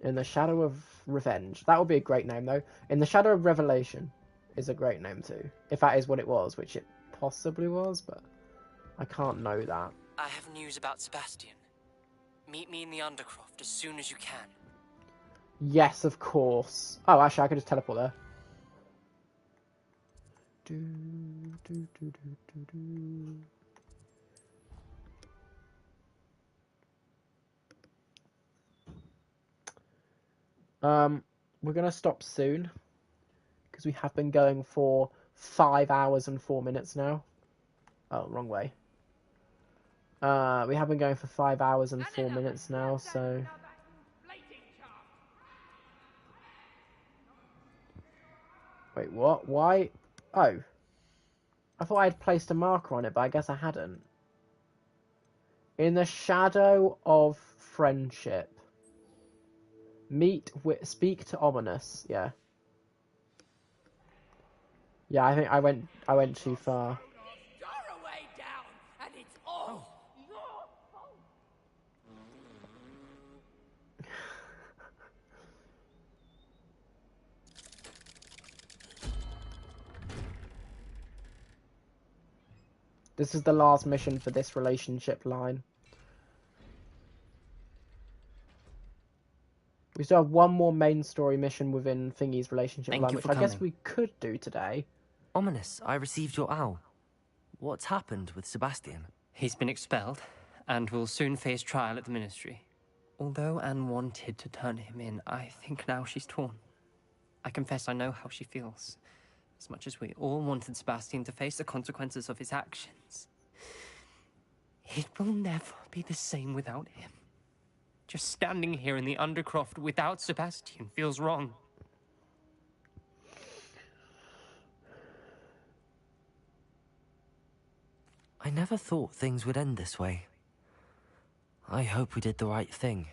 In the Shadow of Revenge. That would be a great name, though. In the Shadow of Revelation is a great name, too. If that is what it was, which it possibly was, but I can't know that. I have news about Sebastian. Meet me in the Undercroft as soon as you can. Yes, of course. Oh, actually, I could just teleport there. We're going to stop soon, because we have been going for 5 hours and 4 minutes now. Oh, wrong way. We have been going for 5 hours and 4 minutes now, so... Wait, what? Why? Oh. I thought I had placed a marker on it, but I guess I hadn't. In the Shadow of Friendship. Speak to Ominous. Yeah. Yeah, I think I went too far. This is the last mission for this relationship line. We still have one more main story mission within Thingy's relationship line, which I guess we could do today. Ominous, I received your owl. What's happened with Sebastian? He's been expelled, and will soon face trial at the Ministry. Although Anne wanted to turn him in, I think now she's torn. I confess I know how she feels. As much as we all wanted Sebastian to face the consequences of his actions. It will never be the same without him. Just standing here in the Undercroft without Sebastian feels wrong. I never thought things would end this way. I hope we did the right thing.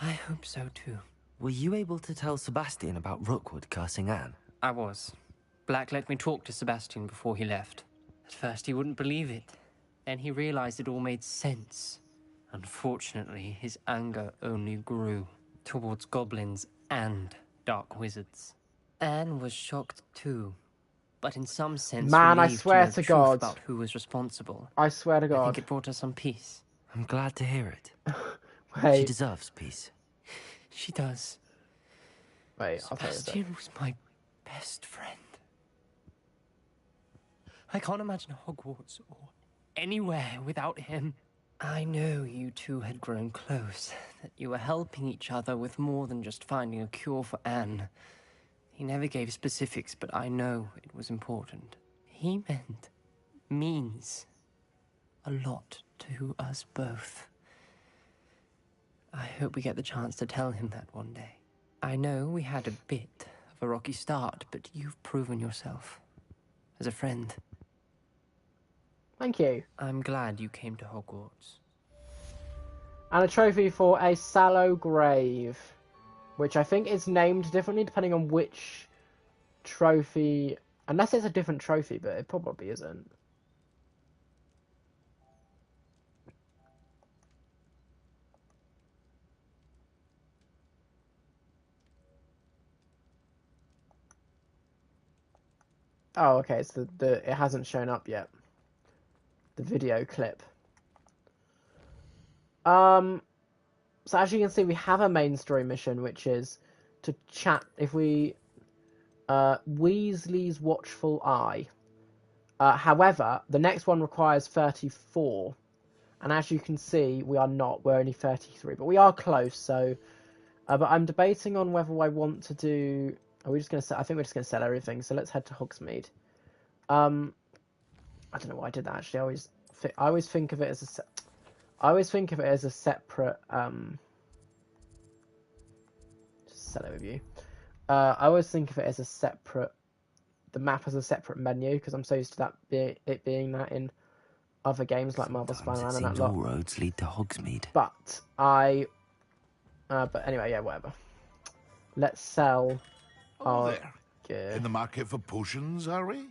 I hope so too. Were you able to tell Sebastian about Rookwood cursing Anne? I was. Black let me talk to Sebastian before he left. At first he wouldn't believe it. Then he realized it all made sense. Unfortunately, his anger only grew towards goblins and dark wizards. Anne was shocked too, but in some sense Man, I relieved swear know the to truth God. about who was responsible. I swear to I God. think it brought her some peace. I'm glad to hear it. Wait. She deserves peace. She does. Wait, I'll tell you Sebastian was my best friend. I can't imagine Hogwarts or anywhere without him. I know you two had grown close, that you were helping each other with more than just finding a cure for Anne. He never gave specifics, but I know it was important. He means a lot to us both. I hope we get the chance to tell him that one day. I know we had a bit of a rocky start, but you've proven yourself as a friend. Thank you. I'm glad you came to Hogwarts. And a trophy for a Sallow Grave, which I think is named differently depending on which trophy, unless it's a different trophy, but it probably isn't. Oh, okay, so it hasn't shown up yet. The video clip. So as you can see, we have a main story mission, which is to chat if we Weasley's Watchful Eye. However, the next one requires 34, and as you can see, we are not. We're only 33, but we are close. So, but I'm debating on whether I want to do. Are we just going to sell? I think we're just going to sell everything. So let's head to Hogsmeade. I don't know why I did that actually. I always think of it as a separate. Just sell it with you. I always think of it as a separate. The map as a separate menu because I'm so used to that it being that in other games like Marvel Spider-Man and that lot. All roads lead to Hogsmeade. But but anyway, yeah, whatever. Let's sell. Oh, there. Gear. In the market for potions, are we?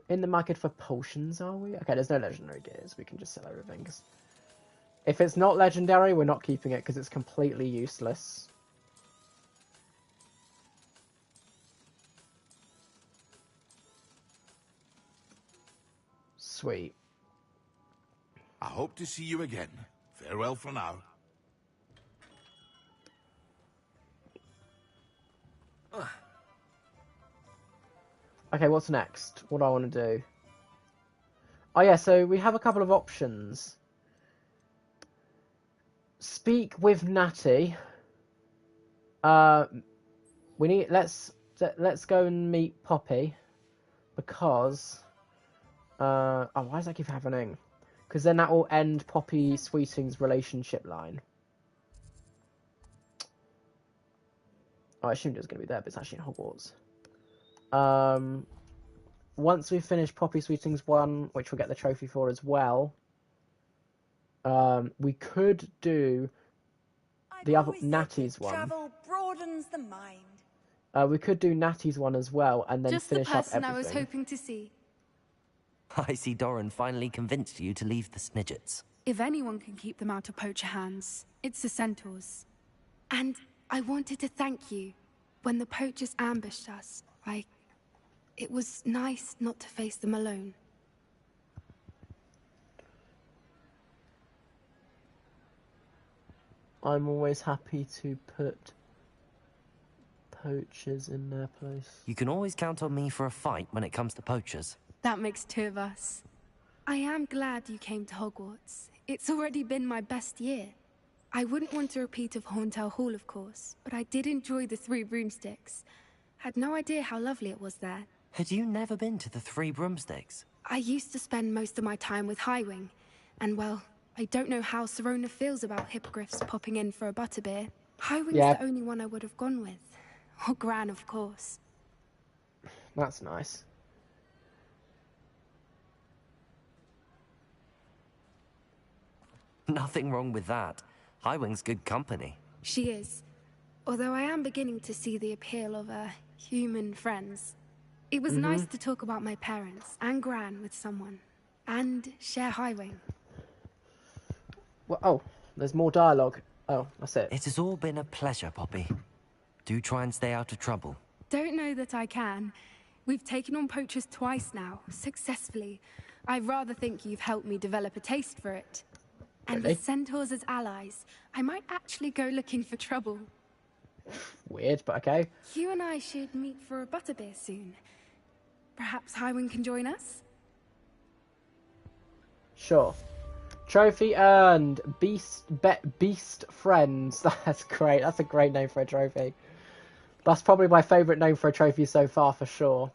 In the market for potions, are we? Okay, there's no legendary gears. We can just sell everything. If it's not legendary, we're not keeping it because it's completely useless. Sweet. I hope to see you again. Farewell for now. Okay, what's next? What do I want to do? Oh yeah, so we have a couple of options. Speak with Natty. We need let's go and meet Poppy because oh, why does that keep happening? Because then that will end Poppy Sweeting's relationship line. Oh, I assumed it was going to be there, but it's actually in Hogwarts. Once we finish Poppy Sweeting's one, which we'll get the trophy for as well, we could do the other Natty's one. Travel broadens the mind. We could do Natty's one as well, and then Just finish the up person everything. I was hoping to see. I see Doran finally convinced you to leave the Snidgets. If anyone can keep them out of poacher hands, it's the Centaurs. And I wanted to thank you. When the poachers ambushed us, it was nice not to face them alone. I'm always happy to put poachers in their place. You can always count on me for a fight when it comes to poachers. That makes two of us. I am glad you came to Hogwarts. It's already been my best year. I wouldn't want a repeat of Horntail Hall, of course, but I did enjoy the Three Broomsticks. Had no idea how lovely it was there. Had you never been to the Three Broomsticks? I used to spend most of my time with Highwing, and well, I don't know how Serona feels about hippogriffs popping in for a butterbeer. Highwing's the only one I would have gone with. Or Gran, of course. That's nice. Nothing wrong with that. Highwing's good company. She is. Although I am beginning to see the appeal of human friends. It was nice to talk about my parents and Gran with someone. And share Highwing. Well, oh, there's more dialogue. Oh, that's it. It has all been a pleasure, Poppy. Do try and stay out of trouble. Don't know that I can. We've taken on poachers twice now, successfully. I rather think you've helped me develop a taste for it. And Really? with centaurs as allies, I might actually go looking for trouble. Weird, but okay. You and I should meet for a butterbeer soon. Perhaps Highwing can join us? Sure. Trophy earned. Beast Friends. That's great. That's a great name for a trophy. That's probably my favourite name for a trophy so far, for sure.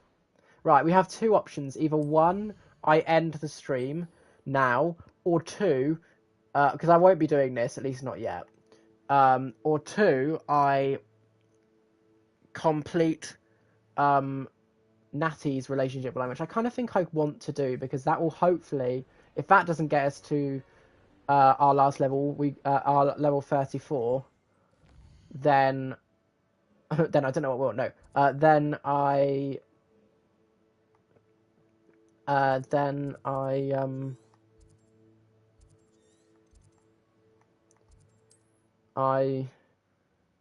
Right, we have two options. Either one, I end the stream now, or two, because I won't be doing this, at least not yet. Or two, I complete Natty's relationship line, which I kind of think I want to do, because that will hopefully, if that doesn't get us to our last level, our level 34, then I don't know what will. No, then I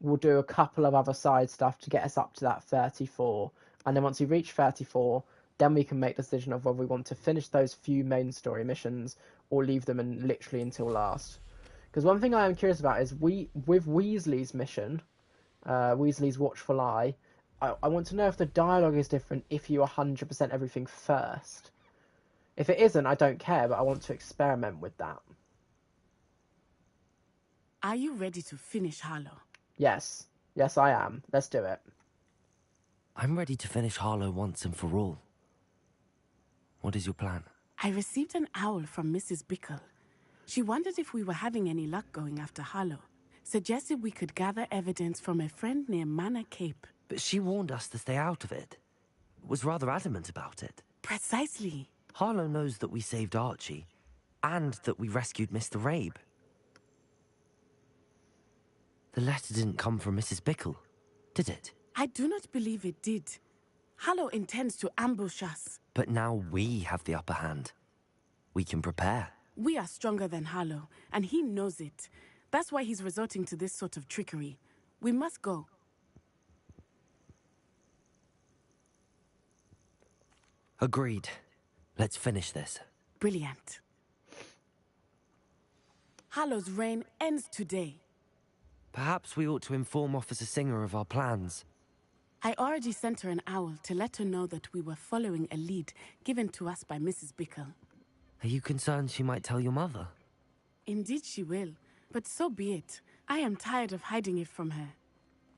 will do a couple of other side stuff to get us up to that 34, and then once we reach 34, then we can make the decision of whether we want to finish those few main story missions or leave them in literally until last. Because one thing I am curious about is with Weasley's mission, Weasley's Watchful Eye, I want to know if the dialogue is different if you 100% everything first. If it isn't, I don't care, but I want to experiment with that. Are you ready to finish Harlow? Yes. Yes, I am. Let's do it. I'm ready to finish Harlow once and for all. What is your plan? I received an owl from Mrs. Bickle. She wondered if we were having any luck going after Harlow. Suggested we could gather evidence from a friend near Manor Cape. But she warned us to stay out of it. Was rather adamant about it. Precisely. Harlow knows that we saved Archie, and that we rescued Mr. Rabe. The letter didn't come from Mrs. Bickle, did it? I do not believe it did. Harlow intends to ambush us. But now we have the upper hand. We can prepare. We are stronger than Harlow, and he knows it. That's why he's resorting to this sort of trickery. We must go. Agreed. Let's finish this. Brilliant. Harlow's reign ends today. Perhaps we ought to inform Officer Singer of our plans. I already sent her an owl to let her know that we were following a lead given to us by Mrs. Bickle. Are you concerned she might tell your mother? Indeed she will, but so be it. I am tired of hiding it from her.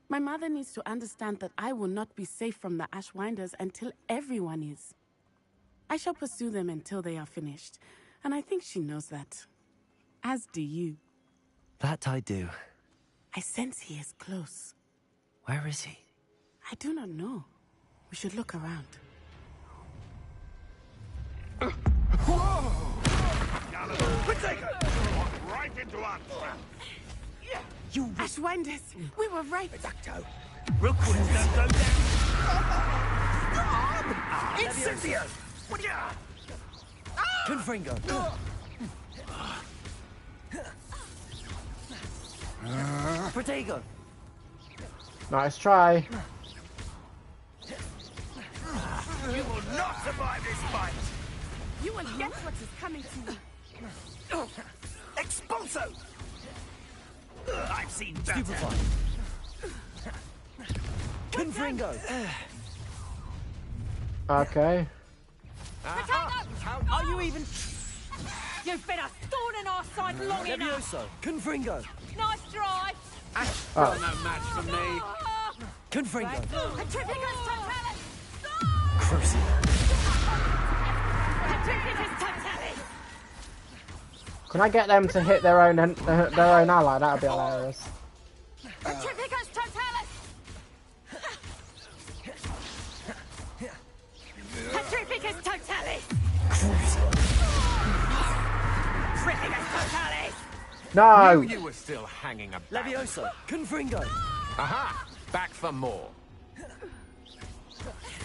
My mother needs to understand that I will not be safe from the Ashwinders until everyone is. I shall pursue them until they are finished, and I think she knows that. As do you. That I do. I sense he is close. Where is he? I do not know. We should look around. Right into our trap. You Ashwinders! We were right! Exacto. Rookwood, don't go down! Incendio! Confringo! Protego! Nice try. You will not survive this fight! You will get what is coming to you. Expulso! I've seen better. Stupefy! Confringo! Okay. Are you even... You've been a thorn in our side long enough! Levioso! Confringo! Nice try! Oh. No match for me. Confringo! Petrificus totalis! Crucial! Petrificus totalis! Can I get them to hit their own ally? That would be hilarious. Petrificus totalis! Petrificus totalis! Petrificus totalis! No! Knew you were still hanging about. Leviosa, Confringo. Aha! Back for more.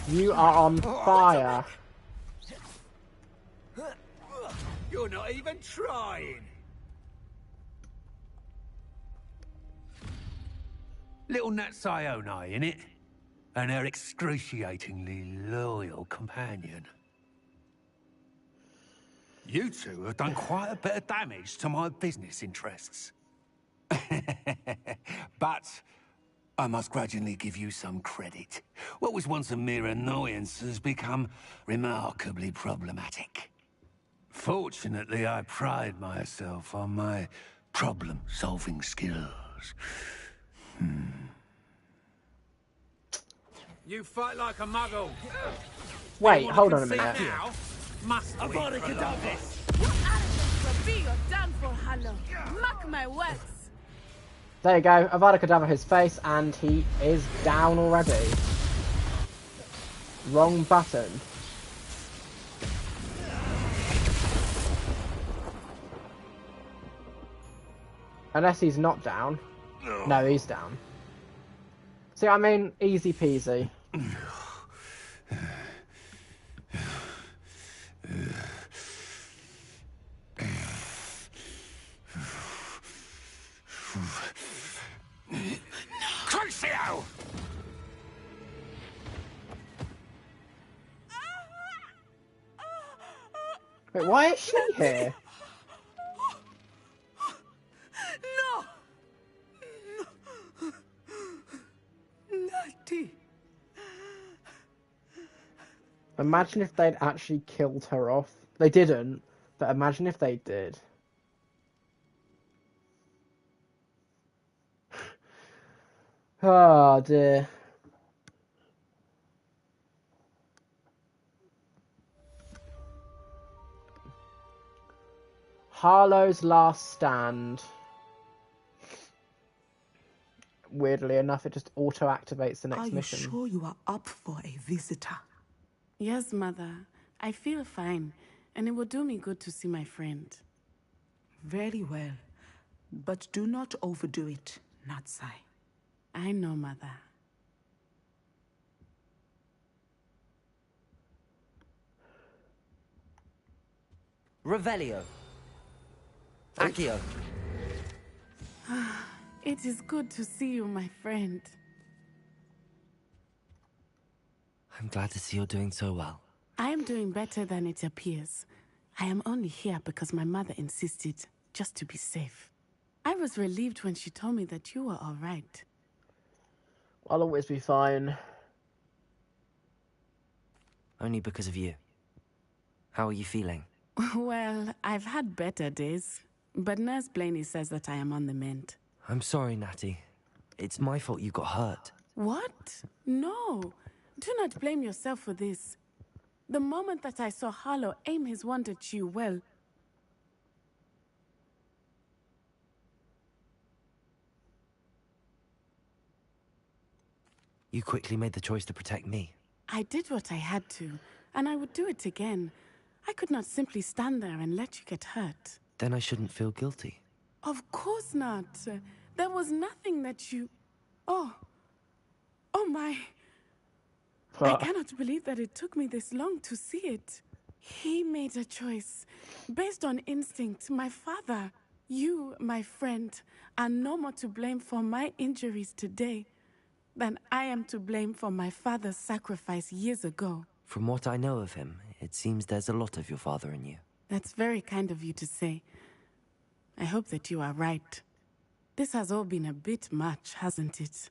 You are on fire. You're not even trying. Little Nat Sione, innit? And her excruciatingly loyal companion. You two have done quite a bit of damage to my business interests. But I must grudgingly give you some credit. What was once a mere annoyance has become remarkably problematic. Fortunately, I pride myself on my problem-solving skills. You fight like a muggle. Wait, hold on a minute. Now, must we What arrogance will be your downfall, Harlow? Mark my words. There you go. Avada Kedavra his face, and he is down already. Wrong button. Unless he's not down. No, he's down. See, I mean, easy peasy. Crucio! Wait, why is she here? Natty. Imagine if they'd actually killed her off. They didn't, but imagine if they did. Oh dear. Harlow's last stand. Weirdly enough, it just auto-activates the next mission. Are you sure you are up for a visitor? Yes, Mother. I feel fine, and it will do me good to see my friend. Very well. But do not overdo it, Natsai. I know, Mother. Revelio. Accio. It is good to see you, my friend. I'm glad to see you're doing so well. I am doing better than it appears. I am only here because my mother insisted, just to be safe. I was relieved when she told me that you were all right. I'll always be fine. Only because of you. How are you feeling? Well, I've had better days, but Nurse Blaney says that I am on the mend. I'm sorry, Natty. It's my fault you got hurt. What? No. Do not blame yourself for this. The moment that I saw Harlow aim his wand at you, well... You quickly made the choice to protect me. I did what I had to, and I would do it again. I could not simply stand there and let you get hurt. Then I shouldn't feel guilty. Of course not. There was nothing that you... Oh my... I cannot believe that it took me this long to see it. He made a choice based on instinct. My father, you, my friend, are no more to blame for my injuries today than I am to blame for my father's sacrifice years ago. From what I know of him, it seems there's a lot of your father in you. That's very kind of you to say. I hope that you are right. This has all been a bit much, hasn't it?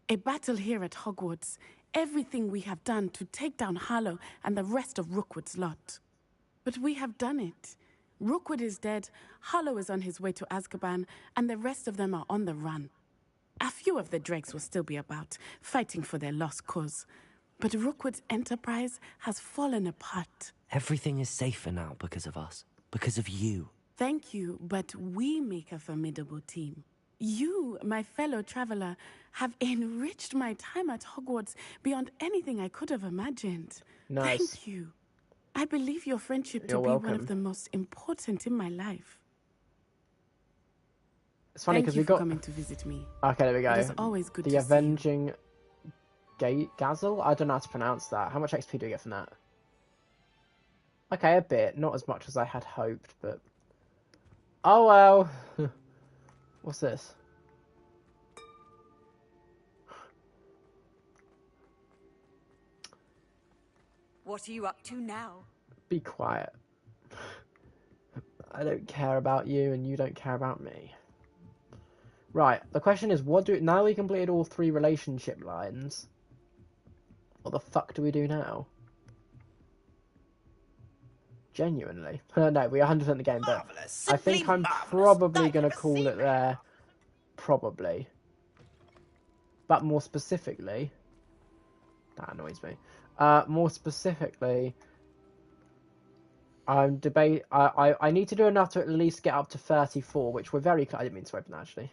A battle here at Hogwarts. Everything we have done to take down Harlow and the rest of Rookwood's lot. But we have done it. Rookwood is dead, Harlow is on his way to Azkaban, and the rest of them are on the run. A few of the dregs will still be about, fighting for their lost cause. But Rookwood's enterprise has fallen apart. Everything is safer now because of us. Because of you. Thank you, but we make a formidable team. You, my fellow traveler, have enriched my time at Hogwarts beyond anything I could have imagined. Nice. Thank you. I believe your friendship to You're be one welcome. of the most important in my life. It's funny because we got coming to visit me. Okay, there we go. It is always good the to Avenging Gazel. I don't know how to pronounce that. How much XP do we get from that? Okay, a bit. Not as much as I had hoped, but oh well. What's this? What are you up to now? Be quiet. I don't care about you, and you don't care about me. Right, the question is, now we completed all 3 relationship lines. What the fuck do we do now? Genuinely. No, we 100% the game, but I think I'm probably going to call it there. Probably. But more specifically... That annoys me. More specifically... I need to do enough to at least get up to 34, which we're very... I didn't mean to open that, actually.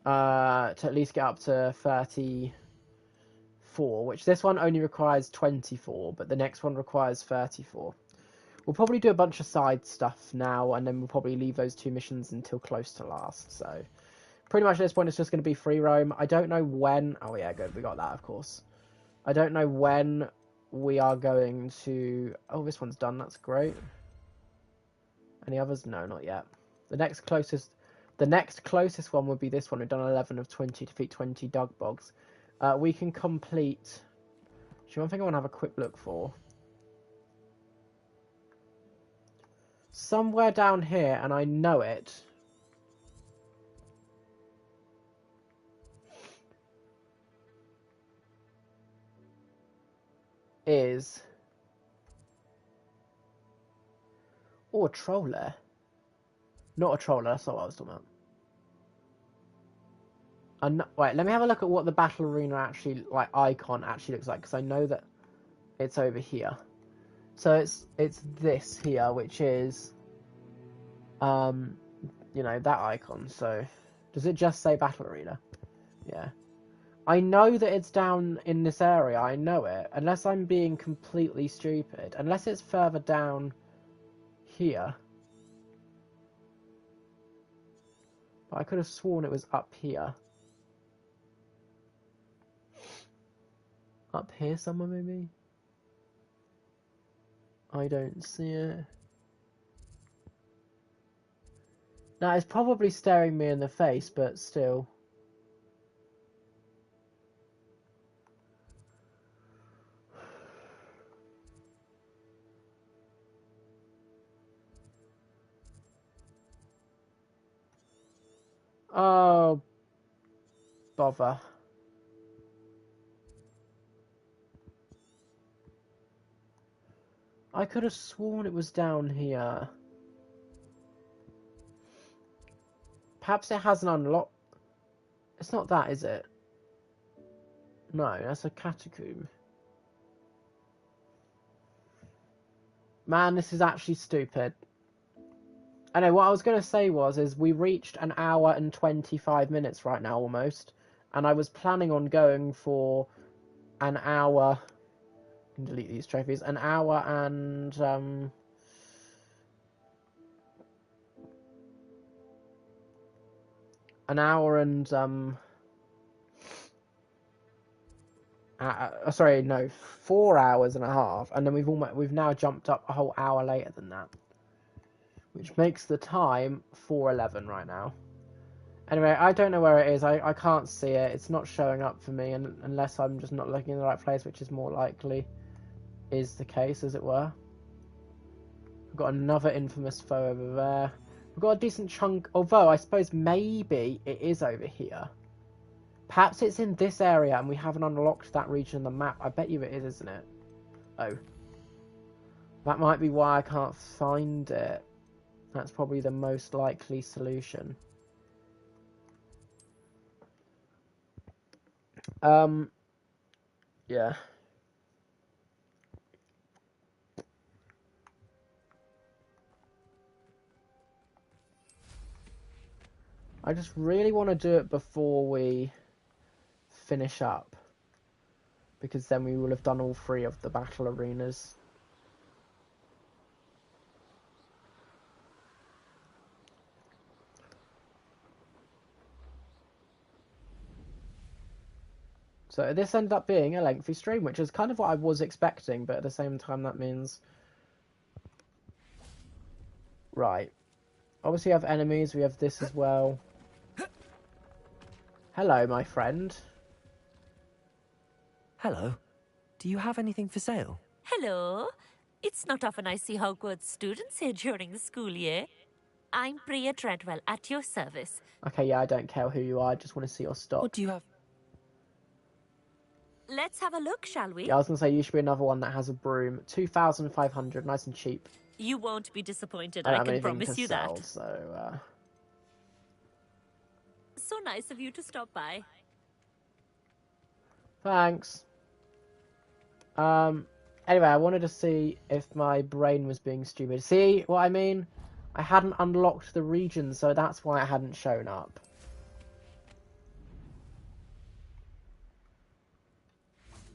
To at least get up to 34, which this one only requires 24, but the next one requires 34. We'll probably do a bunch of side stuff now, and then we'll probably leave those 2 missions until close to last. So, pretty much at this point, it's just going to be free roam. I don't know when... Oh, yeah, good. We got that, of course. I don't know when we are going to... Oh, this one's done. That's great. Any others? No, not yet. The next closest one would be this one. We've done 11 of 20, defeat 20 dog bogs. We can complete... Actually, one thing I want to have a quick look for. Somewhere down here, and I know it. Is... Oh, a troller. Not a troller, that's not what I was talking about. Wait, let me have a look at what the battle arena actually, like, icon actually looks like, because I know that it's over here. So it's this here, which is, you know, that icon. So, does it just say battle arena? Yeah. I know that it's down in this area, I know it, unless I'm being completely stupid. Unless it's further down here. But I could have sworn it was up here. Up here somewhere, maybe? I don't see it. Now, it's probably staring me in the face, but still. Oh, bother. I could have sworn it was down here. Perhaps it hasn't unlocked. It's not that, is it? No, that's a catacomb. Man, this is actually stupid. I know, what I was going to say is we reached an hour and 25 minutes right now, almost. And I was planning on going for an hour... I can delete these trophies. An hour and... an hour and... sorry, no, 4 hours and a half. And then we've now jumped up a whole hour later than that. Which makes the time 4:11 right now. Anyway, I don't know where it is. I can't see it. It's not showing up for me unless I'm just not looking in the right place, which is more likely is the case, as it were. We've got another infamous foe over there. We've got a decent chunk, although I suppose maybe it is over here. Perhaps it's in this area and we haven't unlocked that region on the map. I bet you it is, isn't it? Oh. That might be why I can't find it. That's probably the most likely solution. Yeah. I just really want to do it before we finish up. Because then we will have done all 3 of the battle arenas. So this ended up being a lengthy stream, which is kind of what I was expecting, but at the same time that means... Right. Obviously we have enemies, we have this as well. Hello, my friend. Hello. Do you have anything for sale? Hello. It's not often I see Hogwarts students here during the school year. I'm Priya Treadwell, at your service. Okay, yeah, I don't care who you are, I just want to see your stock. What do you have? Let's have a look, shall we? Yeah, I was going to say, you should be another one that has a broom. 2,500, nice and cheap. You won't be disappointed, I I don't have can anything promise to you sell, that. So, So nice of you to stop by. Thanks. Anyway, I wanted to see if my brain was being stupid. See what I mean? I hadn't unlocked the region, so that's why it hadn't shown up.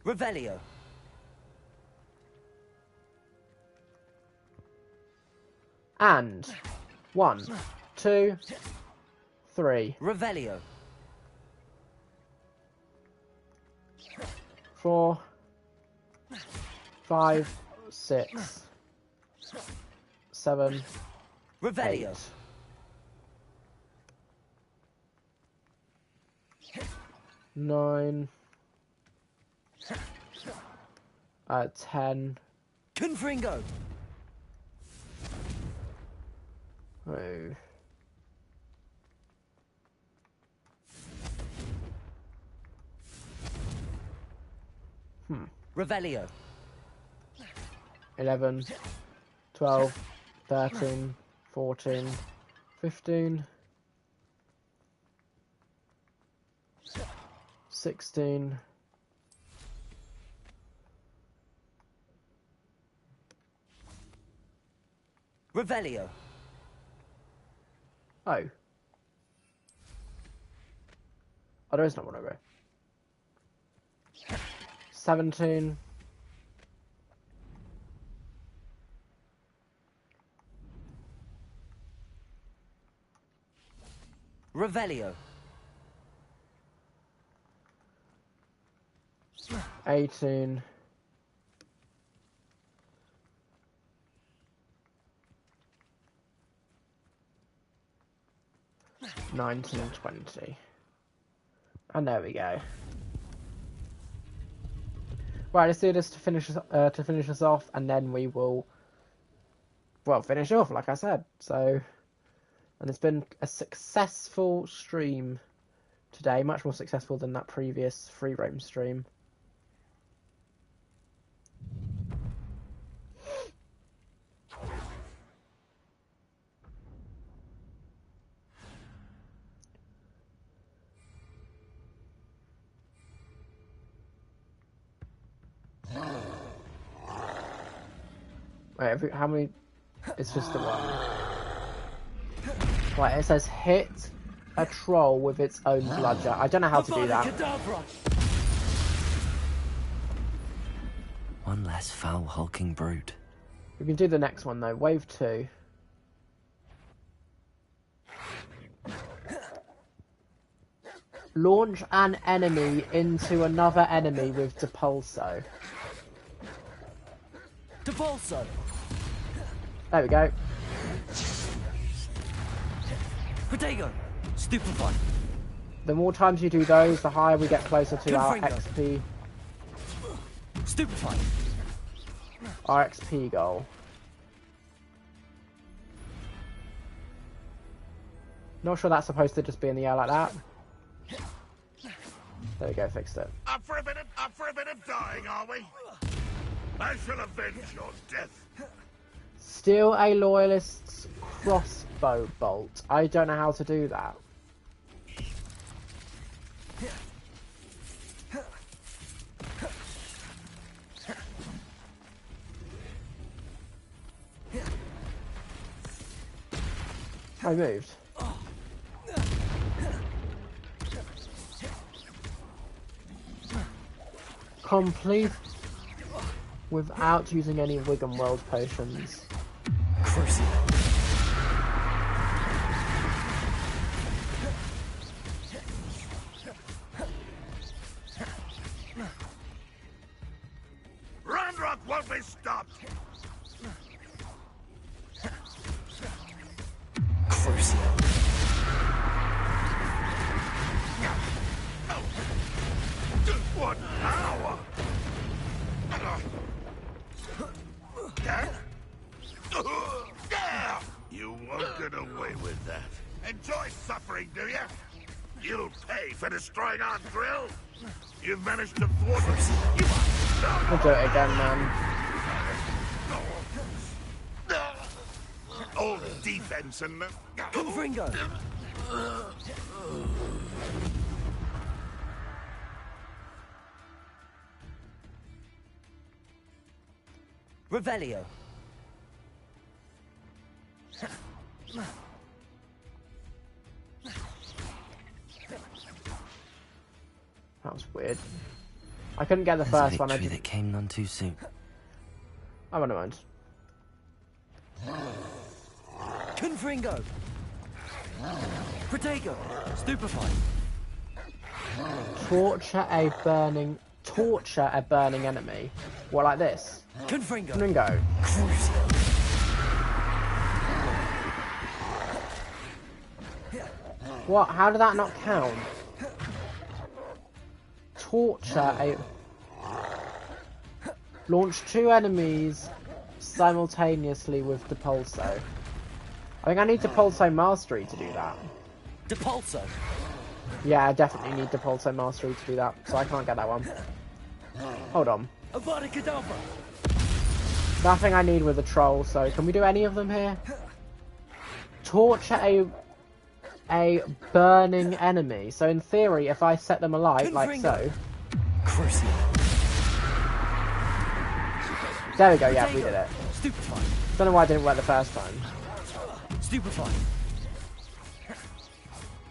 Revelio. And 1, 2, 3. Revelio. 4, 5, 6, 7, Revelio. 8, 9, 10. Confringo. Oh. Revelio. 11, 12, 13, 14, 15, 16, Revelio. Oh. Oh, there is not one over. 17. Revelio. 18. 19 and 20. And there we go. Right, let's do this to finish us off, and then we will, well, finish off, like I said. So, and it's been a successful stream today, much more successful than that previous free roam stream. Wait, how many? It's just the one. Right, it says hit a troll with its own bludger. I don't know how to do that. One less foul hulking brute. We can do the next one though. Wave 2. Launch an enemy into another enemy with Depulso. Depulso. There we go. Protego. Stupefy. The more times you do those, the higher we get closer to our Confringo. XP. Stupefy. Our XP goal. Not sure that's supposed to just be in the air like that. There we go, fixed it. Up for a bit of dying, are we? I shall avenge your death. Steal a loyalist's crossbow bolt. I don't know how to do that. I moved. Complete without using any Wigan World potions. What power! You won't get away with that. Enjoy suffering, do you? You'll pay for destroying our drill. You've managed to thwart us. We'll do it again, man. All defense and Confringo. Revelio. That was weird. I couldn't get the first one. That came none too soon. I wouldn't mind. Confringo. Protego. Stupefy. Torture a burning enemy. What, like this? Confringo. Confringo. What? How did that not count? Torture a... Launch 2 enemies simultaneously with Depulso. I think I need Depulso Mastery to do that. Depulso? Yeah, I definitely need Depulso Mastery to do that, so I can't get that one. Hold on. Avada Kedavra. Nothing I need with a troll, so can we do any of them here? Torture a burning enemy. So in theory, if I set them alight, like so... There we go, yeah, we did it. Stupefy. Don't know why it didn't work the first time. Stupefy.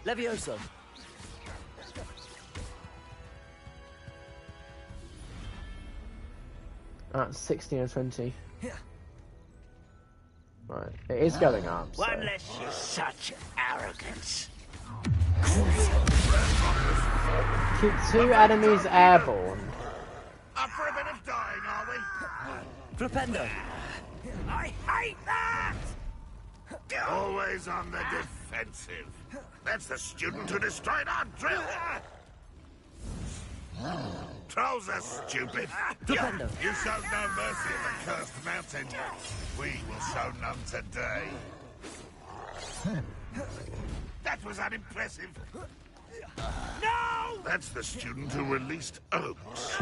Levioso. That's 16 or 20. Right, it is going up. So. Unless you're such arrogance. Keep 2 enemies airborne. Up for a bit of dying, are we? Flipendo. I hate that! Always on the defensive. That's the student who destroyed our drill. Trolls are stupid. Flipendo. You showed no mercy at the cursed mountain. We will show none today. That was unimpressive. No! That's the student who released Oaks.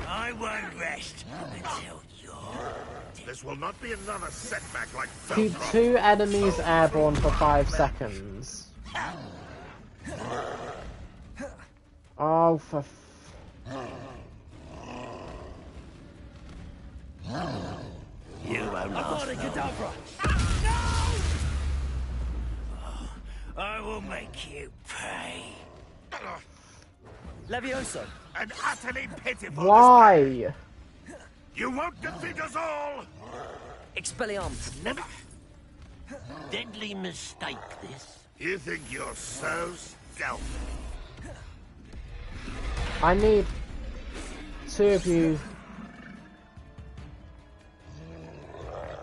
I won't rest until you're... This will not be another setback like Keep 2 enemies airborne for 5 seconds. Oh, for You won't last. I will make you pay. Levioso. An utterly pitiful why? display. You won't defeat us all! Expelliarmus. Never. Deadly mistake, this. You think you're so stealthy? I need 2 of you.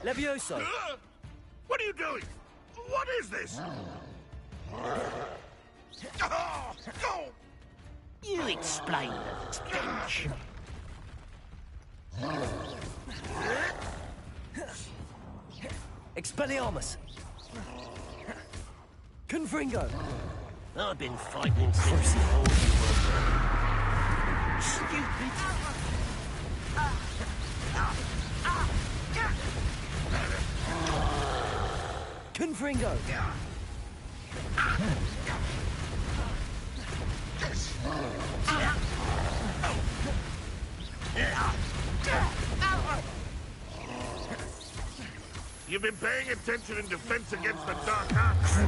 Levioso. What are you doing? What is this? Go! You explain the stench. Expelliarmus. Confringo. I've been fighting since before you were born. Stupid. Confringo. You've been paying attention in defense against the dark arts.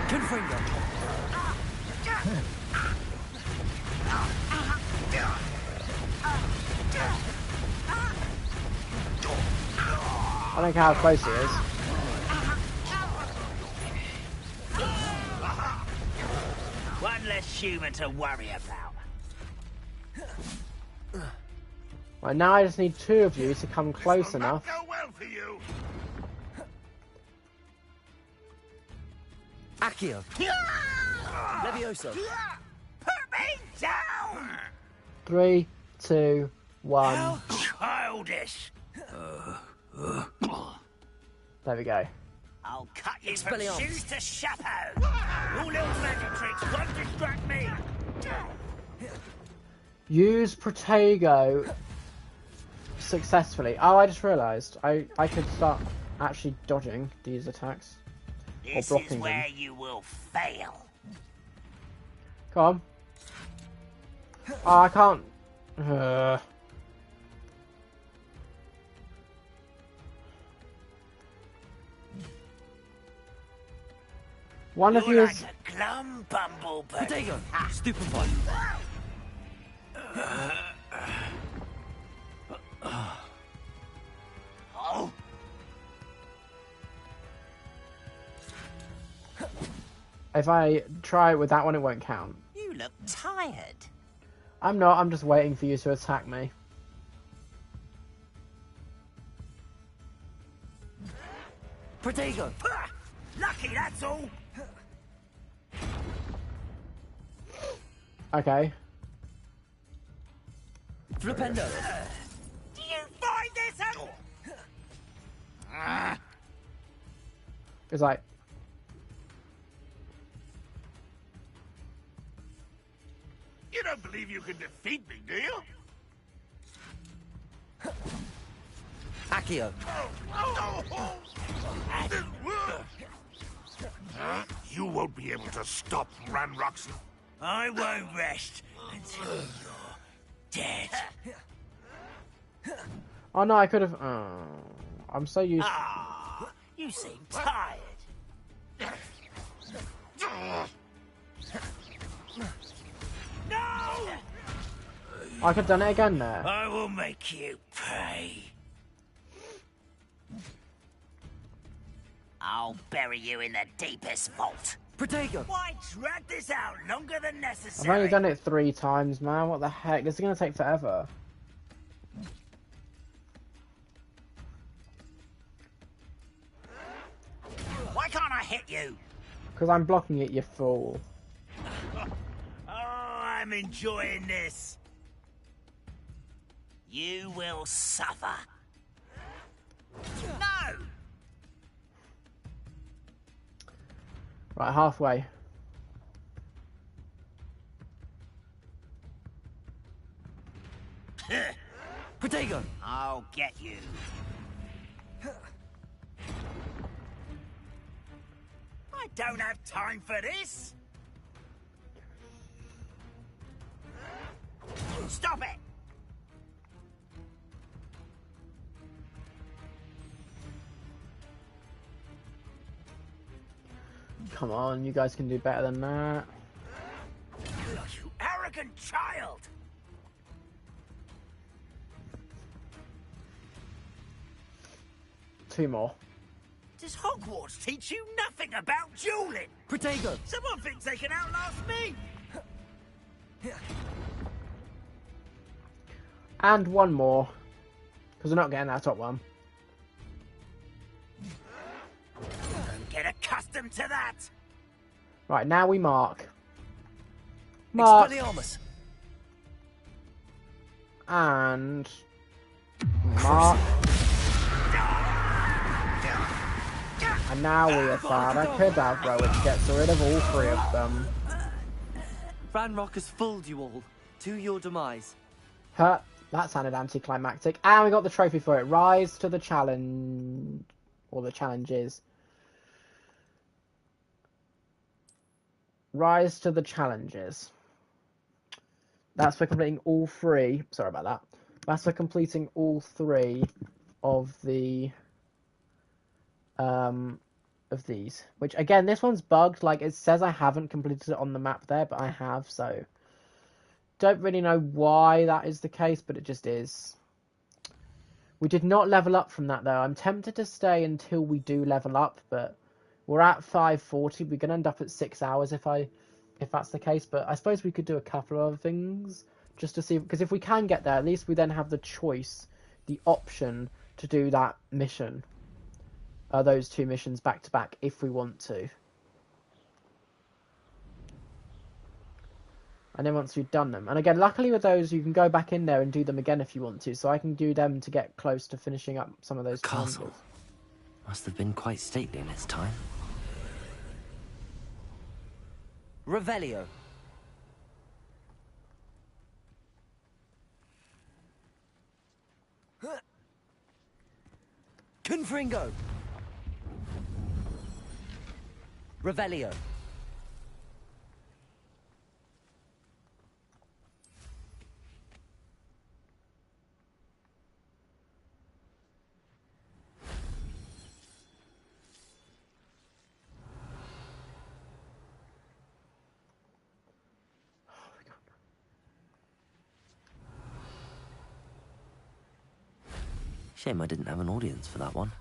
Confringo. I don't care how close he is. One less human to worry about. Right, now I just need 2 of you to come close enough. Go well for you. Accio. Levioso. Put me down! 3, 2, 1. How childish! There we go. I'll cut you from Expelliarmus. shoes to chapeau! Your little magic tricks won't distract me! Use Protego successfully. Oh, I just realised. I could start actually dodging these attacks. This or is blocking where them. you will fail. Come on. Oh, I can't. One of you You're is. like a glum bumblebee. Protego. Stupefy. Oh. If I try it with that one, it won't count. You look tired. I'm not. I'm just waiting for you to attack me. Protego. Lucky, that's all. Okay. Flipendo. Do you find this out? It's like. You don't believe you can defeat me, do you? Accio. You won't be able to stop Ranrock's. I won't rest until you're dead. Oh no, I could have. Oh, I'm so used. Ah, you seem tired. No! I could have done it again there. I will make you pay. I'll bury you in the deepest vault. Protego. Why drag this out longer than I've necessary? only done it 3 times, man. What the heck? This is gonna take forever. Why can't I hit you? Because I'm blocking it, you fool. Oh, I'm enjoying this. You will suffer. No! Right, halfway. Protego. I'll get you. I don't have time for this. Stop it! Come on, you guys can do better than that. You arrogant child! 2 more. Does Hogwarts teach you nothing about dueling? Protego. Someone thinks they can outlast me. And 1 more. Because we're not getting that top one. Get accustomed to that. Right, now we mark. Mark. Expelliarmus. And... Mark. And now we have found a Kadabra, which gets rid of all 3 of them. Ranrock has fooled you all. To your demise. Huh, that sounded anticlimactic. And we got the trophy for it. Rise to the challenge. Or the challenges. Rise to the challenges. That's for completing all 3. Sorry about that. That's for completing all 3 of the... of these, which again, this one's bugged. Like, it says I haven't completed it on the map there, but I have, so don't really know why that is the case, but it just is. We did not level up from that though. I'm tempted to stay until we do level up, but we're at 5:40. We're gonna end up at 6 hours if that's the case, but I suppose we could do a couple of other things just to see, because if we can get there, at least we then have the choice, the option to do that mission. Those 2 missions back to back if we want to. And then once we've done them, and again, luckily with those, you can go back in there and do them again if you want to. So I can do them to get close to finishing up some of those Castle challenges. must have been quite stately in its time. Revelio. Confringo. Revelio. Shame I didn't have an audience for that one.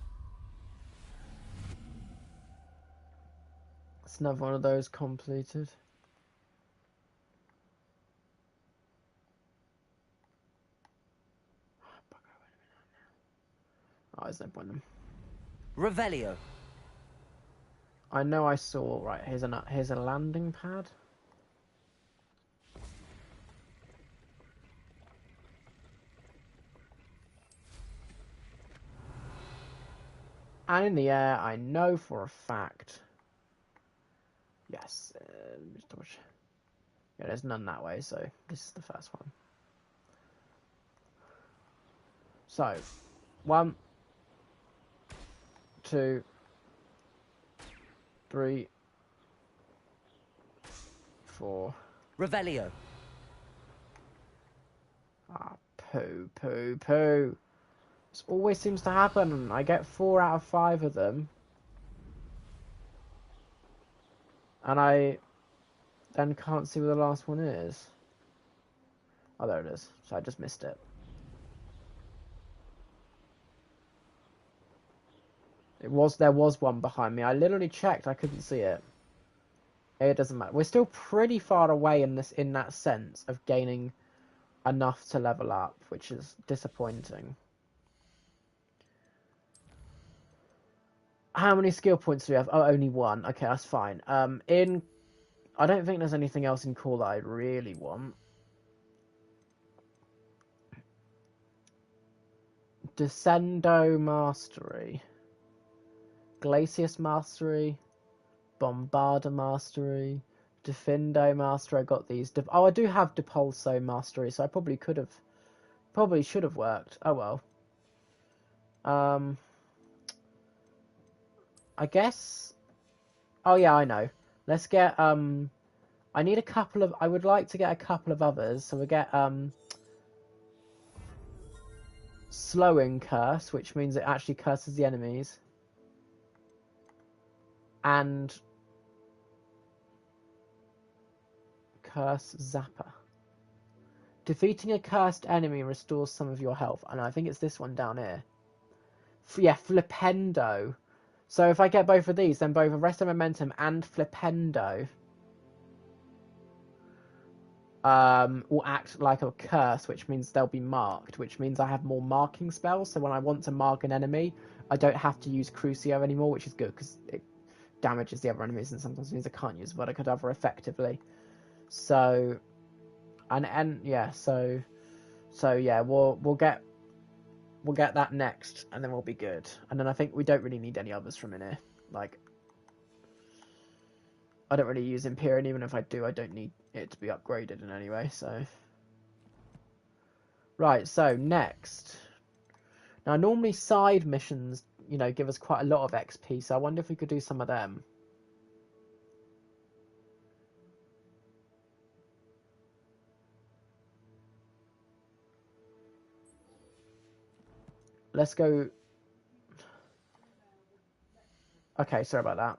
It's another one of those completed. Oh, there's no point in them. Revelio. I know I saw, right, here's a landing pad. And in the air, I know for a fact. Yes, just double check. Yeah, there's none that way, so this is the first one. So, 1, 2, 3, 4. Revelio. Ah, poo, poo, poo. This always seems to happen. I get 4 out of 5 of them. And I then can't see where the last one is. Oh, there it is. So I just missed it. There was one behind me. I literally checked. I couldn't see it. It doesn't matter. We're still pretty far away in that sense of gaining enough to level up, which is disappointing. How many skill points do we have? Oh, only 1. Okay, that's fine. I don't think there's anything else in core that I really want. Descendo Mastery. Glacius Mastery. Bombarda Mastery. Defindo Mastery. I got these. Oh, I do have Depulso Mastery, so I probably should have worked. Oh well. I guess. Oh yeah, I know. Let's get I need a couple of. I would like to get a couple of others. So we get Slowing Curse, which means it actually curses the enemies, and Curse Zapper. Defeating a cursed enemy restores some of your health, and I think it's this one down here. Yeah, Flipendo. So if I get both of these, then both Arrest of Momentum and Flipendo will act like a curse, which means they'll be marked, which means I have more marking spells, so when I want to mark an enemy, I don't have to use Crucio anymore, which is good, because it damages the other enemies, and sometimes means I can't use what I could other effectively. So, and yeah, so yeah, we'll get that next, and then we'll be good. And then I think we don't really need any others from in here. Like, I don't really use Imperial, and even if I do, I don't need it to be upgraded in any way, so. Right, so next. Now, normally side missions, give us quite a lot of XP, so I wonder if we could do some of them. Let's go. Okay, sorry about that.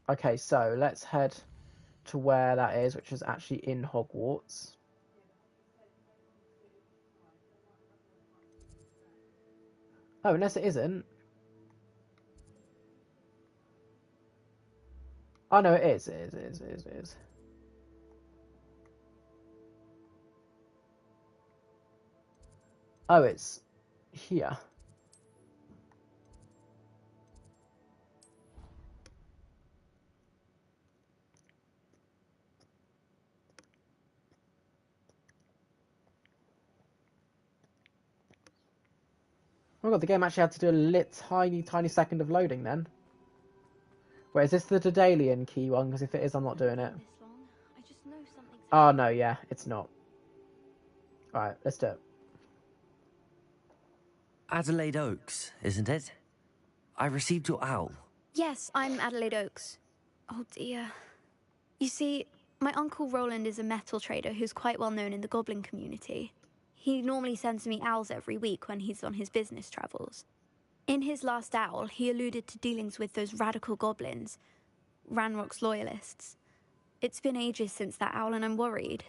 Okay, so let's head to where that is, which is actually in Hogwarts. Oh, unless it isn't. Oh, no, it is. It is. Oh, it's here. Oh god, the game actually had to do a tiny second of loading then. Wait, is this the Daedalian key one? Because if it is, I'm not doing it. Oh no, yeah, it's not. Alright, let's do it. Adelaide Oaks, isn't it? I received your owl. Yes, I'm Adelaide Oaks. Oh dear. You see, my uncle Roland is a metal trader who's quite well known in the goblin community. He normally sends me owls every week when he's on his business travels. In his last owl, he alluded to dealings with those radical goblins, Ranrock's loyalists. It's been ages since that owl and I'm worried.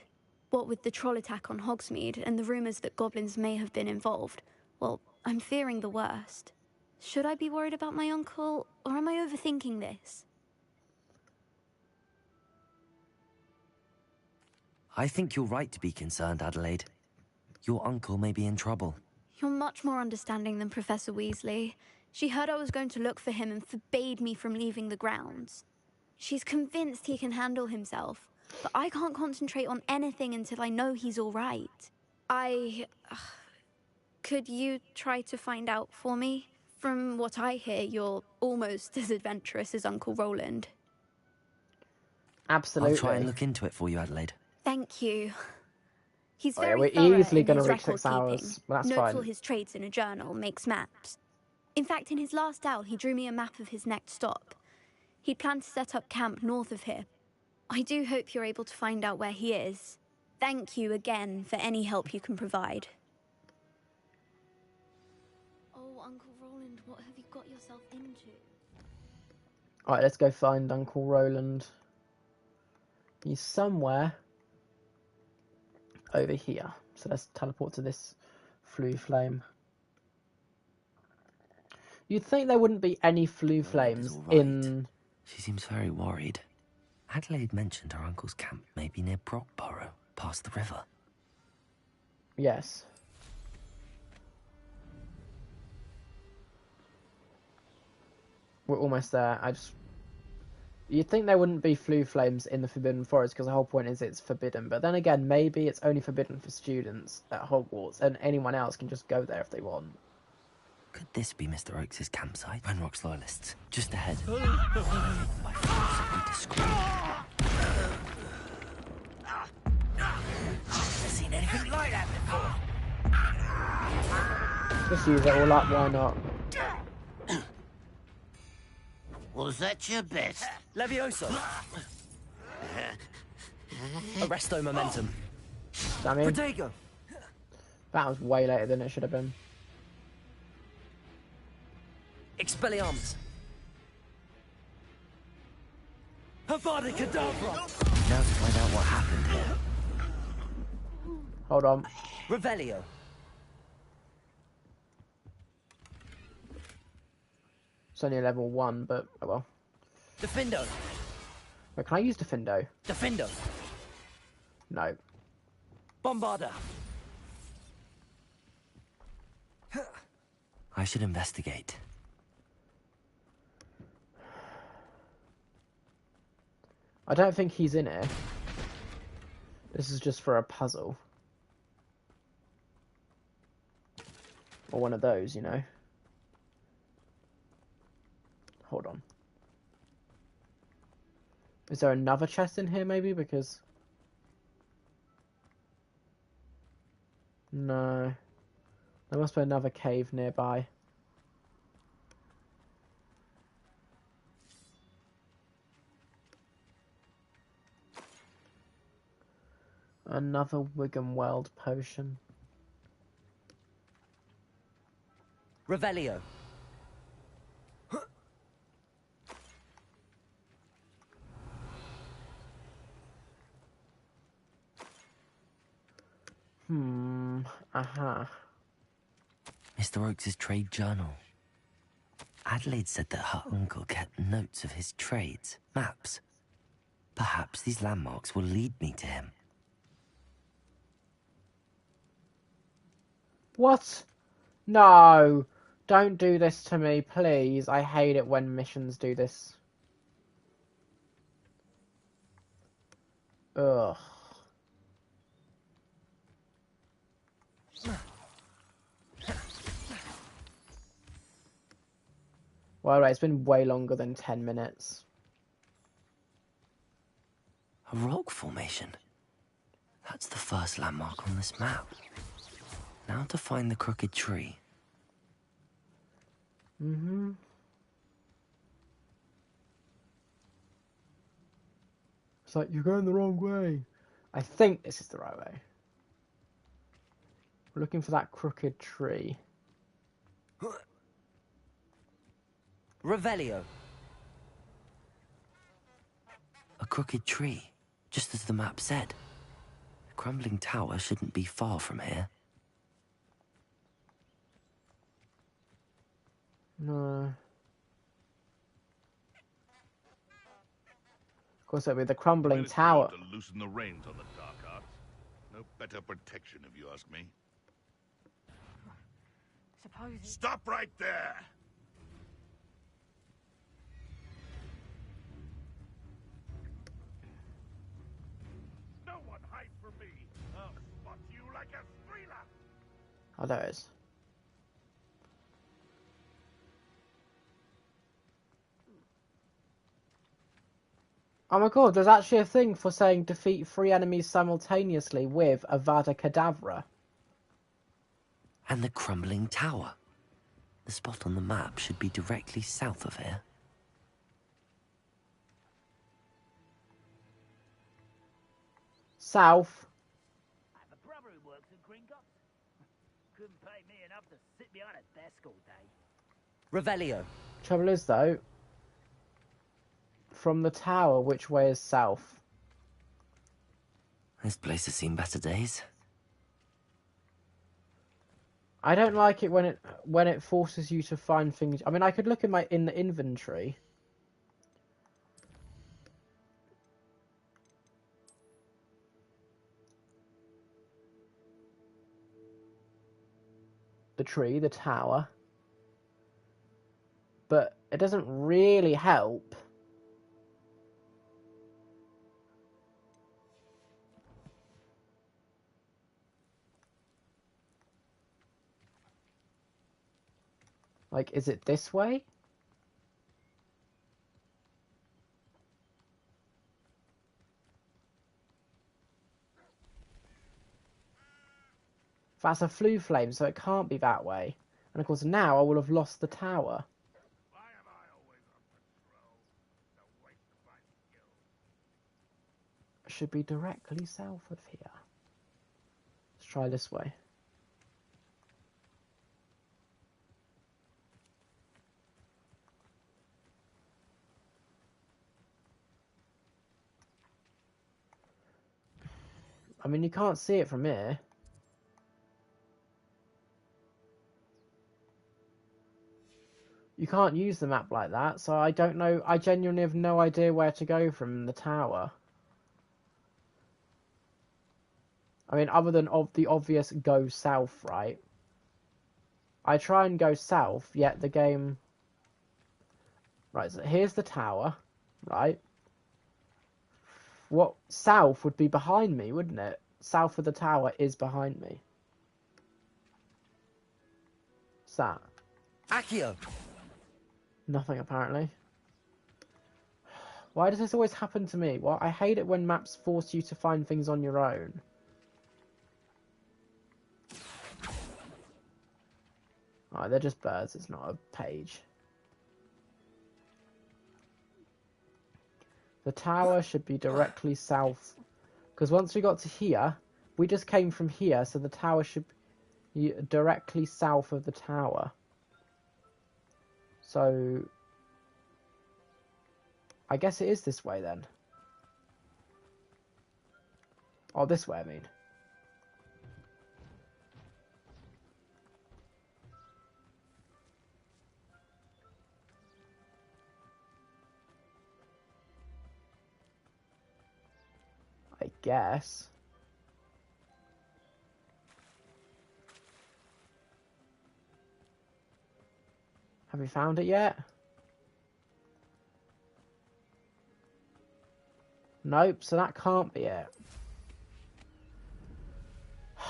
What with the troll attack on Hogsmeade and the rumours that goblins may have been involved, well, I'm fearing the worst. Should I be worried about my uncle, or am I overthinking this? I think you're right to be concerned, Adelaide. Your uncle may be in trouble. You're much more understanding than Professor Weasley. She heard I was going to look for him and forbade me from leaving the grounds. She's convinced he can handle himself, but I can't concentrate on anything until I know he's all right. Could you try to find out for me? From what I hear, you're almost as adventurous as Uncle Roland. Absolutely. I'll try and look into it for you, Adelaide. Thank you. He's Oh, very yeah, thorough we're easily in going to his reach 6 record-keeping. hours. But that's Notes fine. all his trades in a journal, makes maps. In fact, in his last owl, he drew me a map of his next stop. He'd planned to set up camp north of here. I do hope you're able to find out where he is. Thank you again for any help you can provide. Oh, Uncle Roland, what have you got yourself into? Alright, let's go find Uncle Roland. He's somewhere over here. So let's teleport to this flue flame. You'd think there wouldn't be any flue flames in... She seems very worried. Adelaide mentioned her uncle's camp may be near Brockborough, past the river. Yes. We're almost there. You'd think there wouldn't be flue flames in the Forbidden Forest because the whole point is it's forbidden. But then again, maybe it's only forbidden for students at Hogwarts and anyone else can just go there if they want. Could this be Mr. Oakes' campsite? Ranrock's loyalists, just ahead. My force will be discreet. Never seen anything like that before. Just use it all up, why not? Was that your best? Levioso! Arresto momentum. Damn it. Protego! That was way later than it should have been. Expelliarmus! Avada Kedavra! Now to find out what happened here. Hold on. Revelio! It's only a level 1, but oh well. Defindo! Wait, can I use Defindo? Defindo! No. Bombarda! I should investigate. I don't think he's in here. This is just for a puzzle. Or one of those, you know. Hold on. Is there another chest in here, maybe? Because... No. There must be another cave nearby. Another Wiggenweld potion. Revelio. Mr. Oakes' trade journal. Adelaide said that her uncle kept notes of his trades, maps. Perhaps these landmarks will lead me to him. What? No! Don't do this to me, please. I hate it when missions do this. Ugh. Well, right, it's been way longer than 10 minutes. A rock formation. That's the first landmark on this map. Now to find the crooked tree. Mm-hmm. It's like, you're going the wrong way. I think this is the right way. We're looking for that crooked tree. Revelio. A crooked tree, just as the map said. The crumbling tower shouldn't be far from here. No. Of course, it'll be the crumbling tower. To loosen the reins on the dark arts. No better protection, if you ask me. Suppose. Stop right there! No one hide from me. I'll spot you like a thriller. Oh, there it is. Oh my god, there's actually a thing for saying defeat 3 enemies simultaneously with Avada Kedavra. And the crumbling tower. The spot on the map should be directly south of here. South. I have a brother who works in Gringotts. Couldn't pay me enough to sit behind a desk all day. Revelio. Trouble is, though, from the tower, which way is south? This place has seen better days. I don't like it when it forces you to find things. I mean, I could look in the inventory. The tree, the tower. But it doesn't really help. Like, is it this way? That's a flue flame, so it can't be that way. And of course now I will have lost the tower. It should be directly south of here. Let's try this way. I mean, you can't see it from here. You can't use the map like that, so I don't know. I genuinely have no idea where to go from the tower. I mean, other than the obvious go south, right? I try and go south, yet the game... Right, so here's the tower, right? What south would be behind me, wouldn't it? South of the tower is behind me. What's that? Accio! Nothing, apparently. Why does this always happen to me? Well, I hate it when maps force you to find things on your own. Alright, they're just birds, it's not a page. The tower should be directly south. Because once we got to here, we just came from here, so the tower should be directly south of the tower. So, I guess it is this way then. Oh, this way, I mean. I guess. Have you found it yet? Nope, so that can't be it.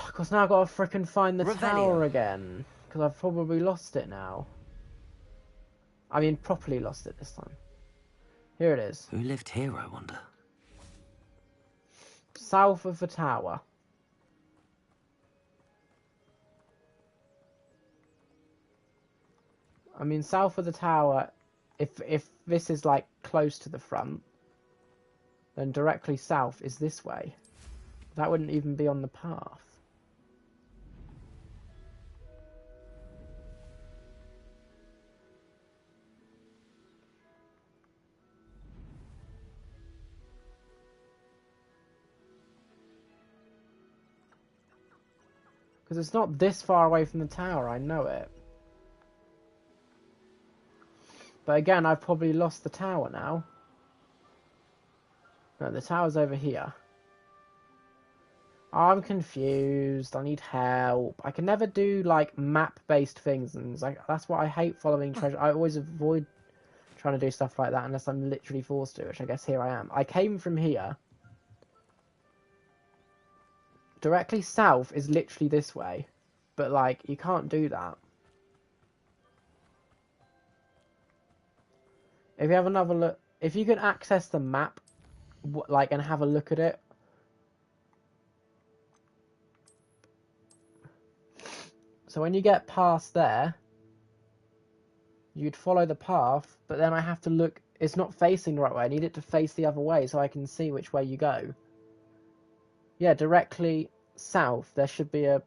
Because now I've got to frickin' find the tower again. Because I've probably lost it now. I mean, properly lost it this time. Here it is. Who lived here, I wonder? South of the tower. I mean, south of the tower, if this is like close to the front, then directly south is this way. That wouldn't even be on the path. Because it's not this far away from the tower, I know it. But again, I've probably lost the tower now. No, the tower's over here. I'm confused. I need help. I can never do, like, map-based things. And like, that's what I hate following treasure. I always avoid trying to do stuff like that unless I'm literally forced to, which I guess here I am. I came from here. Directly south is literally this way. But, like, you can't do that. If you have another look... If you can access the map, like, and have a look at it... So when you get past there, you'd follow the path, but then I have to look... It's not facing the right way. I need it to face the other way so I can see which way you go. Yeah, directly south, there should be a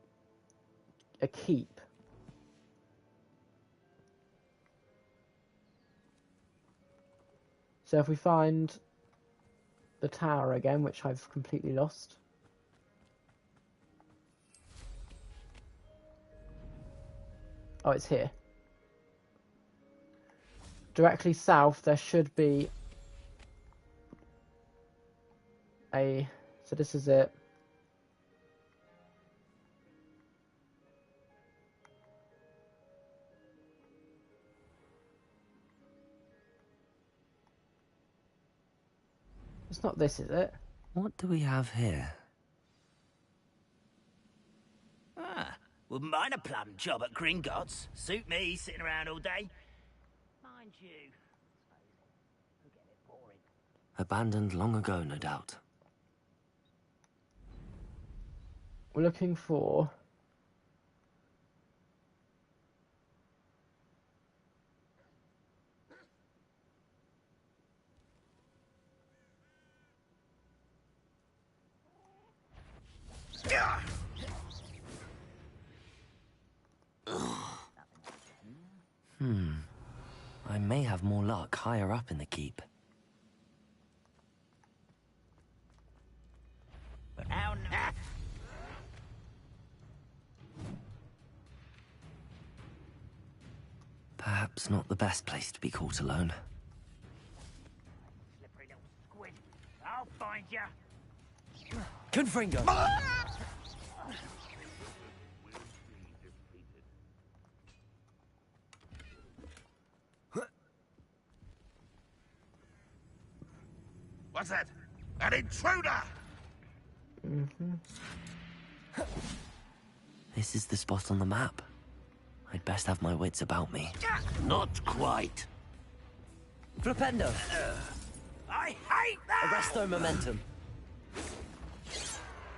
keep. So if we find the tower again, which I've completely lost. Oh, it's here. Directly south, there should be a... So this is it. It's not this, is it? What do we have here? Ah, wouldn't mind a plum job at Gringotts. Suit me, sitting around all day. Mind you, it'll get a bit boring. Abandoned long ago, no doubt. We're looking for... I may have more luck higher up in the keep. But how now? Perhaps not the best place to be caught alone. Slippery little squid. I'll find ya. Confringo! What's that? An intruder! This is the spot on the map. I'd best have my wits about me. Not quite. Flipendo! I hate that! Arresto momentum.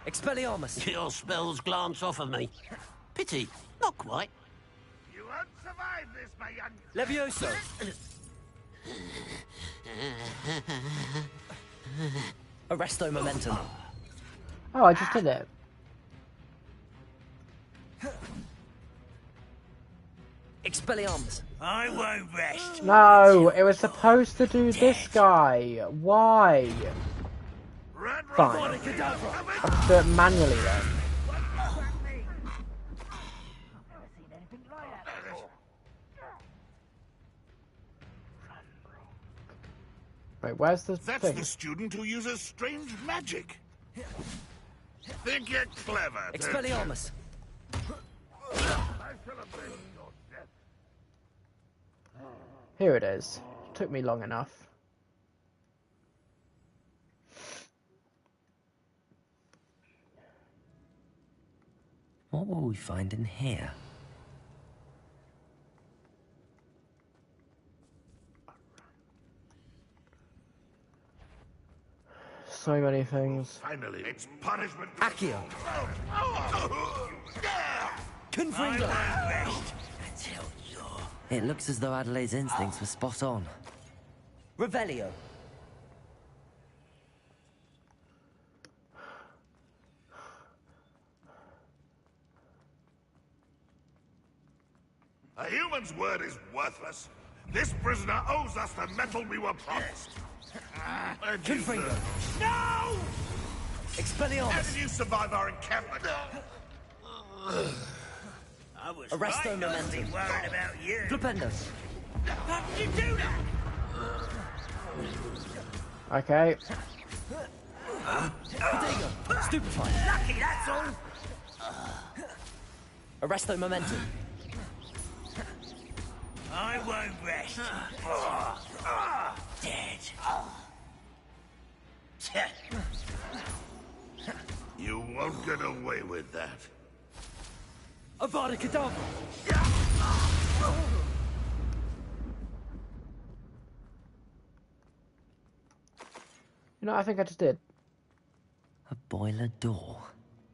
Expelliarmus! Your spells glance off of me. Pity, not quite. You won't survive this, my young... Levioso! Arresto momentum. Oh, I just did it. Expelliarmus! I won't rest. No, it was supposed to do this guy. Why? Fine. I'll just do it manually then. Wait, where's the That's thing? the student who uses strange magic. Think you're clever. Expelliarmus! Here it is. Took me long enough. What will we find in here? so many things. Finally, it's punishment. Accio. Confringo. It looks as though Adelaide's instincts were spot on. Revelio. A human's word is worthless. This prisoner owes us the metal we were promised. Confringo. No! Expelliarmus. How did you survive our encampment? I was Arresto right not to be momentum. worried about you. Flipendo. How did you do that? Okay. Potato. Stupefy. Lucky, that's all. Arresto momentum. I won't rest. Dead. You won't get away with that. Avada Kedavra. You know, I think I just did. A boiler door.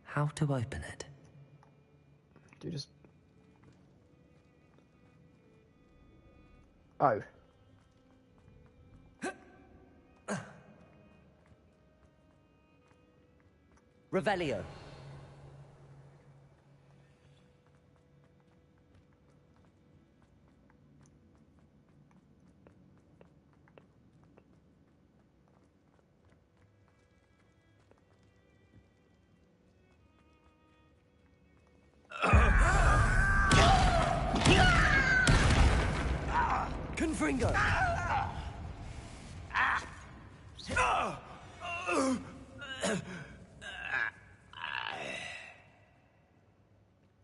How to open it? Do you just... Oh. Revelio. Confringo.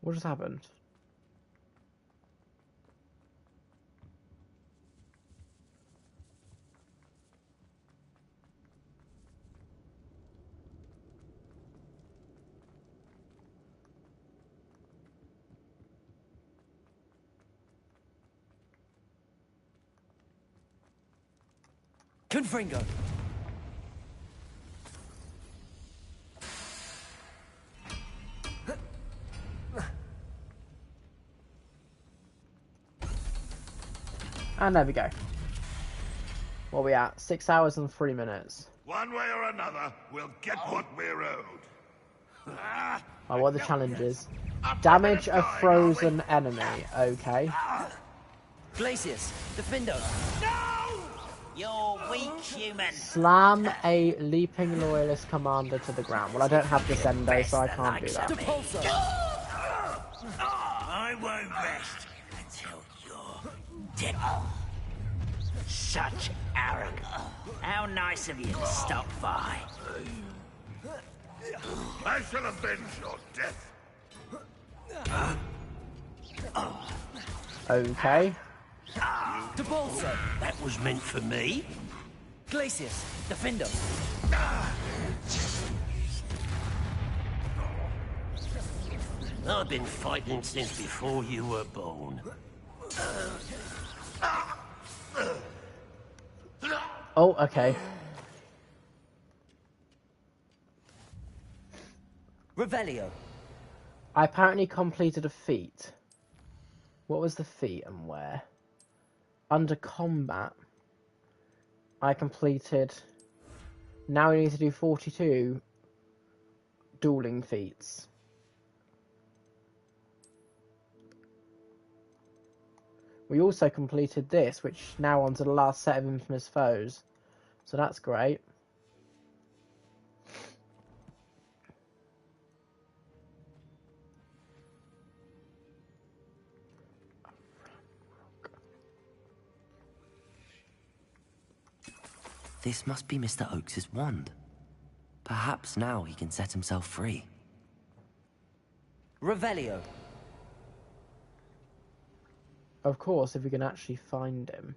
What just happened? Confringo. And there we go. What are we at? 6 hours and 3 minutes. One way or another, we'll get what we're owed. Oh, what are the challenges? Damage a frozen enemy. Okay. Glacius. Defendo. You're weak, human. Slam a leaping loyalist commander to the ground. Well, I don't have Descendo, so I can't do that. I won't rest until you're dead. Such arrogance. How nice of you to stop by. I shall avenge your death. Okay. Debolso. That was meant for me. Glacius. Defendo. I've been fighting since before you were born. Oh, okay. Revelio. I apparently completed a feat. What was the feat and where? Under combat, I completed... Now we need to do 42 dueling feats. We also completed this, which now onto the last set of infamous foes. So that's great. This must be Mr. Oakes's wand. Perhaps now he can set himself free. Revelio. Of course, if we can actually find him.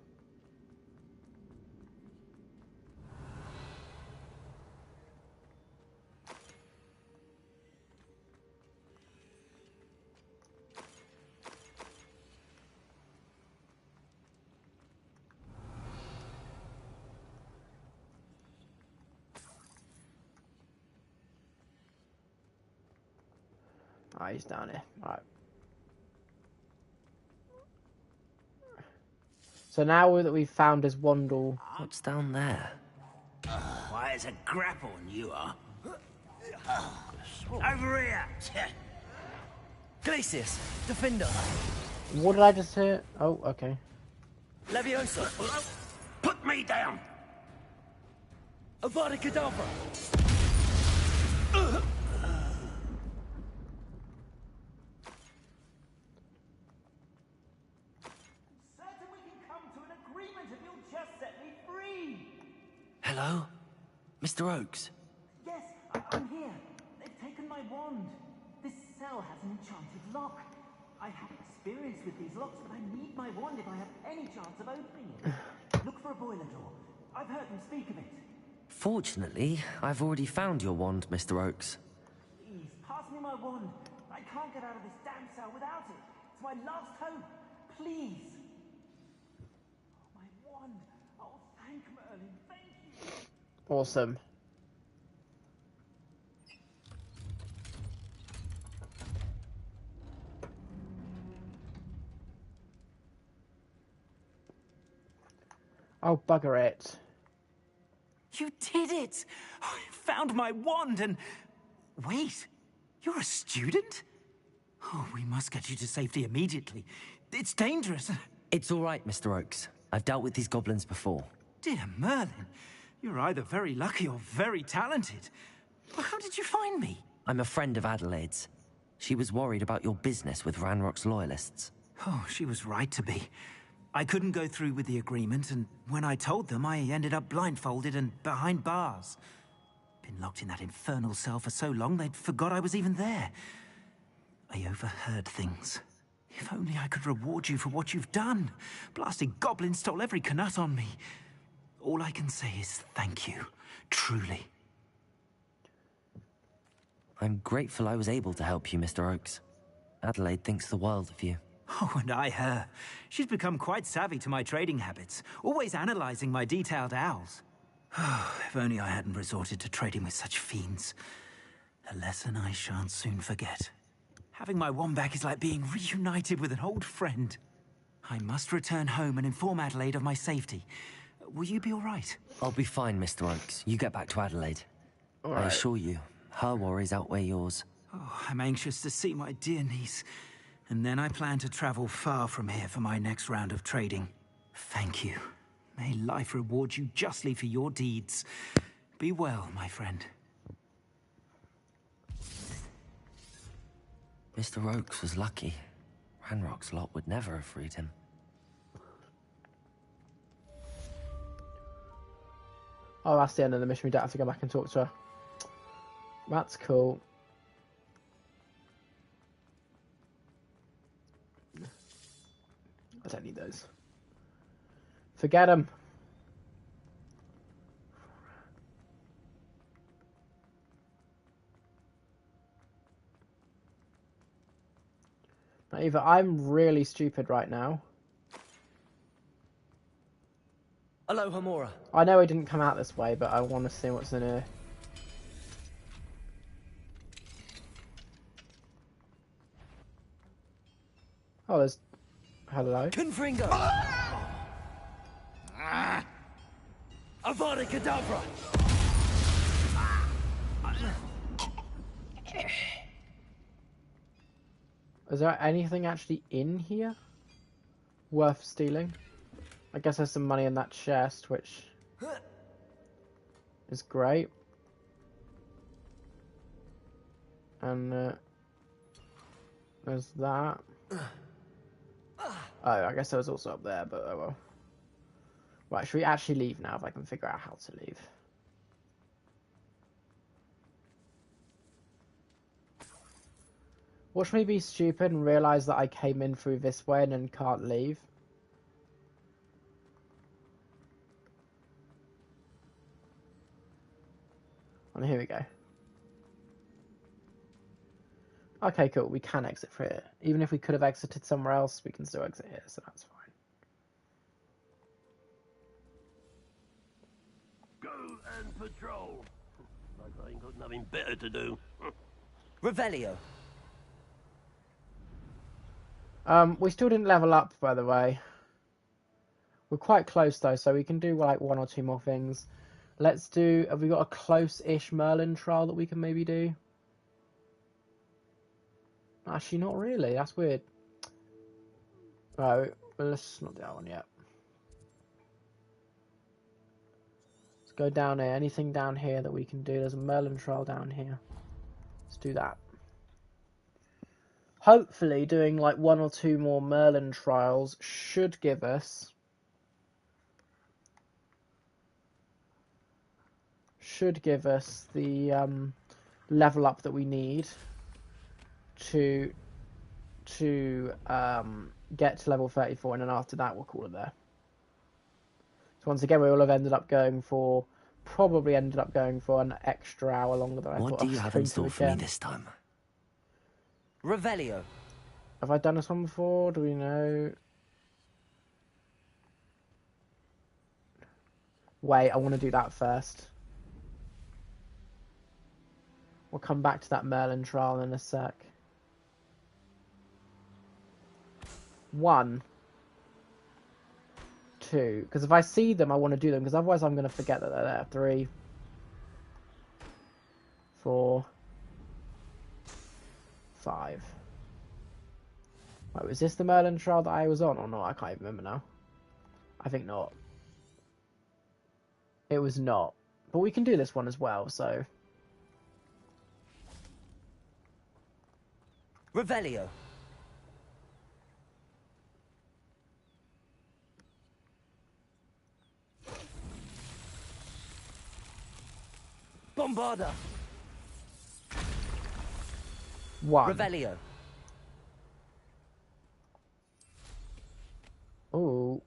Oh, he's down here. Alright. So now that we've found his Wandle... What's down there? Why, it's a grapple, you are. Over here! Glacius, Defender. What did I just hear? Oh, okay. Leviosa. Put me down! Avada Kedavra. Hello? Mr. Oakes? Yes, I'm here. They've taken my wand. This cell has an enchanted lock. I have experience with these locks, but I need my wand if I have any chance of opening it. Look for a boiler door. I've heard them speak of it. Fortunately, I've already found your wand, Mr. Oakes. Please, pass me my wand. I can't get out of this damn cell without it. It's my last hope. Please. My wand. Oh, thank Merlin. Thank you. Awesome. Oh, bugger it. You did it! I found my wand and... Wait, you're a student? Oh, we must get you to safety immediately. It's dangerous. It's all right, Mr. Oakes. I've dealt with these goblins before. Dear Merlin, you're either very lucky or very talented. Well, how did you find me? I'm a friend of Adelaide's. She was worried about your business with Ranrock's loyalists. Oh, she was right to be. I couldn't go through with the agreement, and when I told them, I ended up blindfolded and behind bars. Been locked in that infernal cell for so long, they'd forgot I was even there. I overheard things. If only I could reward you for what you've done. Blasted goblins stole every canut on me. All I can say is thank you. Truly. I'm grateful I was able to help you, Mr. Oakes. Adelaide thinks the world of you. Oh, and I her. She's become quite savvy to my trading habits, always analyzing my detailed owls. If only I hadn't resorted to trading with such fiends. A lesson I shan't soon forget. Having my wand back is like being reunited with an old friend. I must return home and inform Adelaide of my safety. Will you be all right? I'll be fine, Mr. Oakes. You get back to Adelaide. All I right. assure you, her worries outweigh yours. Oh, I'm anxious to see my dear niece. And then I plan to travel far from here for my next round of trading. Thank you. May life reward you justly for your deeds. Be well, my friend. Mr. Oakes was lucky. Ranrock's lot would never have freed him. Oh, that's the end of the mission. We don't have to go back and talk to her. That's cool. I don't need those. Forget them. Now, either I'm really stupid right now. Hello, Hamura. I know he didn't come out this way, but I want to see what's in here. Oh, there's... Hello? Confringo! Avada Kedavra! Is there anything actually in here worth stealing? I guess there's some money in that chest, which is great. And there's that. Oh, I guess there was also up there, but oh well. Right, should we actually leave now if I can figure out how to leave? Watch me be stupid and realise that I came in through this way and then can't leave. And here we go. Okay, cool. We can exit through here. Even if we could have exited somewhere else, we can still exit here, so that's fine. Go and patrol. Like I ain't got nothing better to do. Revelio. We still didn't level up, by the way. We're quite close though, so we can do like 1 or 2 more things. Let's do. Have we got a close-ish Merlin trial that we can maybe do? Actually, not really. That's weird. Right, well, let's not do that one yet. Let's go down here. Anything down here that we can do? There's a Merlin trial down here. Let's do that. Hopefully, doing like 1 or 2 more Merlin trials should give us. The level up that we need to get to level 34, and then after that we'll call it there. So once again, we will have probably ended up going for an extra hour longer than I thought. What do you have in store for me this time? Revelio. Have I done this one before? Do we know? Wait, I want to do that first. We'll come back to that Merlin trial in a sec. 1, 2, because if I see them, I want to do them, because otherwise I'm going to forget that they're there. 3, 4, 5. Wait, was this the Merlin trial that I was on or not? I can't even remember now. I think not. It was not. But we can do this one as well, so... Revelio. Bombarda. 1. Revelio. Oh.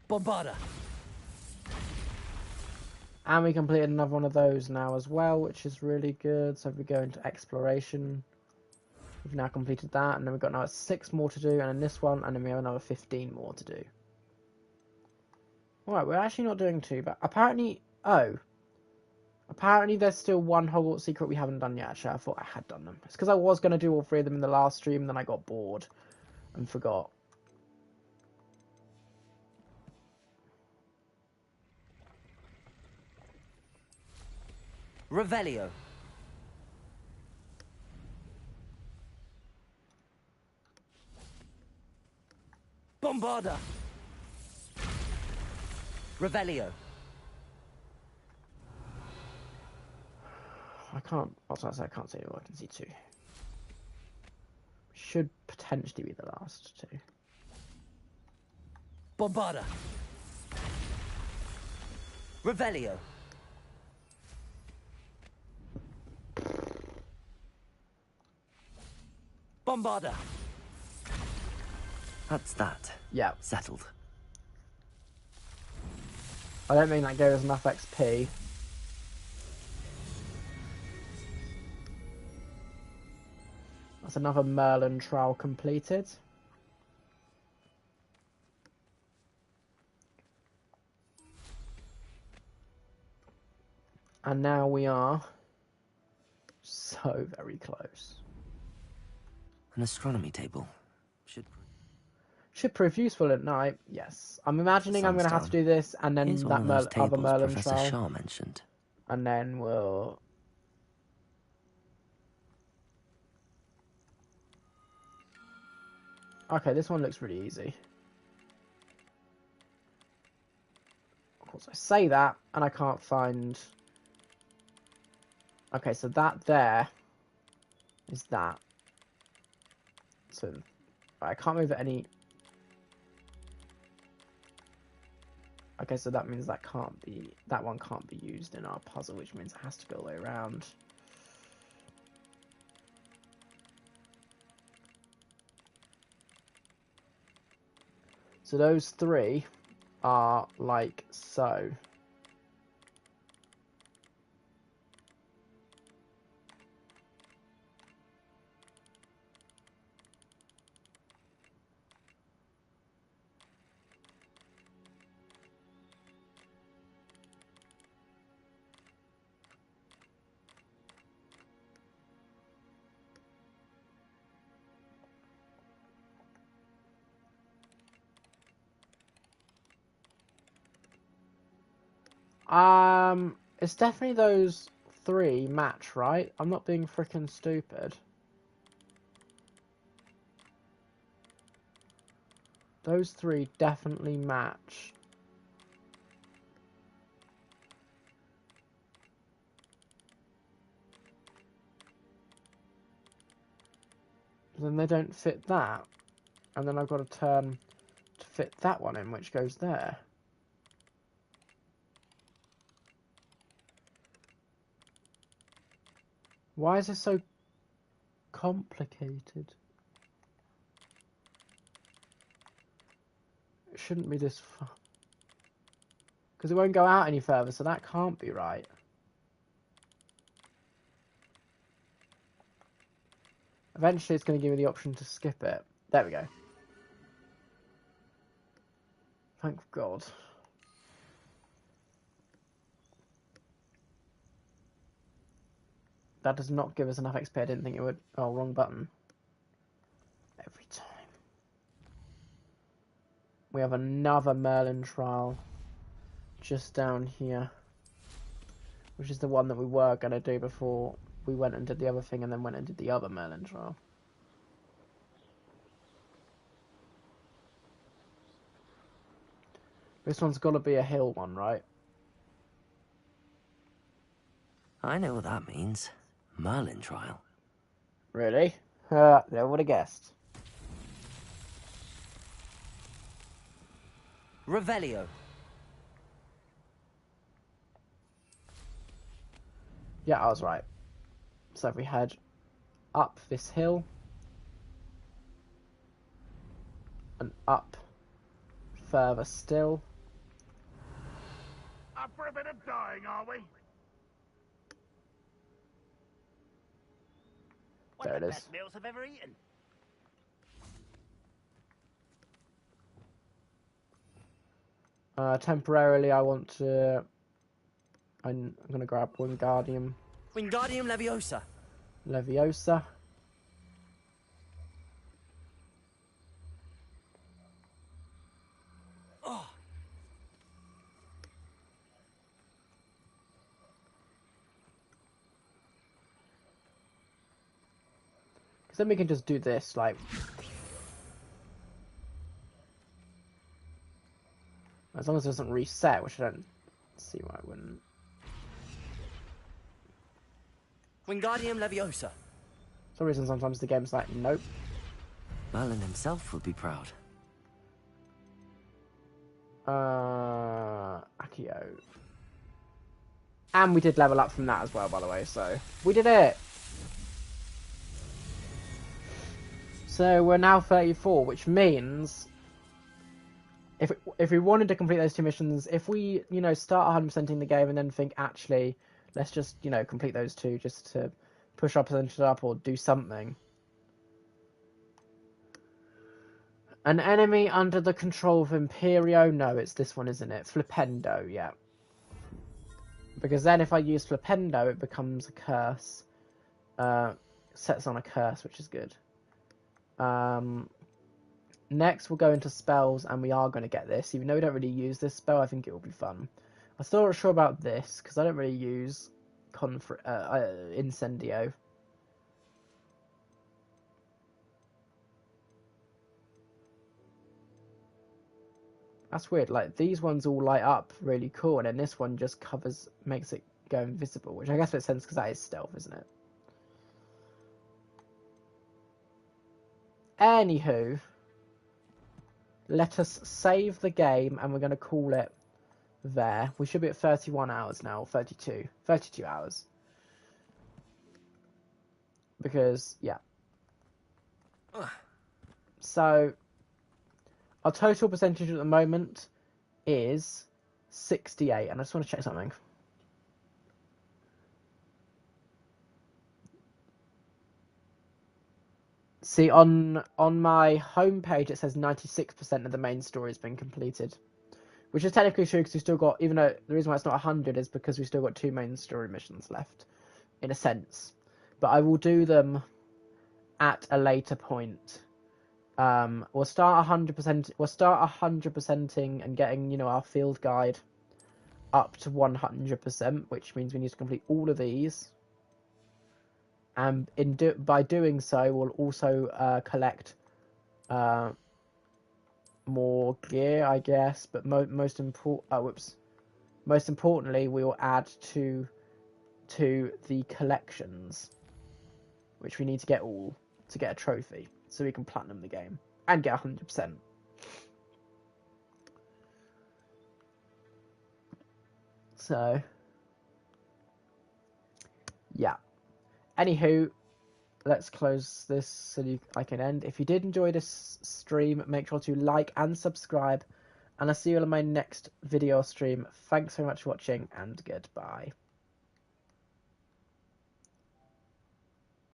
Bombarda. And we completed another one of those now as well, which is really good. So if we go into exploration, we've now completed that, and then we've got now 6 more to do, and then this one, and then we have another 15 more to do. Alright, we're actually not doing too bad. Apparently there's still 1 Hogwarts secret we haven't done yet. Actually, I thought I had done them. It's because I was going to do all 3 of them in the last stream, and then I got bored and forgot. Revelio. Bombarda. Revelio. I can't. What's that say? I can't see. I can see 2. Should potentially be the last 2. Bombarda. Revelio. Bombarda. That's that. Yeah. Settled. I don't think that gave us enough XP. That's another Merlin trial completed. And now we are so very close. An astronomy table. Should prove useful at night. Yes. I'm imagining I'm going to have to do this and then Here's that one of those other tables Merlin Professor trial. Shaw mentioned. And then we'll... Okay, this one looks really easy. Of course, I say that, and I can't find... Okay, so that there is that. So, I can't move it any... Okay, so that means that one can't be used in our puzzle, which means it has to go all the way around. So those 3 are like so. It's definitely those 3 match, right? I'm not being freaking stupid. Those 3 definitely match. Then they don't fit that. And then I've got to turn to fit that one in, which goes there. Why is this so complicated? It shouldn't be this far. Because it won't go out any further, so that can't be right. Eventually it's going to give me the option to skip it. There we go. Thank God. That does not give us enough XP. I didn't think it would. Oh, wrong button. Every time. We have another Merlin trial just down here, which is the one that we were going to do before we went and did the other thing and then went and did the other Merlin trial. This one's got to be a hill one, right? I know what that means. Merlin trial. Really? Never would have guessed. Revelio. Yeah, I was right. So if we head up this hill and up further still. Up for a bit of dying, are we? There it is. Best meals I've ever eaten. Temporarily, I want to. I'm gonna grab Wingardium. Wingardium Leviosa. Leviosa. Oh. Because then we can just do this, like. As long as it doesn't reset, which I don't see why it wouldn't. Wingardium Leviosa. For some reason, sometimes the game's like, nope. Merlin himself would be proud. Accio. And we did level up from that as well, by the way, so we did it! So we're now 34, which means if we wanted to complete those 2 missions, if we, you know, start 100%ing the game and then think, actually, let's just, you know, complete those 2 just to push our percentage up or do something. An enemy under the control of Imperio? No, it's this one, isn't it? Flipendo, yeah. Because then if I use Flipendo, it becomes a curse. Sets on a curse, which is good. Next, we'll go into spells, and we are going to get this. Even though we don't really use this spell, I think it will be fun. I'm still not sure about this, because I don't really use Incendio. That's weird, like, these ones all light up really cool, and then this one just makes it go invisible, which I guess makes sense, because that is stealth, isn't it? Anywho, let us save the game, and we're going to call it there. We should be at 31 hours now, 32 hours. Because, yeah. So, our total percentage at the moment is 68, and I just want to check something. See, on my homepage it says 96% of the main story has been completed, which is technically true because we still got, even though the reason why it's not 100 is because we still got 2 main story missions left, in a sense. But I will do them at a later point. We'll start 100%. We'll start 100%ing and getting, you know, our field guide up to 100%, which means we need to complete all of these. And by doing so, we'll also collect more gear, I guess. But most importantly, we will add to the collections, which we need to get all to get a trophy, so we can platinum the game and get 100%. So, yeah. Anywho, let's close this so I can end. If you did enjoy this stream, make sure to like and subscribe, and I'll see you in my next video stream. Thanks so much for watching, and goodbye.